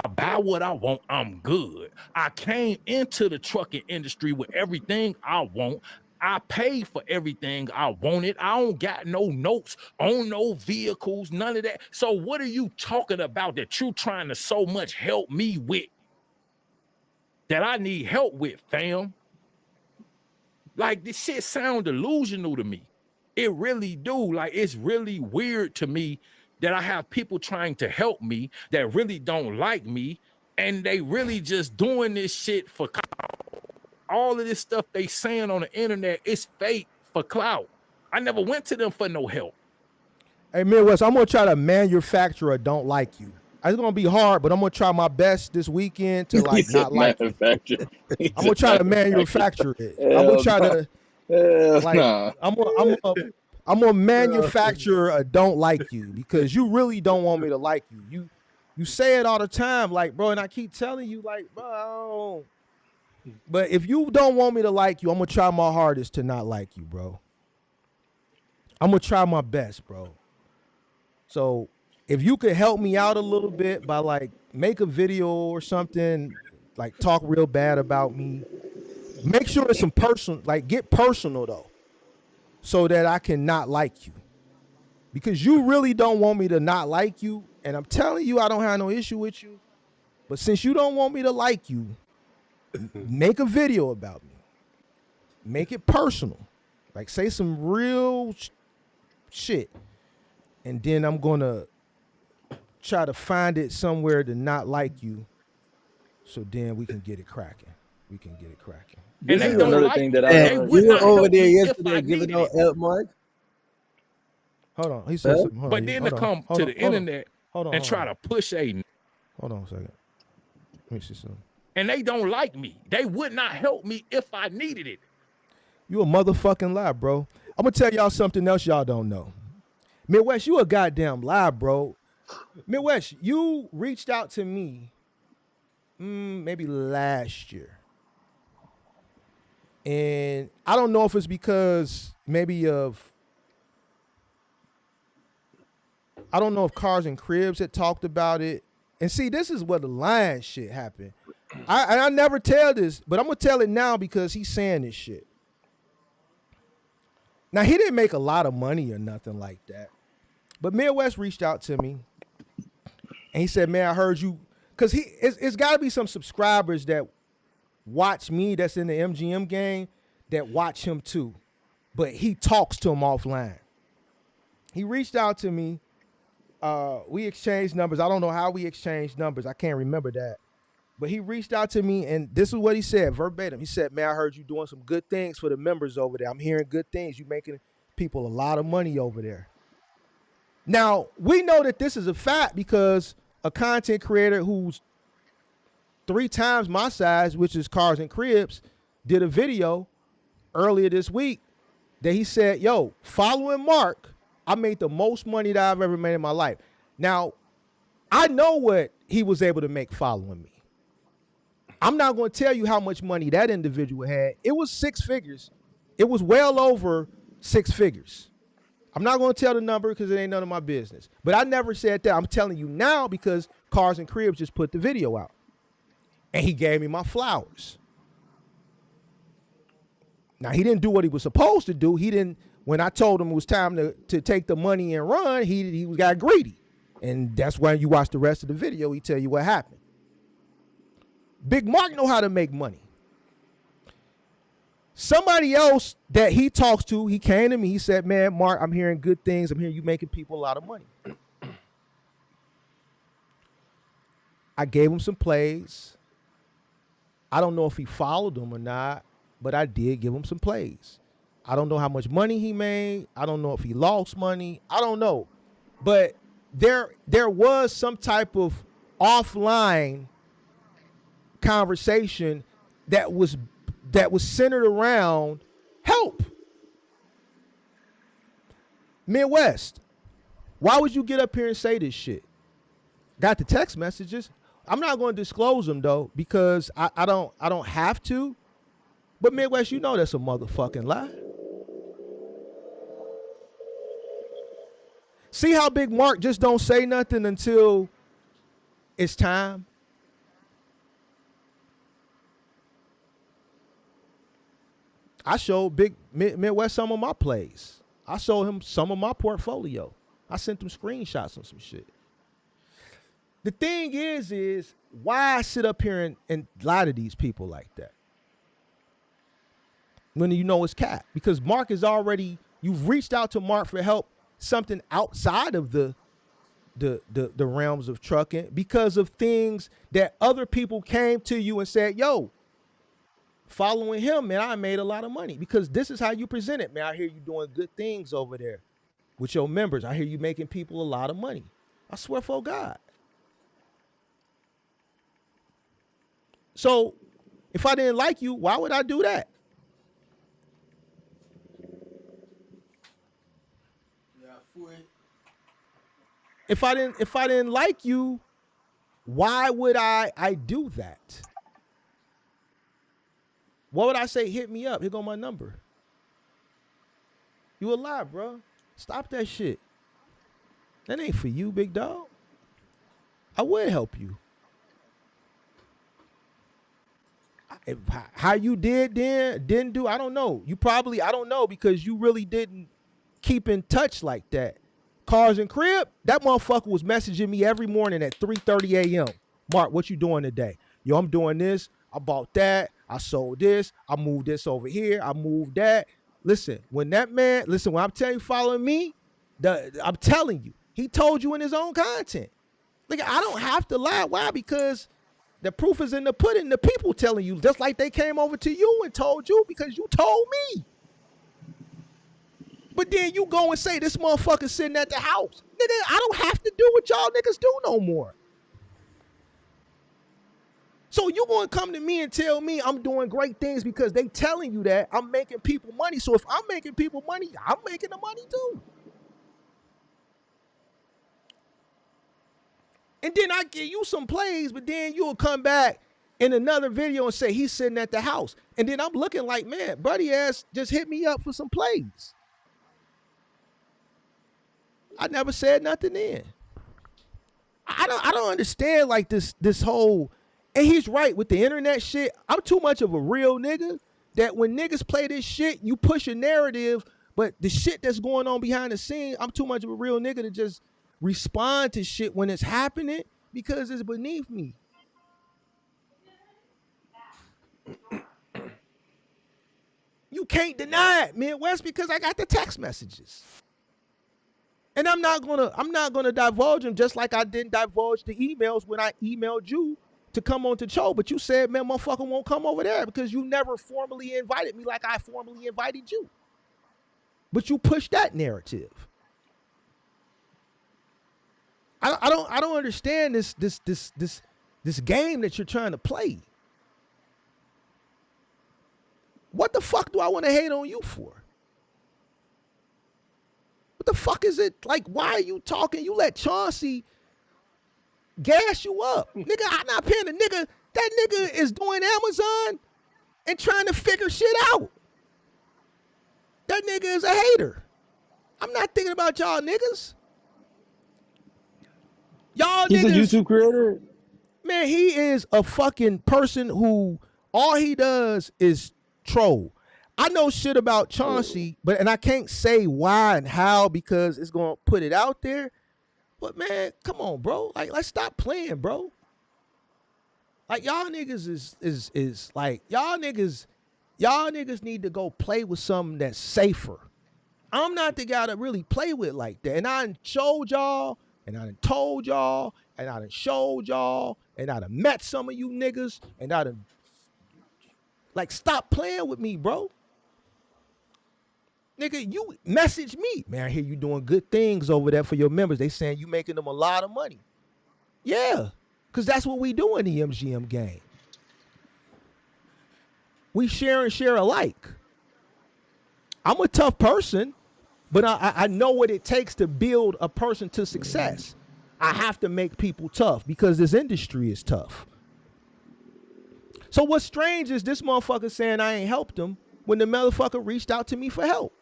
I buy what I want. I'm good. I came into the trucking industry with everything I want. I paid for everything I wanted. I don't got no notes on no vehicles, none of that. So what are you talking about that you trying to so much help me with? That I need help with, fam. Like, this shit sound delusional to me. It really do. Like, it's really weird to me that I have people trying to help me that really don't like me, and they really just doing this shit for clout. All of this stuff they saying on the internet is fake for clout. I never went to them for no help. Hey, Midwest, I'm gonna try to manufacture a don't like you. It's gonna be hard, but I'm gonna try my best this weekend to like not like it. I'm gonna try to manufacture it. I'm gonna try to like I'm gonna manufacture a don't like you because you really don't want me to like you. You say it all the time, like, bro, and I keep telling you, like, bro, I don't. But if you don't want me to like you, I'm gonna try my hardest to not like you, bro. I'm gonna try my best, bro. So if you could help me out a little bit by like make a video or something, like talk real bad about me, make sure it's some personal, like get personal though, so that I can not like you. Because you really don't want me to not like you, and I'm telling you I don't have no issue with you. But since you don't want me to like you, make a video about me. Make it personal. Like say some real shit. And then I'm gonna try to find it somewhere to not like you, so then we can get it cracking. This is another thing that you were over there yesterday giving out help, Mark. Hold on, he said something. But then to come to the internet and try to push a. Hold on a second. Let me see something. And they don't like me. They would not help me if I needed it. You a motherfucking lie, bro. I'm gonna tell y'all something else y'all don't know. Midwest, you a goddamn lie, bro. Midwest, you reached out to me maybe last year. And I don't know if it's because maybe I don't know if Cars and Cribs had talked about it. And see, this is where the lying shit happened. I never tell this, but I'm going to tell it now because he's saying this shit. Now, he didn't make a lot of money or nothing like that. But Midwest reached out to me. And he said, man, I heard you. Because it's got to be some subscribers that watch me that's in the MGM game that watch him too. But he talks to him offline. He reached out to me. We exchanged numbers. I don't know how we exchanged numbers. I can't remember that. But he reached out to me, and this is what he said, verbatim. He said, man, I heard you doing some good things for the members over there. I'm hearing good things. You making people a lot of money over there. Now, we know that this is a fact because a content creator who's 3 times my size, which is Cars and Cribs, did a video earlier this week that he said, yo, following Mark, I made the most money that I've ever made in my life. Now, I know what he was able to make following me. I'm not going to tell you how much money that individual had. It was 6 figures. It was well over 6 figures. I'm not going to tell the number because it ain't none of my business. But I never said that. I'm telling you now because Cars and Cribs just put the video out. And he gave me my flowers. Now, he didn't do what he was supposed to do. He didn't, when I told him it was time to take the money and run, he got greedy. And that's why you watch the rest of the video, he tell you what happened. Big Mark know how to make money. Somebody else that he talks to, he came to me, he said, man, Mark, I'm hearing good things. I'm hearing you making people a lot of money. I gave him some plays. I don't know if he followed them or not, but I did give him some plays. I don't know how much money he made. I don't know if he lost money. I don't know. But there was some type of offline conversation that was centered around help. Midwest, why would you get up here and say this shit? Got the text messages. I'm not going to disclose them though because I don't have to. But Midwest, you know that's a motherfucking lie. See how Big Mark just don't say nothing until it's time? I showed Big Midwest some of my plays. I showed him some of my portfolio. I sent him screenshots of some shit. The thing is why I sit up here and lie to these people like that? When you know it's cap. Because Mark is already, you've reached out to Mark for help, something outside of the realms of trucking because of things that other people came to you and said, yo, following him, man, I made a lot of money because this is how you present it, man. I hear you doing good things over there with your members. I hear you making people a lot of money. I swear for God. So if I didn't like you, why would I do that? If I didn't like you, why would I do that? What would I say? Hit me up. Here go my number. You alive, bro. Stop that shit. That ain't for you, big dog. I would help you. How you didn't do, I don't know. You probably, I don't know, because you really didn't keep in touch like that. Cars and Crib, that motherfucker was messaging me every morning at 3:30 a.m. Mark, what you doing today? Yo, I'm doing this. I bought that. I sold this. I moved this over here. I moved that. Listen, when I'm telling you, following me, I'm telling you, he told you in his own content. Like, I don't have to lie. Why? Because the proof is in the pudding. The people telling you, just like they came over to you and told you because you told me. But then you go and say this motherfucker sitting at the house. Nigga, I don't have to do what y'all niggas do no more. So you gonna come to me and tell me I'm doing great things because they telling you that I'm making people money. So if I'm making people money, I'm making the money too. And then I give you some plays, but then you'll come back in another video and say he's sitting at the house. And then I'm looking like, man, buddy ass just hit me up for some plays. I never said nothing then. I don't understand like this whole, and he's right with the internet shit. I'm too much of a real nigga that when niggas play this shit, you push a narrative, but the shit that's going on behind the scene, I'm too much of a real nigga to just respond to shit when it's happening because it's beneath me. You can't deny it, Midwest, because I got the text messages. And I'm not gonna divulge them, just like I didn't divulge the emails when I emailed you to come on to show. But you said, man, motherfucker won't come over there because you never formally invited me like I formally invited you. But you pushed that narrative. I don't understand this game that you're trying to play. What the fuck do I want to hate on you for? What the fuck is it? Like, why are you talking? You let Chauncey gas you up. Nigga, I'm not paying the nigga. That nigga is doing Amazon and trying to figure shit out. That nigga is a hater. I'm not thinking about y'all niggas. Y'all He's niggas. He's a YouTube creator? Man, he is a fucking person who all he does is troll. I know shit about Chauncey, and I can't say why and how because it's gonna put it out there. But man, come on, bro. Like, let's stop playing, bro. Like, y'all niggas is like y'all niggas need to go play with something that's safer. I'm not the guy to really play with like that. And I done showed y'all, and I done told y'all, and I done showed y'all, and I done met some of you niggas, and I done, like, stop playing with me, bro. Nigga, you message me. Man, I hear you doing good things over there for your members. They saying you making them a lot of money. Yeah, because that's what we do in the MGM game. We share and share alike. I'm a tough person, But I know what it takes to build a person to success. I have to make people tough because this industry is tough. So what's strange is this motherfucker saying I ain't helped him when the motherfucker reached out to me for help.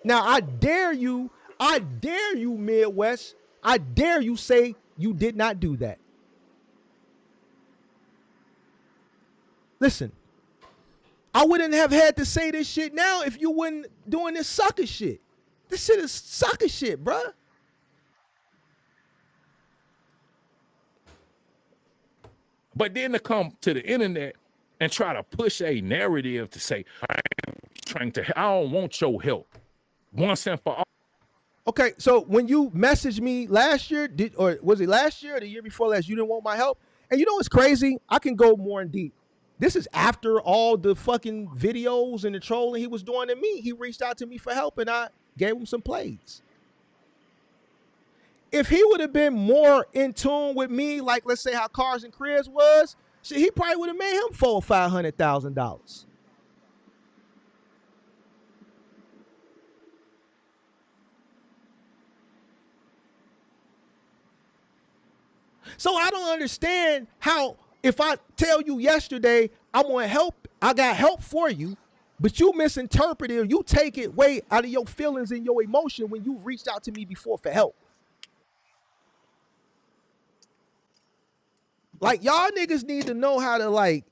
Now, I dare you, Midwest. I dare you say you did not do that. Listen, I wouldn't have had to say this shit now if you weren't doing this sucker shit. This shit is sucker shit, bruh. But then to come to the internet and try to push a narrative to say, I don't want your help once and for all. Okay, so when you messaged me last year, or was it last year or the year before last, you didn't want my help? And you know what's crazy? I can go more in deep. This is after all the fucking videos and the trolling he was doing to me. He reached out to me for help and I gave him some plays. If he would have been more in tune with me, like let's say how Cars and Cribs was, shit, he probably would have made him $400,000 or $500,000. So I don't understand how, if I tell you yesterday I'm gonna help, I got help for you, but you misinterpret it, you take it way out of your feelings and your emotion when you reached out to me before for help. Like y'all niggas need to know how to like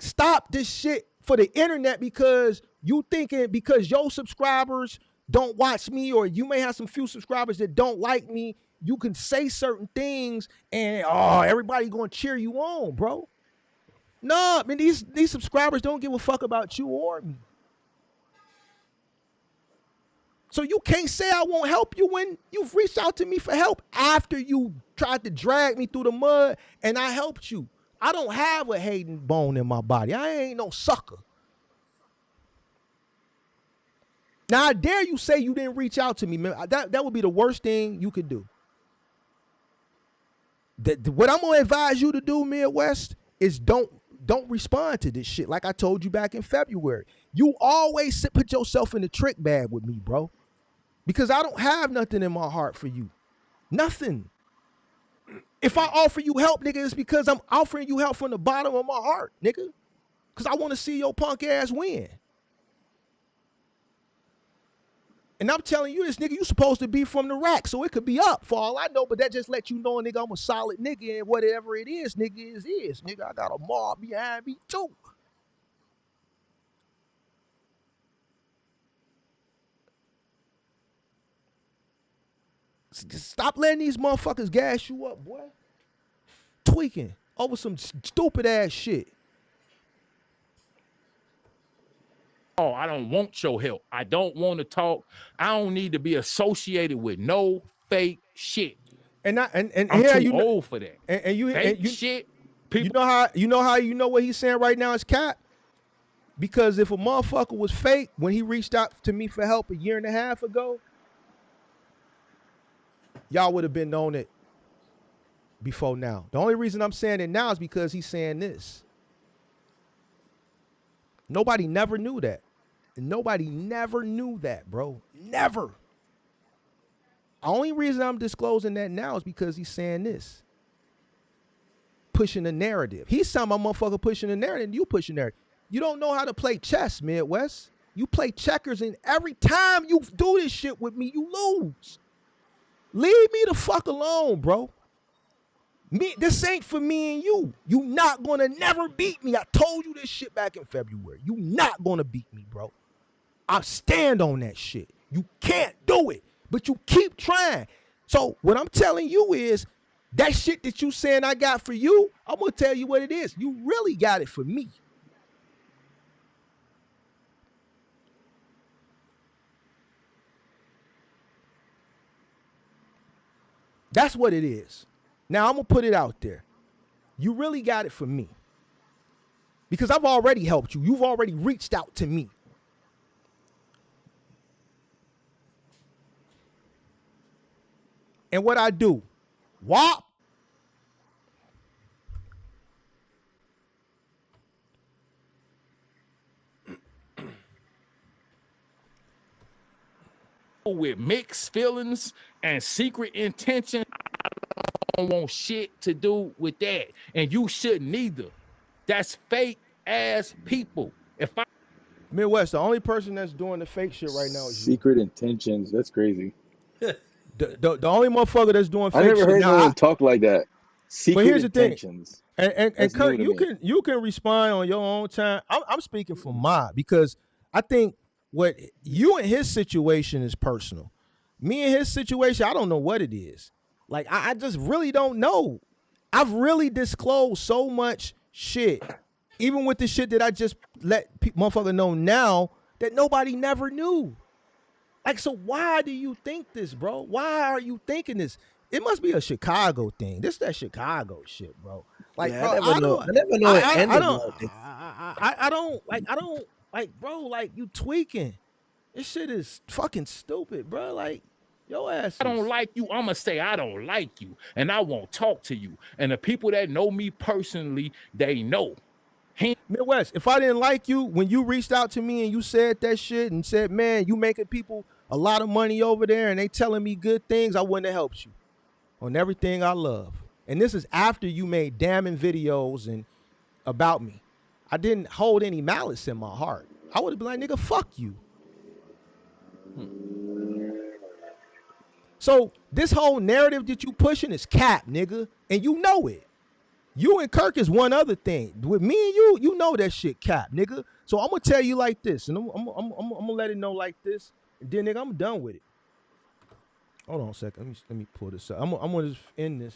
stop this shit for the internet because you thinking because your subscribers don't watch me or you may have some few subscribers that don't like me, you can say certain things and everybody gonna cheer you on, bro. No, I mean these subscribers don't give a fuck about you or me. So you can't say I won't help you when you've reached out to me for help after you tried to drag me through the mud and I helped you. I don't have a hating bone in my body. I ain't no sucker. Now I dare you say you didn't reach out to me, man. That would be the worst thing you could do. What I'm gonna advise you to do, Midwest, is don't respond to this shit. Like I told you back in February, you always put yourself in the trick bag with me, bro, because I don't have nothing in my heart for you, nothing. If I offer you help, nigga, it's because I'm offering you help from the bottom of my heart, nigga, because I want to see your punk ass win. And I'm telling you this, nigga, you supposed to be from the rack, so it could be up for all I know, but that just let you know, nigga, I'm a solid nigga, and whatever it is, nigga, is. Nigga, I got a mob behind me, too. Just stop letting these motherfuckers gas you up, boy. Tweaking over some stupid-ass shit. Oh, I don't want your help. I don't want to talk. I don't need to be associated with no fake shit. And I'm too old for that. And you shit. People, you know what he's saying right now is cap. Because if a motherfucker was fake when he reached out to me for help 1.5 years ago, y'all would have been on it before now. The only reason I'm saying it now is because he's saying this. Nobody never knew that. Nobody never knew that, bro. Never. The only reason I'm disclosing that now is because he's saying this. Pushing the narrative. He's talking about motherfucker pushing the narrative and you pushing the narrative. You don't know how to play chess, Midwest. You play checkers and every time you do this shit with me, you lose. Leave me the fuck alone, bro. This ain't for me and you. You not gonna never beat me. I told you this shit back in February. You not gonna beat me, bro. I stand on that shit. You can't do it, but you keep trying. So what I'm telling you is that shit that you saying I got for you, I'm gonna tell you what it is. You really got it for me. That's what it is. Now I'm gonna put it out there. You really got it for me. Because I've already helped you. You've already reached out to me. And what I do, whop. with mixed feelings and secret intention. I don't want shit to do with that, and you shouldn't either. That's fake ass people. If I Midwest, the only person that's doing the fake shit right now is secret intentions. That's crazy. The only motherfucker that's doing fake I never shit heard now. no one talk like that. Secret but here's intentions. The thing, and Kurt, you can respond on your own time. I'm speaking for mine because I think what you and his situation is personal. Me and his situation, I don't know what it is. Like I just really don't know. I've really disclosed so much shit, even with the shit that I just let motherfucker know now that nobody never knew. Like, so why do you think this, bro? Why are you thinking this? It must be a Chicago thing. This that Chicago shit, bro. Like, yeah, bro, I never know. I don't like, bro. Like, you tweaking. This shit is fucking stupid, bro. Like, your ass. I don't like you. I'ma say I don't like you, and I won't talk to you. And the people that know me personally, they know. Midwest, if I didn't like you when you reached out to me and you said that shit and said, man, you making people a lot of money over there and they telling me good things, I wouldn't have helped you on everything I love. And this is after you made damning videos and about me. I didn't hold any malice in my heart. I would have been like, nigga, fuck you. So this whole narrative that you pushing is cap, nigga, and you know it. You and Kirk is one other thing. With me and you know that shit cap, nigga. So I'm gonna tell you like this, and I'm gonna let it know like this, and then nigga, I'm done with it. Hold on a second. Let me pull this up. I'm gonna just end this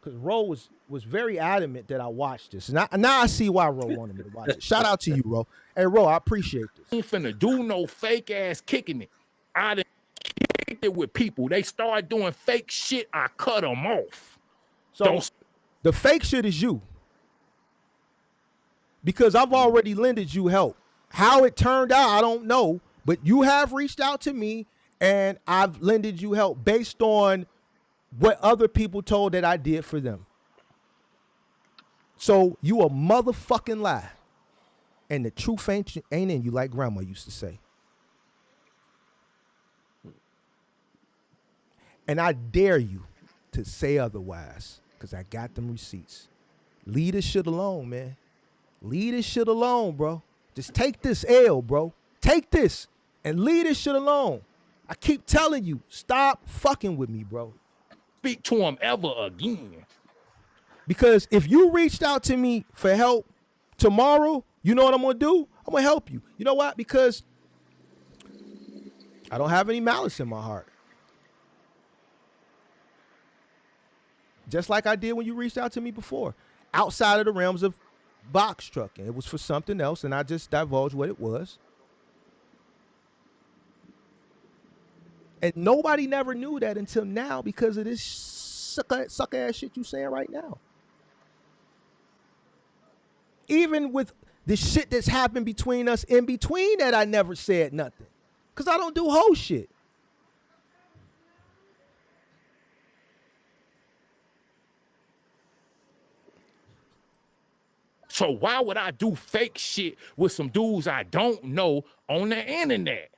because Ro was very adamant that I watch this, and now I see why Ro wanted me to watch it. Shout out to you, Ro. Hey, Ro, I appreciate this. Ain't finna do no fake ass kicking it. I done kicked it with people. They start doing fake shit. I cut them off. So the fake shit is you. Because I've already lended you help. How it turned out, I don't know. But you have reached out to me and I've lended you help based on what other people told that I did for them. So you a motherfucking lie. And the truth ain't in you, like grandma used to say. And I dare you to say otherwise. Because I got them receipts. Leave this shit alone, man. Leave this shit alone, bro. Just take this L, bro. Take this and leave this shit alone. I keep telling you, stop fucking with me, bro. Speak to him ever again. Because if you reached out to me for help tomorrow, you know what I'm going to do? I'm going to help you. You know what? Because I don't have any malice in my heart. Just like I did when you reached out to me before. Outside of the realms of box trucking. It was for something else, and I just divulged what it was. And nobody never knew that until now because of this sucker ass shit you saying right now. Even with the shit that's happened between us in between that, I never said nothing. Because I don't do whole shit. So why would I do fake shit with some dudes I don't know on the internet?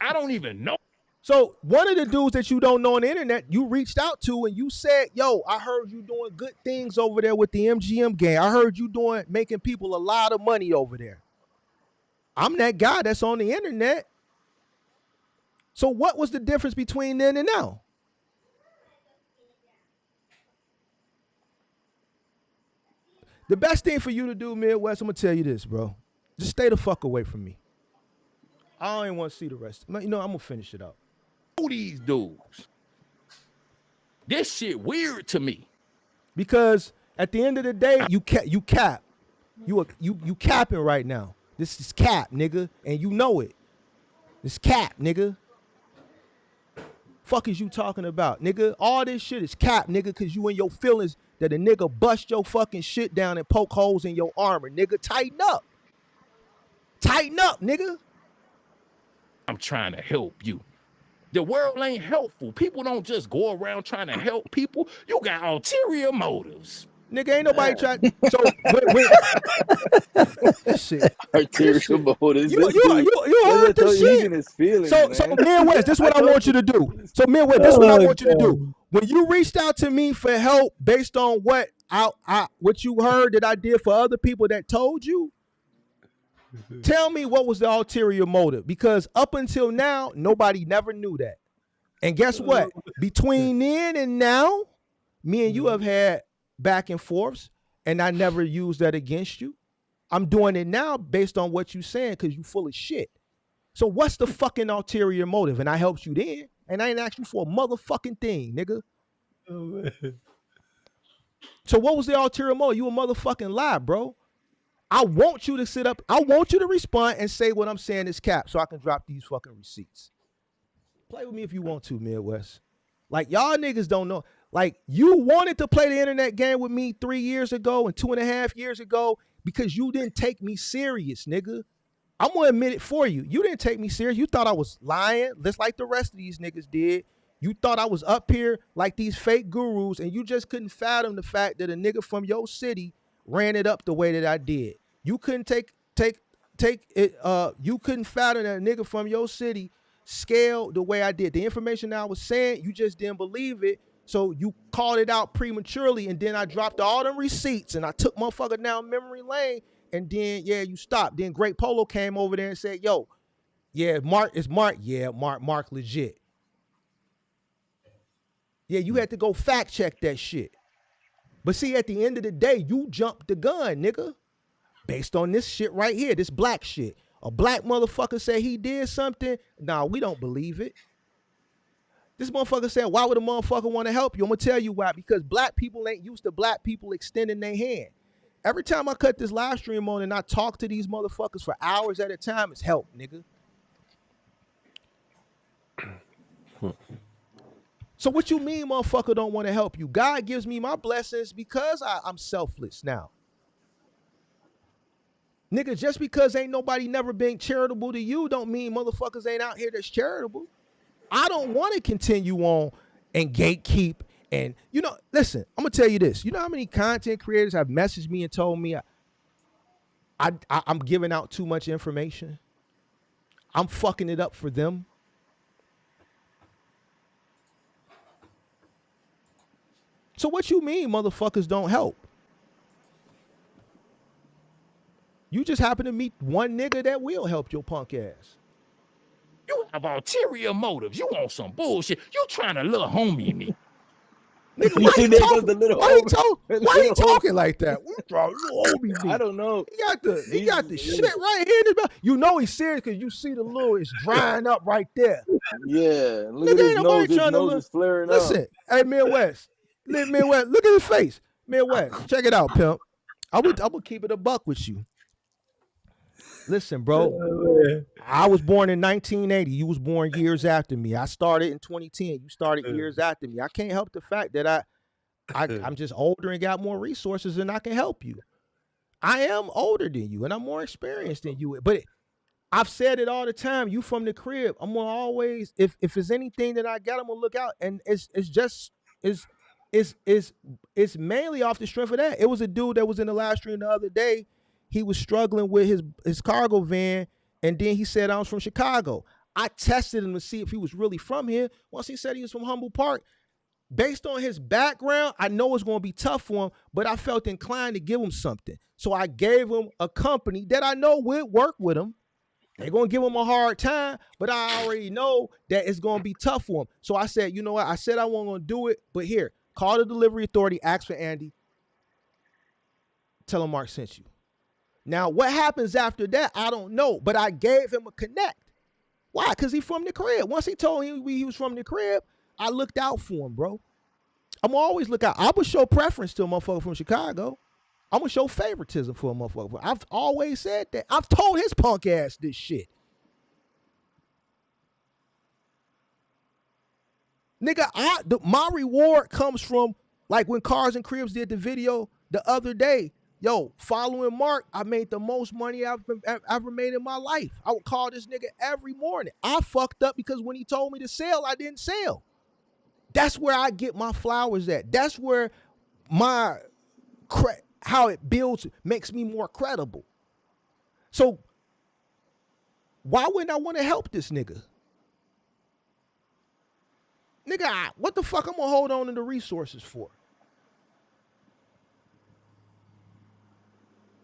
I don't even know. So one of the dudes that you don't know on the internet, you reached out to and you said, yo, I heard you doing good things over there with the MGM gang. I heard you making people a lot of money over there. I'm that guy that's on the internet. So what was the difference between then and now? The best thing for you to do, Midwest, I'm going to tell you this, bro. Just stay the fuck away from me. I don't even want to see the rest. You know, I'm going to finish it up. Who these dudes? This shit weird to me. Because at the end of the day, you cap. You capping right now. This is cap, nigga, and you know it. This cap, nigga. Fuck is you talking about, nigga? All this shit is cap, nigga, because you in your feelings that a nigga bust your fucking shit down and poke holes in your armor, nigga. Tighten up. Tighten up, nigga. I'm trying to help you. The world ain't helpful. People don't just go around trying to help people. You got ulterior motives. Nigga, ain't nobody trying. So this shit. Arterial motives. You heard this shit. His feelings, so Midwest, this is what I want you to do. So Midwest, this is what I want you to do. When you reached out to me for help based on what you heard that I did for other people that told you, tell me what was the ulterior motive. Because up until now, nobody never knew that. And guess what? Between then and now, me and you have had back and forths, and I never used that against you. I'm doing it now based on what you saying because you full of shit. So what's the fucking ulterior motive? And I helped you then, and I ain't asked you for a motherfucking thing, nigga. Oh, so what was the ulterior motive? You a motherfucking lie, bro. I want you to sit up. I want you to respond and say what I'm saying is cap so I can drop these fucking receipts. Play with me if you want to, Midwest. Like, y'all niggas don't know. Like, you wanted to play the internet game with me 3 years ago and 2.5 years ago because you didn't take me serious, nigga. I'm going to admit it for you. You didn't take me serious. You thought I was lying, just like the rest of these niggas did. You thought I was up here like these fake gurus, and you just couldn't fathom the fact that a nigga from your city ran it up the way that I did. You couldn't take it. You couldn't fathom that a nigga from your city scaled the way I did. The information I was saying, you just didn't believe it. So you called it out prematurely, and then I dropped all them receipts, and I took motherfucker down memory lane, and then, yeah, you stopped. Then Great Polo came over there and said, yo, yeah, Mark is Mark. Yeah, Mark legit. Yeah, you had to go fact check that shit. But see, at the end of the day, you jumped the gun, nigga. Based on this shit right here, this black shit. A black motherfucker said he did something. Nah, we don't believe it. This motherfucker said, why would a motherfucker want to help you? I'm going to tell you why. Because black people ain't used to black people extending their hand. Every time I cut this live stream on and I talk to these motherfuckers for hours at a time, it's help, nigga. So what you mean motherfucker don't want to help you? God gives me my blessings because I'm selfless now. Nigga, just because ain't nobody never been charitable to you don't mean motherfuckers ain't out here that's charitable. I don't want to continue on and gatekeep and, listen, I'm going to tell you this. You know how many content creators have messaged me and told me I'm giving out too much information? I'm fucking it up for them. So what you mean motherfuckers don't help? You just happen to meet one nigga that will help your punk ass. You have ulterior motives. You want some bullshit. You trying to little homie me. Nigga, why he talking like that? I don't know. He got the shit right here in his mouth. You know he's serious because you see the little, it's drying up right there. Yeah, look at his nose. His nose is flaring up. Listen, hey, Midwest, look at his face. Midwest, check it out, pimp. I'm gonna keep it a buck with you. Listen, bro, I was born in 1980. You was born years after me. I started in 2010. You started years after me. I can't help the fact that I'm just older and got more resources and I can help you. I am older than you and I'm more experienced than you. But I've said it all the time. You from the crib. I'm gonna always, if it's anything that I got, I'm gonna look out. And it's mainly off the strength of that. It was a dude that was in the live stream the other day. He was struggling with his cargo van, and then he said I was from Chicago. I tested him to see if he was really from here. Once he said he was from Humboldt Park, based on his background, I know it's going to be tough for him, but I felt inclined to give him something. So I gave him a company that I know would work with him. They're going to give him a hard time, but I already know that it's going to be tough for him. So I said, you know what? I said I wasn't going to do it, but here, call the delivery authority, ask for Andy. Tell him Mark sent you. Now, what happens after that, I don't know, but I gave him a connect. Why? Because he's from the crib. Once he told me he was from the crib, I looked out for him, bro. I'm going to always look out. I would show preference to a motherfucker from Chicago. I'm going to show favoritism for a motherfucker. I've always said that. I've told his punk ass this shit. Nigga, my reward comes from, like when Cars and Cribs did the video the other day. Yo, following Mark, I made the most money I've ever made in my life. I would call this nigga every morning. I fucked up because when he told me to sell, I didn't sell. That's where I get my flowers at. That's where my how it builds makes me more credible. So why wouldn't I want to help this nigga? Nigga, what the fuck I'm gonna hold on to the resources for?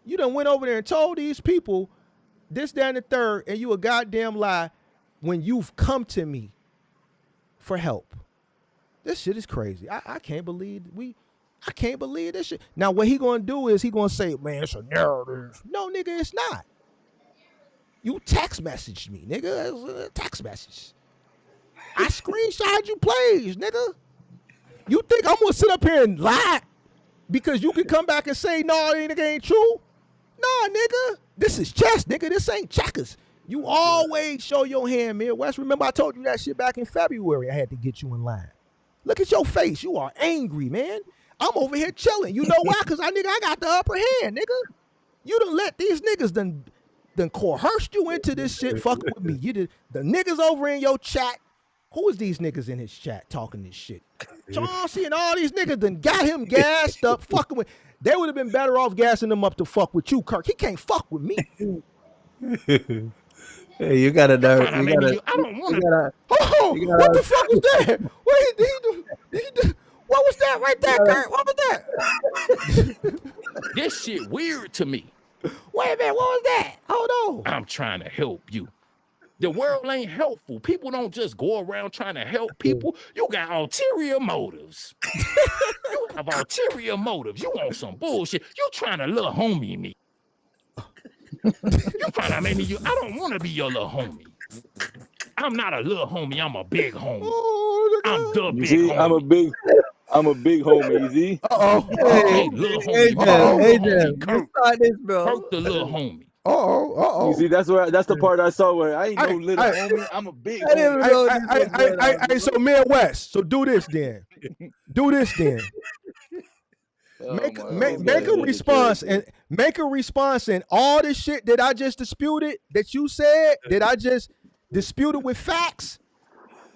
You done went over there and told these people this, that, and the third, and you a goddamn lie when you've come to me for help. This shit is crazy. I can't believe I can't believe this shit. Now what he gonna do is he gonna say, man, it's a narrative. No, nigga, it's not. You text messaged me, nigga. It's a text message. I screenshot you plays, nigga. You think I'm gonna sit up here and lie because you can come back and say, no, nigga ain't true? Nah, nigga. This is chess, nigga. This ain't checkers. You always show your hand, Midwest. Remember I told you that shit back in February. I had to get you in line. Look at your face. You are angry, man. I'm over here chilling. You know why? Because I got the upper hand, nigga. You done let these niggas done coerced you into this shit fucking with me. You did. The niggas over in your chat. Who is these niggas in his chat talking this shit? Chauncey and all these niggas done got him gassed up fucking with. They would have been better off gassing him up to fuck with you, Kirk. He can't fuck with me. Hey, you gotta know. I don't want to. What the fuck was that? What did he do? What was that right there, Kirk? What was that? This shit weird to me. Wait a minute, what was that? Hold on. I'm trying to help you. The world ain't helpful. People don't just go around trying to help people. You got ulterior motives. You have ulterior motives. You want some bullshit. You trying to little homie me. You trying to make me I don't want to be your little homie. I'm not a little homie. I'm a big homie. Oh, I'm the big See, homie. I'm a big homie, Z. Hey, little homie. Hey, Kirk, start this, bro. Kirk the little homie. You see, that's the part I saw where I ain't no little homie. I'm a big homie. So Midwest. So do this then. Make a response and make a response and all this shit that I just disputed, that you said, that I just disputed with facts.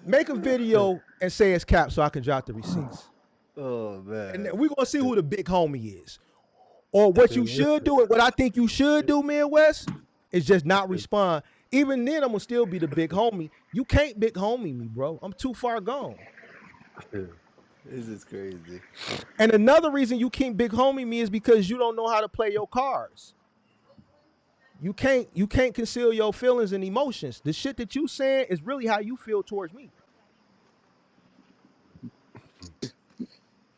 Make a video and say it's cap so I can drop the receipts. Oh man. And we're gonna see who the big homie is. Or what you should do, and what I think you should do, Midwest, is just not respond. Even then, I'm gonna still be the big homie. You can't big homie me, bro. I'm too far gone. This is crazy. And another reason you can't big homie me is because you don't know how to play your cards. You can't conceal your feelings and emotions. The shit that you saying is really how you feel towards me.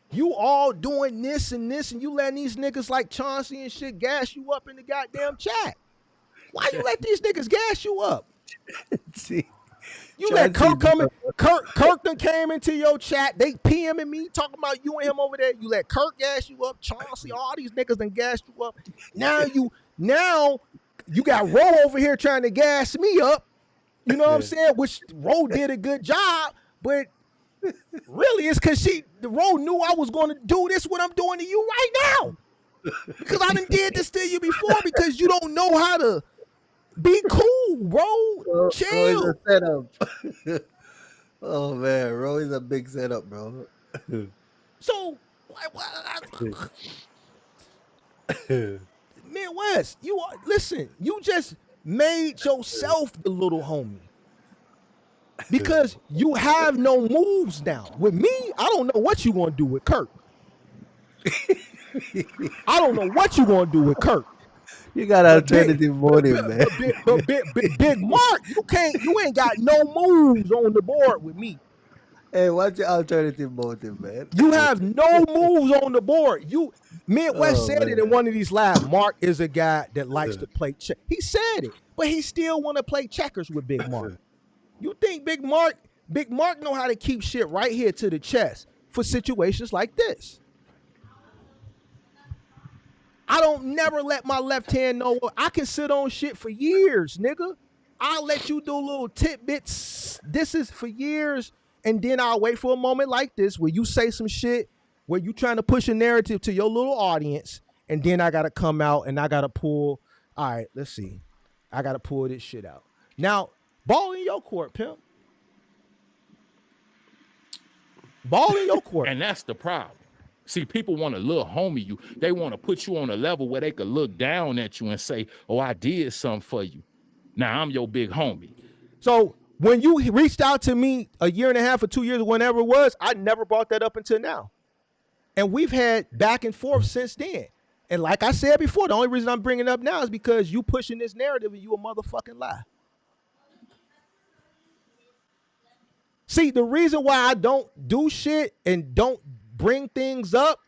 You all doing this and this, and you letting these niggas like Chauncey and shit gas you up in the goddamn chat. Why you let these niggas gas you up? See, you let Kirk come in. Kirk done came into your chat. They PMing me talking about you and him over there. You let Kirk gas you up. Chauncey, all these niggas done gassed you up. Now you got Ro over here trying to gas me up. You know what I'm saying? Which Ro did a good job, but really it's because Ro knew I was going to do this what I'm doing to you right now. Because I done did this to you before because you don't know how to be cool, bro. Chill. Ro's a setup. Oh man, Ro is a big setup, bro. So, Midwest, listen, you just made yourself the little homie. Because you have no moves now. With me, I don't know what you gonna do with Kirk. I don't know what you gonna do with Kirk. You got alternative motive, man. Big Mark, you ain't got no moves on the board with me. Hey, what's your alternative motive, man? You have no moves on the board. Midwest said it in one of these lives. Mark is a guy that likes to play check. He said it, but he still want to play checkers with Big Mark. You think Big Mark know how to keep shit right here to the chest for situations like this? I don't never let my left hand know. I can sit on shit for years, nigga. I'll let you do little tidbits. This is for years. And then I'll wait for a moment like this where you say some shit where you trying to push a narrative to your little audience. And then I got to come out and I got to pull. All right, let's see. I got to pull this shit out. Now, ball in your court, pimp. Ball in your court. And that's the problem. See, people want to little homie you. They want to put you on a level where they could look down at you and say, oh, I did something for you. Now I'm your big homie. So when you reached out to me a year and a half or 2 years, whenever it was, I never brought that up until now. And we've had back and forth since then. And like I said before, the only reason I'm bringing it up now is because you pushing this narrative and you a motherfucking lie. See, the reason why I don't do shit and don't bring things up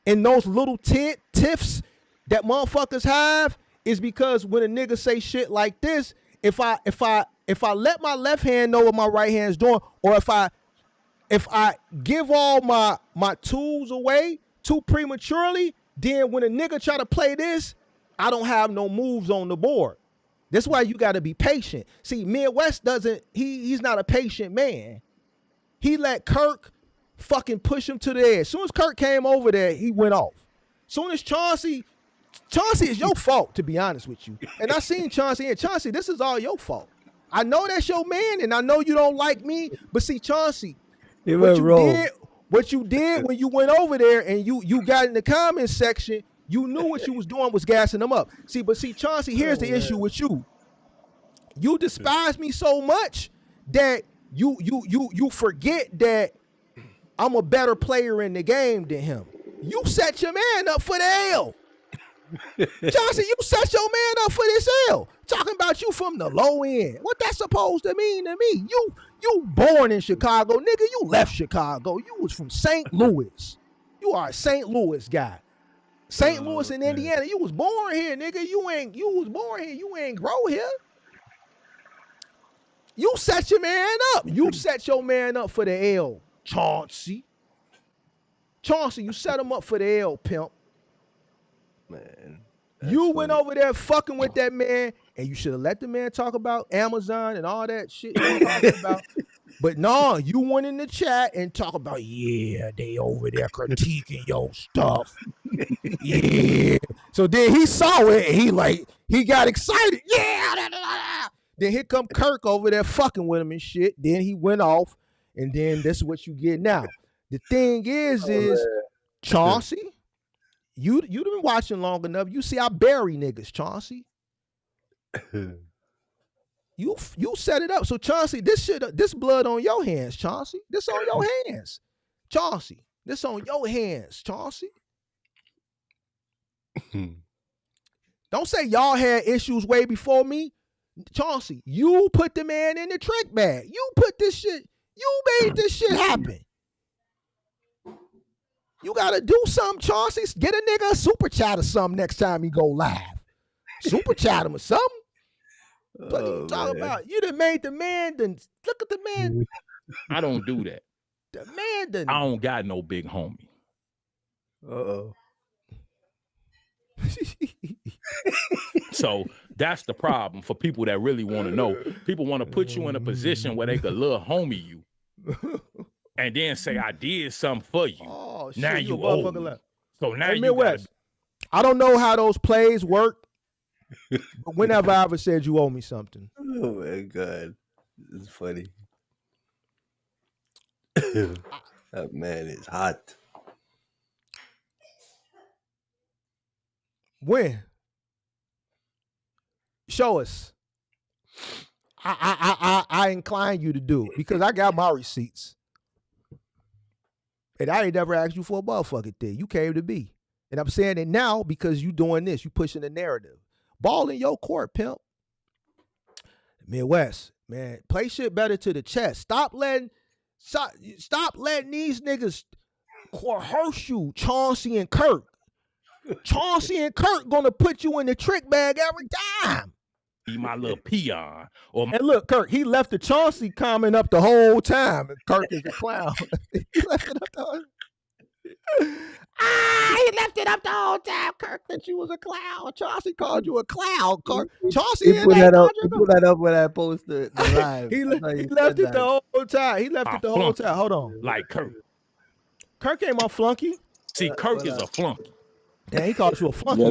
in those little tiffs that motherfuckers have is because when a nigga say shit like this, if I let my left hand know what my right hand's doing, or if I give all my tools away too prematurely, then when a nigga try to play this, I don't have no moves on the board. That's why you got to be patient. See, Midwest he's not a patient man. He let Kirk fucking push him to the edge. As soon as Kirk came over there, he went off. As soon as Chauncey is your fault, to be honest with you. And I seen Chauncey, and Chauncey, this is all your fault. I know that's your man, and I know you don't like me, but see, Chauncey, what you did when you went over there and you got in the comments section, you knew what you was doing was gassing them up. See, Chauncey, here's the issue with you. You despise me so much that you forget that I'm a better player in the game than him. You set your man up for the L. Chauncey, you set your man up for this L. Talking about you from the low end. What that's supposed to mean to me? You born in Chicago, nigga. You left Chicago. You was from St. Louis. You are a St. Louis guy. St. Louis in Indiana. You was born here, nigga. You was born here. You ain't grow here. You set your man up. You set your man up for the L, Chauncey. Chauncey, you set him up for the L, pimp. Man. You went over there fucking with that man, and you should have let the man talk about Amazon and all that shit he was talking about. But no, you went in the chat and talk about, yeah, they over there critiquing your stuff. Yeah. So then he saw it and he got excited. Yeah. Then here come Kirk over there fucking with him and shit. Then he went off, and then this is what you get now. The thing is Chauncey, you've been watching long enough. You see I bury niggas, Chauncey. You set it up. So Chauncey, this blood on your hands, Chauncey. This on your hands. Chauncey. This on your hands, Chauncey. Don't say y'all had issues way before me. Chauncey, you put the man in the trick bag. You put this shit, you made this shit happen. You gotta do something, Chauncey. Get a nigga a super chat or something next time he go live. Super chat him or something. What you talking about? You done made the man, then look at the man. I don't do that. The man done. I don't got no big homie. Uh-oh. So that's the problem for people that really want to know. People want to put you in a position where they could little homie you and then say, I did something for you. Oh, shit, now you owe me. So now you Midwest. I don't know how those plays work, but whenever I ever said you owe me something. Oh my God. It's funny. That man is hot. When? Show us. I incline you to do it because I got my receipts. And I ain't never asked you for a motherfucking thing. You came to me. And I'm saying it now because you doing this. You pushing the narrative. Ball in your court, pimp. Midwest, man, play shit better to the chest. Stop letting these niggas coerce you, Chauncey and Kirk. Chauncey and Kirk gonna put you in the trick bag every time. Be my little peon. And look, Kirk, he left the Chauncey comment up the whole time. Kirk is a clown. He left it up the whole he left it up the whole time, Kirk, that you was a clown. Chauncey called you a clown, Kirk. Chauncey he put that up when I posted the live. he left it the whole time. He left it the whole time. Hold on. Like Kirk. Kirk ain't my flunky. See, Kirk is a flunky. Yeah, he called you a flunky. Yeah,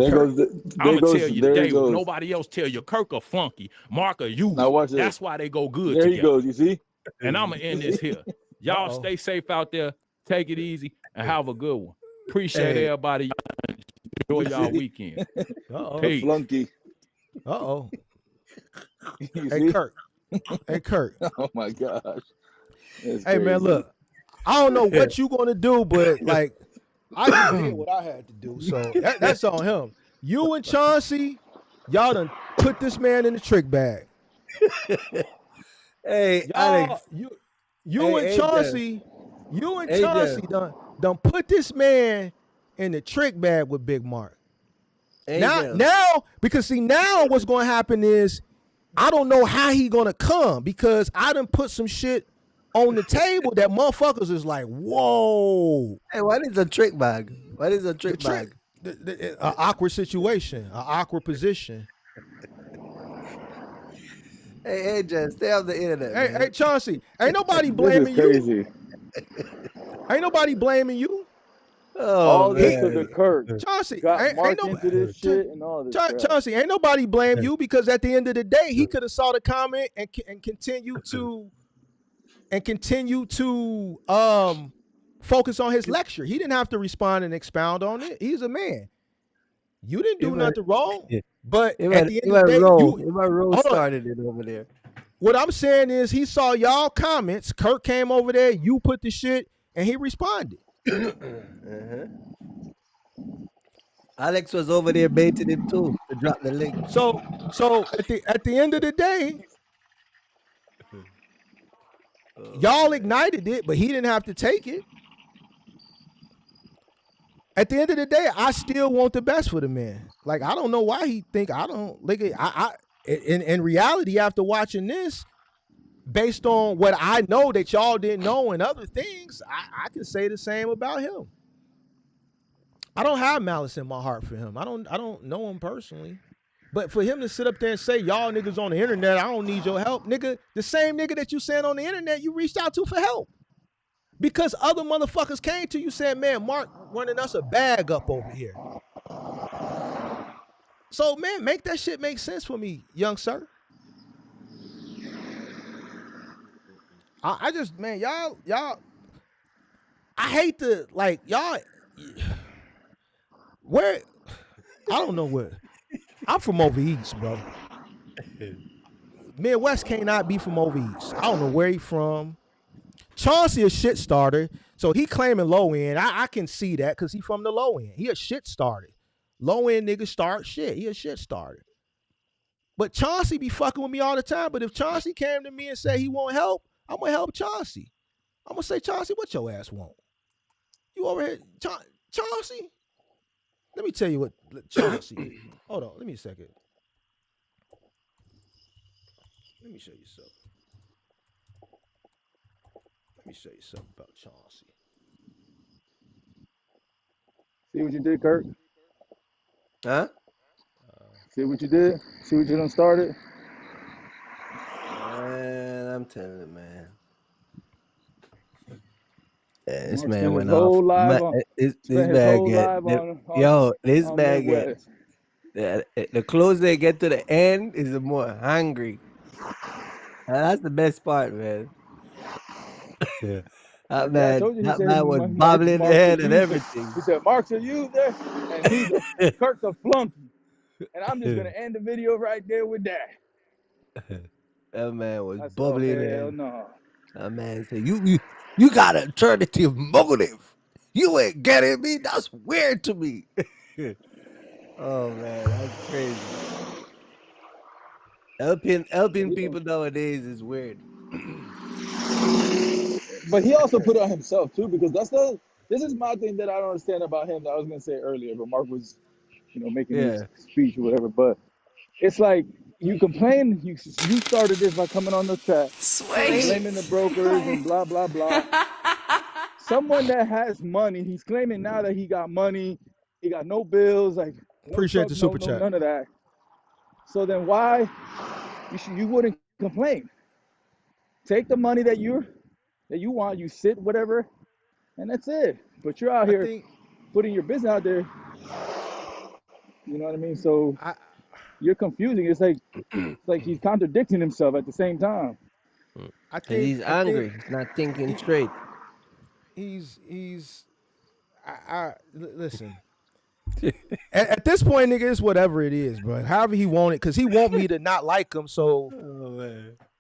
I'm gonna tell you today. Nobody else tell you Kirk a flunky. Mark a you. That's why they go good. There together. he goes. You see? And I'm gonna end this here. Y'all stay safe out there. Take it easy and have a good one. Appreciate everybody. Enjoy y'all weekend. Peace. Flunky. Hey, Kirk. Hey, Kirk. Oh my gosh. That's hey, crazy. man, look. I don't know what you gonna do, but like, I just did what I had to do. So that's on him. You and Chauncey, y'all done put this man in the trick bag. Hey, Alex. You and Chauncey done put this man in the trick bag with Big Mark. Now, because see, now what's gonna happen is I don't know how he gonna come because I done put some shit on the table that motherfuckers is like, whoa. Hey, what is a trick bag? What is a trick bag? An awkward situation, an awkward position. Hey, just stay off the internet. Hey, Chauncey, ain't nobody blaming you. Ain't nobody blaming you. All this to the Kirk. Chauncey, got Mark into this shit and all this. Chauncey, ain't nobody blame you because at the end of the day, he could have saw the comment and continue to focus on his lecture. He didn't have to respond and expound on it. He's a man. You didn't do nothing wrong. But at the end of the day, Roll started it over there. What I'm saying is he saw y'all comments. Kirk came over there. You put the shit, and he responded. Alex was over there baiting him too to drop the link. So at the end of the day, y'all ignited it, but he didn't have to take it. At the end of the day, I still want the best for the man. Like, I don't know why he think I don't like it. In reality, after watching this, based on what I know that y'all didn't know and other things, I can say the same about him. I don't have malice in my heart for him. I don't know him personally. But for him to sit up there and say, y'all niggas on the internet, I don't need your help, nigga, the same nigga that you saying on the internet, you reached out to for help. Because other motherfuckers came to you saying, man, Mark running us a bag up over here. So, man, make that shit make sense for me, young sir. I just, man, y'all, I hate to, like, y'all, where, I don't know where. I'm from over east, bro. Midwest cannot be from over east. I don't know where he from. Chauncey a shit starter, so he claiming low end. I can see that because he from the low end. He a shit starter. Low end nigga start shit. He a shit starter. But Chauncey be fucking with me all the time. But if Chauncey came to me and said he won't help, I'm gonna help Chauncey. I'm gonna say, Chauncey, what your ass want? You over here, Chauncey? Let me tell you what Chauncey. Hold on, let me a second. Let me show you something. Let me show you something about Chauncey. See what you did, Kirk? Huh? See what you did? See what you done started? Man, I'm telling you, man. Yeah, this man went off. This man get the closer they get to the end, is the more hungry. And that's the best part, man. Yeah. That man was bobbling the head and everything. He said, Mark's a you there, and he's Kirk's a flunky. And I'm just gonna end the video right there with that. That man was bubbling. Hell no. That man said, you got an alternative motive. You ain't getting me. That's weird to me. Oh man, that's crazy. Helping people nowadays is weird. But he also put it on himself too, because this is my thing that I don't understand about him that I was gonna say earlier, but Mark was, making his speech or whatever. But it's like you complain, you started this by coming on the chat, blaming the brokers and blah blah blah. Someone that has money, he's claiming now that he got money, he got no bills, like appreciate the super chat. None of that. So then why you wouldn't complain? Take the money that you want, you sit, whatever, and that's it. But you're out here putting your business out there. You know what I mean? So you're confusing. It's like he's contradicting himself at the same time. I think he's angry. He's not thinking straight. He's Listen. At this point, nigga, it's whatever it is, bro. However he want it, because he want me to not like him. So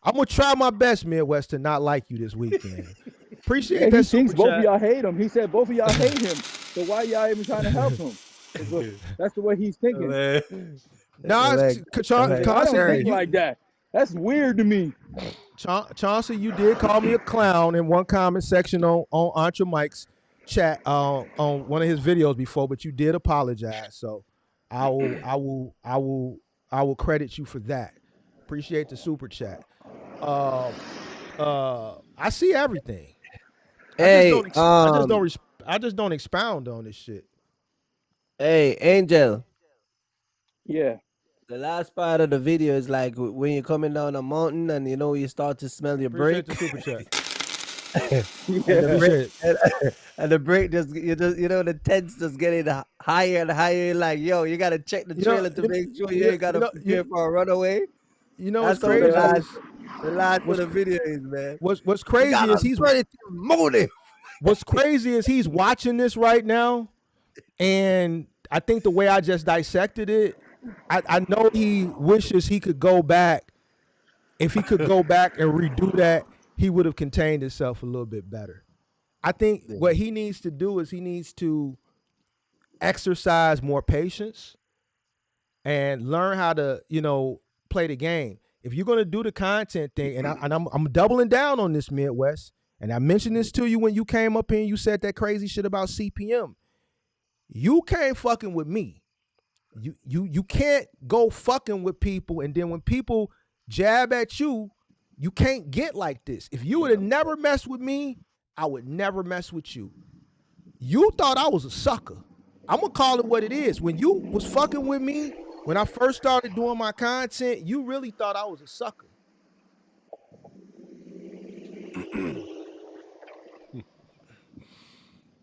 I'm gonna try my best, Midwest, to not like you this weekend. Appreciate that. He thinks both of y'all hate him. He said both of y'all hate him. So why y'all even trying to help him? That's the way he's thinking. No, I don't think like that. That's weird to me. Chauncey, you did call me a clown in one comment section on Entre Mike's chat on one of his videos before, but you did apologize. So I will credit you for that. Appreciate the super chat. I see everything. Hey, I just don't expound on this shit. Hey, Angel. Yeah. The last part of the video is like when you're coming down a mountain and you start to smell your brake. The super chat. And the brake just the tents just getting higher and higher. You're like, yo, you gotta check the trailer to make sure you ain't gotta prepare for a runaway. You know what's crazy? The last of the video is, man. What's crazy is he's ready to motive. What's crazy is he's watching this right now, and I think the way I just dissected it, I know he wishes he could go back. If he could go back and redo that, he would have contained himself a little bit better. I think what he needs to do is he needs to exercise more patience and learn how to, play the game. If you're going to do the content thing, and I'm doubling down on this, Midwest, and I mentioned this to you when you came up here and you said that crazy shit about CPM. You can't fucking with me. You can't go fucking with people, and then when people jab at you, you can't get like this. If you would have never messed with me, I would never mess with you. You thought I was a sucker. I'm gonna call it what it is. When you was fucking with me, when I first started doing my content, you really thought I was a sucker.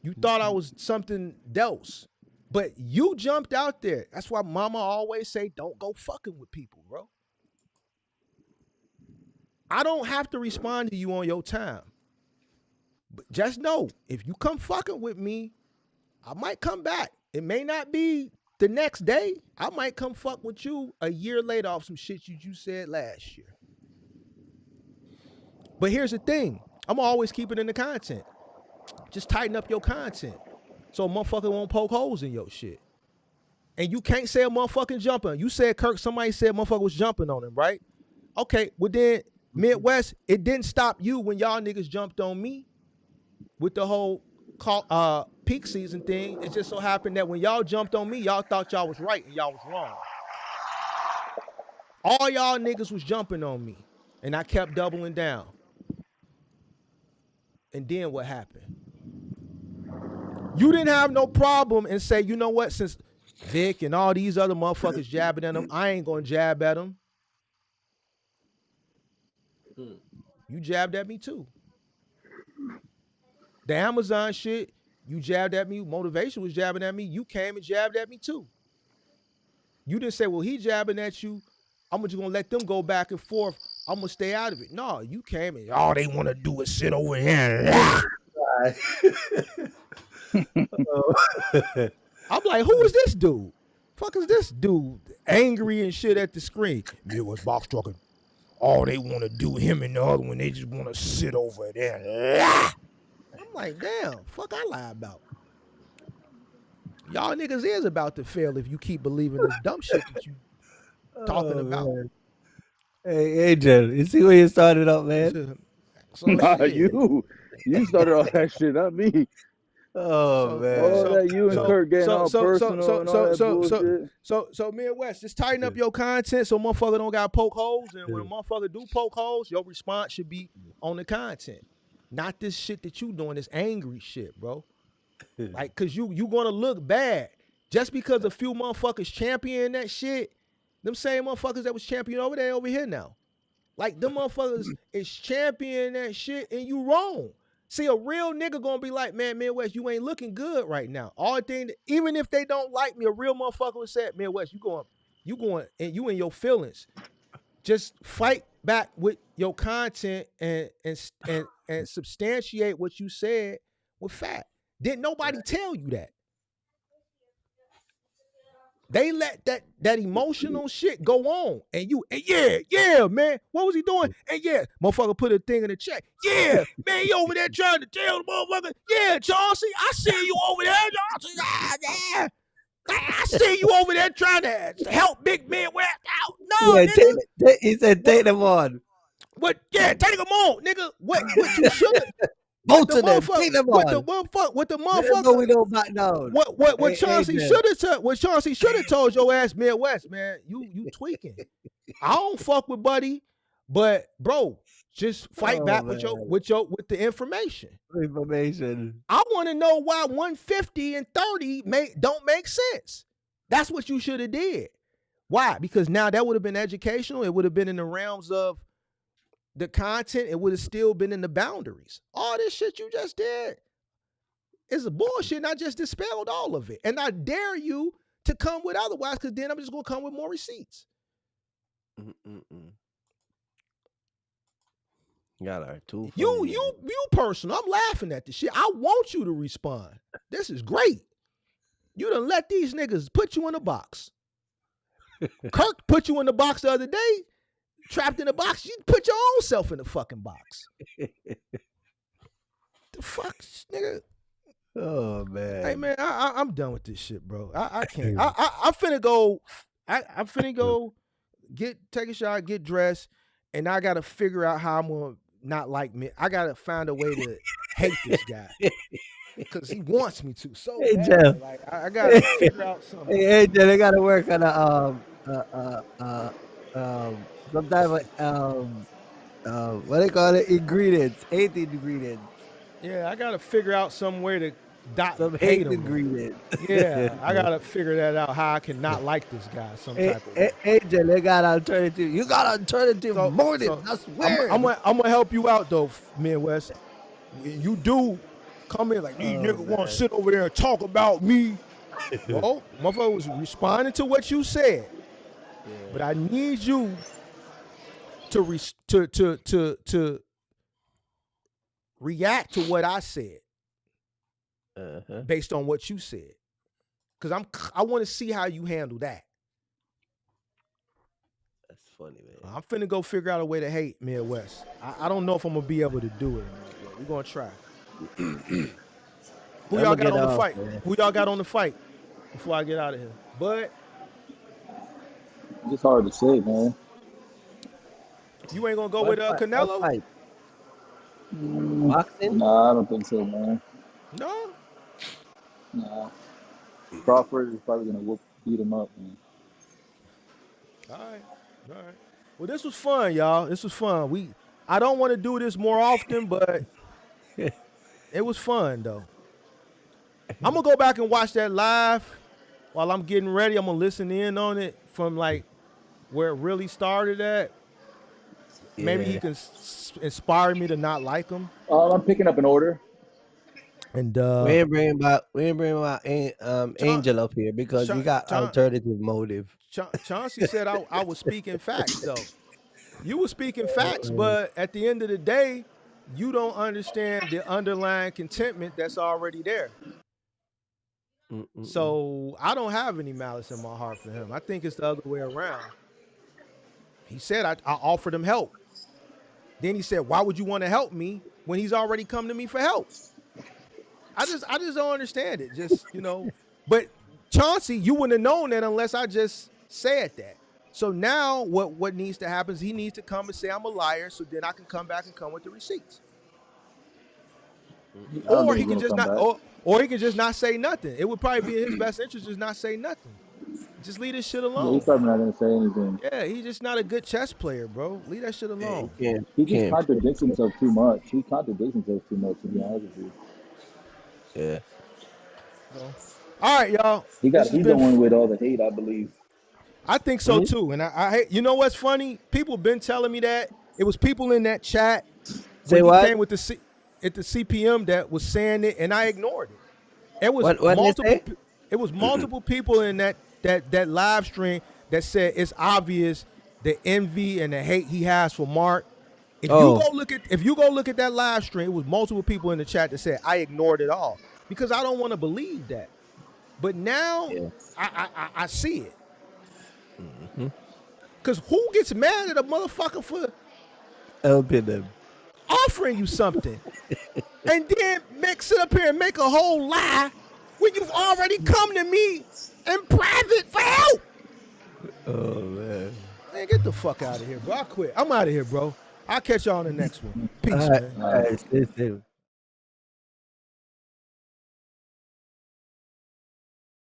You thought I was something else. But you jumped out there. That's why mama always say, don't go fucking with people, bro. I don't have to respond to you on your time. But just know, if you come fucking with me, I might come back. It may not be the next day. I might come fuck with you a year later off some shit you said last year. But here's the thing. I'm always keep it in the content. Just tighten up your content so a motherfucker won't poke holes in your shit. And you can't say a motherfucking jumping. You said, Kirk, somebody said motherfucker was jumping on him, right? Okay, well then, Midwest, it didn't stop you when y'all niggas jumped on me with the whole peak season thing. It just so happened that when y'all jumped on me, y'all thought y'all was right and y'all was wrong. All y'all niggas was jumping on me, and I kept doubling down. And then what happened? You didn't have no problem and say, you know what, since Vic and all these other motherfuckers jabbing at him, I ain't gonna jab at him. You jabbed at me too. The Amazon shit, you jabbed at me. Motivation was jabbing at me. You came and jabbed at me too. You didn't say, well, he jabbing at you. I'm just gonna let them go back and forth. I'm gonna stay out of it. No, you came and all they want to do is sit over here. I'm like, who is this dude? Fuck is this dude angry and shit at the screen? It was box trucking. All they want to do, him and the other one, they just want to sit over there. I'm like, damn, fuck I lie about. Y'all niggas is about to fail if you keep believing this dumb shit that you talking about. Man. Hey, Angel, you see where you started up, man? Nah, you started all that shit, not me. Oh man! All that you and Kirk getting all personal and all that bullshit. So Midwest, just tighten up your content so motherfucker don't got poke holes. And when a motherfucker do poke holes, your response should be on the content, not this shit that you doing, this angry shit, bro. Like, cause you gonna look bad just because a few motherfuckers champion that shit. Them same motherfuckers that was champion over there over here now. Like, them motherfuckers is championing that shit and you wrong. See, a real nigga gonna be like, man, Midwest, you ain't looking good right now. All thing, even if they don't like me, a real motherfucker would say, Midwest, you going, and you in your feelings. Just fight back with your content and substantiate what you said with fact. Didn't nobody tell you that? They let that emotional shit go on, and yeah, man. What was he doing? And yeah, motherfucker put a thing in the chat. Yeah, man, he over there trying to tell the motherfucker. Yeah, Chauncey, I see you over there, Chauncey. Yeah. I see you over there trying to help big men wear out. No, yeah, nigga. He said, take them on. What? Yeah, take them on, nigga. What you should have. Both of them, take them on. What the motherfucker? We don't back down. What Chauncey should have told your ass Midwest, man. You tweaking. I don't fuck with Buddy, but bro, just fight back with the information. I want to know why 150 and 30 don't make sense. That's what you should have did. Why? Because now that would have been educational. It would have been in the realms of the content. It would have still been in the boundaries. All this shit you just did is a bullshit, and I just dispelled all of it. And I dare you to come with otherwise, because then I'm just going to come with more receipts. You personal. I'm laughing at this shit. I want you to respond. This is great. You done let these niggas put you in a box. Kirk put you in the box the other day. Trapped in a box. You put your own self in the fucking box. The fuck, nigga. Oh man. Hey man, I'm done with this shit, bro. I can't. I'm finna go. I'm finna go take a shower, get dressed, and I gotta figure out how I'm gonna not like me. I gotta find a way to hate this guy. Because he wants me to so bad. Jeff. Like I gotta figure out something. Hey, Jeff, they gotta work on some type of what they call it, ingredients, 8 ingredients. Yeah, I gotta figure out some way to some hate him. ingredients. Yeah, I gotta figure that out. How I can not like this guy some type of way. Hey, Jeff, they got alternative. You got alternative motive. That's weird. I'm gonna help you out though, Midwest. You do come in like, these niggas want to sit over there and talk about me. Well, motherfucker was responding to what you said, but I need you to react to what I said based on what you said, because I want to see how you handle that. That's funny, man. I'm finna go figure out a way to hate Midwest. I don't know if I'm gonna be able to do it or not, but we're gonna try. Who y'all got on the fight? Man. Who y'all got on the fight before I get out of here? Bud? It's hard to say, man. You ain't gonna go with Canelo? Boxing? Nah, I don't think so, man. No? Nah. Crawford is probably gonna beat him up, man. All right. Well, this was fun, y'all. This was fun. I don't want to do this more often, but it was fun though. I'm gonna go back and watch that live while I'm getting ready. I'm gonna listen in on it from like where it really started at. Yeah. Maybe he can inspire me to not like him. I'm picking up an order. And we ain't bringing about Angel up here because we got alternative motive. Chauncey said I was speaking facts though. You were speaking facts, but at the end of the day, you don't understand the underlying contentment that's already there. So I don't have any malice in my heart for him. I think it's the other way around. He said I offered him help. Then he said, why would you want to help me when he's already come to me for help? I just don't understand it. Just, but Chauncey, you wouldn't have known that unless I just said that. So now what needs to happen is he needs to come and say I'm a liar, so then I can come back and come with the receipts. Or he can just not, or he can just not say nothing. It would probably be in his best interest to just not say nothing. Just leave this shit alone. Yeah, he's probably not gonna say anything. Yeah, he's just not a good chess player, bro. Leave that shit alone. He just contradicts himself too much. He contradicts himself too much, to be honest with you. Yeah. All right, y'all. He's the one with all the hate, I believe. I think so too. And I hate. You know what's funny? People been telling me that. It was people in that chat. Say what? Came with at the CPM that was saying it, and I ignored it. It was what multiple. It was multiple people in that live stream that said it's obvious the envy and the hate he has for Mark. If you go look at that live stream, it was multiple people in the chat that said I ignored it all. because I don't want to believe that. But now I see it. Because who gets mad at a motherfucker for helping them, offering you something, and then sit up here and make a whole lie when you've already come to me in private for help? Oh man, get the fuck out of here, bro. I quit. I'm out of here, bro. I'll catch y'all on the next one. Peace, man. All right, stay safe.